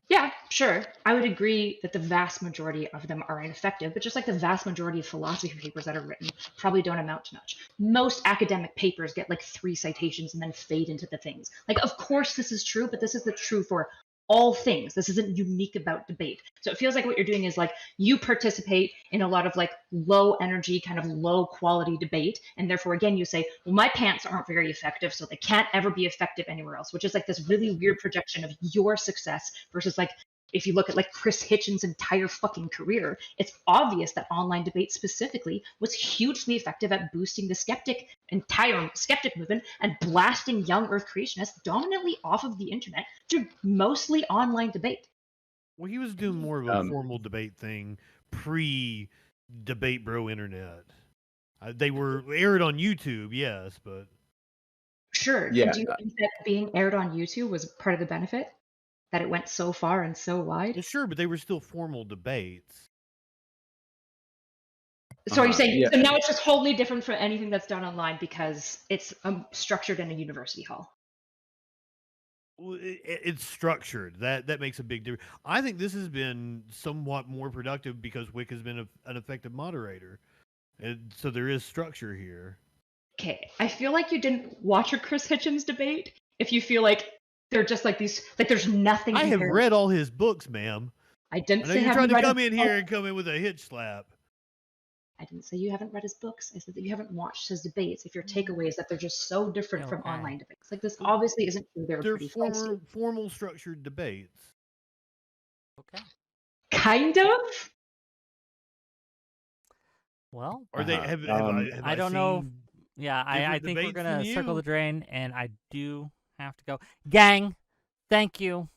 Speaker 16: Yeah, sure. I would agree that the vast majority of them are ineffective, but just like the vast majority of philosophy papers that are written probably don't amount to much. Most academic papers get like 3 citations and then fade into the things. Like, of course this is true, but this is the true for all things. This isn't unique about debate. So it feels like what you're doing is like you participate in a lot of like low energy, kind of low quality debate. And therefore, again, you say, well, my pants aren't very effective, so they can't ever be effective anywhere else, which is like this really weird projection of your success versus like, if you look at like Chris Hitchens' entire fucking career, it's obvious that online debate specifically was hugely effective at boosting the entire skeptic movement and blasting young Earth creationists dominantly off of the internet through mostly online debate.
Speaker 2: Well, he was doing more of a formal debate thing pre-debate bro internet. They were aired on YouTube, yes, but
Speaker 16: sure.
Speaker 11: Yeah.
Speaker 16: Do you think that being aired on YouTube was part of the benefit? That it went so far and so wide?
Speaker 2: Well, sure, but they were still formal debates.
Speaker 16: So are you saying
Speaker 11: yeah.
Speaker 16: so now it's just wholly different from anything that's done online because it's structured in a university hall?
Speaker 2: Well, it's structured. That makes a big difference. I think this has been somewhat more productive because WHICK has been an effective moderator, and so there is structure here.
Speaker 16: Okay, I feel like you didn't watch a Chris Hitchens debate. If you feel like they're just like these, like there's nothing.
Speaker 2: I have read all his books, ma'am.
Speaker 16: I didn't
Speaker 2: I know
Speaker 16: say
Speaker 2: you're
Speaker 16: haven't
Speaker 2: trying to
Speaker 16: read
Speaker 2: come
Speaker 16: his
Speaker 2: in here
Speaker 16: book.
Speaker 2: and come in with a hitch slap.
Speaker 16: I didn't say you haven't read his books. I said that you haven't watched his debates. If your takeaway is that they're just so different from online debates, like this obviously isn't true. They're pretty
Speaker 2: formal structured debates.
Speaker 7: Okay.
Speaker 16: Kind of.
Speaker 7: Well,
Speaker 2: Are they?
Speaker 7: I don't know. Yeah, I think we're
Speaker 2: debates
Speaker 7: gonna
Speaker 2: than
Speaker 7: circle
Speaker 2: you?
Speaker 7: the drain, and I do have to go. Gang, thank you.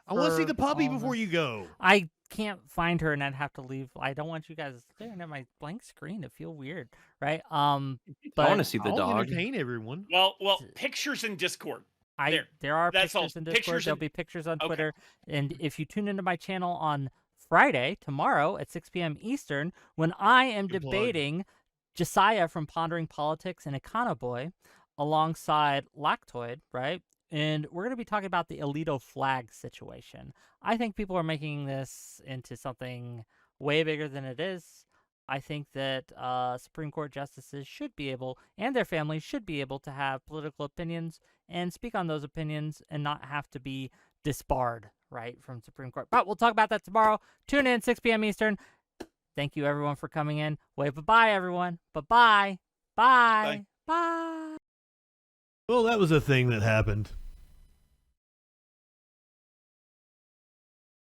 Speaker 2: I want to see
Speaker 7: for
Speaker 2: the puppy
Speaker 7: all
Speaker 2: before
Speaker 7: this.
Speaker 2: you go.
Speaker 7: I can't find her, and I'd have to leave. I don't want you guys staring at my blank screen. It feel weird, right? But
Speaker 10: I want to see the
Speaker 2: I'll
Speaker 10: dog.
Speaker 2: entertain everyone.
Speaker 12: Well, pictures in Discord.
Speaker 7: There are
Speaker 12: That's
Speaker 7: pictures
Speaker 12: all.
Speaker 7: in Discord.
Speaker 12: Pictures
Speaker 7: There'll
Speaker 12: in-
Speaker 7: be pictures on
Speaker 12: Okay.
Speaker 7: Twitter, and if you tune into my channel on Friday, tomorrow at 6 p.m. Eastern, when I am
Speaker 2: Good plug.
Speaker 7: debating Josiah from Pondering Politics and Econoboy alongside Lactoid, right? And we're going to be talking about the Alito flag situation. I think people are making this into something way bigger than it is. I think that Supreme Court justices should be able, and their families should be able, to have political opinions and speak on those opinions and not have to be disbarred, right, from Supreme Court. But we'll talk about that tomorrow. Tune in, 6 p.m. Eastern. Thank you, everyone, for coming in. Wave bye-bye, everyone. Bye-bye. Bye. Bye.
Speaker 2: Well, that was a thing that happened.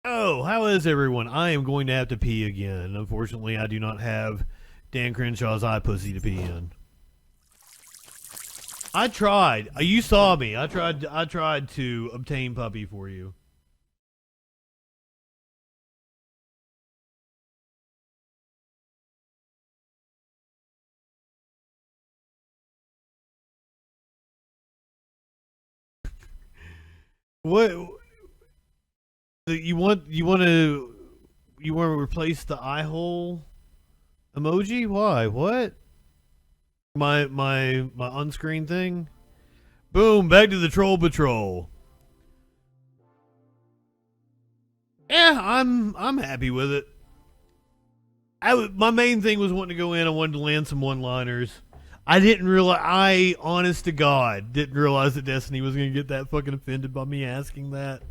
Speaker 2: Oh, how is everyone? I am going to have to pee again. Unfortunately, I do not have Dan Crenshaw's eye pussy to pee in. I tried. You saw me. I tried to obtain puppy for you. What you want to replace the eye hole emoji? Why? What? My on-screen thing? Boom, back to the troll patrol. Yeah, I'm happy with it. My main thing was wanting to go in. I wanted to land some one-liners. I didn't realize, honest to God, didn't realize that Destiny was going to get that fucking offended by me asking that.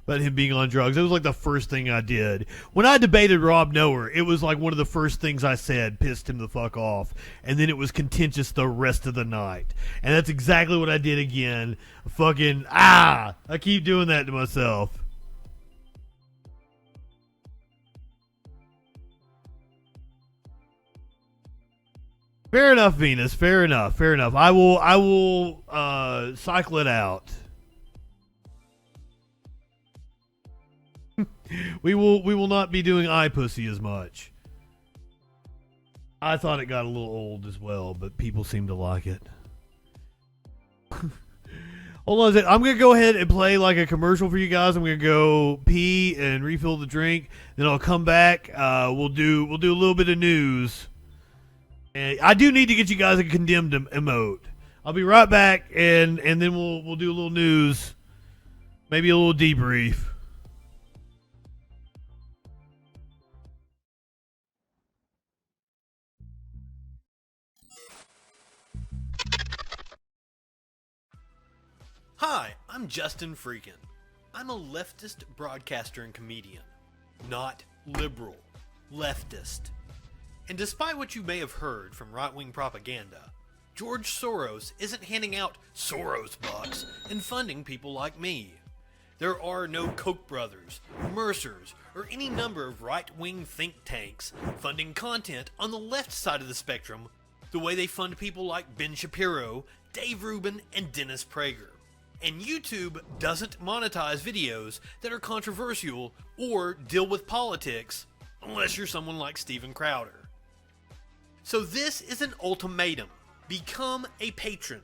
Speaker 2: About him being on drugs. It was like the first thing I did. When I debated Rob Noer, it was like one of the first things I said pissed him the fuck off. And then it was contentious the rest of the night. And that's exactly what I did again. Fucking, I keep doing that to myself. Fair enough, Venus. Fair enough. I will cycle it out. We will not be doing eye pussy as much. I thought it got a little old as well, but people seem to like it. Hold on a second. I'm gonna go ahead and play like a commercial for you guys. I'm gonna go pee and refill the drink. Then I'll come back. We'll do a little bit of news. And I do need to get you guys a condemned emote. I'll be right back, and then we'll do a little news, maybe a little debrief. Hi, I'm JustinFREAKIN. I'm a leftist broadcaster and comedian, not liberal, leftist. And despite what you may have heard from right-wing propaganda, George Soros isn't handing out Soros bucks and funding people like me. There are no Koch brothers, Mercers, or any number of right-wing think tanks funding content on the left side of the spectrum the way they fund people like Ben Shapiro, Dave Rubin, and Dennis Prager. And YouTube doesn't monetize videos that are controversial or deal with politics unless you're someone like Steven Crowder. So this is an ultimatum. Become a patron.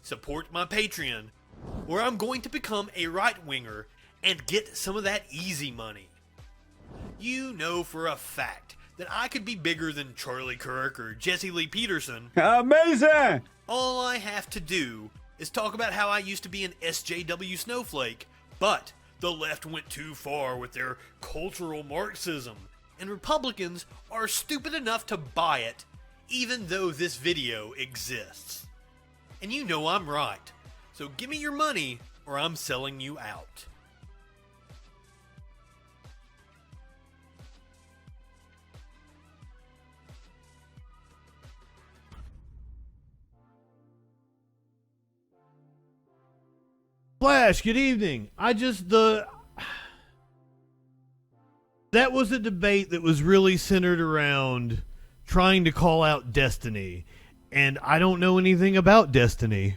Speaker 2: Support my Patreon, or I'm going to become a right-winger and get some of that easy money. You know for a fact that I could be bigger than Charlie Kirk or Jesse Lee Peterson.
Speaker 17: Amazing!
Speaker 2: All I have to do is talk about how I used to be an SJW snowflake, but the left went too far with their cultural Marxism, and Republicans are stupid enough to buy it, even though this video exists. And you know I'm right, so give me your money or I'm selling you out. Flash, good evening. That was a debate that was really centered around trying to call out Destiny, and I don't know anything about Destiny.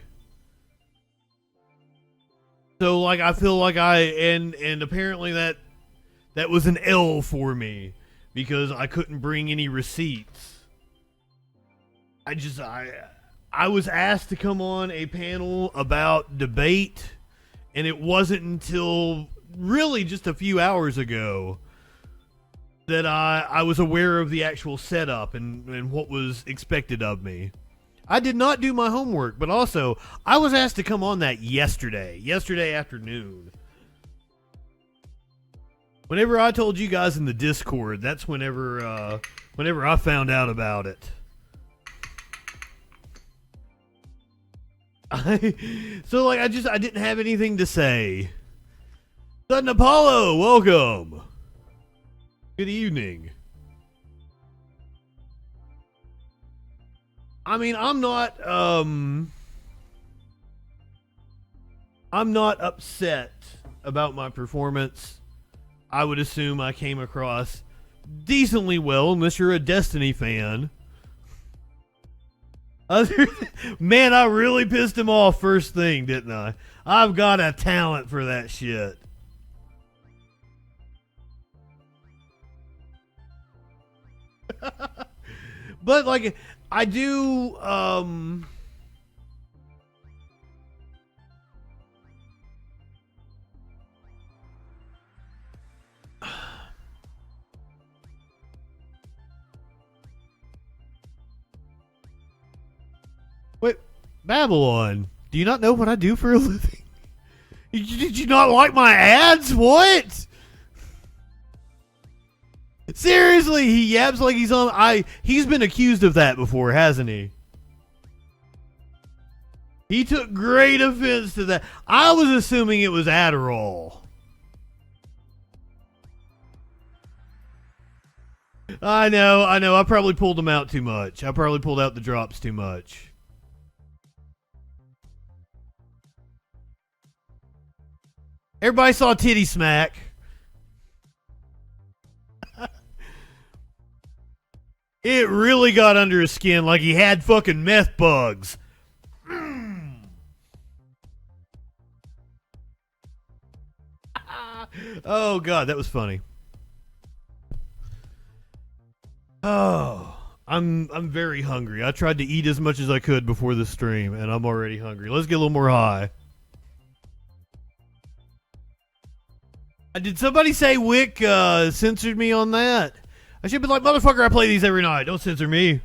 Speaker 2: So like I feel like and apparently that was an L for me because I couldn't bring any receipts. I was asked to come on a panel about debate, and it wasn't until really just a few hours ago that I was aware of the actual setup and what was expected of me. I did not do my homework, but also I was asked to come on that yesterday afternoon. Whenever I told you guys in the Discord, that's whenever I found out about it. I didn't have anything to say. Sudden Apollo, welcome. Good evening. I mean, I'm not upset about my performance. I would assume I came across decently well, unless you're a Destiny fan. Man, I really pissed him off first thing, didn't I? I've got a talent for that shit. But, like, I do, Wait, Babylon, do you not know what I do for a living? Did you not like my ads? What? Seriously, he yaps like he's on. He's been accused of that before, hasn't he? He took great offense to that. I was assuming it was Adderall. I know. I probably pulled them out too much. I probably pulled out the drops too much. Everybody saw Titty Smack. It really got under his skin like he had fucking meth bugs. Oh, God, that was funny. Oh, I'm very hungry. I tried to eat as much as I could before the stream, and I'm already hungry. Let's get a little more high. Did somebody say WHICK censored me on that? I should be like, motherfucker, I play these every night. Don't censor me.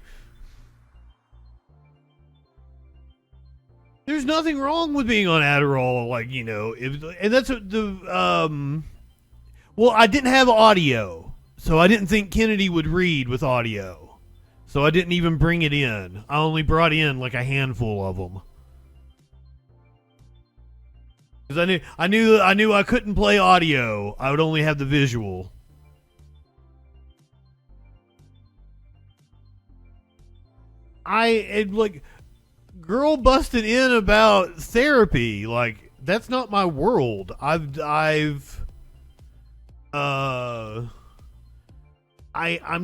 Speaker 2: There's nothing wrong with being on Adderall, like, you know. And that's what the, well, I didn't have audio, so I didn't think Kennedy would read with audio. So I didn't even bring it in. I only brought in, like, a handful of them. Because I knew I couldn't play audio. I would only have the visual. Like, girl busted in about therapy. Like, that's not my world. I'm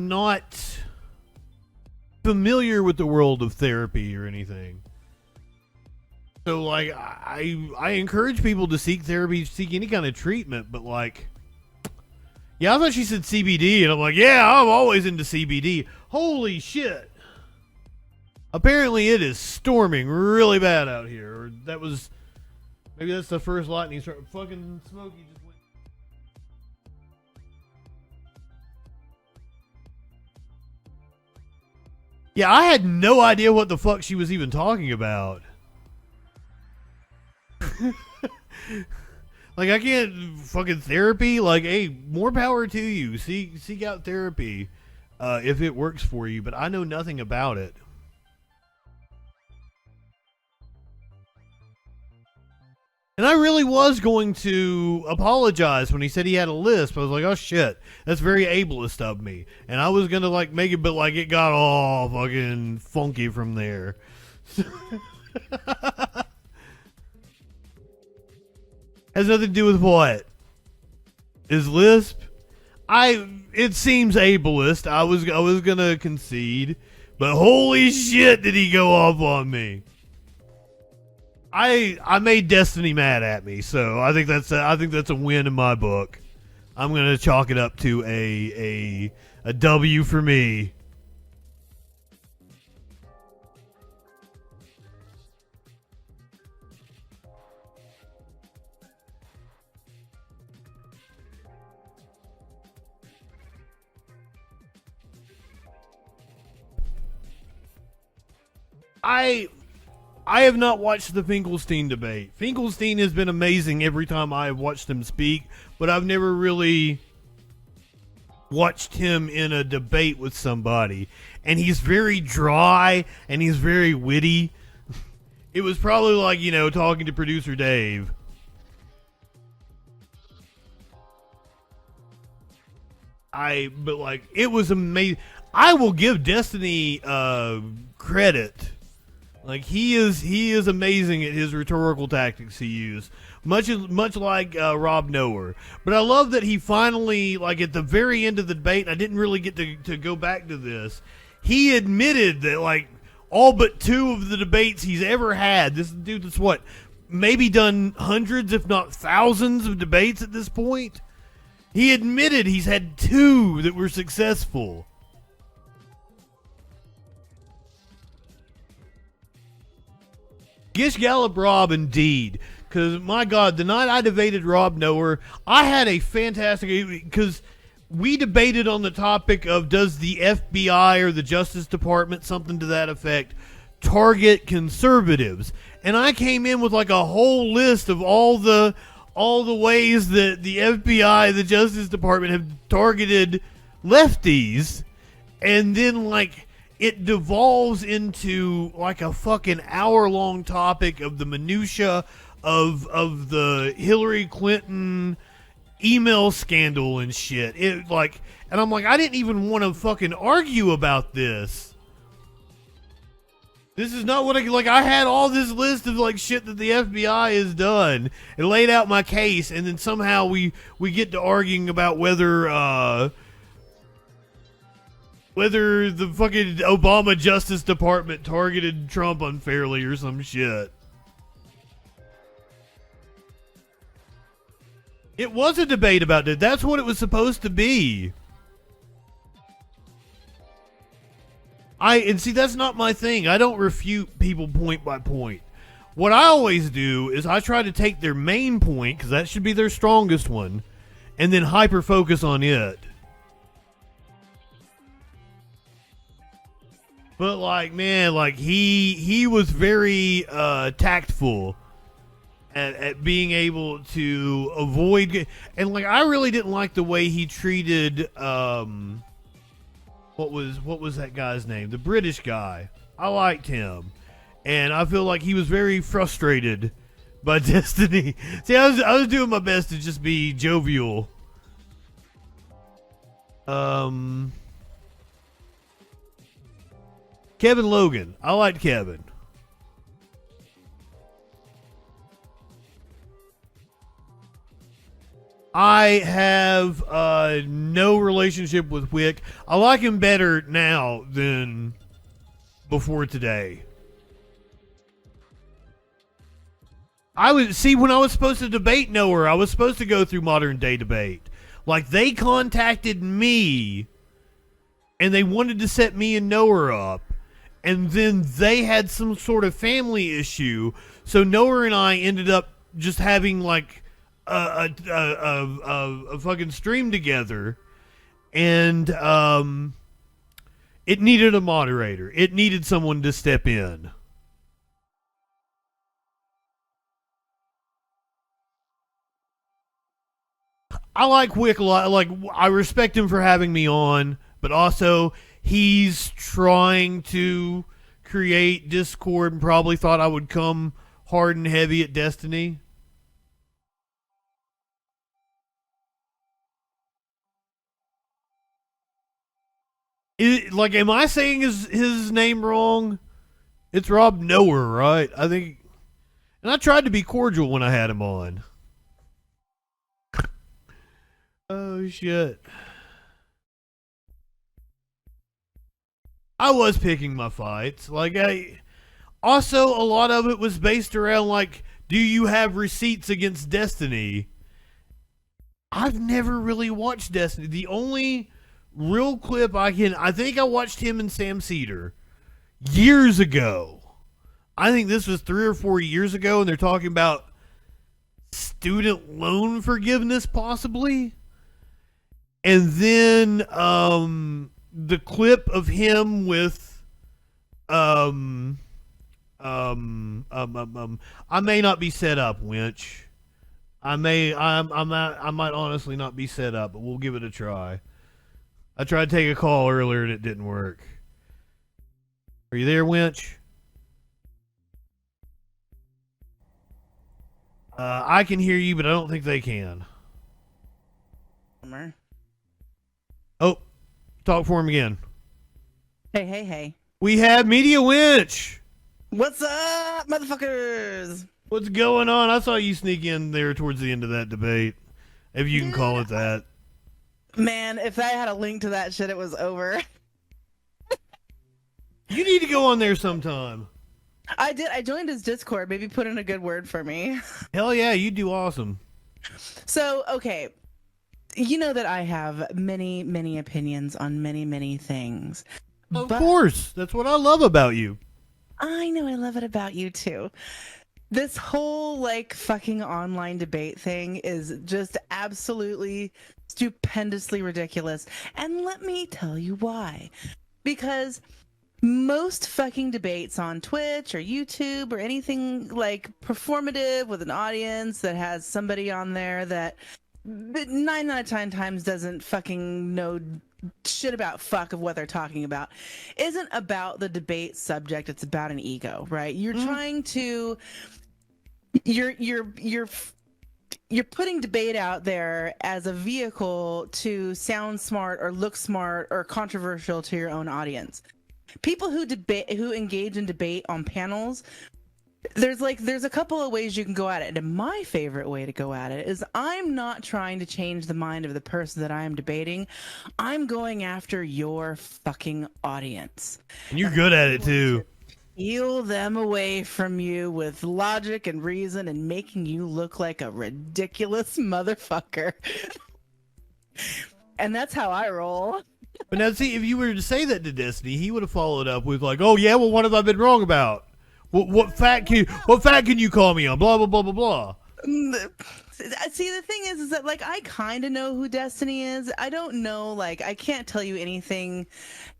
Speaker 2: not familiar with the world of therapy or anything. So, like, I encourage people to seek therapy, seek any kind of treatment, but, like, yeah, I thought she said CBD, and I'm like, yeah, I'm always into CBD. Holy shit. Apparently it is storming really bad out here. Or maybe that's the first lightning strike. Fucking Smokey just went. Yeah, I had no idea what the fuck she was even talking about. Like, I can't fucking therapy. Like, hey, more power to you. Seek out therapy if it works for you. But I know nothing about it. And I really was going to apologize when he said he had a lisp. I was like, oh shit, that's very ableist of me. And I was gonna like make it, but like it got all fucking funky from there. Has nothing to do with what? Is lisp? It seems ableist. I was gonna concede, but holy shit, did he go off on me? I made Destiny mad at me, so I think that's a win in my book. I'm gonna chalk it up to a W for me. I have not watched the Finkelstein debate. Finkelstein has been amazing every time I have watched him speak, but I've never really watched him in a debate with somebody. And he's very dry and he's very witty. It was probably like, you know, talking to producer Dave. But like, it was amazing. I will give Destiny credit. Like, he is amazing at his rhetorical tactics he used. Much like Rob Noer. But I love that he finally, like at the very end of the debate, I didn't really get to go back to this, he admitted that like all but 2 of the debates he's ever had, this dude that's what, maybe done hundreds if not thousands of debates at this point, he admitted he's had 2 that were successful. Gish Gallop Rob, indeed. Because, my God, the night I debated Rob Noer, I had a fantastic... Because we debated on the topic of does the FBI or the Justice Department, something to that effect, target conservatives. And I came in with like a whole list of all the ways that the FBI, the Justice Department have targeted lefties. And then, like... it devolves into like a fucking hour-long topic of the minutia of the Hillary Clinton email scandal and shit. It like, and I'm like, I didn't even want to fucking argue about this. This is not what I had all this list of like shit that the FBI has done and laid out my case, and then somehow we get to arguing about whether the fucking Obama Justice Department targeted Trump unfairly or some shit. It was a debate about it. That's what it was supposed to be. And see, that's not my thing. I don't refute people point by point. What I always do is I try to take their main point, because that should be their strongest one, and then hyper focus on it. But like, man, like he was very tactful at being able to avoid, and like I really didn't like the way he treated what was that guy's name? The British guy. I liked him, and I feel like he was very frustrated by Destiny. See, I was doing my best to just be jovial. Kevin Logan. I liked Kevin. I have no relationship with WHICK. I like him better now than before today. When I was supposed to debate Noer, I was supposed to go through Modern Day Debate. Like, they contacted me, and they wanted to set me and Noer up. And then they had some sort of family issue, so Noer and I ended up just having like a fucking stream together, and it needed a moderator. It needed someone to step in. I like WHICK a lot. Like, I respect him for having me on, but also he's trying to create discord and probably thought I would come hard and heavy at Destiny. Like, am I saying his name wrong? It's Rob Noer, right? I think. And I tried to be cordial when I had him on. Oh, shit. I was picking my fights. Like, also, a lot of it was based around, like, do you have receipts against Destiny? I've never really watched Destiny. The only real clip I think I watched him and Sam Cedar years ago. I think this was 3 or 4 years ago, and they're talking about student loan forgiveness, possibly. And then, the clip of him with I may not be set up, Winch. I might honestly not be set up, but we'll give it a try. I tried to take a call earlier and it didn't work. Are you there, Winch? I can hear you, but I don't think they can. Oh, talk for him again.
Speaker 17: Hey.
Speaker 2: We have Media Winch.
Speaker 17: What's up, motherfuckers?
Speaker 2: What's going on? I saw you sneak in there towards the end of that debate, if you can call it that.
Speaker 17: Man, if I had a link to that shit, it was over.
Speaker 2: You need to go on there sometime.
Speaker 17: I did. I joined his Discord. Maybe put in a good word for me.
Speaker 2: Hell yeah, you do awesome.
Speaker 17: So, okay. You know that I have many, many opinions on many, many things.
Speaker 2: Of course. That's what I love about you.
Speaker 17: I know I love it about you too. This whole like fucking online debate thing is just absolutely stupendously ridiculous. And let me tell you why. Because most fucking debates on Twitch or YouTube or anything like performative with an audience that has somebody on there that 9 out of 10 times doesn't fucking know shit about fuck of what they're talking about isn't about the debate subject. It's about an ego, right? You're trying to you're putting debate out there as a vehicle to sound smart or look smart or controversial to your own audience. People who engage in debate on panels, there's a couple of ways you can go at it. And my favorite way to go at it is I'm not trying to change the mind of the person that I am debating. I'm going after your fucking audience.
Speaker 2: And you're good at it too.
Speaker 17: Peel them away from you with logic and reason and making you look like a ridiculous motherfucker. And that's how I roll.
Speaker 2: But now see, if you were to say that to Destiny, he would have followed up with like, oh yeah, well what have I been wrong about? What fact can you call me on? Blah, blah, blah, blah, blah.
Speaker 17: See, the thing is that, like, I kind of know who Destiny is. I don't know, like, I can't tell you anything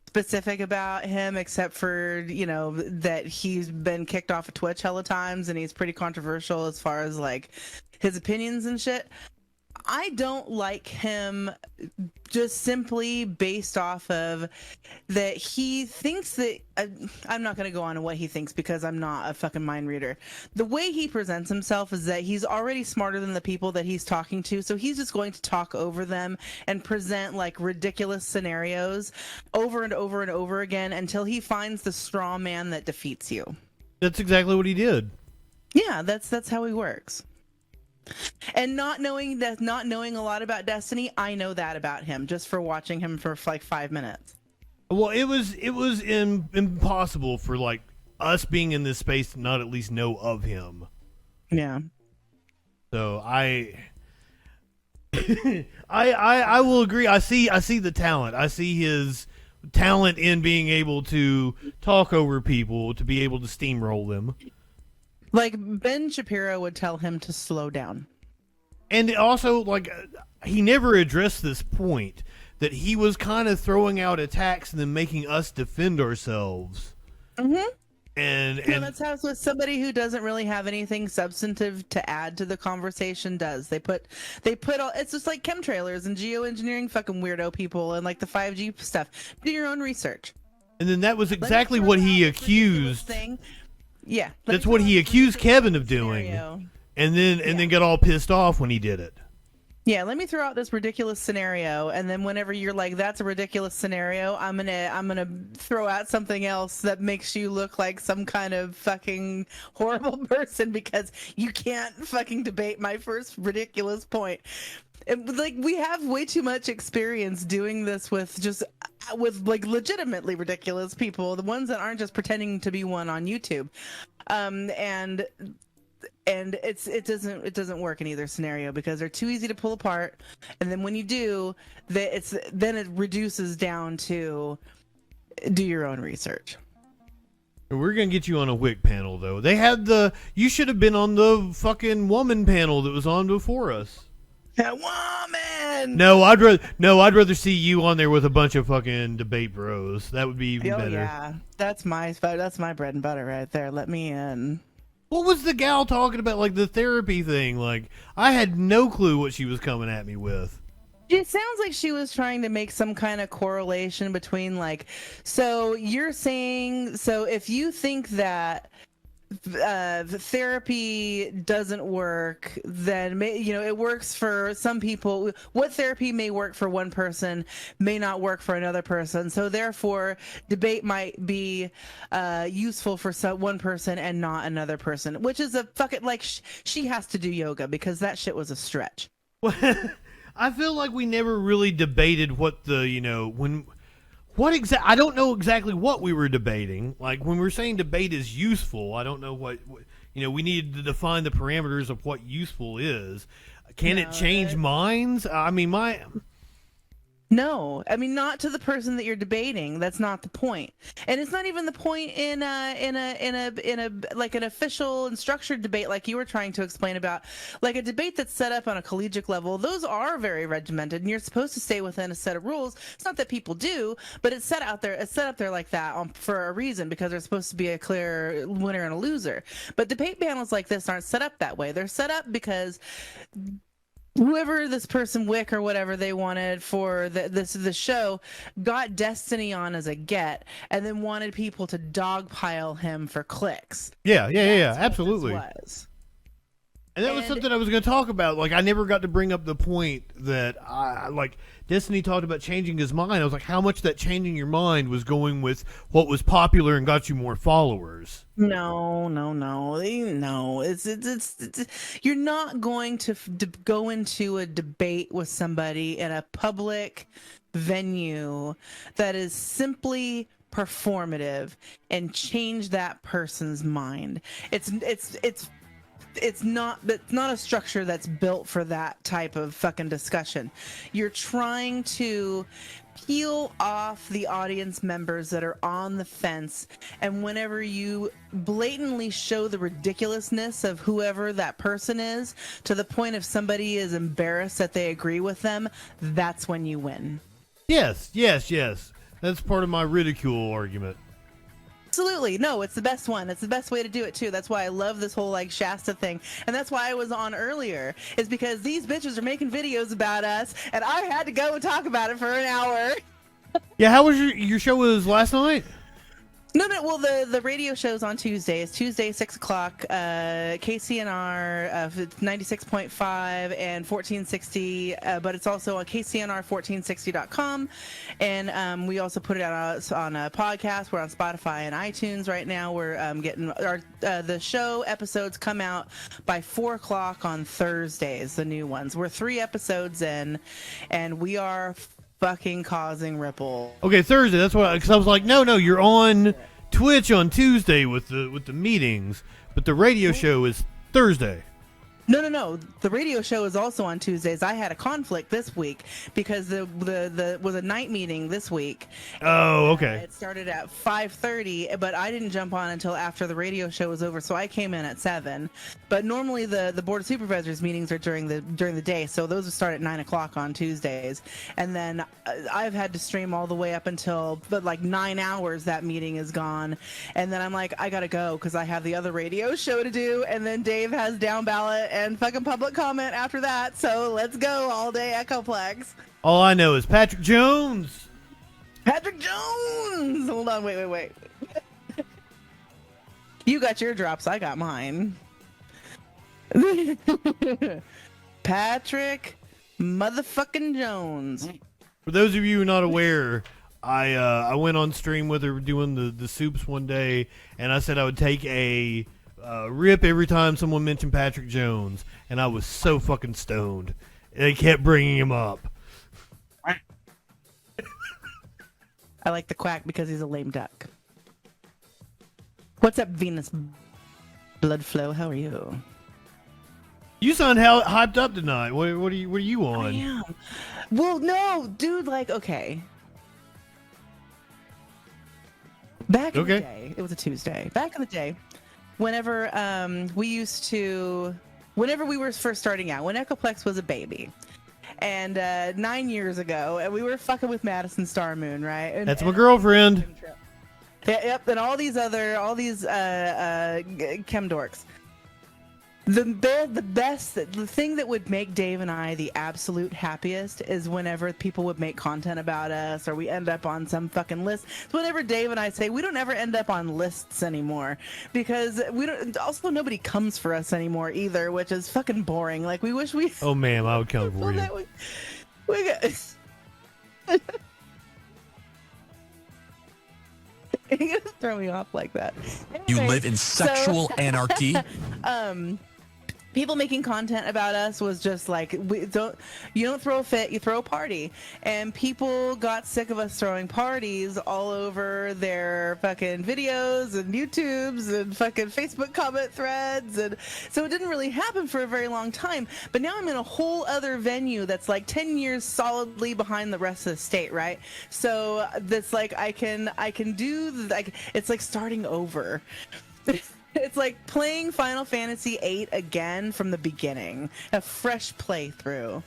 Speaker 17: specific about him except for, you know, that he's been kicked off of Twitch hella times and he's pretty controversial as far as, like, his opinions and shit. I don't like him just simply based off of that he thinks that I'm not going to go on to what he thinks because I'm not a fucking mind reader. The way he presents himself is that he's already smarter than the people that he's talking to, so he's just going to talk over them and present like ridiculous scenarios over and over and over again until he finds the straw man that defeats you.
Speaker 2: That's exactly what he did.
Speaker 17: Yeah, that's how he works. And not knowing a lot about Destiny, I know that about him just for watching him for like 5 minutes.
Speaker 2: Well, it was impossible for like us being in this space to not at least know of him.
Speaker 17: Yeah.
Speaker 2: So I will agree. I see the talent. I see his talent in being able to talk over people, to be able to steamroll them.
Speaker 17: Like, Ben Shapiro would tell him to slow down.
Speaker 2: And also, like, he never addressed this point that he was kind of throwing out attacks and then making us defend ourselves.
Speaker 17: Mm-hmm.
Speaker 2: And
Speaker 17: that's how somebody who doesn't really have anything substantive to add to the conversation does. They put all, it's just like chemtrailers and geoengineering fucking weirdo people and like the 5G stuff. Do your own research.
Speaker 2: And then that was exactly what he accused.
Speaker 17: Yeah,
Speaker 2: that's what he accused Kevin of doing, and then got all pissed off when he did it.
Speaker 17: Yeah, let me throw out this ridiculous scenario, and then whenever you're like, "That's a ridiculous scenario," I'm gonna throw out something else that makes you look like some kind of fucking horrible person because you can't fucking debate my first ridiculous point. Like, we have way too much experience doing this with like legitimately ridiculous people, the ones that aren't just pretending to be one on YouTube, and it doesn't work in either scenario because they're too easy to pull apart, and then when you do, then it reduces down to do your own research.
Speaker 2: We're gonna get you on a WHICK panel though. They had you should have been on the fucking woman panel that was on before us.
Speaker 17: Woman.
Speaker 2: No, I'd rather see you on there with a bunch of fucking debate bros. That would be even better.
Speaker 17: Yeah, that's my bread and butter right there. Let me in.
Speaker 2: What was the gal talking about, like the therapy thing? Like, I had no clue what she was coming at me with.
Speaker 17: It sounds like she was trying to make some kind of correlation between, like, so you're saying, so if you think that the therapy doesn't work, then it works for some people. What therapy may work for one person may not work for another person. So therefore, debate might be useful for one person and not another person. Which is a fucking she has to do yoga because that shit was a stretch.
Speaker 2: I feel like we never really debated what the I don't know exactly what we were debating. Like, when we're saying debate is useful, I don't know what we need to define the parameters of what useful is. Can it change minds? I mean,
Speaker 17: No, I mean, not to the person that you're debating. That's not the point, and it's not even the point in a like an official and structured debate, like you were trying to explain about, like a debate that's set up on a collegiate level. Those are very regimented, and you're supposed to stay within a set of rules. It's not that people do, but it's set out there. It's set up there like that for a reason, because there's supposed to be a clear winner and a loser. But debate panels like this aren't set up that way. They're set up because whoever this person, WHICK or whatever they wanted for the show, got Destiny on as a get, and then wanted people to dogpile him for clicks.
Speaker 2: Yeah, absolutely. And that was something I was going to talk about. Like, I never got to bring up the point that Destiny talked about changing his mind. I was like, how much that changing your mind was going with what was popular and got you more followers?
Speaker 17: No. It's you're not going to go into a debate with somebody in a public venue that is simply performative and change that person's mind. It's not a structure that's built for that type of fucking discussion. You're trying to peel off the audience members that are on the fence, and whenever you blatantly show the ridiculousness of whoever that person is to the point of somebody is embarrassed that they agree with them, that's when you win.
Speaker 2: Yes. That's part of my ridicule argument.
Speaker 17: Absolutely. No, it's the best one. It's the best way to do it, too. That's why I love this whole, Shasta thing. And that's why I was on earlier, is because these bitches are making videos about us, and I had to go and talk about it for an hour.
Speaker 2: Yeah, how was your show was last night?
Speaker 17: No. Well, the radio show's on Tuesday. It's Tuesday, 6 o'clock. KCNR 96.5 and 1460, but it's also on KCNR1460.com. And we also put it out on a podcast. We're on Spotify and iTunes right now. We're getting the show episodes come out by 4 o'clock on Thursdays, the new ones. We're 3 episodes in, and we are fucking causing ripple.
Speaker 2: Okay, Thursday. That's what, because I was like, no, you're on Twitch on Tuesday with the meetings, but the radio show is Thursday.
Speaker 17: No. The radio show is also on Tuesdays. I had a conflict this week because the was a night meeting this week.
Speaker 2: Oh, okay.
Speaker 17: It started at 5:30, but I didn't jump on until after the radio show was over, so I came in at 7. But normally the board of supervisors meetings are during the day, so those will start at 9 o'clock on Tuesdays. And then I've had to stream all the way up until 9 hours. That meeting is gone, and then I'm like, I gotta go because I have the other radio show to do, and then Dave has down ballot and fucking public comment after that, so let's go all day Echoplex.
Speaker 2: All I know is Patrick Jones.
Speaker 17: Hold on, wait. You got your drops, I got mine. Patrick motherfucking Jones.
Speaker 2: For those of you who are not aware, I went on stream with her doing the soups one day, and I said I would take a rip every time someone mentioned Patrick Jones, and I was so fucking stoned. They kept bringing him up.
Speaker 17: I like the quack because he's a lame duck. What's up, Venus Bloodflow? How are you?
Speaker 2: You sound hyped up tonight. What are you on?
Speaker 17: I am. Well, no, dude. Okay. Back in the day, it was a Tuesday. Back in the day, whenever we were first starting out, when Echoplex was a baby, and 9 years ago, and we were fucking with Madison Star Moon, right?
Speaker 2: That's my girlfriend.
Speaker 17: Yeah, yep, and all these chem dorks. The thing that would make Dave and I the absolute happiest is whenever people would make content about us, or we end up on some fucking list. It's whenever Dave and I say we don't ever end up on lists anymore, because we don't. Also, nobody comes for us anymore either, which is fucking boring. Like, we wish we.
Speaker 2: Oh, ma'am, I would come for you.
Speaker 17: We got. You're gonna throw me off like that.
Speaker 18: You
Speaker 17: Anyway,
Speaker 18: live in sexual anarchy.
Speaker 17: People making content about us was just like, you don't throw a fit, you throw a party. And people got sick of us throwing parties all over their fucking videos and YouTubes and fucking Facebook comment threads. And so it didn't really happen for a very long time. But now I'm in a whole other venue that's like 10 years solidly behind the rest of the state, right? So that's like, I can do, like, it's like starting over. It's like playing Final Fantasy VIII again from the beginning. A fresh playthrough.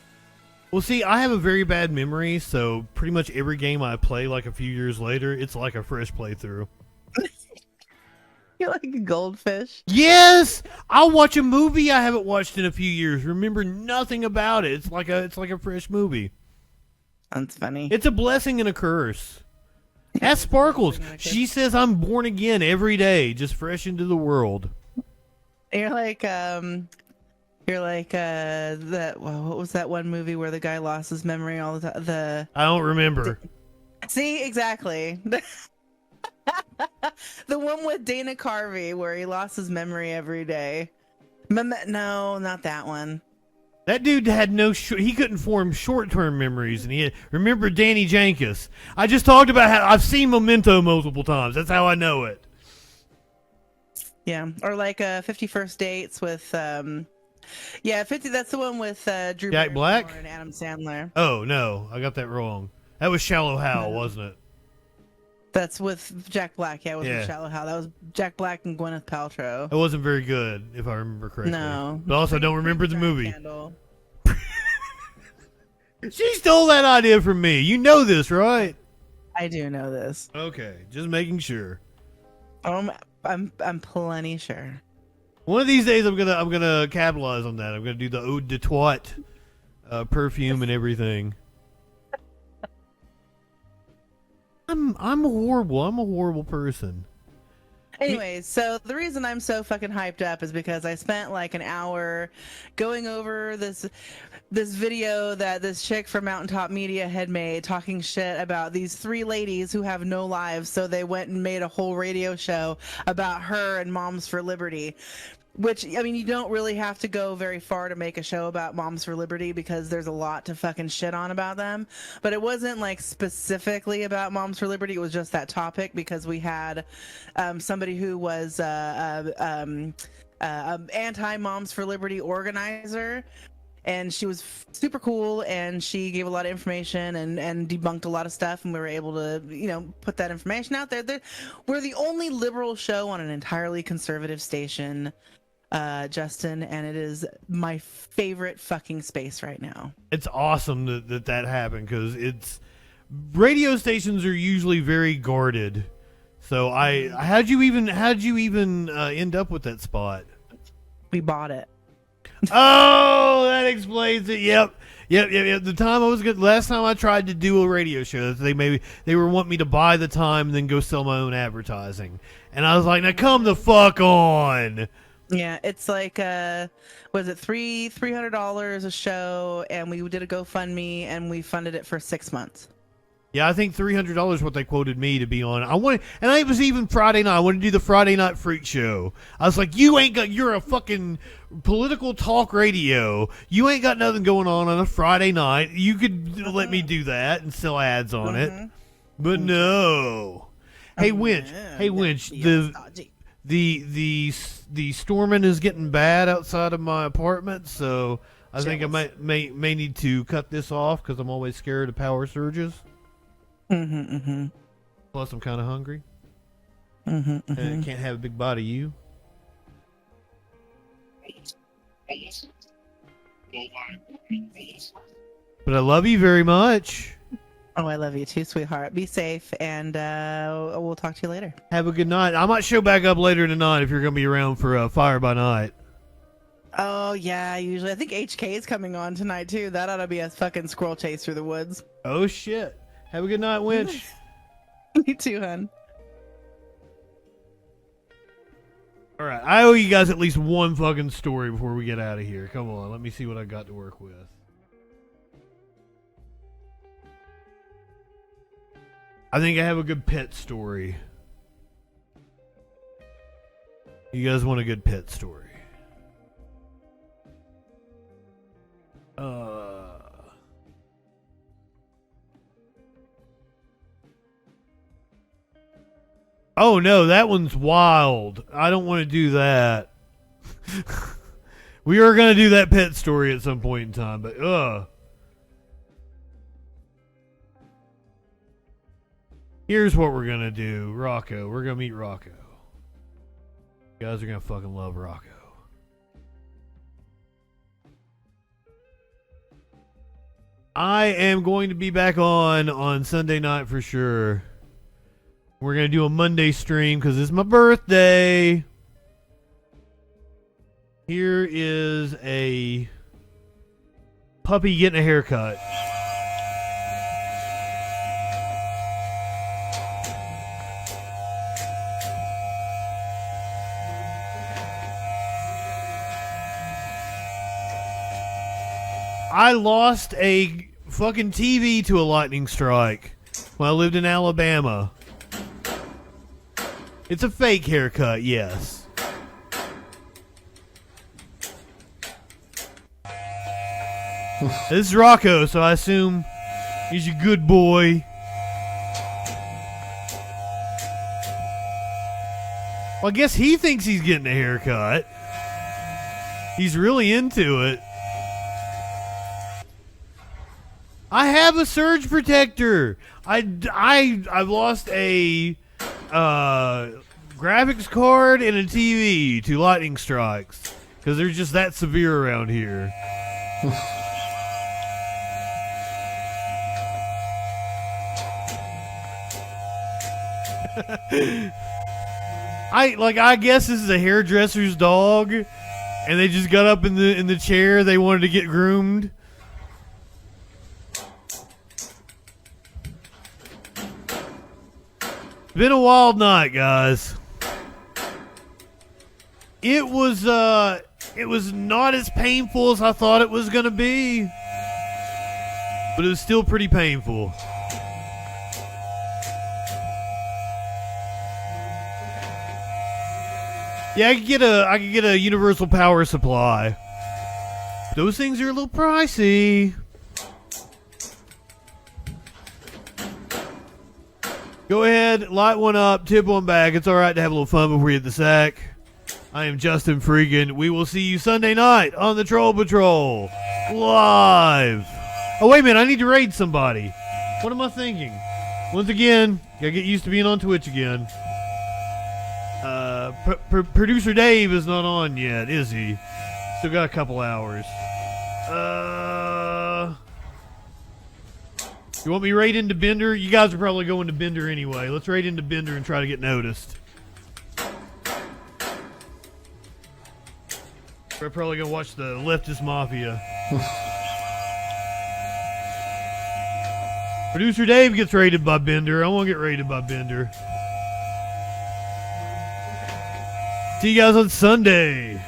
Speaker 2: Well, see, I have a very bad memory, so pretty much every game I play like a few years later, it's like a fresh playthrough.
Speaker 17: You're like a goldfish.
Speaker 2: Yes! I'll watch a movie I haven't watched in a few years. Remember nothing about it. It's like a fresh movie.
Speaker 17: That's funny.
Speaker 2: It's a blessing and a curse. Ask Sparkles. She says I'm born again every day, just fresh into the world.
Speaker 17: You're like that. What was that one movie where the guy lost his memory all the time?
Speaker 2: I don't remember.
Speaker 17: See, exactly. The one with Dana Carvey where he lost his memory every day. No, not that one.
Speaker 2: That dude had he couldn't form short-term memories, and remember Danny Jankus. I just talked about how I've seen Memento multiple times. That's how I know it.
Speaker 17: Yeah, or like 50 First Dates with 50. That's the one with Drew
Speaker 2: Jack Black
Speaker 17: and Adam Sandler.
Speaker 2: Oh no, I got that wrong. That was Shallow Hal, wasn't it?
Speaker 17: That's with Jack Black. Yeah, it was
Speaker 2: Yeah.
Speaker 17: with Shallow Hal. That was Jack Black and Gwyneth Paltrow.
Speaker 2: It wasn't very good, if I remember correctly.
Speaker 17: No.
Speaker 2: But also, don't remember the movie.
Speaker 17: Scandal.
Speaker 2: She stole that idea from me. You know this, right?
Speaker 17: I do know this.
Speaker 2: Okay, just making sure.
Speaker 17: I'm plenty sure.
Speaker 2: One of these days, I'm gonna capitalize on that. I'm gonna do the Ode de Twat perfume and everything. I'm horrible. I'm a horrible person.
Speaker 17: Anyways, so the reason I'm so fucking hyped up is because I spent like an hour going over this video that this chick from Mountaintop Media had made, talking shit about these three ladies who have no lives, so they went and made a whole radio show about her and Moms for Liberty. Which, I mean, you don't really have to go very far to make a show about Moms for Liberty, because there's a lot to fucking shit on about them. But it wasn't like specifically about Moms for Liberty. It was just that topic, because we had somebody who was anti-Moms for Liberty organizer. And she was super cool, and she gave a lot of information and debunked a lot of stuff, and we were able to, put that information out there. We're the only liberal show on an entirely conservative station, Justin, and it is my favorite fucking space right now.
Speaker 2: It's awesome that happened, because radio stations are usually very guarded. So how'd you even end up with that spot?
Speaker 17: We bought it.
Speaker 2: Oh, that explains it. Yep. The last time I tried to do a radio show, they were wanting me to buy the time and then go sell my own advertising, and I was like, "Now come the fuck on."
Speaker 17: Yeah, it's like was it $300 a show, and we did a GoFundMe and we funded it for 6 months.
Speaker 2: Yeah, I think $300 is what they quoted me to be on. And it was even Friday night. I wanted to do the Friday Night Freak Show. I was like, you're a fucking political talk radio. You ain't got nothing going on a Friday night. You could let me do that and sell ads on it. But no. Hey, Winch. The storming is getting bad outside of my apartment, so I think I may need to cut this off, because I'm always scared of power surges. Plus, I'm kind of hungry. And I can't have a big body. You. But I love you very much.
Speaker 17: Oh, I love you too, sweetheart. Be safe, and we'll talk to you later.
Speaker 2: Have a good night. I might show back up later tonight if you're going to be around for Fire by Night.
Speaker 17: Oh, yeah, usually. I think HK is coming on tonight, too. That ought to be a fucking squirrel chase through the woods.
Speaker 2: Oh, shit. Have a good night, Winch.
Speaker 17: You too, hun.
Speaker 2: All right. I owe you guys at least one fucking story before we get out of here. Come on. Let me see what I got to work with. I think I have a good pet story. You guys want a good pet story? Oh no, that one's wild. I don't want to do that. We are going to do that pet story at some point in time, but here's what we're going to do. Rocco. We're going to meet Rocco. You guys are going to fucking love Rocco. I am going to be back on Sunday night for sure. We're going to do a Monday stream because it's my birthday. Here is a puppy getting a haircut. I lost a fucking TV to a lightning strike when I lived in Alabama. It's a fake haircut, yes. This is Rocco, so I assume he's a good boy. Well, I guess he thinks he's getting a haircut. He's really into it. I have a surge protector. I've lost a graphics card and a TV to lightning strikes because they're just that severe around here. I guess this is a hairdresser's dog, and they just got up in the chair. They wanted to get groomed. Been a wild night, guys. It was not as painful as I thought it was gonna be, but it was still pretty painful. Yeah, I could get a universal power supply. Those things are a little pricey. Go ahead, light one up, tip one back. It's alright to have a little fun before you hit the sack. I am JustinFREAKIN. We will see you Sunday night on the Troll Patrol. Live. Oh, wait a minute. I need to raid somebody. What am I thinking? Once again, gotta get used to being on Twitch again. Producer Dave is not on yet, is he? Still got a couple hours. You want me raid into Bender? You guys are probably going to Bender anyway. Let's raid into Bender and try to get noticed. We're probably going to watch the Leftist Mafia. Producer Dave gets raided by Bender. I won't get raided by Bender. See you guys on Sunday.